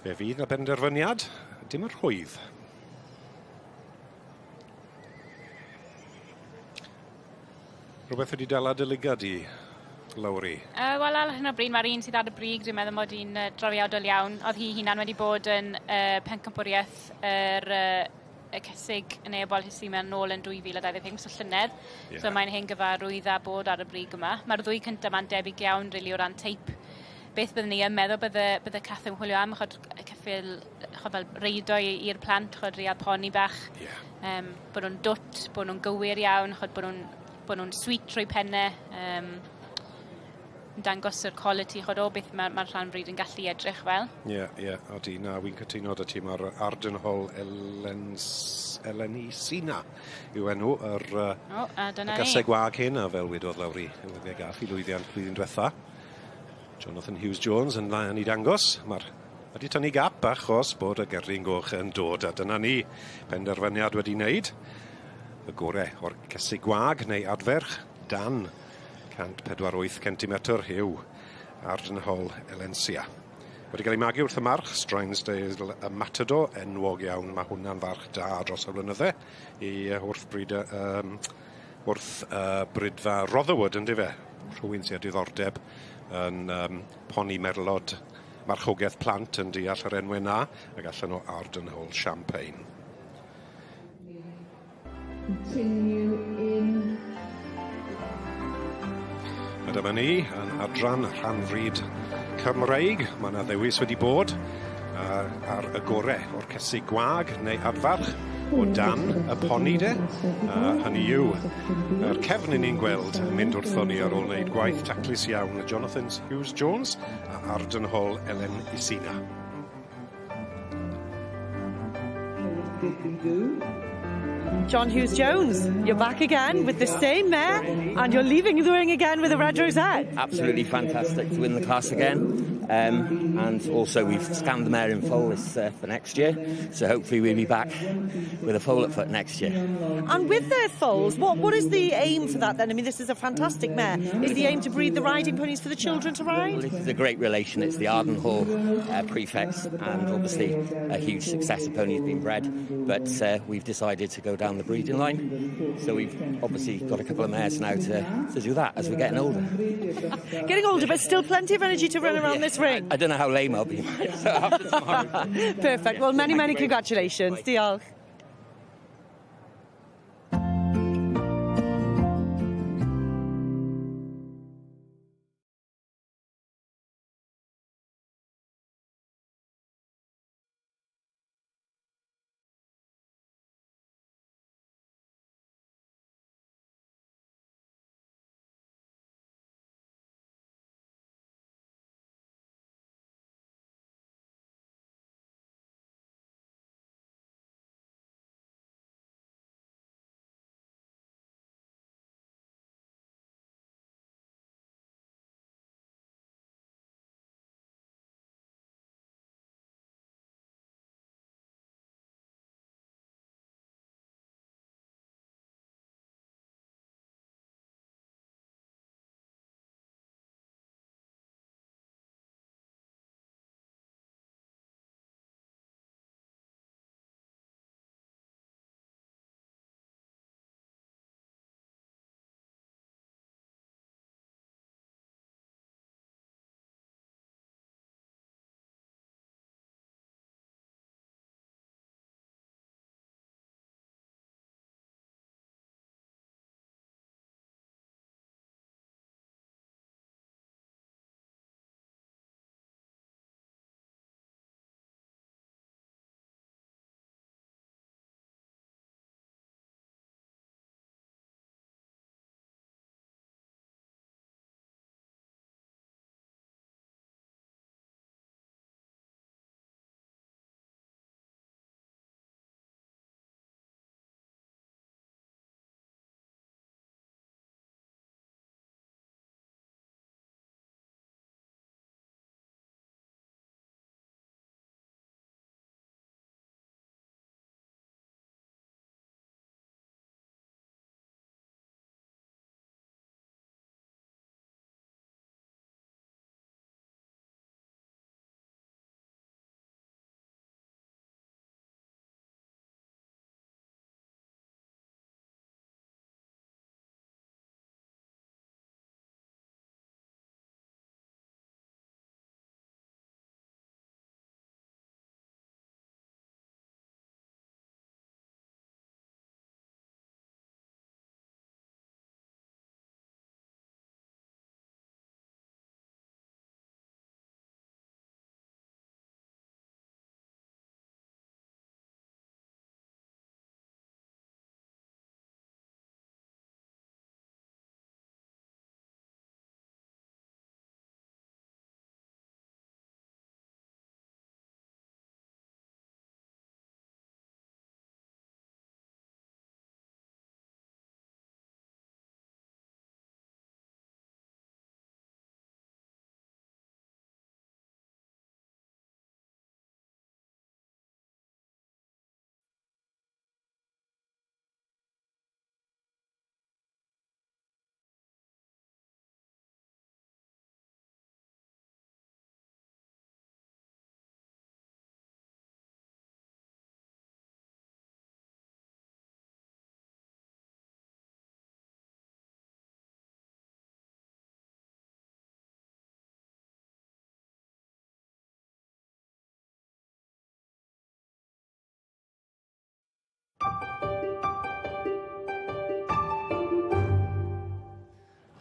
Fe fydd y benderfyniad, dim yr hwydd. Rhywbeth wedi dala dy ligad i, Lowry? Wel, ar hyn o bryd, mae'r un sydd ar y brig, dwi'n meddwl mod i'n drawiadol iawn. Oedd hi hunan wedi bod yn pencampwriaeth y cysig yn ebol hysi mewn nôl yn 2025, so llynedd. Yeah. So mae'n hen gyfarwydd a bod ar y brig yma. Mae'r ddwy cyntaf ma'n debyg iawn, really, o ran teip. Beth byddwn ni yn meddwl bydde Cath yn chwilio am, chod cyffil fel reido i'r plant, chod riad poni bach. Yeah. Bod nhw'n dwt, bod nhw'n gywir iawn, chod bod nhw'n sweet trwy penne. Dangos yr quality, chod o beth mae'r rhanfryd yn gallu edrych fel. Ie, odi, na, wy'n cytuno dy ti, mae'r Ardenhol Eleni Sina yw enw, yr gysau gwag hyn, a fel wedodd Lowry, yw'n gaff i lwyddiant blwyddyn diwetha. Jonathan Hughes-Jones yn i dangos. Wedi tynnu gap achos bod y gerddin goch yn dod. A dyna ni, penderfyniad wedi wneud. Y gorau o'r cysau gwag neu adferch dan 148 cm yw Ardenhol Elensia. Wedi cael ei magu wrth y march, Stransdale y Matador, enwog iawn, mae hwnna'n farch da dros y blynydde, wrth brydfa Rotherwood yn dife. Rhywun sy'n diddordeb yn poni merlod marchogaeth plant yn deall yr enwau na, ac allan o Ardenhol Champagne. Continue in. A dyma ni yn adran rhanfryd Cymraeg. Mae yna ddewis wedi bod ar y gorau o'r cesu gwag neu adfarch o dan y poni de. Hynny yw, yr cefn ni'n gweld yn mynd wrthon ni ar ôl wneud gwaith taclus iawn y Jonathan Hughes-Jones a arddangos Elen Isina. John Hughes-Jones, you're back again with the same mare, and you're leaving the ring again with a red rosette. Absolutely fantastic to win the class again. And also we've scanned the mare in foal for next year, so hopefully we'll be back with a foal at foot next year. And with their foals, what is the aim for that then? I mean, this is a fantastic mare. Is the aim to breed the riding ponies for the children to ride? Well, this is a great relation. It's the Arddangos prefix, and obviously a huge success of ponies being bred, but we've decided to go down the breeding line, so we've obviously got a couple of mares now to do that as we're getting older. Getting older, but still plenty of energy to run around this ring. I don't know how lame I'll be after tomorrow. Perfect. Well, many congratulations. Diolch.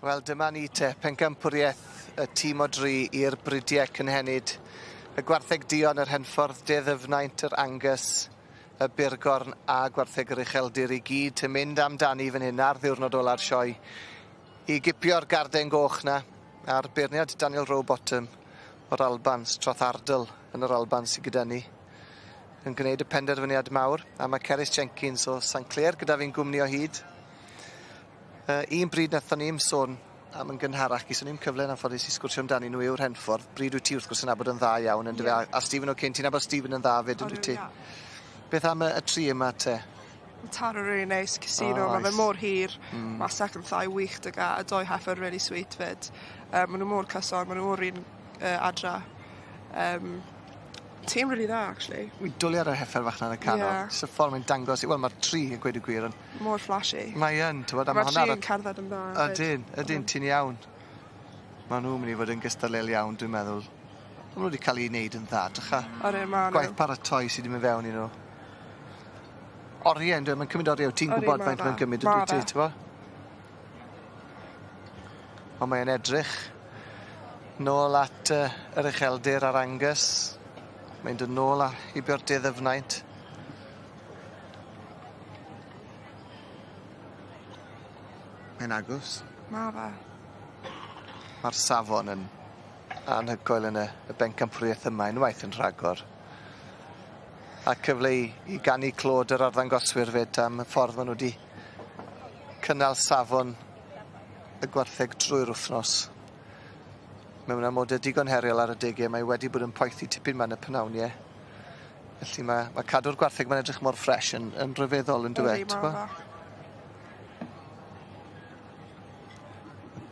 Wel, dyma ni te pencampwriaeth y tîm o dri i'r bridiau cynhenid. Y gwartheg Dion, yr Henffordd, Dydd yr Angus, y Burgorn a gwartheg yr Ucheldir i gyd yn mynd amdani fan hyn ar ddiwrnod ola'r sioe i gipio'r garden goch na a'r beirniad Daniel Rowbottom o'r Albans, Trothardl yn yr Albans sydd gyda ni yn gwneud y penderfyniad mawr a mae Cerys Jenkins o St Clair gyda fi'n gwmni o hyd. Un bryd nathon ni'n sôn am yn gynharach, gyswn ni'n cyfle yn anffodus i sgwrsio amdani nhw yw'r Henffordd. Bryd wyt ti wrth gwrs yn abod yn dda iawn, yn dyfe? A Stephen O'Kane, ti'n abod Stephen yn dda fyd, yn dwi ti? Beth am y tri yma te? Taro really nice, casino, mae fe mor hir, mae second thigh wych dyga, a doi heifer really sweet fyd. Mae nhw mor cyson, mae nhw mor un adra. Team really dda, actually. Wy'n dwlu ar y heifer fach na yn y canol. So ffordd mae'n dangos, wel mae'r tri yn gweud y gwir. Mor flashy. Mae yn, tywed. Mae'r tri yn cerdded yn dda. Ydyn, ti'n iawn. Mae nhw'n mynd i fod yn gystadleuol iawn, dwi'n meddwl. Mae nhw wedi cael ei wneud yn dda, drycha. Gwaith paratoi sydd wedi mynd fewn i nhw. Oriau, dwi'n mynd cymryd oriau, ti'n gwybod faint mae'n cymryd ydw ti, ti'n bod? Ond mae'n edrych nôl at yr Ucheldir a'r Angus. Mae'n dod nôl a hibio'r Dydd. Mae'n agos. Mae fe. Mae'r safon yn anhygoel yn y bencampwriaeth yma, unwaith yn rhagor. A cyfle i gannu clod yr arddangoswyr fyd am y ffordd maen nhw wedi cynnal safon y gwartheg drwy'r wythnos. Mewn amodau digon heriol ar y degau, mae wedi bod yn poethi tipyn ma'n y penawniau. Felly mae cadw'r gwartheg mae'n edrych mor ffres yn rhyfeddol yn dweud.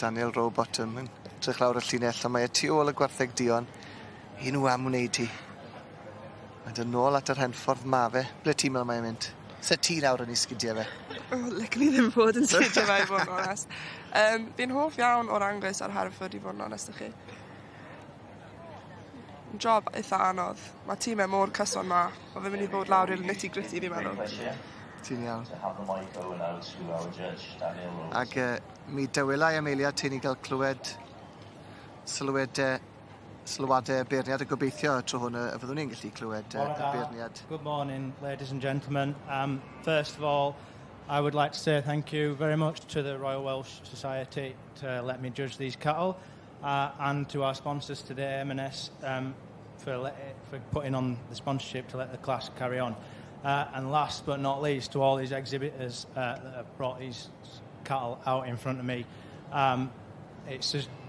Daniel Rowbottom yn edrych lawr y llinell, a mae tu ôl y gwartheg Dion. Un nhw am wneud hi. Mae'n dod nôl at yr Henffordd ma fe. Ble ti'n meddwl mae'n mynd? Se ti lawr yn ei sgidiau fe? Lycli ddim fod yn sgidiau fe, i fod yn onest. Fi'n hoff iawn o'r Angus a'r Hereford, i fod yn onest i chi. Job eitha anodd. Mae tîmau mor cyson ma. Mae fe'n mynd i fod lawr i'r nitty-gritty, fi'n meddwl. Ti'n iawn. Ac mi dywilau Amelia ti'n i gael clywed sylwadau beirniad a gobeithio tro hwn y fyddwn ni'n gallu clywed y beirniad. Good morning, ladies and gentlemen. First of all, I would like to say thank you very much to the Royal Welsh Society to let me judge these cattle, and to our sponsors today, M&S, for putting on the sponsorship to let the class carry on. And last but not least, to all these exhibitors that have brought these cattle out in front of me.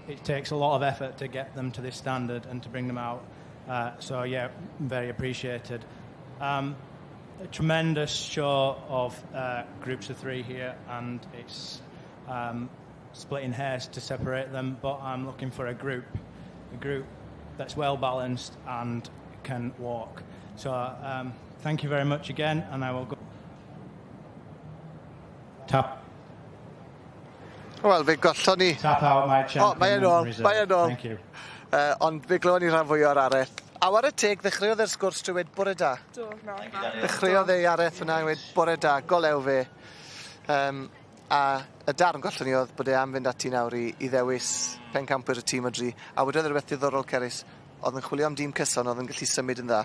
It takes a lot of effort to get them to this standard and to bring them out. So yeah, very appreciated. A tremendous show of groups of three here, and it's splitting hairs to separate them, but I'm looking for a group that's well balanced and can walk. So thank you very much again, and I will go. Tap. Wel, fe gollon ni... Tap out my champion. Mae yn ôl. Thank you. Ond fe glywon ni rhan fwy o'r areth. A war y teg, ddechreuodd e'r sgwrs trwy wedi bore da. Ddechreuodd ei areth yna wedi bore da, golew fe. A y darn gollon ni oedd bod e am fynd ati nawr i ddewis pencampwyr y tîm o dri. A wedodd rhywbeth diddorol, Cerys, oedd yn chwilio am dîm cyson, oedd yn gallu symud yn dda.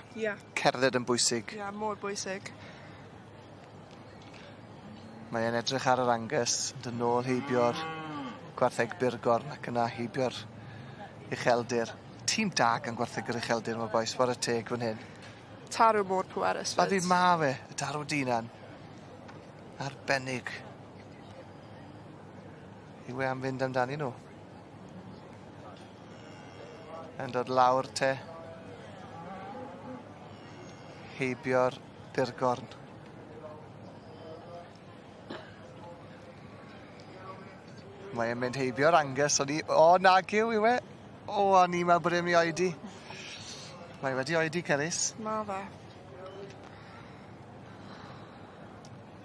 Cerdded yn bwysig. Mor bwysig. Mae e'n edrych ar yr Angus, yn ôl heibio'r gwartheg Burgorn ac yna heibio'r Ucheldir. Tîm da gan gwartheg yr Ucheldir, mae boes, war y teg fan hyn. Tarw mor pwerus fyd. Baddi ma fe, y tarw dinan. Arbennig. Yw am fynd amdani nhw. Yn dod lawr te. Heibio'r Burgorn. Mae e'n mynd heibio'r Angus, nag yw yw e. O'n i'n meddwl bod e'n mynd i oedi. Mae wedi oedi, Cerys. Ma fe.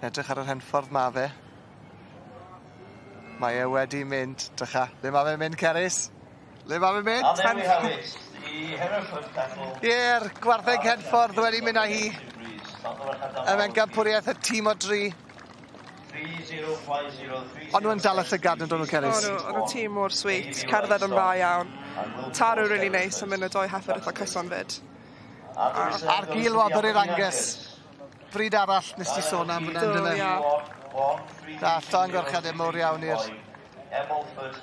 Edrych ar yr Henffordd ma fe. Mae e wedi mynd, drycha. Le ma fe'n mynd, Cerys? Le ma fe'n mynd? And there we have it, the Hereford cattle. Ie'r gwartheg Henffordd wedi mynd â hi. Y mewncampwriaeth y tîm o dri. Ond nhw'n dal y llygad yn dod nhw'n Cerys? O'n nhw'n tîm mor sweet, cerdded yn dda iawn. Taro really nice yn mynd y doi heifer eitha cyson fyd. Ar gil wabr i'r Angus. Bryd arall nes ti sôn am hwnna, dyna. Da, llongorchadau mawr iawn i'r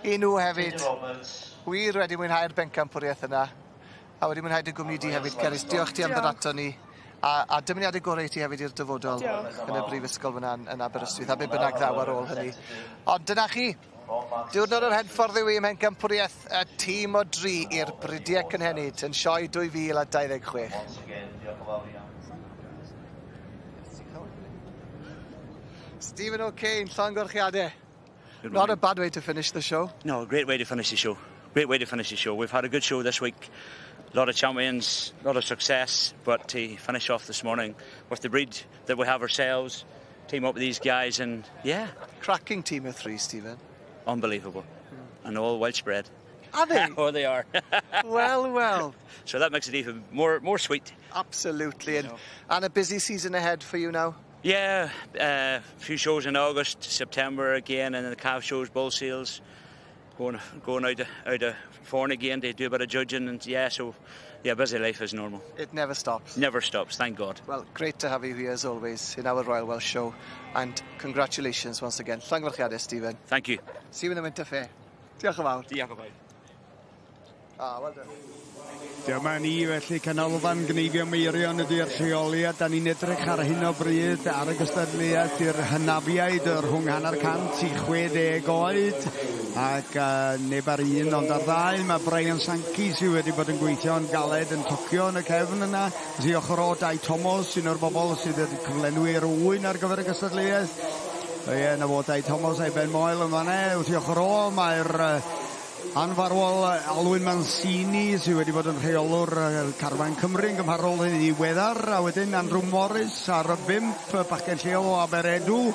i nhw hefyd. Wir wedi mwynhau'r bencampwriaeth yna. A wedi mwynhau dy gwmni di hefyd, Cerys. Diolch ti am ddod ato ni. A dymuniadau gorau ti hefyd i'r dyfodol yn y brifysgol fyna yn Aberystwyth, a be bynnag ddaw ar ôl hynny. Ond dyna chi, diwrnod o'r hedffordd yw i ym Mhencampwriaeth, y tîm o 3 i'r Bridiau Cynhenid yn Sioe 2026. Stephen O'Kane, llongorchiadau. Not a bad way to finish the show. No, great way to finish the show. Great way to finish the show. We've had a good show this week. A lot of champions, a lot of success, but to finish off this morning with the breed that we have ourselves, team up with these guys, and yeah. Cracking team of 3, Stephen. Unbelievable. And all Welsh bred. Are they? Oh, they are. Well. So that makes it even more sweet. Absolutely. And a busy season ahead for you now? Yeah, a few shows in August, September again, and then the calf shows, bull seals. Going out of Forn again to do a bit of judging, and busy life as normal. It never stops. Never stops, thank God. Well, great to have you here as always in our Royal Welsh show, and congratulations once again. Llongorchiadau, Stephen. Thank you. See you in the winter fair. Diolch yn fawr. Diolch yn fawr. Well done. Dyma ni felly canolfan gneifio meirion ydy'r lleoliad. Da ni'n edrych ar hyn o bryd ar y gystadleuaeth i'r hynafiaid rhwng hanner cant i 60 oed. Ac neb ar un ond ar ddau. Mae Brian Sankey sydd wedi bod yn gweithio yn galed yn tocio yn y cefn yna. Sy ochr o Dai Thomas, un o'r bobl sydd wedi cyflenwi'r wyn ar gyfer y gystadleuaeth. Ie, na fod Dai Thomas a'i Ben Moel yn fanna. Wrth i ochr o, mae'r anfarwol Alwyn Mancini sydd wedi bod yn rheolwr Carfan Cymru yn gymharol yn ddiweddar, a wedyn Andrew Morris ar y 5, bachgen lleol o Aberedw,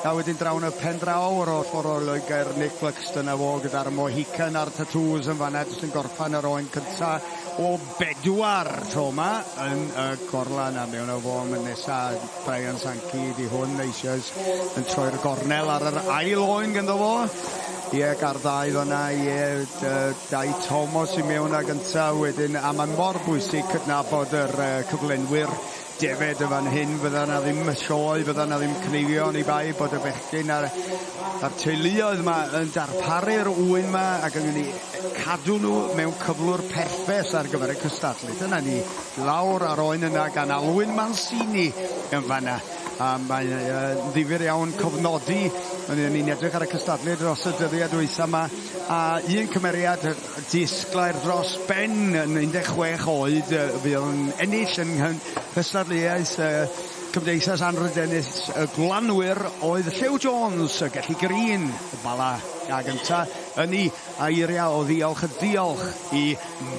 a wedyn drawn y pen draw o'r ffordd o Loegr Nick Fluxton a fo gyda'r Mohican a'r Tattoos yn fanna, jyst yn gorffan yr oen cynta o 4 tro yma yn y gorlan, a mewn o fo yn nesaf Brian Sankey di hwn eisoes yn troi'r gornel ar yr ail oen gyda fo. Ie, garddau fyna, Dai Thomas i mewn a gynta wedyn, a mae'n mor bwysig cydnabod yr cyflenwyr defed y fan hyn, fydda na ddim sioe, fydda na ddim cneifio i bai bod y bechgyn a'r teuluoedd yma yn darparu'r wyn yma ac yn cadw nhw mewn cyflwr perffaith ar gyfer y cystadlu. Dyna ni, lawr ar oen yna gan Alwyn Mancini yn fanna. A mae'n ddifur iawn cofnodi. Ni'n edrych ar y cystadlu dros y dyddiad dwytha yma. A un cymeriad disglair dros ben yn 16 oed fydd yn ennill yn cystadleuaeth Cymdeithas Anrhydenis y glanwyr oedd Llew Jones, y Gelli Green, y bala a gynta yni a eiria o diolch i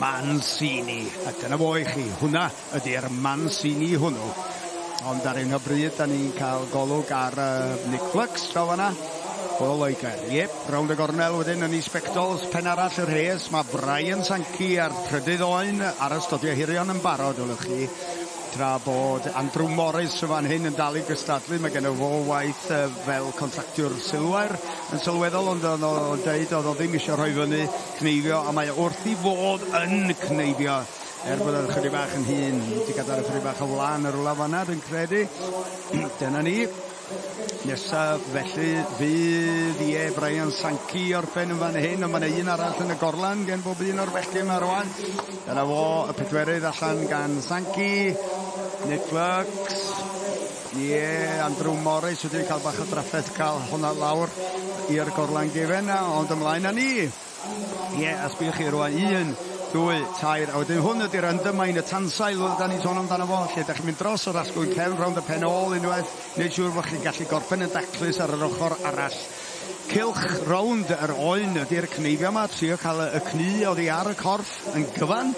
Mancini. A dyna fo i chi, hwnna ydy'r Mancini hwnnw. Ond ar un o bryd, da ni'n cael golwg ar Nick Flux, draw fanna, o Loegr. Iep, rownd y gornel wedyn yn Spectols, pen arall y rhes, mae Brian Sankey ar trydydd oen ar ystodiau hirion yn barod, olwch chi. Tra bod Andrew Morris fan hyn yn dal i gystadlu, mae gen o fo waith fel contractiwr sylwair yn sylweddol, ond o'n deud oedd o ddim eisiau rhoi fyny cneifio, a mae wrth i fod yn cneifio. Bod yn chydig bach yn hun, wedi gadael chydig bach o flan yr wla fanna, dwi'n credu. Dyna ni. Nesaf, felly, fydd Brian Sankey o'r pen yn fan hyn, ond mae yna un arall yn y gorlan gen bob un o'r bechgyn yma rwan. Dyna fo, y pedwerydd allan gan Sankey, Nick Flux, Andrew Morris wedi cael bach o draffaeth cael hwnna lawr i'r gorlan gefen, ond ymlaen â ni. A sbych chi rwan, 1, 2, 3, a wedyn hwn ydy'r undermine, y tansail da ni'n sôn amdano fo, lle ydych chi'n mynd dros o'r asgwyn cefn rownd y pen ôl unwaith, wneud siŵr bod chi'n gallu gorffen yn daclus ar yr ochr arall. Cilch rownd yr oen ydy'r cneifio yma, trio cael y cnu oddi ar y corff yn gyfan,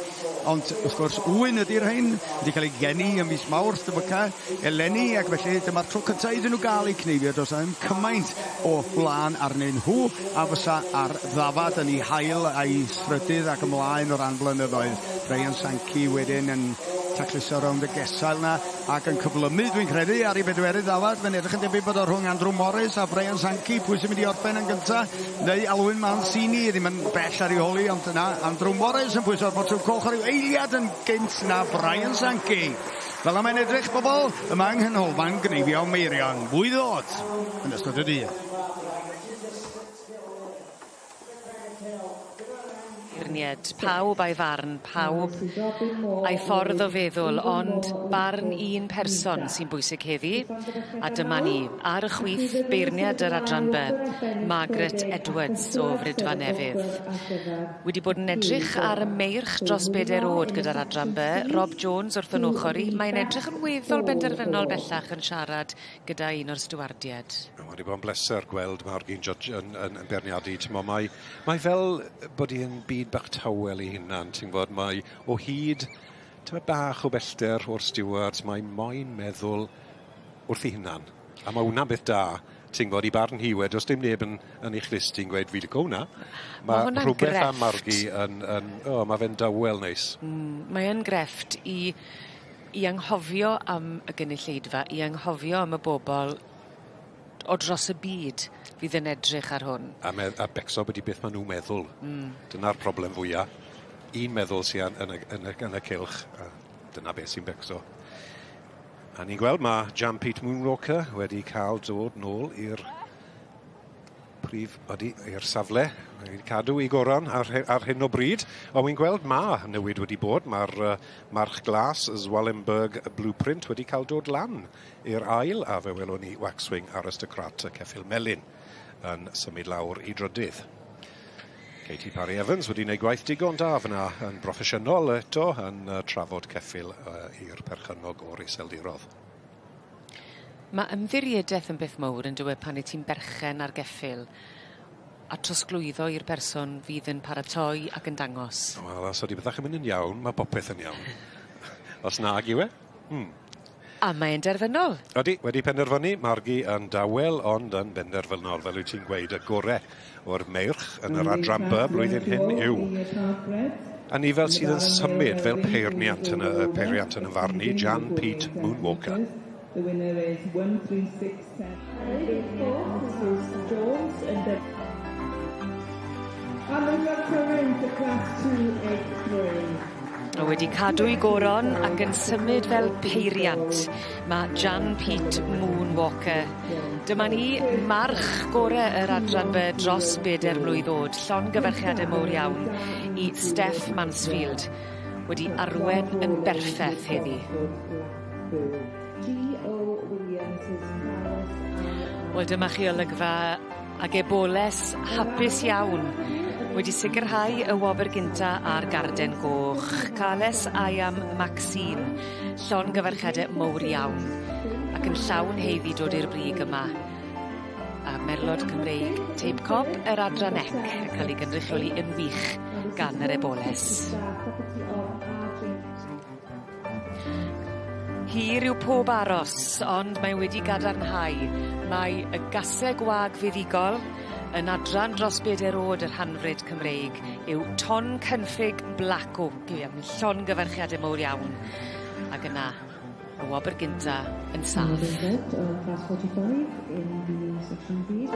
ond wrth gwrs wyn ydy'r hyn, wedi cael ei geni ym mis Mawrth, dybyca, eleni, ac felly dyma'r tro cyntaf iddyn nhw gael eu cneifio, does am cymaint o wlan arnyn nhw, a fysa ar ddafad yn ei hael a'i sfrydydd ac ymlaen o ran blynyddoedd. Brian Sankey wedyn yn tacluso rownd y gesail na ac yn cyflymu, dwi'n credu, ar ei bedwerydd ddafad. Fe'n edrych yn debyg bod o rhwng Andrew Morris a Brian Sankey. Pwy sy'n mynd i orffen yn gyntaf? Neu Alwyn Mancini, ddim yn bell ar ei holi, ond yna Andrew Morris yn pwyso'r botwm coch ar i'w eiliad yn gynt na Brian Sankey. Fel am ein edrych bobl, yma yng Nghanolfan Gneifio Meirion. Fwy ddod yn ystod y dydd. Pawb a'i farn, pawb a'i ffordd o feddwl, ond barn un person sy'n bwysig heddi, a dyma ni, ar y chwith beirniad yr adran B, Margaret Edwards o Frydfa Nefydd. Wedi bod yn edrych ar y meirch dros 4 oed gyda'r adran B, Rob Jones wrth yn ochr i, mae'n edrych yn weddol benderfynol bellach yn siarad gyda un o'r stwardiad. Wedi bod yn bleser gweld Margi'n judge yn berniadu. Mae fel bod hi'n byd bach tawel i hunan, ti'n bod, mae o hyd bach o bellter o'r stewards, mae moyn meddwl wrth i hunan. A mae hwnna'n beth da, ti'n bod, i barn hi wedi, os dim neb yn eich list i'n gweud fi lico hwnna. Mae rhywbeth am Margi mae fe'n dawel neis. Mae'n grefft i anghofio am y gynulleidfa, i anghofio am y bobl o dros y byd fydd yn edrych ar hwn. A becso bod i beth maen nhw'n meddwl. Dyna'r problem fwyaf. Un meddwl sy'n yn y cylch, a dyna beth sy'n becso. A ni'n gweld mae Jan Pete Moonwalker wedi cael dod nôl i'r i'r safle. Wedi cadw i goron ar hyn o bryd. Ond wy'n gweld newid wedi bod. Mae'r march glas Zwellenberg Blueprint wedi cael dod lan i'r ail, a fe welwn ni waxwing aristocrat y ceffil melyn yn symud lawr i drydydd. Katie Parry Evans wedi gwneud gwaith digon da fyna yn broffesiynol eto yn trafod ceffil i'r perchynog o'r iseldirodd. Mae ymddiriedeth yn beth mawr yn dweud pan ti'n berchen ar geffil a trosglwyddo i'r person fydd yn paratoi ac yn dangos. Wel, os ydy bethach yn mynd yn iawn, mae popeth yn iawn. Os nag yw e? A mae'n derfynol. Wedi penderfynu, Margi yn dawel, ond yn benderfynol, fel wyt ti'n gweud, y gorau o'r meirch yn yr adran B blwyddyn hyn yw. A ni fel sydd yn symud fel peiriant yn y farni, Jan Pete Moonwalker. The winner is 13610. Jones and the current class 283. Wedi cadw i goron ac yn symud fel peiriant. Mae Jan Pete Moonwalker. Dyma ni march gorau yr adran B dros 4 mlwydd oed. Llongyfarchiadau mowr iawn i Steph Mansfield. Wedi arwen yn berffeth heddi. Wel, dyma chi olygfa ag eboles hapus iawn. Wedi sicrhau y wobr gynta a'r garden goch. Cales Ayam Maxine, llongyfarchiadau mowr iawn, ac yn llawn heiddi dod i'r brig yma. A merlod Cymreig Tape Cop yr adran ec yn cael ei gynrychioli yn wych gan yr eboles. Hir yw pob aros, ond mae wedi gadarnhau. Mae y gasau gwag fuddigol yn adran dros 4 oed yr hanfryd Cymreig yw ton cynffig black oak, llongyfarchiadau mowr iawn. Ac yna, y wobr gynta yn saff. Class 45 in the section B.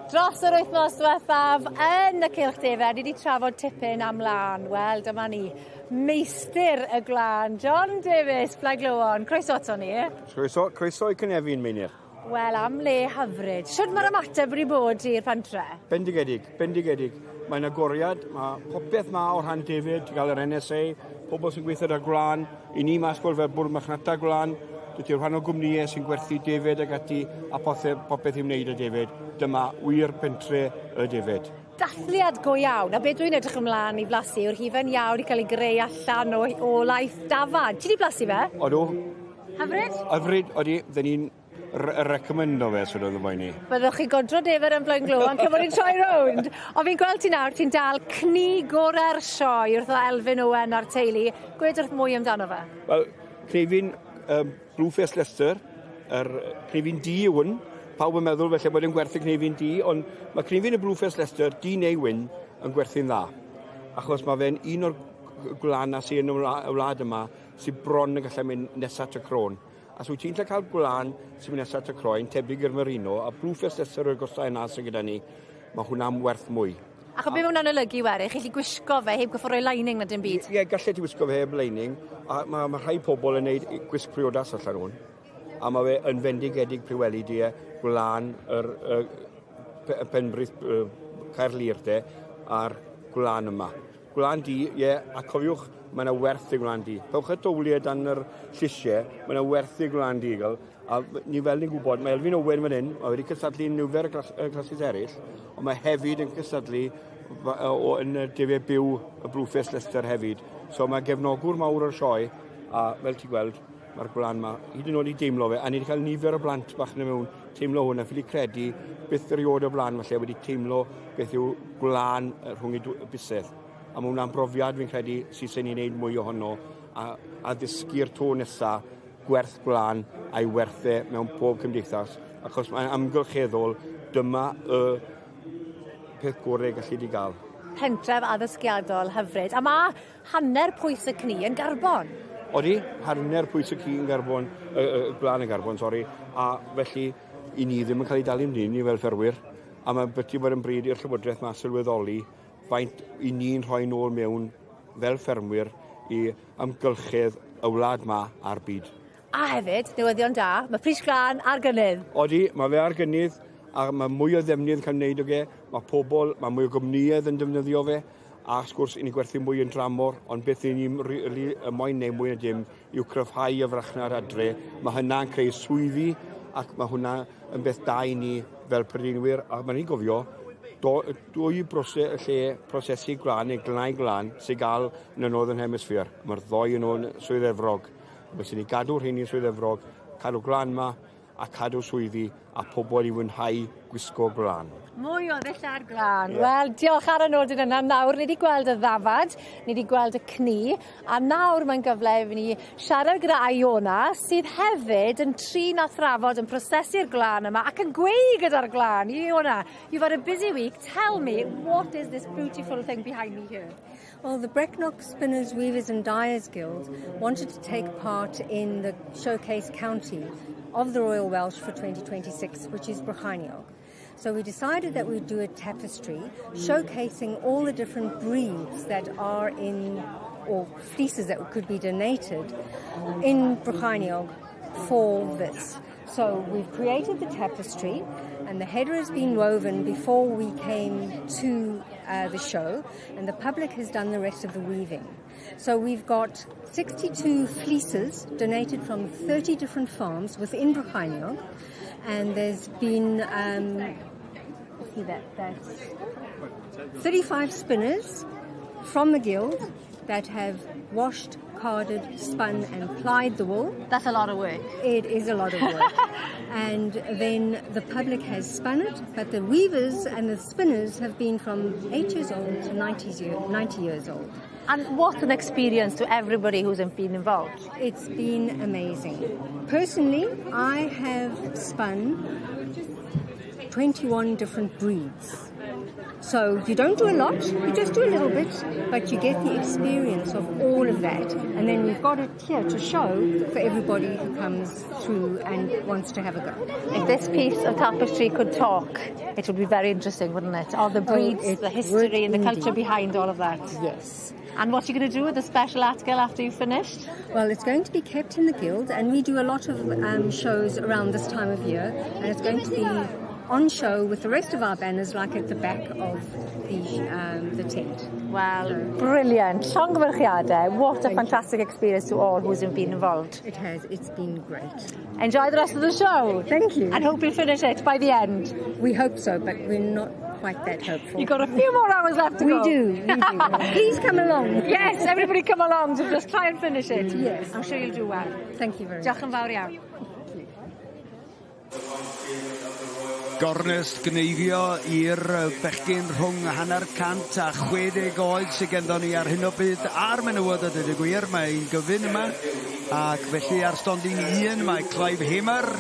Dros yr wythnos diwethaf yn y cylch defed, ni wedi trafod tipyn am lan. Wel, dyma ni, meistr y glan, John Davies, Blaenglywon. Croeso ato ni, Croeso i Cynefin, Meinir. Wel, am le hyfryd. Shwd mae'r ymateb wedi bod i'r pantre? Bendigedig. Mae'n agoriad, mae popeth ma o'r rhan David, gael yr NSA, pobl sy'n gweithio ar glân, i ni masgol fel bwrdd machnata glân, dydy'r rhan o gwmnïau sy'n gwerthu David ag ati, a popeth i wneud y David. Dyma wir pentre y David. Dathliad go iawn, a beth dwi'n edrych ymlaen i blasu yw'r hufen iawn i cael ei greu allan o laeth dafad. Ti di blasu fe? Odw. Hyfryd? Odi, dyn ni'n recommendo fe, sydd oedd y boeni. Byddwch chi godro David yn Blaenglywon cyn bod ni'n troi rownd. O fi'n gweld ti nawr, ti'n dal cni gorau'r sioe wrth o Elfyn Owen a'r teulu. Gwedwch mwy amdano fe? Wel, cnefin Blueface Leicester, cnefin D yw pawb yn meddwl felly bod yn gwerthu cnefin D, ond mae cnefin y Blueface Leicester, D neu wyn, yn gwerthu'n dda. Achos mae fe'n un o'r gwlana sy'n y wlad yma sy'n bron yn gallu mynd nesaf y croen. As wyt ti'n cael gwlan sy'n mynd nesaf y croen, tebyg i'r Marino, a Blueface Leicester yw'r gosau yna sy'n gyda ni, mae hwnna'n werth mwy. Ac o beth mae hwnna'n olygu weri? Chi'n gwisgo fe heb gyffwrdd lining na dim byd? Ie, gallai ti wisgo fe heb lining, a mae rhai pobl yn gwneud gwisg priodas allan nhw'n. A mae fe yn fendigedig priweli di gwlan yr penbrith Caerlir de a'r gwlan yma. Gwlan di, ie, a cofiwch, mae yna werth i gwlan di. Pewch y dowliau dan yr llysiau, mae yna werth i gwlan di gael. A ni fel ni'n gwybod, mae Elfyn Owen fan hyn, mae wedi cystadlu yn nifer y clasys eraill, ond mae hefyd yn cystadlu yn y defau byw y Blueface Leicester hefyd. So mae gefnogwr mawr o'r sioe, a fel ti'n gweld, mae'r gwlan yma, hyd yn oed i deimlo fe, a ni wedi cael nifer o blant bach yn y mewn teimlo hwn, a ffili credu beth eriod o blan falle wedi teimlo beth yw gwlan rhwng y busedd. A mae hwnna'n brofiad fi'n credu sy'n ni'n gwneud mwy ohono, a ddysgu'r to nesaf gwerth gwlan a'i werthau mewn pob cymdeithas, achos mae'n amgylcheddol, dyma y peth gorau gallu di gael. Pentref addysgiadol hyfryd. A mae hanner pwys y cni yn garbon? Odi, hanner pwys y cni yn garbon, gwlan yn garbon, sori, a felly i ni ddim yn cael ei dalu ymdyn ni fel fferwyr, a mae'n byti bod yn bryd i'r Llywodraeth ma sylweddoli faint i ni'n rhoi nôl mewn fel ffermwyr i amgylchedd y wlad ma a'r byd. A hefyd, newyddion da, mae pris glân ar gynnydd. Odi, mae fe ar gynnydd, a mae mwy o ddefnydd cael wneud o ge, mae mwy o gwmnïedd yn defnyddio fe, a sgwrs i ni gwerthu mwy yn dramor, ond beth i ni'n moyn neu mwy o dim yw cryfhau y frachnau'r adre. Mae hynna'n creu swyddi, ac mae hwnna yn beth da i ni fel prydeinwyr, a mae ni'n gofio, dwy prosesu gwlan neu glynau gwlan sy'n gael yn y Northern Hemisphere. Mae'r ddoi yn o'n swydd efrog. Felly ni gadw'r hyn i'n swydd efrog, cadw gwlan yma a cadw swyddi a pobl i fwynhau gwisgo gwlan. Mwy o ddill ar glân. Wel, diolch ar y nodyn yna. Nawr, ni wedi gweld y ddafad, ni wedi gweld y cni, a nawr mae'n gyfle i ni siarad gyda Iona, sydd hefyd yn trin a thrafod yn prosesu'r glân yma ac yn gweu gyda'r glân. Iona, you've had a busy week. Tell me, what is this beautiful thing behind me here? Well, the Brecknock Spinners, Weavers and Dyers Guild wanted to take part in the Showcase County of the Royal Welsh for 2026, which is Brycheiniog. So we decided that we'd do a tapestry showcasing all the different breeds that are in, or fleeces that could be donated in Brycheiniog for this. So we've created the tapestry, and the header has been woven before we came to the show, and the public has done the rest of the weaving. So we've got 62 fleeces donated from 30 different farms within Brycheiniog, and there's been 35 spinners from the guild that have washed, carded, spun and plied the wool. That's a lot of work. It is a lot of work. And then the public has spun it, but the weavers and the spinners have been from 8 years old to 90 years old. And what an experience to everybody who's been involved. It's been amazing. Personally, I have spun 21 different breeds. So you don't do a lot, you just do a little bit, but you get the experience of all of that. And then we've got it here to show for everybody who comes through and wants to have a go. If this piece of tapestry could talk, it would be very interesting, wouldn't it? All the breeds, the history and the culture behind all of that. Yes. And what are you going to do with the special article after you've finished? Well, it's going to be kept in the guild, and we do a lot of shows around this time of year, and it's going to be on show with the rest of our banners, like at the back of the tent. Well, brilliant. Llongyfarchiadau. What a fantastic experience to all who's been involved. It has. It's been great. Enjoy the rest of the show. Thank you. And hope you'll finish it by the end. We hope so, but we're not quite that hopeful. You've got a few more hours left to go. We do. Please come along. Yes, everybody come along to just try and finish it. Yes. I'm sure you'll do well. Thank you very much. Diolch yn fawr iawn. Gornest gneifio i'r bechgyn rhwng 160 oed sydd genddo ni ar hyn o bryd ar menywod a dweud y gwir. Mae'n gyfyn yma ac felly ar stondin 1 mae Clive Hamer,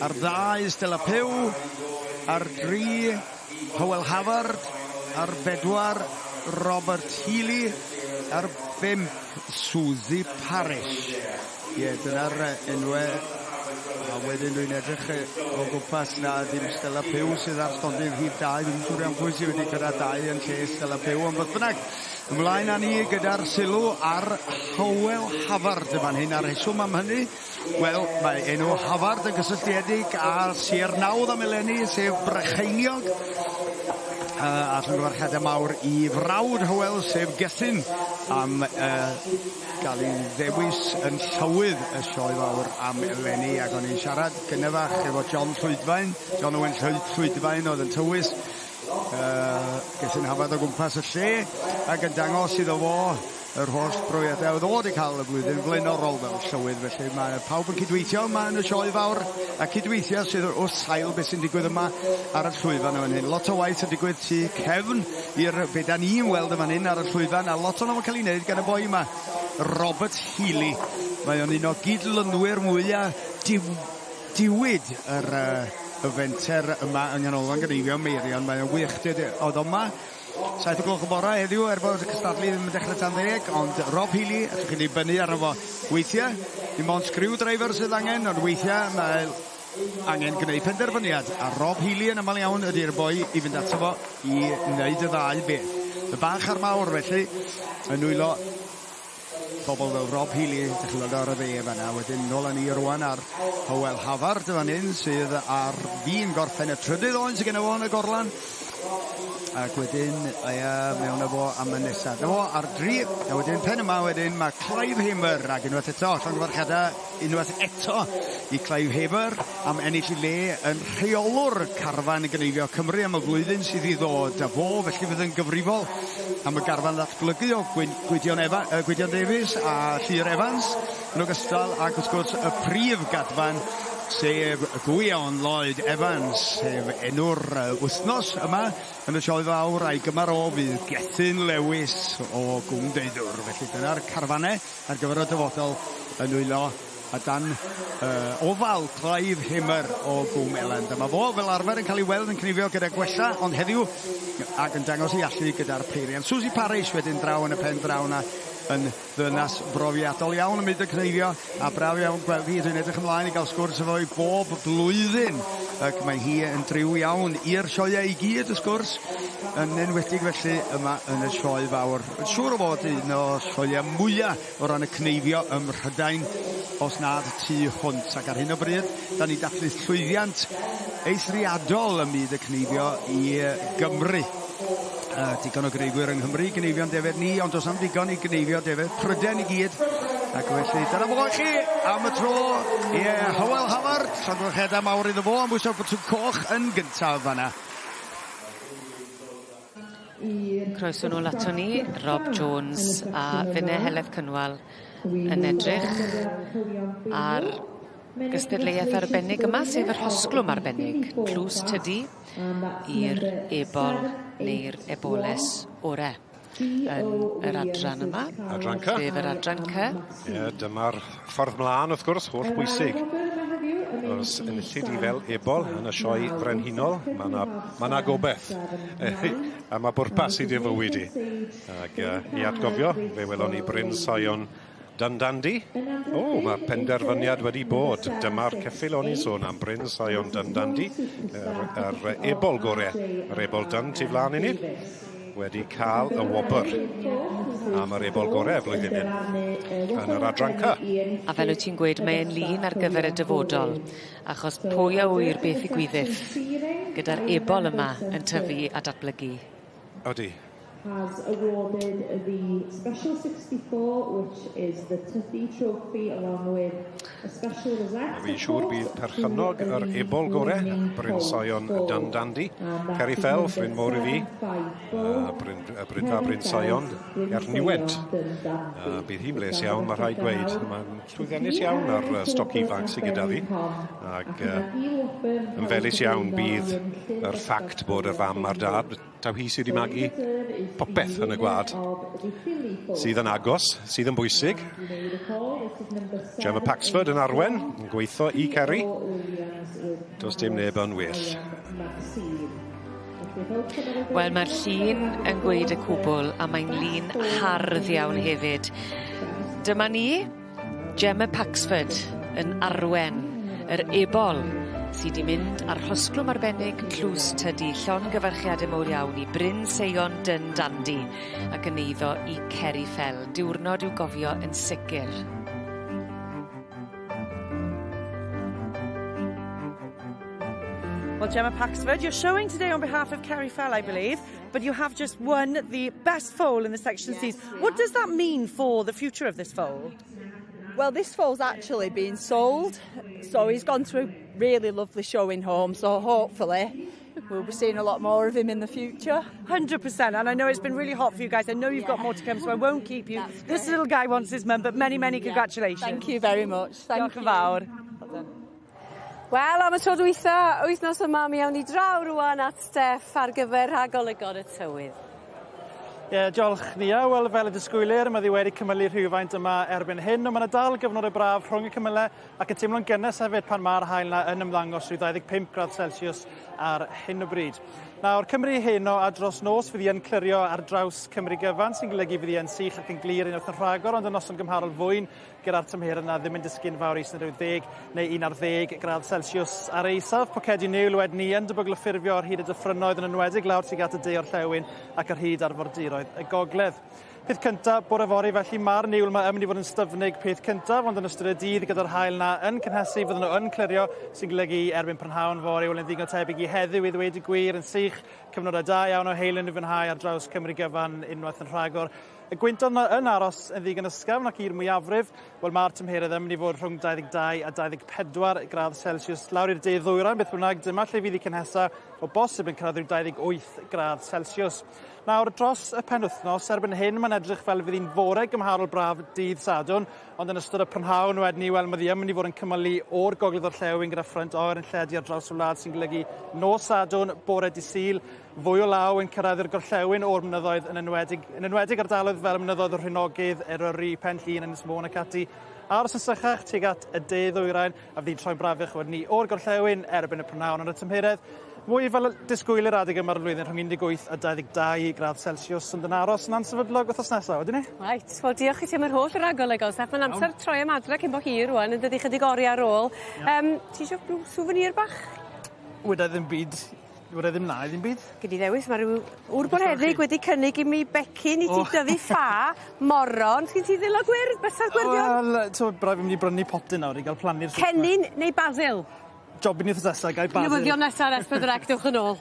ar 2 Stella Pew, ar 3 Hywel Hafard, ar 4 Robert Healy, ar 5 Susie Parish. Ie, dyna'r enwau. A wedyn dwi'n edrych o gwmpas na dim Stella Pew sydd ar stondin rhif 2. Dwi'n siŵr iawn pwy sydd wedi cyrraedd 2 yn lle Stella Pew. Ond beth bynnag, ymlaen â ni gyda'r sylw ar Hywel Hafard yma'n hyn. A'r rheswm am hynny, wel, mae enw Hafard yn gysylltiedig â Sir Nawdd am eleni, sef Brycheiniog. A llongyfarchiadau mawr i frawd Hywel, sef Gethin, am gael ei ddewis yn llywydd y sioe fawr am eleni. Ac o'n i'n siarad gynnefach efo John Owen Llwydfaen oedd yn tywys Gethin Hafard o gwmpas y lle ac yn dangos iddo fo yr holl brofiadau oedd o wedi cael y flwyddyn flaenorol fel llywydd. Felly mae pawb yn cydweithio yma yn y sioe fawr a cydweithio sydd wrth sail beth sy'n digwydd yma ar y llwyfan yma hyn. Lot o waith yn digwydd tu cefn i'r be da ni'n weld yma hyn ar y llwyfan, a lot o'n cael ei wneud gan y boi yma, Robert Healy. Mae o'n un o gydlynwyr mwyaf diwyd yr fenter yma yng Nghanolfan Gynulleidfa Meirion. Mae o'n wych. Oedd yma 7 o'r gloch y bore heddiw bod y cystadlu ddim yn dechrau tan 10, ond Rob Healy, allwch chi dibynnu arno fo weithiau. Dim ond screwdriver sydd angen, ond weithiau mae angen gwneud penderfyniad. A Rob Healy yn aml iawn ydy'r boi i fynd ato fo i wneud y ddau beth. Y bach ar mawr felly yn nwylo bobl fel Rob Healy, dechrau ar y dde fanna. Wedyn nôl â ni rwan ar Hywel Hafard fan hyn sydd ar fi'n gorffen y trydydd oen sydd gen fo yn y gorlan. Ac wedyn mewn efo am y nesaf. Na fo ar 3, a wedyn pen yma wedyn mae Clive Hamer ac unwaith eto, llongyfarchiadau unwaith eto i Clive Hamer am ennill i le yn rheolwr carfan gynulleidfa Cymru am y flwyddyn sydd i ddod. A fo felly fydd yn gyfrifol am y garfan ddatblygu o Gwydion Davies a Llyr Evans yn ogystal ac wrth gwrs y prif gadfan sef Gwion Lloyd Evans, sef enw'r wythnos yma yn y sioe fawr a'i gymar o fydd Gethin Lewis o Gwm Deuddwr. Felly dyna'r carfannau ar gyfer y dyfodol yn wylo a dan ofal Clive Hamer o Gwm Eland. Mae fo fel arfer yn cael ei weld yn cnifio gyda gwella, ond heddiw ac yn dangos ei allu gyda'r peirian. Susie Parish wedyn draw yn y pen draw na yn ddynas brofiadol iawn yn mynd y cneifio, a braf iawn gweld fi. Dwi'n edrych ymlaen i gael sgwrs efo i bob blwyddyn, ac mae hi yn driw iawn i'r sioeau i gyd y sgwrs, yn enwedig felly yma yn y sioe fawr. Siŵr o fod un o sioeau mwyaf o ran y cneifio ym Mhrydain, os nad tu hwnt. Ac ar hyn o bryd, da ni dathlu llwyddiant eithriadol ym myd y cneifio i Gymru. Digon o greifwyr yng Nghymru, gneifio'n defed ni, ond os am digon i gneifio defed Prydain i gyd. Ac felly, dyna fo i chi am y tro. Hywel Hafard, llongyfarchiadau mawr iddo fo, am bwysau bwtwm coch yn gyntaf fanna. Croeso nôl ato ni, Rob Jones a Finne Heledd Cynwal yn edrych ar gystadleuaeth arbennig yma, sef yr hosglwm arbennig, tlws tydi i'r ebol neu'r eboles ore yn yr adran yma. Adran C. Sef yr adran C. Dyma'r ffordd mlaen wrth gwrs, holl bwysig. Os enillid i fel ebol yn y sioe frenhinol, mae na gobeith. A mae bwrpas i dy fywyd i. Ac i atgofio, fe welon ni Bryn Sion Dundandi. Mae penderfyniad wedi bod. Dyma'r ceffil o'n i'n sôn am Bryn Sion Dundandi. Yr ebol gorau. Yr ebol dyn tu flaen i ni. Wedi cael y wobr am yr ebol gorau flwyddyn hyn yn yr adranca. A fel wyt ti'n gweud, mae'n lun ar gyfer y dyfodol, achos pwy a wyr beth i gwyddyll, gyda'r ebol yma yn tyfu a datblygu. Odi. Has awarded the Special 64, which is the Tuffy Trophy, along with a special rosette. Fi'n siŵr bydd perchynog yr ebol gorau, Bryn Sion Dundandi, Ceri Fel, ffrind mowr i fi, Brynfa Bryn Sion, Ymunwch. Bydd hi'n bles iawn, mae rhaid gweud. Mae'n llwyddiannus iawn ar stoc ifanc sydd gyda fi. Ac yn felus iawn bydd yr ffact bod y fam a'r dad, taw hi sydd wedi magu popeth yn y gwlad sydd yn agos, sydd yn bwysig. Gemma Paxford yn arwen, yn gweithio i Ceri. Does dim neb yn well. Wel, mae'r llun yn gweud y cwbl, a mae'n lun hardd iawn hefyd. Dyma ni, Gemma Paxford yn arwen, yr ebol sydd wedi mynd ar rhosglwm arbennig tlws tydi, llongyfarchiadau mawr iawn i Bryn Sion Dundandi ac yn eiddo i Ceri Fel. Diwrnod i'w gofio yn sicr. Well, Gemma Paxford, you're showing today on behalf of Ceri Fel, I believe, but you have just won the best foal in the Section Cs. What does that mean for the future of this foal? Well, this foal's actually been sold, so he's gone to a really lovely showing home, so hopefully we'll be seeing a lot more of him in the future. 100%, and I know it's been really hot for you guys. I know you've got more to come, so I won't keep you. This little guy wants his mum, but many, many congratulations. Thank you very much. Thank you. Diolch yn fawr. Wel, am y tro dwytha, wythnos yma, mi awn ni draw rwan at Steff ar gyfer rhagolygod y tywydd. Diolch Nia. Wel, fel y disgwylir, mae ddi wedi cymylu rhywfaint yma erbyn hyn, ond mae yna dal gyfnod y braf rhwng y cymylau ac yn teimlo'n gynnes hefyd pan mae'r haul yna yn ymddangos rhyw 25 gradd Celsius ar hyn o bryd. Nawr, Cymru heno a dros nos fydd i'n clirio ar draws Cymru gyfan, sy'n golygu fydd i'n sych ac yn glir unwaith yn rhagor, ond yn noson gymharol fwyn gyda'r tymher yna ddim yn disgyn fawr is yn rhyw 10 neu 11 gradd Celsius ar eisaf. Pocedi niwlwed ni yn debygol o ffurfio ar hyd y dyffrynoedd yn enwedig lawr sydd at y de orllewin ac ar hyd ar fordiroedd y gogledd. Peth cyntaf, bore fori, felly mae'r niwl yma yn mynd i fod yn styfnig peth cyntaf, ond yn ystod y dydd gyda'r haul yna yn cynhesu fydden nhw yn clirio, sy'n golygu erbyn prynhawn fori, wel yn ddigon tebyg i heddiw i ddweud y gwir yn sych, cyfnodau da iawn o heil yn y fynhau ar draws Cymru gyfan unwaith yn rhagor. Y gwyntog yn aros yn ddigon ysgafn ac i'r mwyafrif, wel mae'r tymheredd yn mynd i fod rhwng 22 a 24 gradd Celsius lawr i'r de ddwyrain, beth bynnag dyma lle fydd i cynhesa o bosib yn cyrraedd rhyw 28 gradd Celsius. Nawr, dros y penwythnos, erbyn hyn, mae'n edrych fel fydd hi'n fore gymharol braf dydd Sadwrn, ond yn ystod y prynhawn wedyn ni, wel, mae ddi yn mynd i fod yn cymylu o'r gogledd orllewin gyda ffrynt oer yn lledu ar draws y wlad sy'n golygu nos Sadwrn, bore dydd Sul, fwy o law yn cyrraedd i'r gorllewin o'r mynyddoedd yn enwedig ardaloedd fel mynyddoedd o'r Rhynogydd, Eryri, Penllyn, Ynys Môn ac ati. Aros yn sychach tuag at y de ddwyrain a fydd hi'n troi'n brafach wedyn ni o'r gorllewin erbyn y prynhawn ond y tymheredd. Mwy fel disgwyl i'r adeg yma'r flwyddyn rhwng 18 a 22 gradd Celsius ond yn aros yn ansefydlog wythnos nesaf, wedyn ni? Right, wel diolch i ti am yr holl rhagolygod. Mae'n amser troi am adre cyn bo hir rwan, yn dydi chydig oriau ar ôl. Ti eisiau souvenir bach? Weda ddim byd. Weda ddim na, ddim byd. Gyd i ddewis, mae rhyw wrborheddig wedi cynnig i mi becyn i ti dyfu ffa, moron. Sgyn ti ddilo gwyrdd, bysad gwyrdion? Wel, to braf yn mynd i brynu potyn nawr i gael plannu'r... Cennin neu basil? Jobyn i wrth nesaf, gael basil. Newyddion nesaf, S4C, dewch yn ôl.